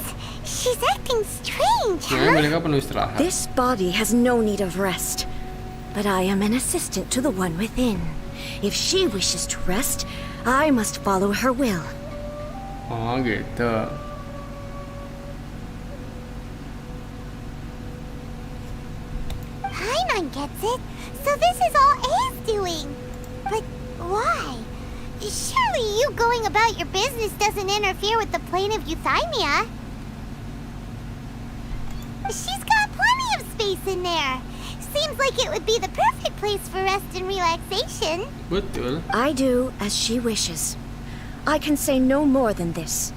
She's acting strange, huh? This body has no need of rest. But I am an assistant to the one within. If she wishes to rest, I must follow her will. Oh, gitu. Paimon gets it. So this is all A's doing. But why? Surely you going about your business doesn't interfere with the plane of euthymia. She's got plenty of space in there. Seems like it would be the perfect place for rest and relaxation. Betul. I do as she wishes. I can say no more than this.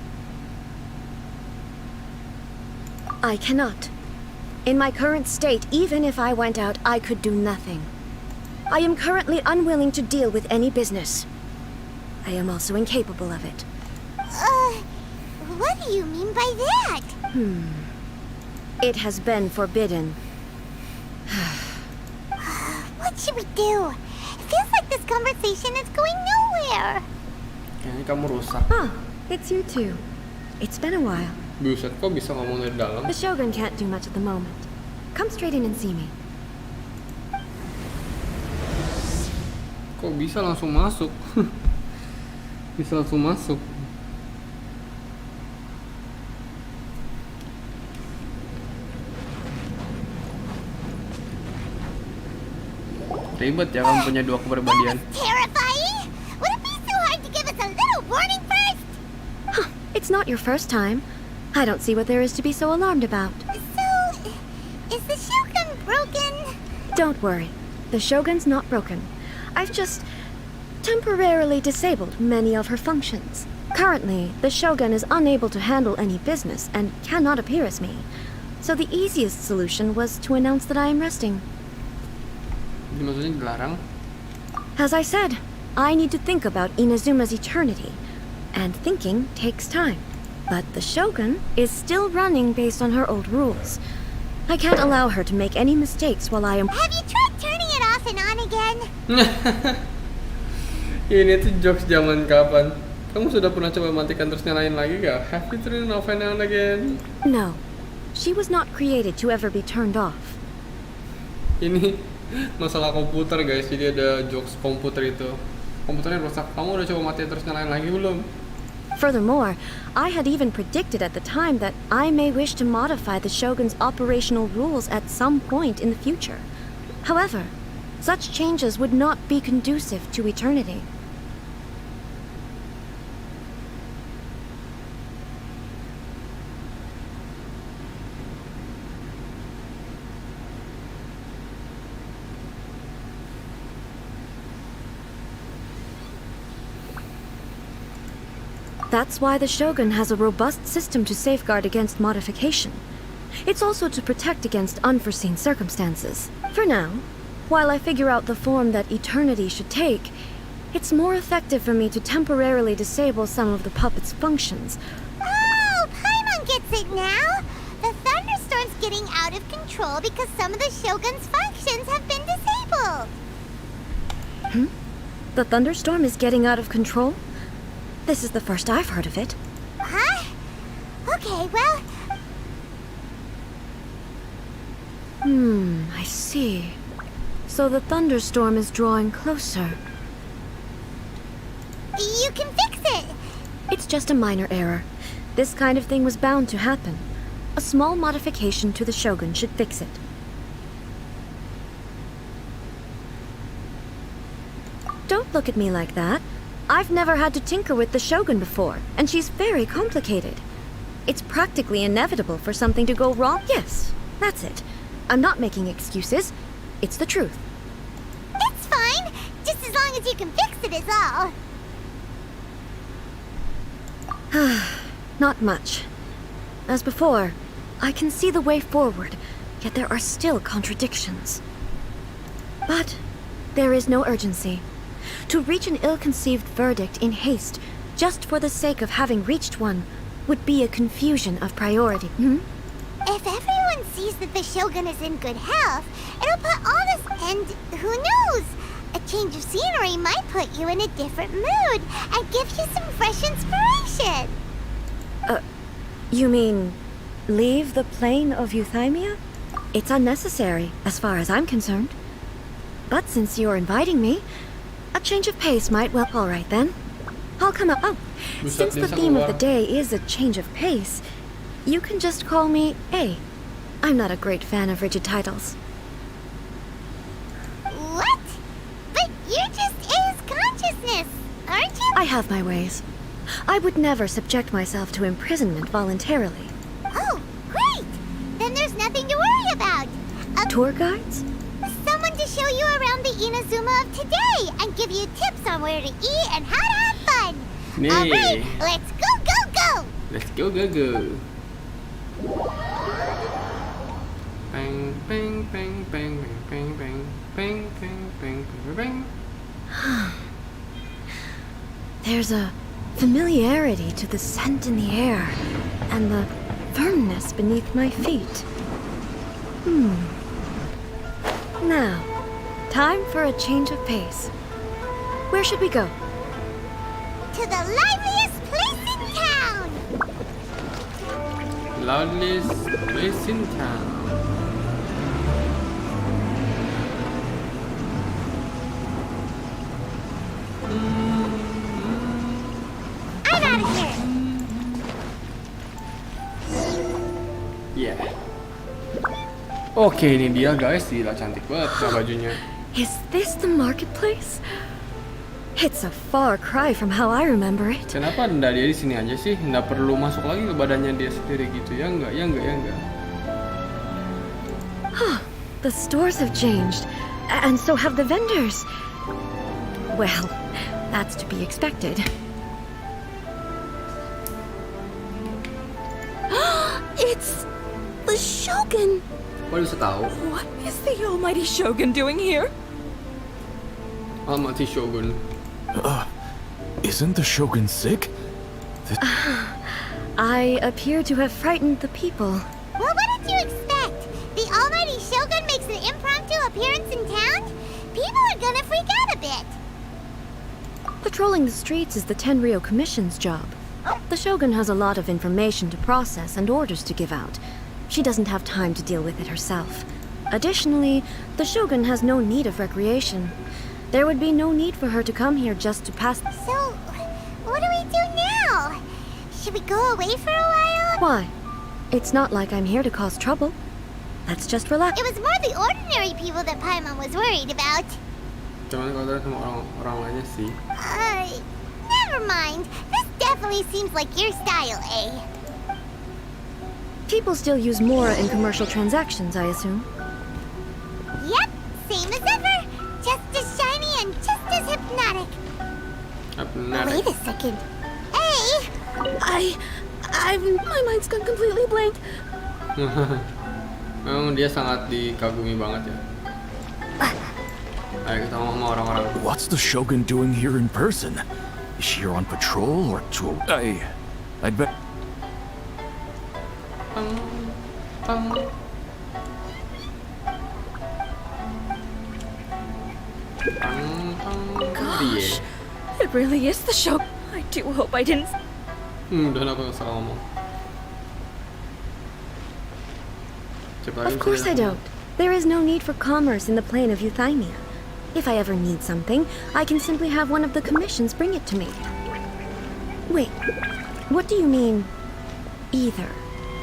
I cannot. In my current state, even if I went out, I could do nothing. I am currently unwilling to deal with any business. I am also incapable of it. What do you mean by that? It has been forbidden. What should we do? It feels like this conversation is going nowhere. Kayaknya kamu rusak. It's you too. It's been a while. Buset, kok bisa ngomong dari dalam? The Shogun can't do much at the moment. Come straight in and see me. Kok bisa langsung masuk? Bisa langsung masuk. Ribet ya kamu punya dua kepribadian. Terrifying! Would it be so hard to give us a little warning first? It's not your first time. I don't see what there is to be so alarmed about. So, is the Shogun broken? Don't worry. The Shogun's not broken. I've just temporarily disabled many of her functions. Currently, the Shogun is unable to handle any business and cannot appear as me. So the easiest solution was to announce that I am resting. Maksudnya dilarang? As I said, I need to think about Inazuma's eternity. And thinking takes time. But the Shogun is still running based on her old rules. I can't allow her to make any mistakes while I am... Have you tried turning it off and on again? Ini tuh jokes zaman kapan? Kamu sudah pernah coba matikan terus nyalain lagi gak? Have you turned it off and on again? No. She was not created to ever be turned off. Ini masalah komputer guys, jadi ada jokes komputer itu. Komputernya rusak, kamu udah coba matiin terus nyalain lagi belum? Furthermore, I had even predicted at the time that I may wish to modify the Shogun's operational rules at some point in the future. However, such changes would not be conducive to eternity. That's why the Shogun has a robust system to safeguard against modification. It's also to protect against unforeseen circumstances. For now, while I figure out the form that eternity should take, it's more effective for me to temporarily disable some of the puppet's functions. Oh, Paimon gets it now! The thunderstorm's getting out of control because some of the Shogun's functions have been disabled! The thunderstorm is getting out of control? This is the first I've heard of it. Huh? Okay, well... I see. So the thunderstorm is drawing closer. You can fix it! It's just a minor error. This kind of thing was bound to happen. A small modification to the Shogun should fix it. Don't look at me like that. I've never had to tinker with the Shogun before, and she's very complicated. It's practically inevitable for something to go wrong. Yes, that's it. I'm not making excuses. It's the truth. It's fine, just as long as you can fix it is all. Not much. As before, I can see the way forward, yet there are still contradictions. But there is no urgency. To reach an ill-conceived verdict in haste, just for the sake of having reached one, would be a confusion of priority. If everyone sees that the Shogun is in good health, it'll put all this, and who knows? A change of scenery might put you in a different mood and give you some fresh inspiration. You mean leave the plane of Euthymia? It's unnecessary, as far as I'm concerned. But since you're inviting me, a change of pace might well... All right, then. I'll come up. Oh, since the theme of the day is a change of pace, you can just call me A. I'm not a great fan of rigid titles. What? But you're just A's consciousness, aren't you? I have my ways. I would never subject myself to imprisonment voluntarily. Oh, great! Then there's nothing to worry about. Tour guides? Someone to show you around the Inazuma of today and give you tips on where to eat and how to have fun. All right, let's go, go, go! Let's go, go, go. Bang, bang, bang, bang, bang, bang, bang, bang, bang, bang, bang. There's a familiarity to the scent in the air and the firmness beneath my feet. Now, time for a change of pace. Where should we go? To the liveliest place in town! Loudest place in town. I'm out of here! Yeah. Oke, ini dia guys, gila cantik banget bajunya. Is this the marketplace? It's a far cry from how I remember it. Kenapa ndak dia di sini aja sih? Ndak perlu masuk lagi ke badannya dia sendiri gitu ya? Enggak, ya enggak, ya enggak. The stores have changed, and so have the vendors. Well, that's to be expected. It's the Shogun! Kok bisa tahu? What is the almighty Shogun doing here? Almighty Shogun. Isn't the Shogun sick? I appear to have frightened the people. Well, what did you expect? The almighty Shogun makes an impromptu appearance in town? People are gonna freak out a bit. Patrolling the streets is the Tenryou Commission's job. The Shogun has a lot of information to process and orders to give out. She doesn't have time to deal with it herself. Additionally, the Shogun has no need of recreation. There would be no need for her to come here just to pass... So, what do we do now? Should we go away for a while? Why? It's not like I'm here to cause trouble. Let's just relax. It was more the ordinary people that Paimon was worried about. Cuman kalau sama orang lainnya sih. Never mind. This definitely seems like your style, eh? People still use Mora in commercial transactions, I assume. Yep, same as ever. Just as shiny and just as hypnotic. Wait a second. Hey! My mind's gone completely blank. Memang dia sangat dikagumi banget ya. Ayo kita ngomong sama orang-orang. What's the Shogun doing here in person? Is she here on patrol or to... I'd bet... Gosh, it really is the Shogun. I do hope I didn't... Udah aku nggak salah ngomong. Of course I don't. There is no need for commerce in the plane of Euthymia. If I ever need something, I can simply have one of the commissions bring it to me. Wait, what do you mean, either?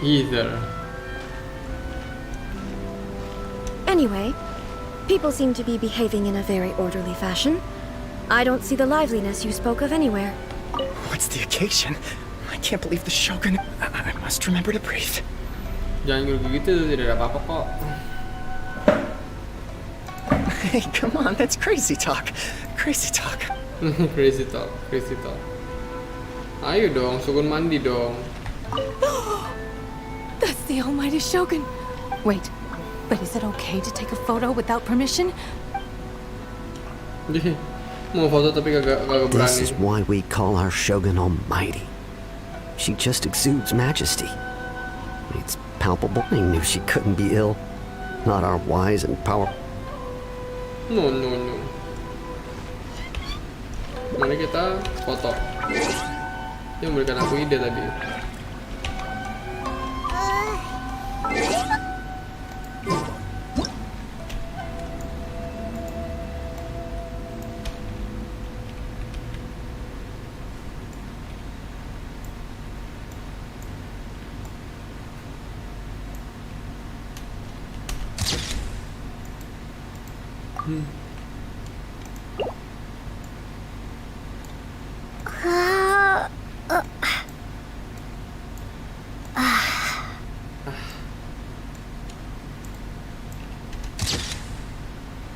Either. Anyway, people seem to be behaving in a very orderly fashion. I don't see the liveliness you spoke of anywhere. What's the occasion? I can't believe the Shogun... I must remember to breathe. Jangan gitu, tidak ada apa-apa kok. Hey, come on, that's crazy talk. Crazy talk. Crazy talk, crazy talk. Ayo dong, Shogun mandi dong. That's the almighty Shogun. Wait, but is it okay to take a photo without permission? Mau foto tapi kagak berani. This is why we call our Shogun almighty. She just exudes majesty. It's palpable. I knew she couldn't be ill. Not our wise and powerful. No. Mari kita foto. Yang memberikan aku ide tadi.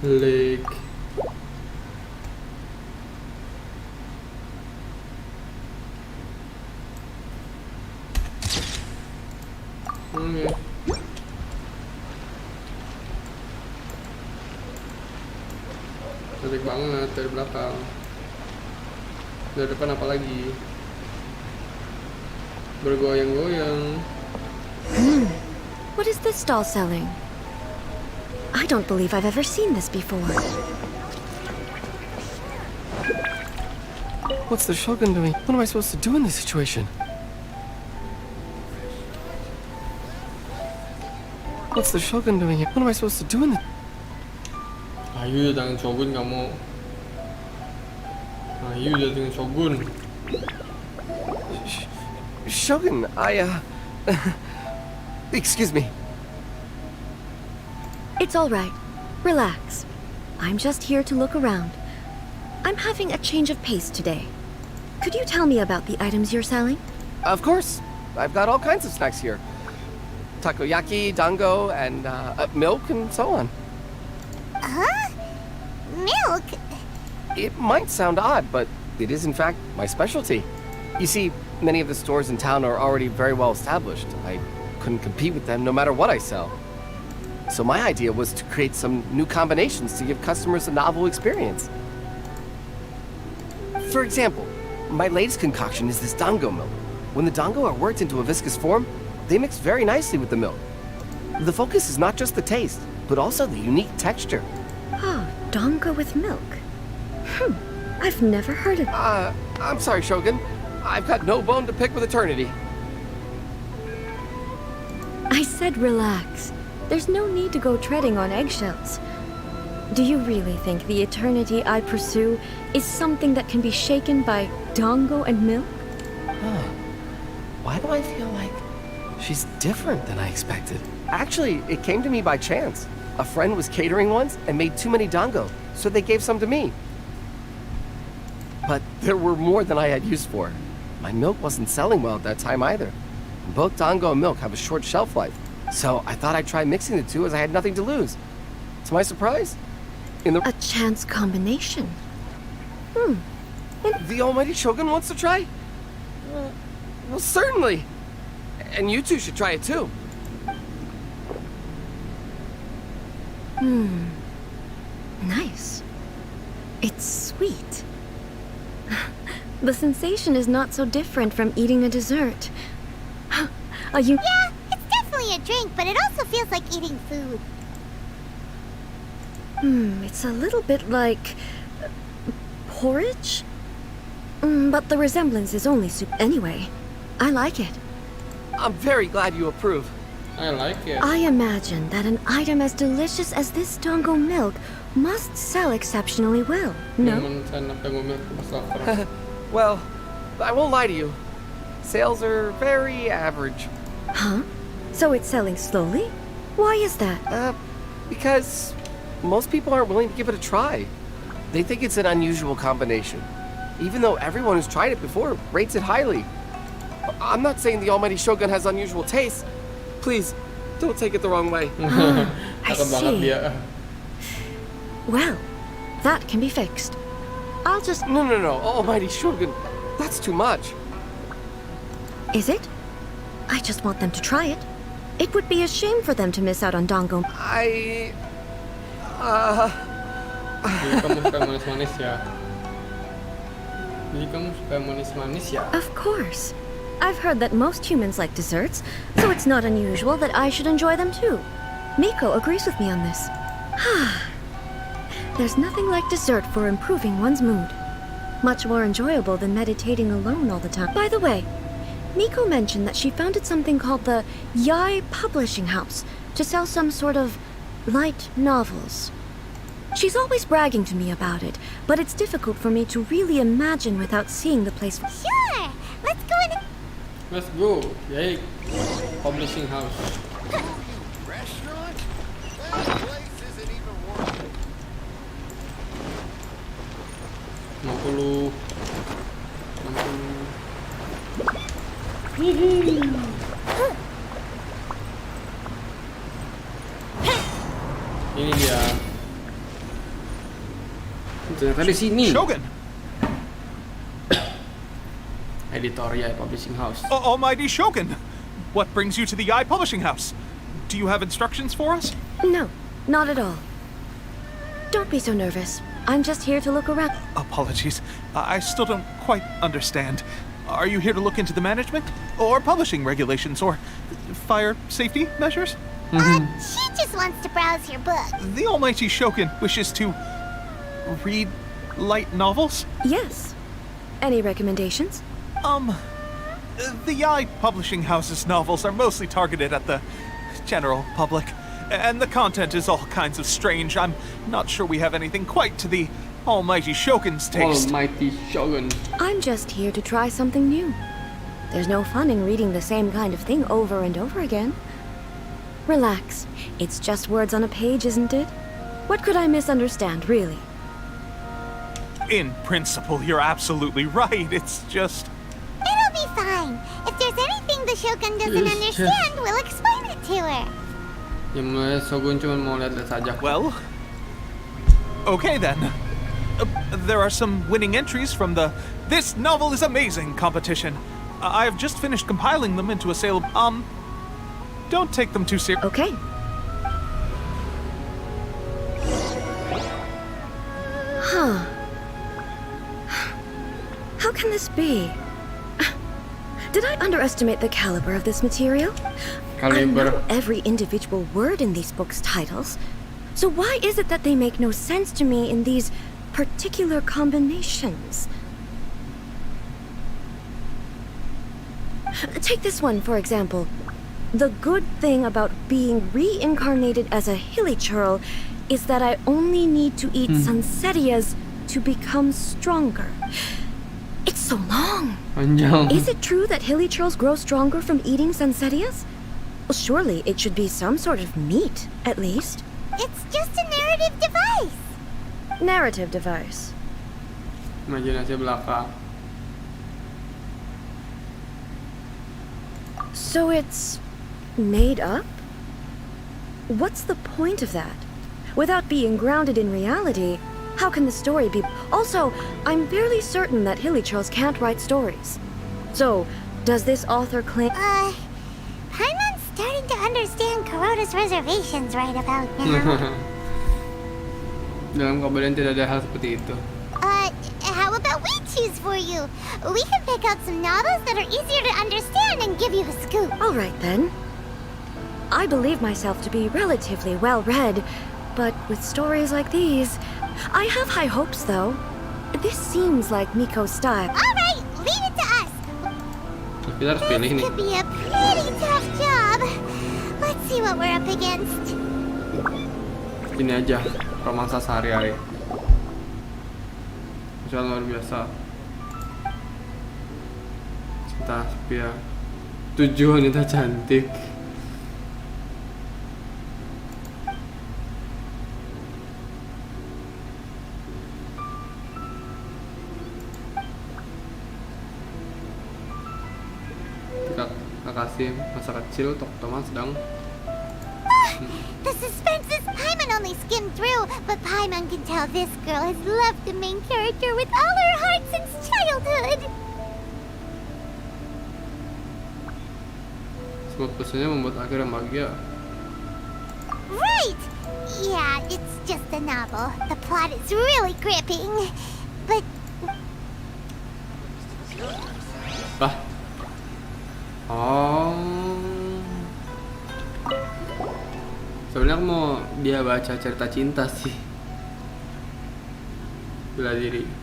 Lake. Okay. Cantik banget dari belakang. Dari depan apa lagi? Bergoyang-goyang. What is this stall selling? I don't believe I've ever seen this before. What's the Shogun doing? What am I supposed to do in this situation? What's the Shogun doing here? What am I supposed to do in this? Ayo jangan Shogun kamu. Ayo jangan Shogun. Shogun, excuse me. It's all right. Relax. I'm just here to look around. I'm having a change of pace today. Could you tell me about the items you're selling? Of course. I've got all kinds of snacks here. Takoyaki, dango, and milk, and so on. Huh? Milk? It might sound odd, but it is in fact my specialty. You see, many of the stores in town are already very well established. I couldn't compete with them no matter what I sell. So my idea was to create some new combinations to give customers a novel experience. For example, my latest concoction is this dango milk. When the dango are worked into a viscous form, they mix very nicely with the milk. The focus is not just the taste, but also the unique texture. Oh, dango with milk. I've never heard of... I'm sorry, Shogun. I've got no bone to pick with eternity. I said relax. There's no need to go treading on eggshells. Do you really think the eternity I pursue is something that can be shaken by dango and milk? Why do I feel like she's different than I expected? Actually, it came to me by chance. A friend was catering once and made too many dango, so they gave some to me. But there were more than I had use for. My milk wasn't selling well at that time either. Both dango and milk have a short shelf life, so I thought I'd try mixing the two as I had nothing to lose. To my surprise, a chance combination. The almighty Shogun wants to try? Well, certainly. And you two should try it too. Nice. It's sweet. The sensation is not so different from eating a dessert. Are you... Yeah, it's definitely a drink, but it also feels like eating food. It's a little bit like... porridge? But the resemblance is only soup anyway. I like it. I'm very glad you approve. I like it. I imagine that an item as delicious as this Dongo milk must sell exceptionally well, no? Well, I won't lie to you. Sales are very average. Huh? So it's selling slowly? Why is that? Because most people aren't willing to give it a try. They think it's an unusual combination, even though everyone who's tried it before rates it highly. I'm not saying the almighty Shogun has unusual tastes. Please, don't take it the wrong way. I see. Well, that can be fixed. I'll just... No, almighty Shogun, that's too much. Is it? I just want them to try it. It would be a shame for them to miss out on Dongo. Jadi kamu suka manis-manis ya? Jadi kamu suka manis-manis ya? Of course. I've heard that most humans like desserts, so it's not unusual that I should enjoy them too. Miko agrees with me on this. There's nothing like dessert for improving one's mood. Much more enjoyable than meditating alone all the time. By the way, Miko mentioned that she founded something called the Yai Publishing House to sell some sort of light novels. She's always bragging to me about it, but it's difficult for me to really imagine without seeing the place. Sure, let's go in. Let's go. Yay. Publishing house. Restaurant? That place isn't even worth it. Ini dia. Ternyata di sini. Shogun. Editorial Publishing House. Almighty Shogun, what brings you to the Yai Publishing House? Do you have instructions for us? No, not at all. Don't be so nervous. I'm just here to look around. Apologies. I still don't quite understand. Are you here to look into the management? Or publishing regulations? Or fire safety measures? She just wants to browse your book. The Almighty Shogun wishes to read light novels? Yes. Any recommendations? The Yai Publishing House's novels are mostly targeted at the general public, and the content is all kinds of strange. I'm not sure we have anything quite to the Almighty Shogun's taste. Almighty Shogun. I'm just here to try something new. There's no fun in reading the same kind of thing over and over again. Relax. It's just words on a page, isn't it? What could I misunderstand, really? In principle, you're absolutely right. It's just... It'll be fine. If there's anything the Shogun doesn't understand, we'll explain it to her. Ya mulai Shogun cuma mau lihat-lihat saja. Well, okay then. There are some winning entries from the This Novel is Amazing competition. I've just finished compiling them into a sale. Don't take them too seriously. Okay. Huh. How can this be? Did I underestimate the caliber of this material? I know every individual word in these books' titles. So why is it that they make no sense to me in these particular combinations? Take this one, for example. The good thing about being reincarnated as a hilly churl is that I only need to eat sunsettias to become stronger. It's so long. Is it true that hilly churls grow stronger from eating sunsettias? Well, surely it should be some sort of meat, at least. It's just a narrative device. Narrative device. Imajinasi belaka. So it's made up? What's the point of that? Without being grounded in reality, how can the story be? Also, I'm fairly certain that hilly churls can't write stories. So, does this author claim... Paimon's starting to understand Kuroda's reservations right about now. Dalam kabaran tidak ada hal seperti itu. How about we choose for you? We can pick out some novels that are easier to understand and give you a scoop. All right, then. I believe myself to be relatively well-read, but with stories like these, I have high hopes, though. This seems like Miko's style. All right, leave it to us. Kita harus pilih nih. This could be a pretty tough job. Let's see what we're up against. Ini aja romansa sehari-hari. Sangat luar biasa. Cinta setia. 7 wanita cantik. Kasih masa kecil teman sedang. The suspense is Paimon only skimmed through, but Paimon can tell this girl has loved the main character with all her heart since childhood. Semua pesannya membuat akhir yang bahagia. Right! Yeah, it's just a novel. The plot is really gripping, but... Oh, sebenarnya aku mau dia baca cerita cinta sih, bela diri.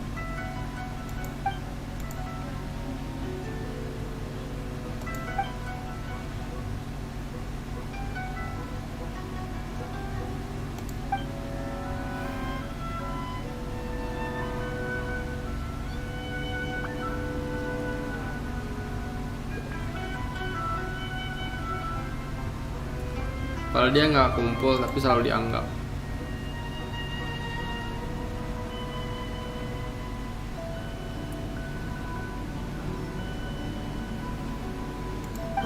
Kalau dia nggak kumpul tapi selalu dianggap.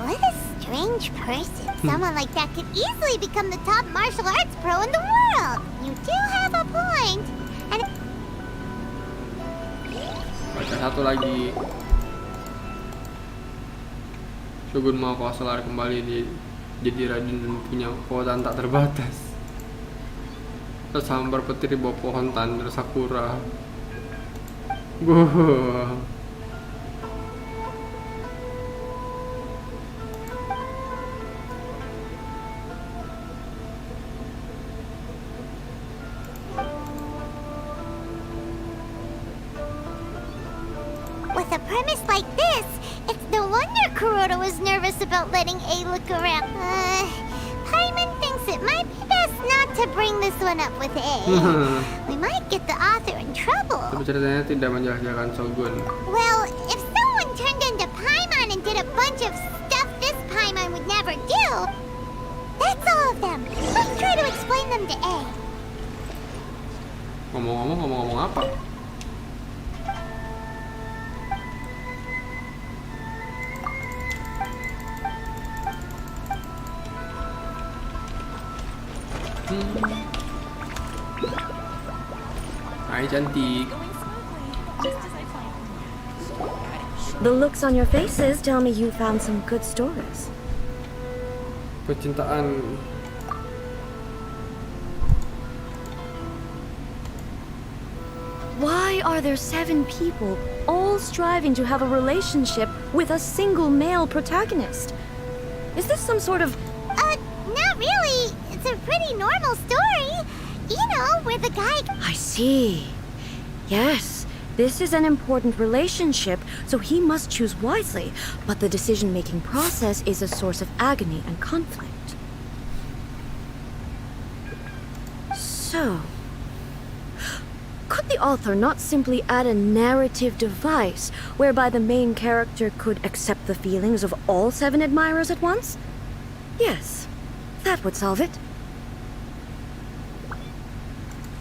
What a strange person. Someone like that could easily become the top martial arts pro in the world. You do have a point. And Baca satu lagi. Shogun mau kuasa lari kembali jadi Raden dan punya kekuatan tak terbatas. Tersambar petir di bawah pohon tandar sakura. with a premise like this, it's no wonder Kuroda was nervous about letting A look around. Paimon thinks it might be best not to bring this one up with A. We might get the author in trouble. Tapi ceritanya tidak menjelek-jelekan Shogun. Well, if someone turned into Paimon and did a bunch of stuff this Paimon would never do, that's all of them. Let's try to explain them to A. Ngomong apa? Hai cantik. The looks on your faces tell me you found some good stories. Percintaan. Why are there 7 people all striving to have a relationship with a single male protagonist? Is this some sort of... Not really. It's a pretty normal story. You know, where the guy... I see. Yes, this is an important relationship, so he must choose wisely. But the decision-making process is a source of agony and conflict. So... could the author not simply add a narrative device whereby the main character could accept the feelings of all 7 admirers at once? Yes, that would solve it.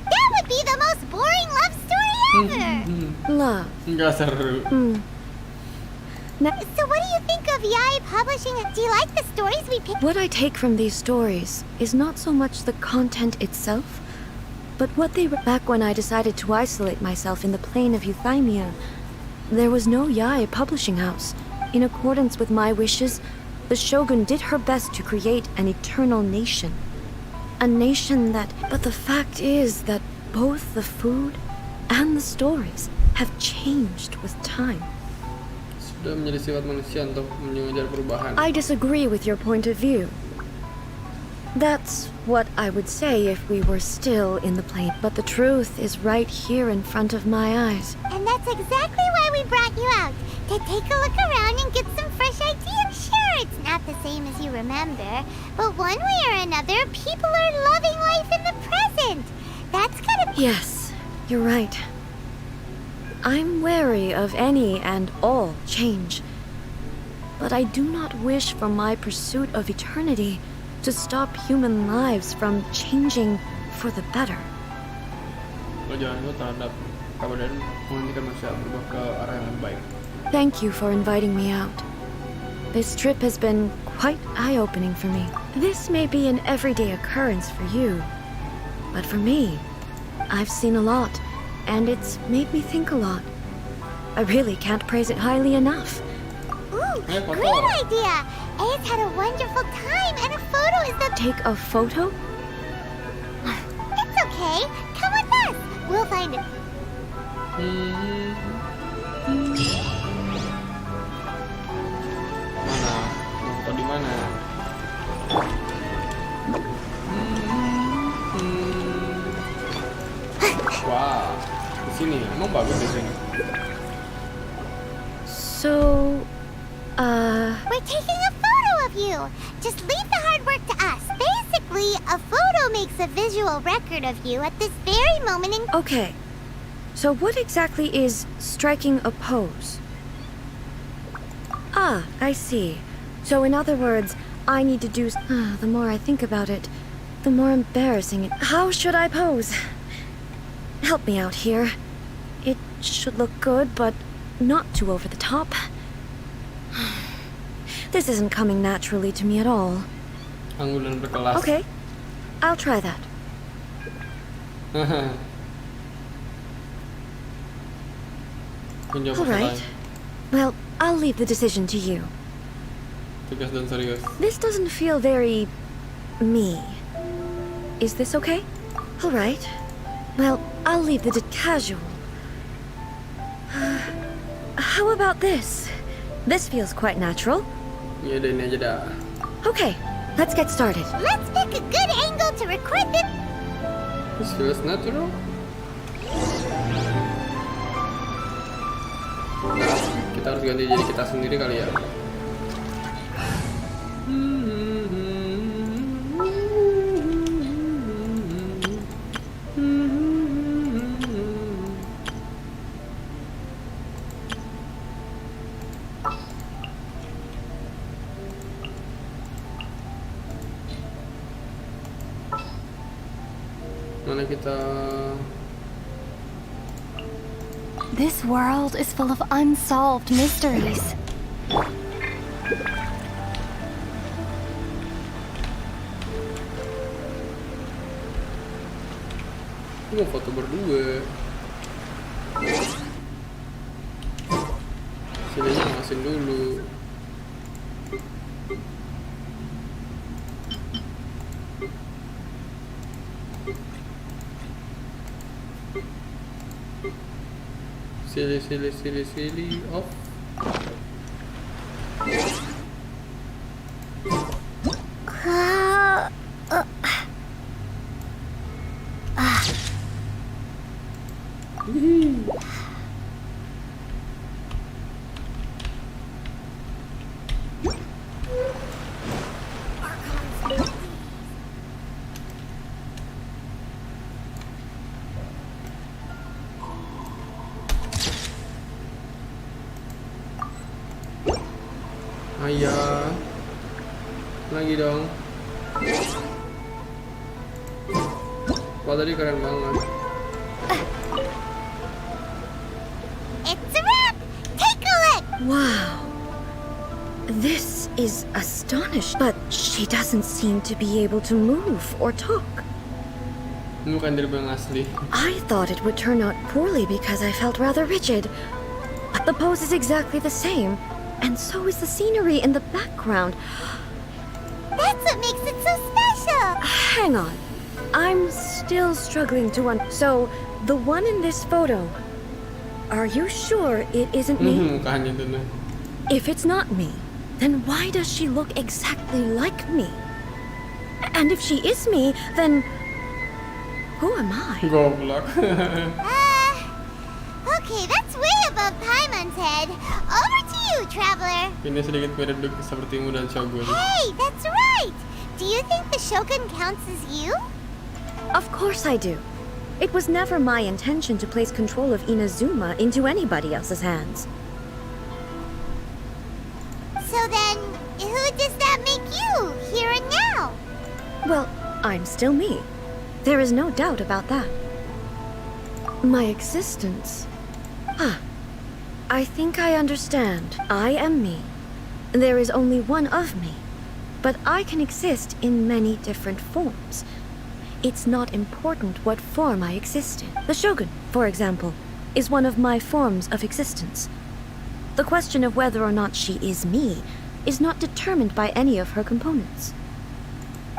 That would be the most boring love story ever! Love. Nggak seru. So what do you think of Yae Publishing? Do you like the stories we picked? What I take from these stories is not so much the content itself, but what they were. Back when I decided to isolate myself in the plain of Euthymia, there was no Yae publishing house. In accordance with my wishes, the Shogun did her best to create an eternal nation. A nation that... But the fact is that both the food and the stories have changed with time. Sudah menjadi sifat manusia untuk mengejar perubahan. I disagree with your point of view. That's what I would say if we were still in the plane. But the truth is right here in front of my eyes. And that's exactly why we brought you out. To take a look around and get some fresh ideas. Sure, it's not the same as you remember, but one way or another, people are loving life in the present. That's gotta be... Yes, you're right. I'm wary of any and all change. But I do not wish for my pursuit of eternity to stop human lives from changing for the better. Pelajaran itu terhadap kabar dan menghentikan manusia berubah ke arah yang lebih baik. Thank you for inviting me out. This trip has been quite eye-opening for me. This may be an everyday occurrence for you, but for me, I've seen a lot, and it's made me think a lot. I really can't praise it highly enough. Ooh, great idea! A's had a wonderful time, and a photo is the... Take a photo? It's okay. Come with us. We'll find it. Mana? Foto di mana? Wah, di sini emang bagus di sini. So, We're taking a photo of you. Just leave the hard work to us. Basically, a photo makes a visual record of you at this very moment in... Okay. So what exactly is striking a pose? Ah, I see. So in other words, I need to do... the more I think about it, the more embarrassing it... How should I pose? Help me out here. It should look good, but not too over the top. This isn't coming naturally to me at all. Anggulan berkelas. Okay, I'll try that. All right. Well, I'll leave the decision to you. Tegas dan serius. This doesn't feel very... me. Is this okay? All right. Well, I'll leave the casual. How about this? This feels quite natural. Ya udah ini aja dah. Okay, let's get started. Let's pick a good angle to record this. This feels natural. Kita harus ganti jadi kita sendiri kali ya. Mana kita? This world is full of unsolved mysteries. Mau foto berdua. Sini ngawasin dulu. Silly off. Ayah, lagi dong. Wah tadi keren banget. It's a wrap. Take a look. Wow. This is astonishing, but she doesn't seem to be able to move or talk. Ini bukan diri yang asli. I thought it would turn out poorly because I felt rather rigid. But the pose is exactly the same. And so is the scenery in the background. That's what makes it so special. Hang on. I'm still struggling to So, the one in this photo, are you sure it isn't me? If it's not me, then why does she look exactly like me? And if she is me, then who am I? Goblok. Okay, that's way above Paimon's head. Over to you. you, traveler? Ini sedikit mirip sepertimu dan Shogun. Hey, that's right! Do you think the Shogun counts as you? Of course I do. It was never my intention to place control of Inazuma into anybody else's hands. So then, who does that make you, here and now? Well, I'm still me. There is no doubt about that. My existence... I think I understand. I am me. There is only one of me. But I can exist in many different forms. It's not important what form I exist in. The Shogun, for example, is one of my forms of existence. The question of whether or not she is me is not determined by any of her components.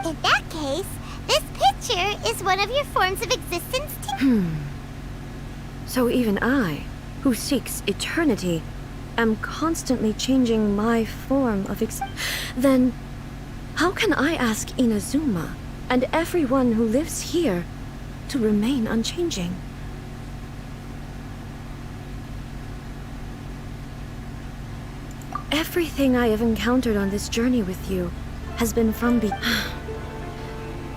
In that case, this picture is one of your forms of existence too. So even I, who seeks eternity, am constantly changing my form of Then, how can I ask Inazuma and everyone who lives here to remain unchanging? Everything I have encountered on this journey with you has been from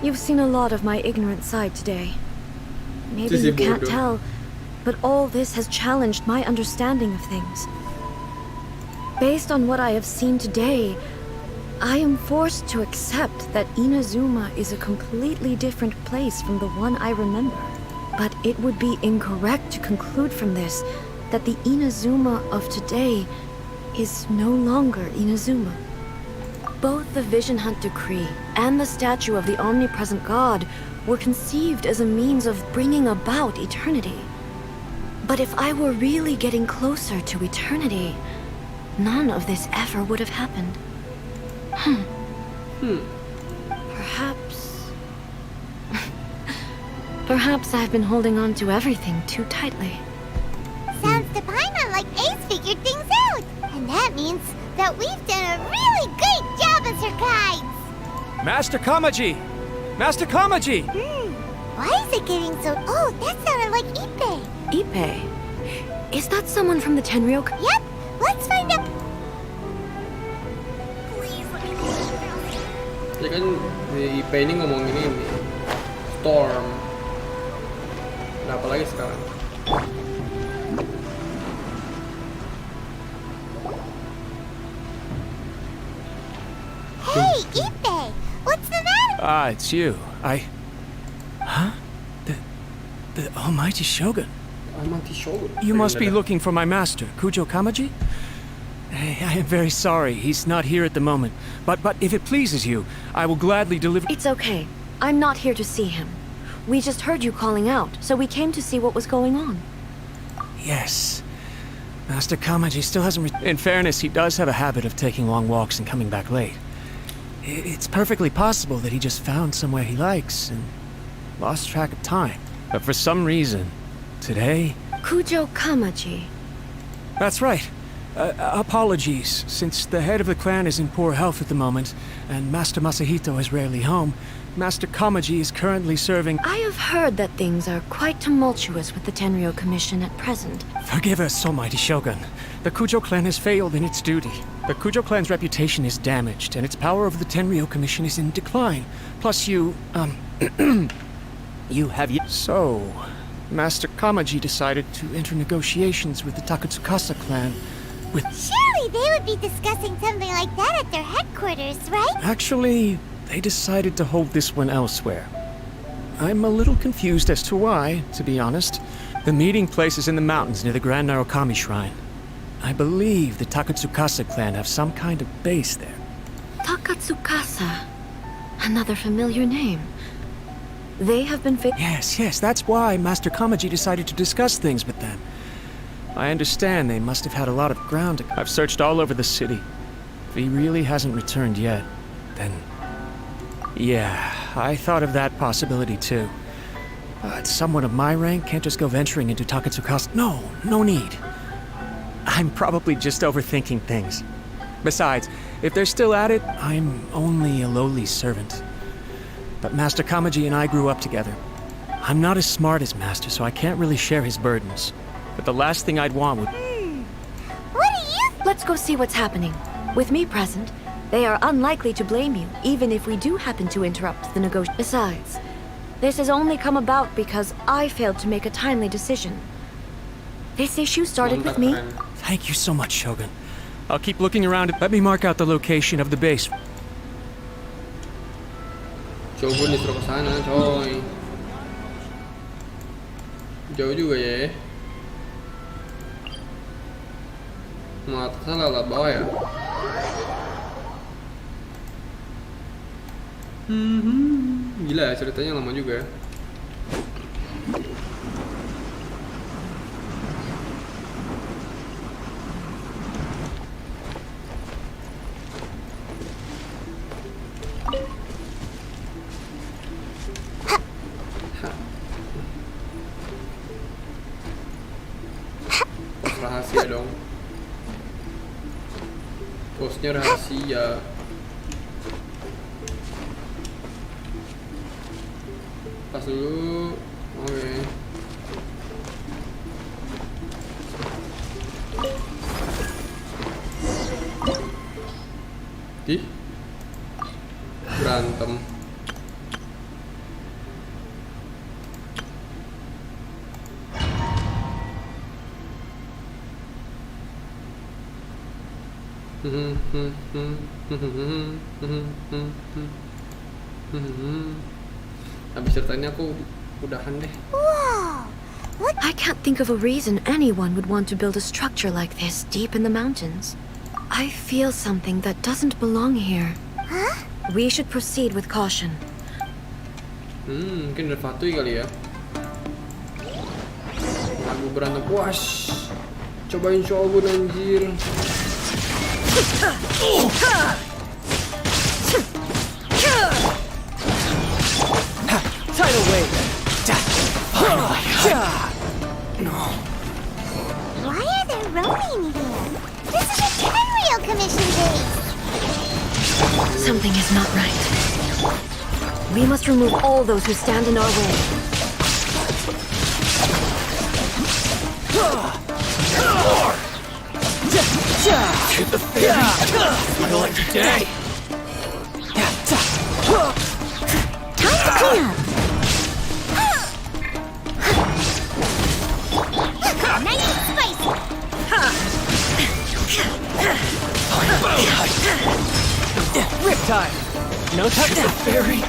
You've seen a lot of my ignorant side today. Maybe you can't tell, but all this has challenged my understanding of things. Based on what I have seen today, I am forced to accept that Inazuma is a completely different place from the one I remember. But it would be incorrect to conclude from this that the Inazuma of today is no longer Inazuma. Both the Vision Hunt Decree and the statue of the omnipresent God were conceived as a means of bringing about eternity. But if I were really getting closer to eternity, none of this ever would have happened. Perhaps... Perhaps I've been holding on to everything too tightly. Sounds to Paimon like Ace figured things out. And that means that we've done a really great job as her guides. Master Kamaji! Master Kamaji! Why is it getting so... Oh, that sounded like Ippei. Ippei? Is that someone from the Tenryou? Yep, let's find out. Ya kan di IP ini ngomongin ini Storm. Nah, apa lagi sekarang? Hey, Ippei! What's the matter? It's you. Huh? The Almighty Shogun. Almighty Shogun? You must be looking for my master, Kujo Kamaji? I am very sorry, he's not here at the moment. But if it pleases you, I will gladly deliver— It's okay. I'm not here to see him. We just heard you calling out, so we came to see what was going on. Yes. Master Kamaji still hasn't In fairness, he does have a habit of taking long walks and coming back late. It's perfectly possible that he just found somewhere he likes and lost track of time. But for some reason, today... Kujo Kamaji. That's right. Apologies, since the head of the clan is in poor health at the moment, and Master Masahito is rarely home, Master Kamaji is currently serving— I have heard that things are quite tumultuous with the Tenryou Commission at present. Forgive us, Almighty Shogun. The Kujo clan has failed in its duty. The Kujo clan's reputation is damaged, and its power over the Tenryou Commission is in decline. Plus you, You have yet— So, Master Kamaji decided to enter negotiations with the Takatsukasa clan with— Surely they would be discussing something like that at their headquarters, right? Actually, they decided to hold this one elsewhere. I'm a little confused as to why, to be honest. The meeting place is in the mountains near the Grand Narukami Shrine. I believe the Takatsukasa clan have some kind of base there. Takatsukasa. Another familiar name. They have been Yes, that's why Master Kamaji decided to discuss things with them. I understand they must have had a lot of ground to— I've searched all over the city. If he really hasn't returned yet, then... Yeah, I thought of that possibility too. But someone of my rank can't just go venturing into Takatsukasa— No need. I'm probably just overthinking things. Besides, if they're still at it, I'm only a lowly servant. But Master Kamaji and I grew up together. I'm not as smart as Master, so I can't really share his burdens. But the last thing I'd want would— What do you... Let's go see what's happening. With me present, they are unlikely to blame you, even if we do happen to interrupt the negotiation. Besides, this has only come about because I failed to make a timely decision. This issue started with me. Thank you so much, Shogun. I'll keep looking around. Let me mark out the location of the base. Shogun disuruh ke sana, coy. Jauh juga ya. Mau atas lah bawah ya. Gila ya, ceritanya lama juga ya. Rahasia dong. Posnya rahasia. Pas dulu. Oke. Ih. Berantem. Habis ceritanya aku udahan deh. I can't think of a reason anyone would want to build a structure like this deep in the mountains. I feel something that doesn't belong here. Huh? We should proceed with caution. Mungkin ada fatui kali ya. Lagu berantem puas. Cobain Shogun anjir. Tidal wave. Why are there roaming here? This is a Tenryou Commission base. Something is not right. We must remove all those who stand in our way. To the ferry. What a lucky day. Time to clean up. Nice and spicy. Riptide. No time to the ferry.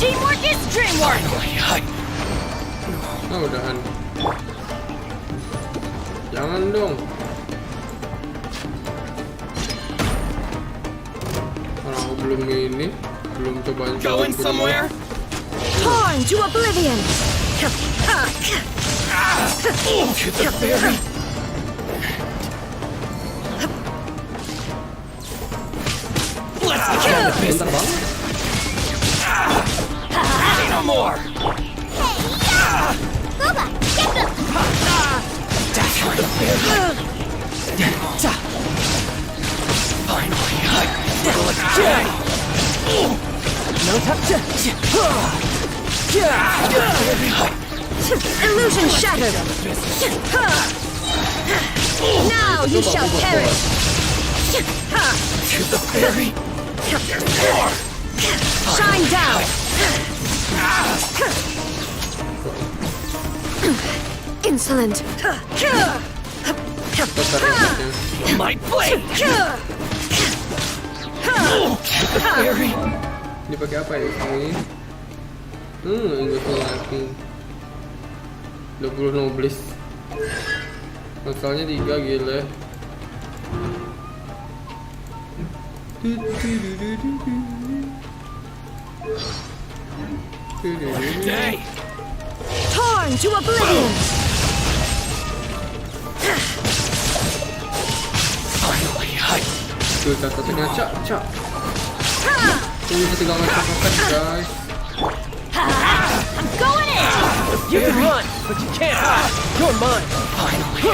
Teamwork is dreamwork. Oh, udahan. Jangan dong. Orang aku belum ini, belum cobain. Going somewhere? Torn to oblivion. To the ferry. Let's get the business. No more. Boba, get them. To the ferry. Finally, no touch. Illusion shattered. Now you shall perish. To the ferry. Shine down. Insolent. My blade. To the ferry. Ini pakai apa ya ini? Ingat lagi. 20 noblis. Masalahnya 3 gila. Torn to oblivion. Finally, Tuh, satu-satunya cak. Ini tinggal ngecek guys. I'm going in. You can run, but you can't hide. You're mine. Finally,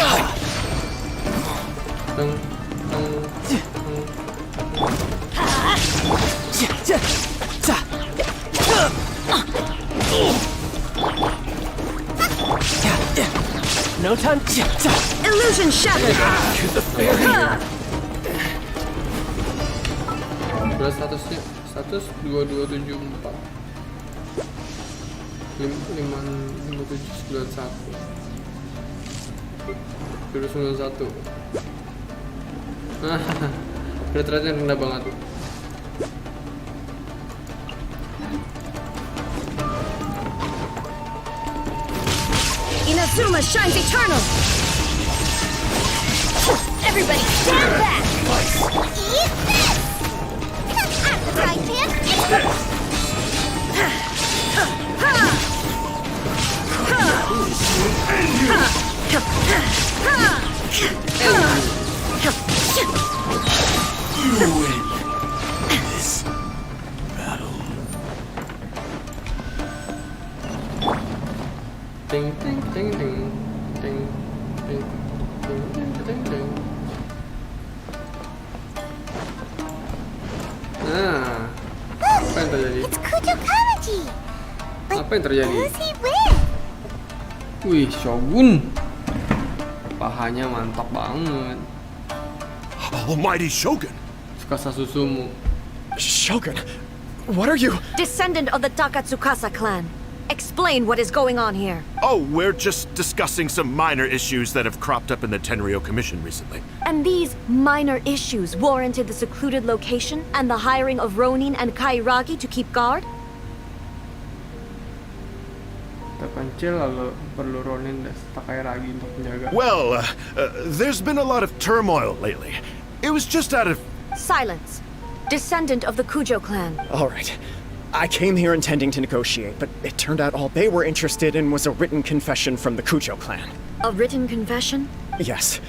Illusion Illusion shattered! Udah statusnya, status 2274 55791 rate-nya rendah banget. Inazuma shines eternal! Everybody stand back! Eat this! Come at the right hand! You win this battle. Ding ding ding ding ding ding ding ding ding. Nah, apa yang terjadi? It's Kujokawaji! Apa yang terjadi? Who's he with? Wih, Shogun. Pahanya mantap banget. Almighty Shogun! Tsukasa Susumu. Shogun, what are you? Descendant of the Takatsukasa clan. Explain what is going on here. Oh, we're just discussing some minor issues that have cropped up in the Tenryou Commission recently. And these minor issues warranted the secluded location and the hiring of Ronin and Kairagi to keep guard? Terpencil lalu perlu Ronin dan Kairagi untuk menjaga. Well, there's been a lot of turmoil lately. It was just out of... Silence. Descendant of the Kujo clan. All right. I came here intending to negotiate, but it turned out all they were interested in was a written confession from the Kujo clan. A written confession? Yes.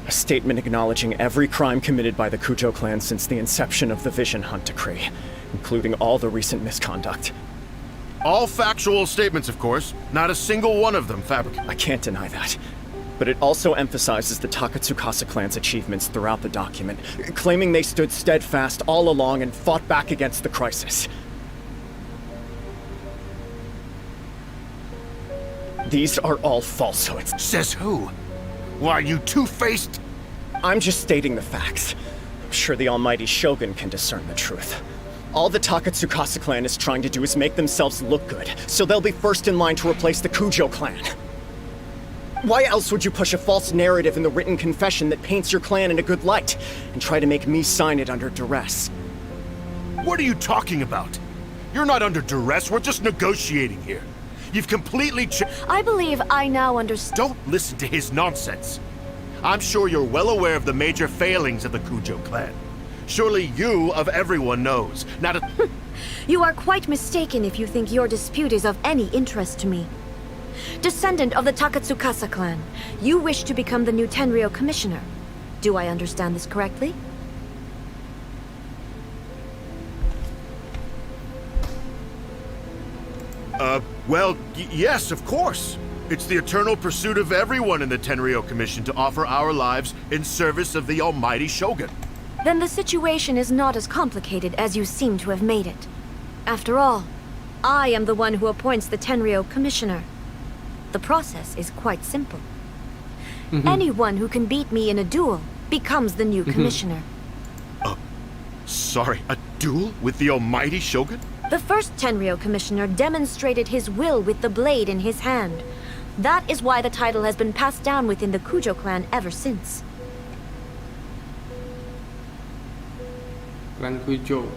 A statement acknowledging every crime committed by the Kujo clan since the inception of the Vision Hunt Decree, including all the recent misconduct. All factual statements, of course. Not a single one of them fabricated. I can't deny that. But it also emphasizes the Takatsukasa clan's achievements throughout the document, claiming they stood steadfast all along and fought back against the crisis. These are all falsehoods. Says who? Why, you two-faced... I'm just stating the facts. I'm sure the almighty Shogun can discern the truth. All the Takatsukasa clan is trying to do is make themselves look good, so they'll be first in line to replace the Kujo clan. Why else would you push a false narrative in the written confession that paints your clan in a good light, and try to make me sign it under duress? What are you talking about? You're not under duress, we're just negotiating here. You've completely I believe I now understand. Don't listen to his nonsense. I'm sure you're well aware of the major failings of the Kujo clan. Surely you, of everyone, knows. Not a... You are quite mistaken if you think your dispute is of any interest to me. Descendant of the Takatsukasa clan, you wish to become the new Tenryou commissioner. Do I understand this correctly? Well, yes, of course. It's the eternal pursuit of everyone in the Tenryou Commission to offer our lives in service of the almighty Shogun. Then the situation is not as complicated as you seem to have made it. After all, I am the one who appoints the Tenryou commissioner. The process is quite simple. Anyone who can beat me in a duel becomes the new commissioner. Sorry, a duel with the almighty Shogun? The first Tenryou commissioner demonstrated his will with the blade in his hand. That is why the title has been passed down within the Kujo clan ever since. Clan Kujo.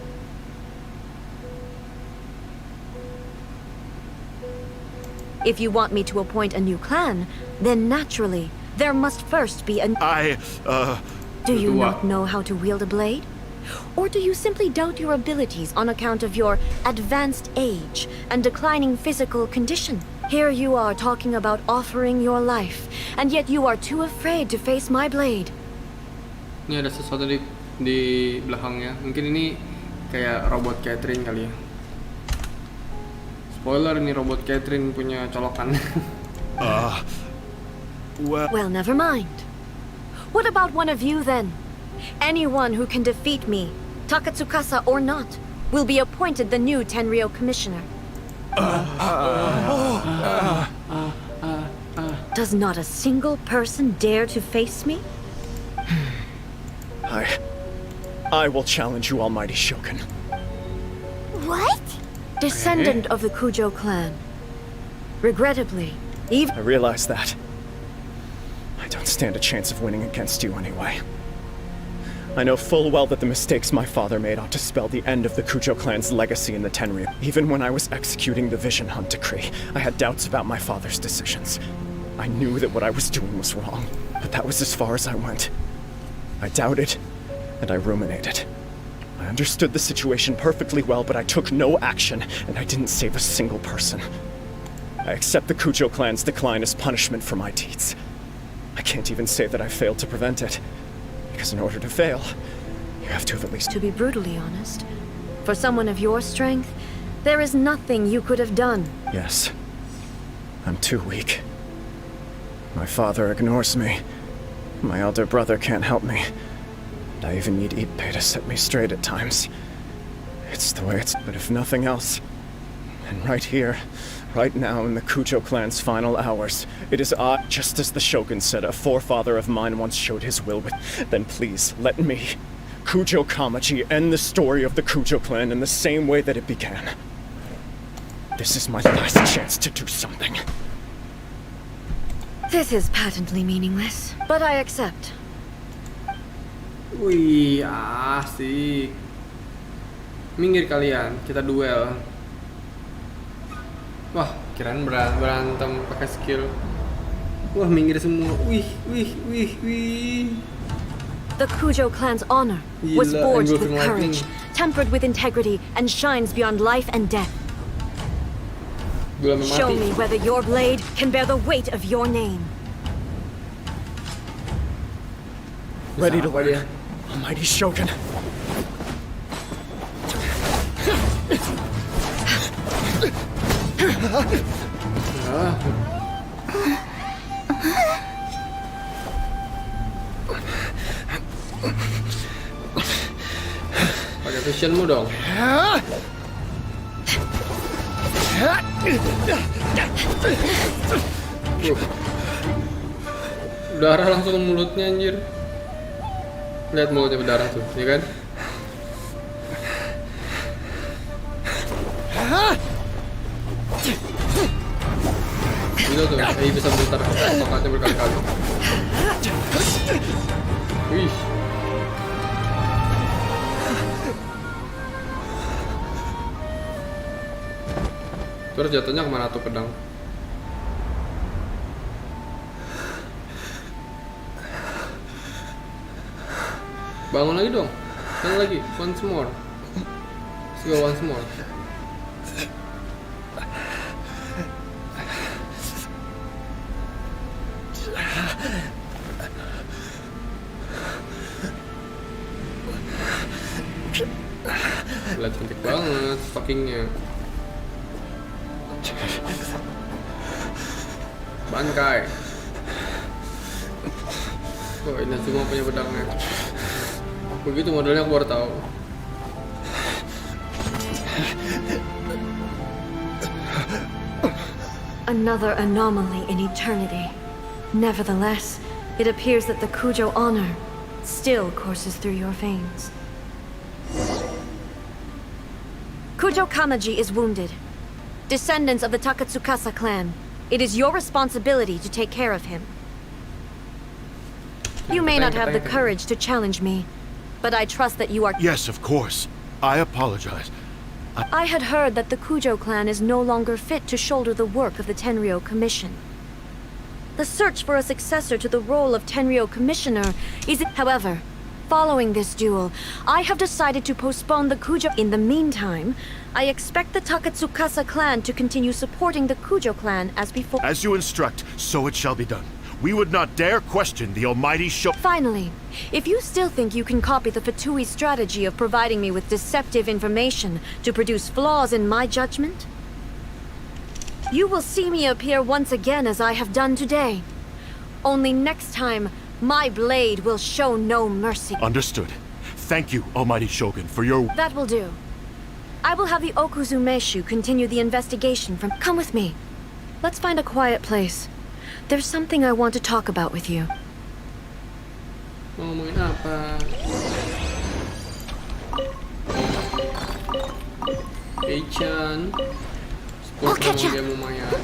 If you want me to appoint a new clan, then naturally, there must first be a... Do you not know how to wield a blade? Or do you simply doubt your abilities on account of your advanced age and declining physical condition? Here you are talking about offering your life, and yet you are too afraid to face my blade. Ini ada sesuatu di belakangnya. Mungkin ini kayak robot Catherine kali ya. Spoiler, ini robot Catherine punya colokan. Well, never mind. What about one of you then? Anyone who can defeat me, Takatsukasa or not, will be appointed the new Does not a single person dare to face me? I will challenge you, Almighty Shogun. What? Descendant of the Kujo clan. Regrettably, even... I realize that. I don't stand a chance of winning against you anyway. I know full well that the mistakes my father made ought to spell the end of the Kujo clan's legacy in the Tenryou. Even when I was executing the Vision Hunt decree, I had doubts about my father's decisions. I knew that what I was doing was wrong, but that was as far as I went. I doubted, and I ruminated. I understood the situation perfectly well, but I took no action, and I didn't save a single person. I accept the Kujo clan's decline as punishment for my deeds. I can't even say that I failed to prevent it, because in order to fail, you have to have at least... To be brutally honest, for someone of your strength, there is nothing you could have done. Yes. I'm too weak. My father ignores me. My elder brother can't help me. And I even need Ippei to set me straight at times. It's the way it's... But if nothing else, and right here, right now in the Kujo clan's final hours, it is I, just as the Shogun said, a forefather of mine once showed his will with... Then please, let me, Kujo Kamaji, end the story of the Kujo clan in the same way that it began. This is my last chance to do something. This is patently meaningless, but I accept. Wih, asik. Minggir kalian, kita duel. Wah, kirain berantem pakai skill. Wah, minggir semua. Wih. The Kujo clan's honor was Gila, forged angle with from courage, lightning. tempered with integrity, and shines beyond life and death. Belum Show mati. me whether your blade can bear the weight of your name. Ready to learn, Almighty Shogun. Pakai visionmu dong. Darah langsung ke mulutnya anjir. Lihat mulutnya berdarah tuh, ya kan? Gila tuh, bisa memutar tongkatnya berkali-kali. Wih. Terus jatuhnya kemana tuh pedang? Bangun lagi dong. Bangun lagi. Once more. Let's go once more. Lihat cantik banget stockingnya. Bangkai. Oh, ini semua punya pedangnya. Begitu modelnya aku baru tahu. Another anomaly in eternity. Nevertheless, it appears that the Kujo honor still courses through your veins. Kujo Kamaji is wounded. Descendants of the Takatsukasa clan, it is your responsibility to take care of him. You may not have the courage to challenge me, but I trust that you are... Yes, of course. I apologize. I had heard that the Kujo clan is no longer fit to shoulder the work of the Tenryou Commission. The search for a successor to the role of Tenryou Commissioner is... However, following this duel, I have decided to postpone the Kujo... In the meantime, I expect the Takatsukasa clan to continue supporting the Kujo clan as before. As you instruct, so it shall be done. We would not dare question the almighty Finally, if you still think you can copy the Fatui strategy of providing me with deceptive information to produce flaws in my judgment, you will see me appear once again as I have done today. Only next time, my blade will show no mercy. Understood. Thank you, Almighty Shogun, for your... That will do. I will have the Okuzumeshu continue the investigation from... Come with me. Let's find a quiet place. There's something I want to talk about with you. Ngomongin apa? Chan, sport dia lumayan.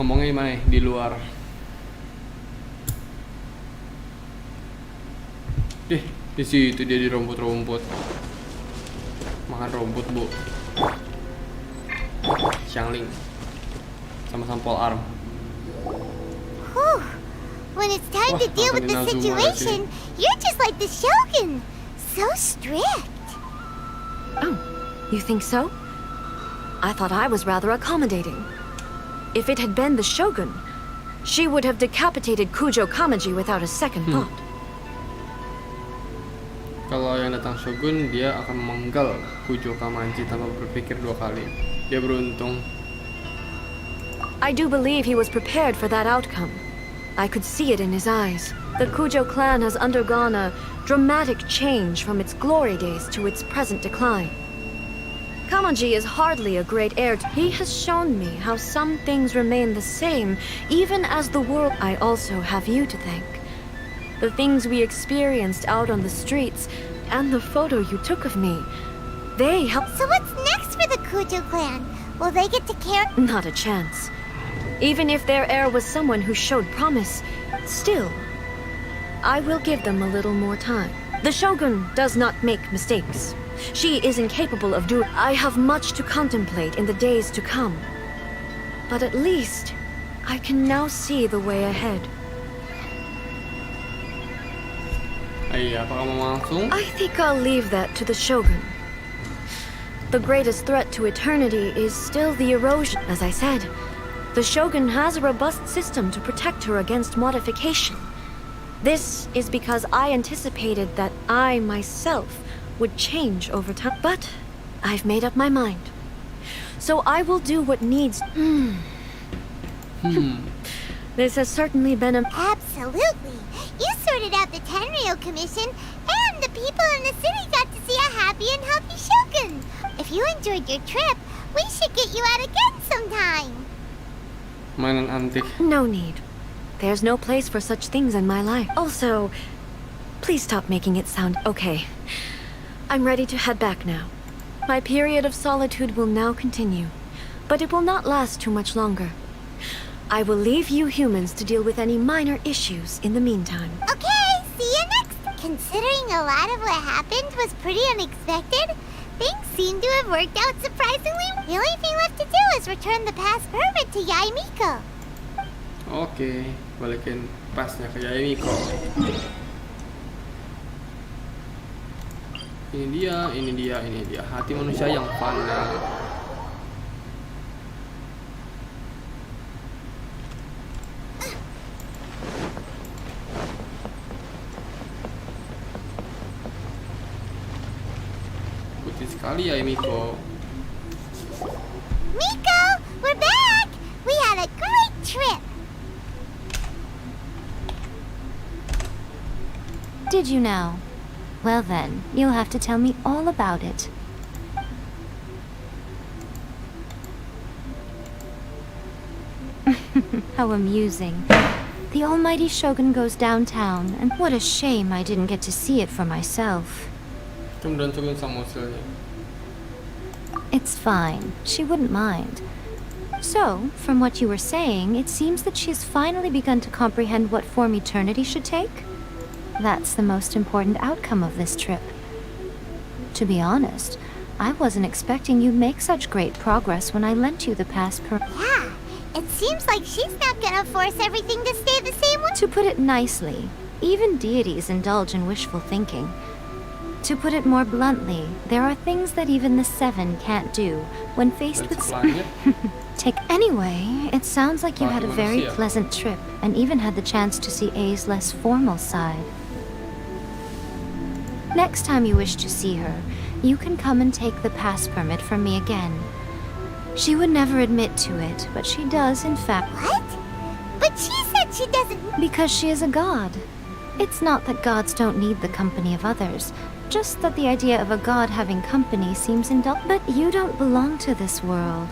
Ngomongnya gimana nih di luar? Di situ dia di rumput-rumput. Makan rumput, Bu. Xiangling sama sampol arm. When it's time to deal with the situation, you're just like the Shogun. So strict. Oh, you think so? I thought I was rather accommodating. If it had been the Shogun, she would have decapitated Kujo Kamaji without a second thought. Kalau yang datang Shogun, dia akan memenggal Kujo Kamaji tanpa berpikir dua kali. Dia beruntung. I do believe he was prepared for that outcome. I could see it in his eyes. The Kujo clan has undergone a dramatic change from its glory days to its present decline. Kamaji is hardly a great heir. He has shown me how some things remain the same, even as the world. I also have you to thank. The things we experienced out on the streets, and the photo you took of me, they helped. So what's next for the Kujo clan? Will they get to care? Not a chance. Even if their heir was someone who showed promise, still, I will give them a little more time. The Shogun does not make mistakes. She is incapable of doing. I have much to contemplate in the days to come. But at least, I can now see the way ahead. Apa kamu langsung? I think I'll leave that to the Shogun. The greatest threat to eternity is still the erosion. As I said, the Shogun has a robust system to protect her against modification. This is because I anticipated that I myself would change over time. But I've made up my mind. So I will do what needs. This has certainly been a... Absolutely. You sorted out the Tenryou Commission, and the people in the city got to see a happy and healthy Shogun. If you enjoyed your trip, we should get you out again sometime. Mainan antik. No need. There's no place for such things in my life. Also, please stop making it sound okay. I'm ready to head back now. My period of solitude will now continue, but it will not last too much longer. I will leave you humans to deal with any minor issues in the meantime. Okay, see you next. Considering a lot of what happened was pretty unexpected, things seem to have worked out surprisingly. The only thing left to do is return the pass permit to Yaimiko. Oke, balikin pasnya ke Yaimiko. Ini dia. Hati manusia yang fana. Putih sekali Yaimiko. Miko, we're back! We had a great trip! Did you now? Well then, you'll have to tell me all about it. How amusing. The almighty Shogun goes downtown, and what a shame I didn't get to see it for myself. It's fine. She wouldn't mind. So, from what you were saying, it seems that she's finally begun to comprehend what form eternity should take? That's the most important outcome of this trip. To be honest, I wasn't expecting you'd make such great progress when I lent you the pass per... Yeah, it seems like she's not gonna force everything to stay the same way. To put it nicely, even deities indulge in wishful thinking. To put it more bluntly, there are things that even the Seven can't do when faced with... Anyway, it sounds like you had a very pleasant trip and even had the chance to see A's less formal side. Next time you wish to see her, you can come and take the pass permit from me again. She would never admit to it, but she does in fact... What? But she said she doesn't... Because she is a god. It's not that gods don't need the company of others, just that the idea of a god having company seems indulgent. But you don't belong to this world.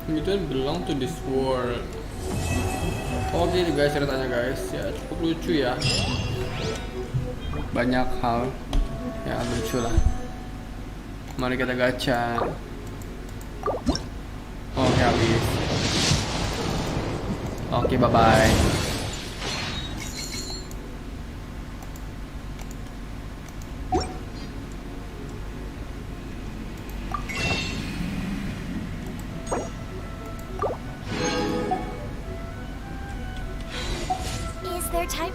You don't belong to this world. Oke guys, ceritanya guys ya cukup lucu ya. Banyak hal yang lucu lah. Mari kita gacha. Oke habis. Oke bye bye. Is there time?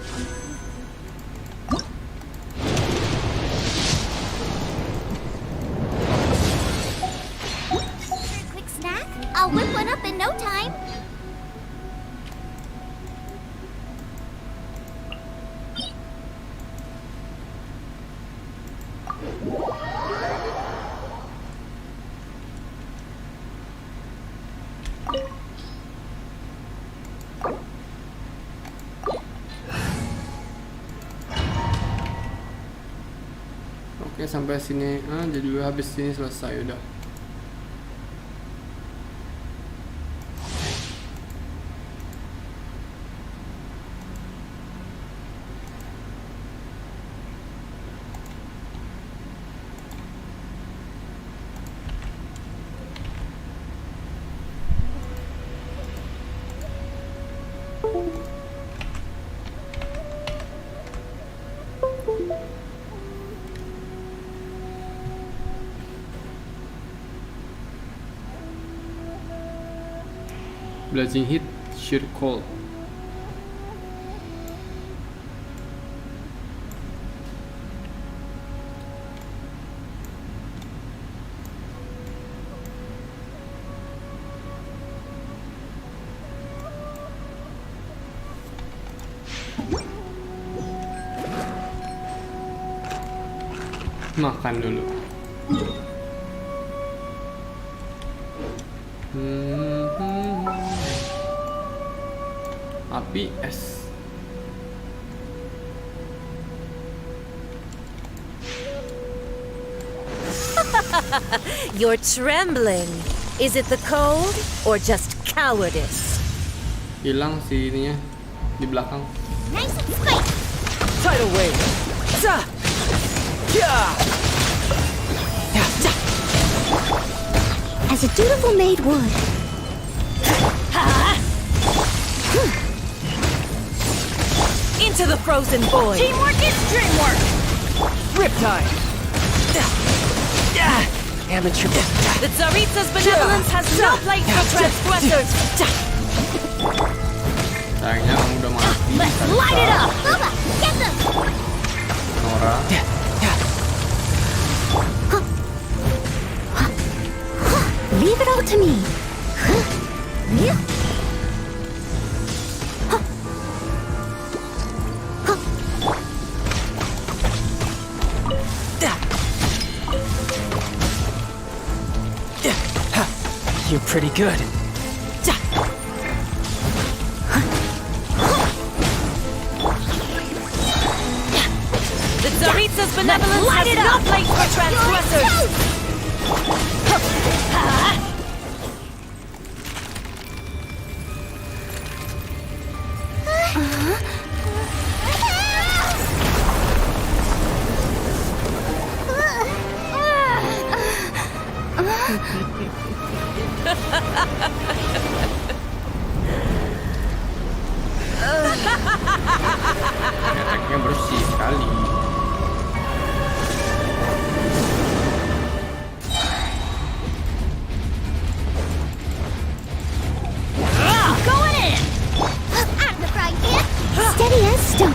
Quick snack? I'll whip one up in no time. Oke sampai sini, jadi habis sini selesai udah. Blazing hit, sheer cold. Makan dulu. Api es. You're trembling. Is it the cold or just cowardice? Hilang si ininya di belakang. Nice and spicy. Tidal wave. Za. Yeah. As a dutiful maid would. Into the frozen void. Teamwork is dreamwork! Riptide. Amateur. The Tsaritsa's benevolence has no place for transgressors. Sayangnya kamu udah mati. Let's light it up! Bubba, get them! Nora. Leave it all to me. You're pretty good. The Tsaritsa's benevolence has no place for transgressors. Efeknya bersih sekali. Going in! Out of the frying pan! Steady as stone.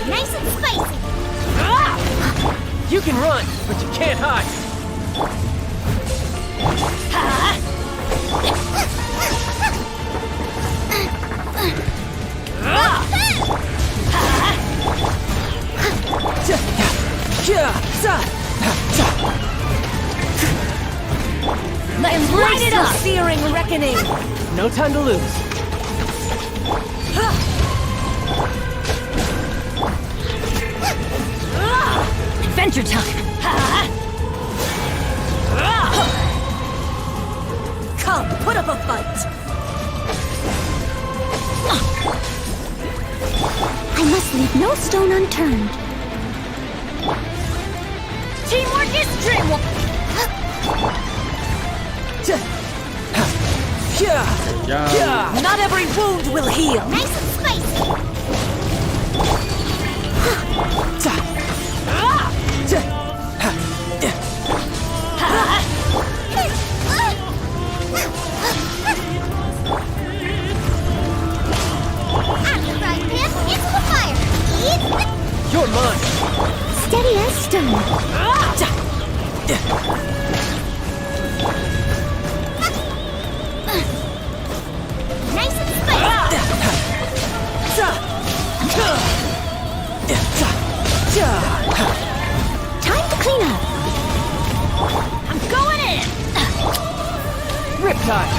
Nice and spicy. You can run, but you can't hide. Let's light it up! Searing reckoning. No time to lose. Adventure time! Come, put up a fight! I must leave no stone unturned. Teamwork is dreamwork! Not every wound will heal! Nice and spicy! After frying pan, into the fire! You're mine! Steady as stone. Nice and spicy! Time to clean up. I'm going in! Riptide!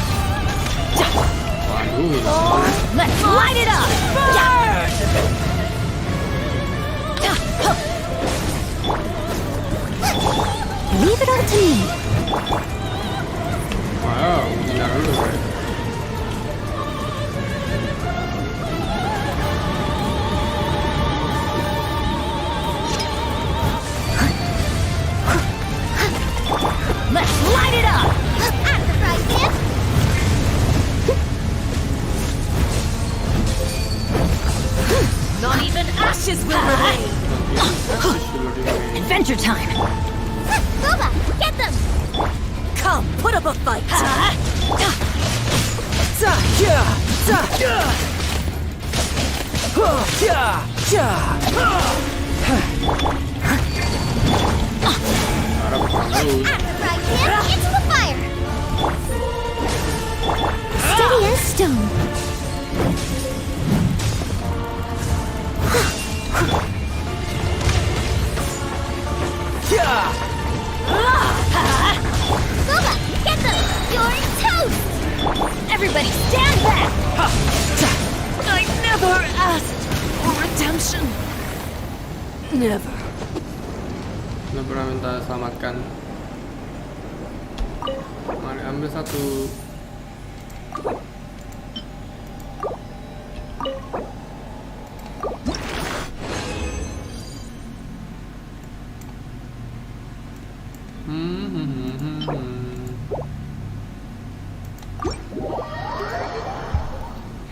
Let's light it up! Leave it all to me. Wow, gila dulu guys. Let's light it up! After frying pan. Not even ashes will remain! Adventure time! Boba, get them! Come, put up a fight! After frying pan, into the fire! Steady as stone. Boba, get them! You're toast! Everybody stand back! I never asked for redemption. Never. Nggak pernah minta selamatkan. Mari ambil satu.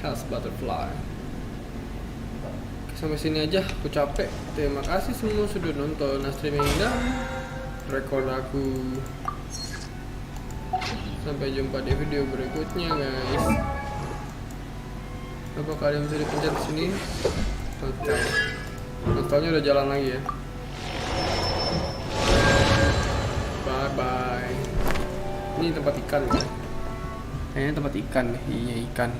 Has butterfly. Oke, sampai sini aja, aku capek. Terima kasih semua sudah nonton streaming dan record aku. Sampai jumpa di video berikutnya, guys. Apa kalian bisa dipencet sini? Oke. Nontonnya udah jalan lagi ya. Bye bye. Ini tempat ikan ya. Kayaknya tempat ikan nih, iya ikan.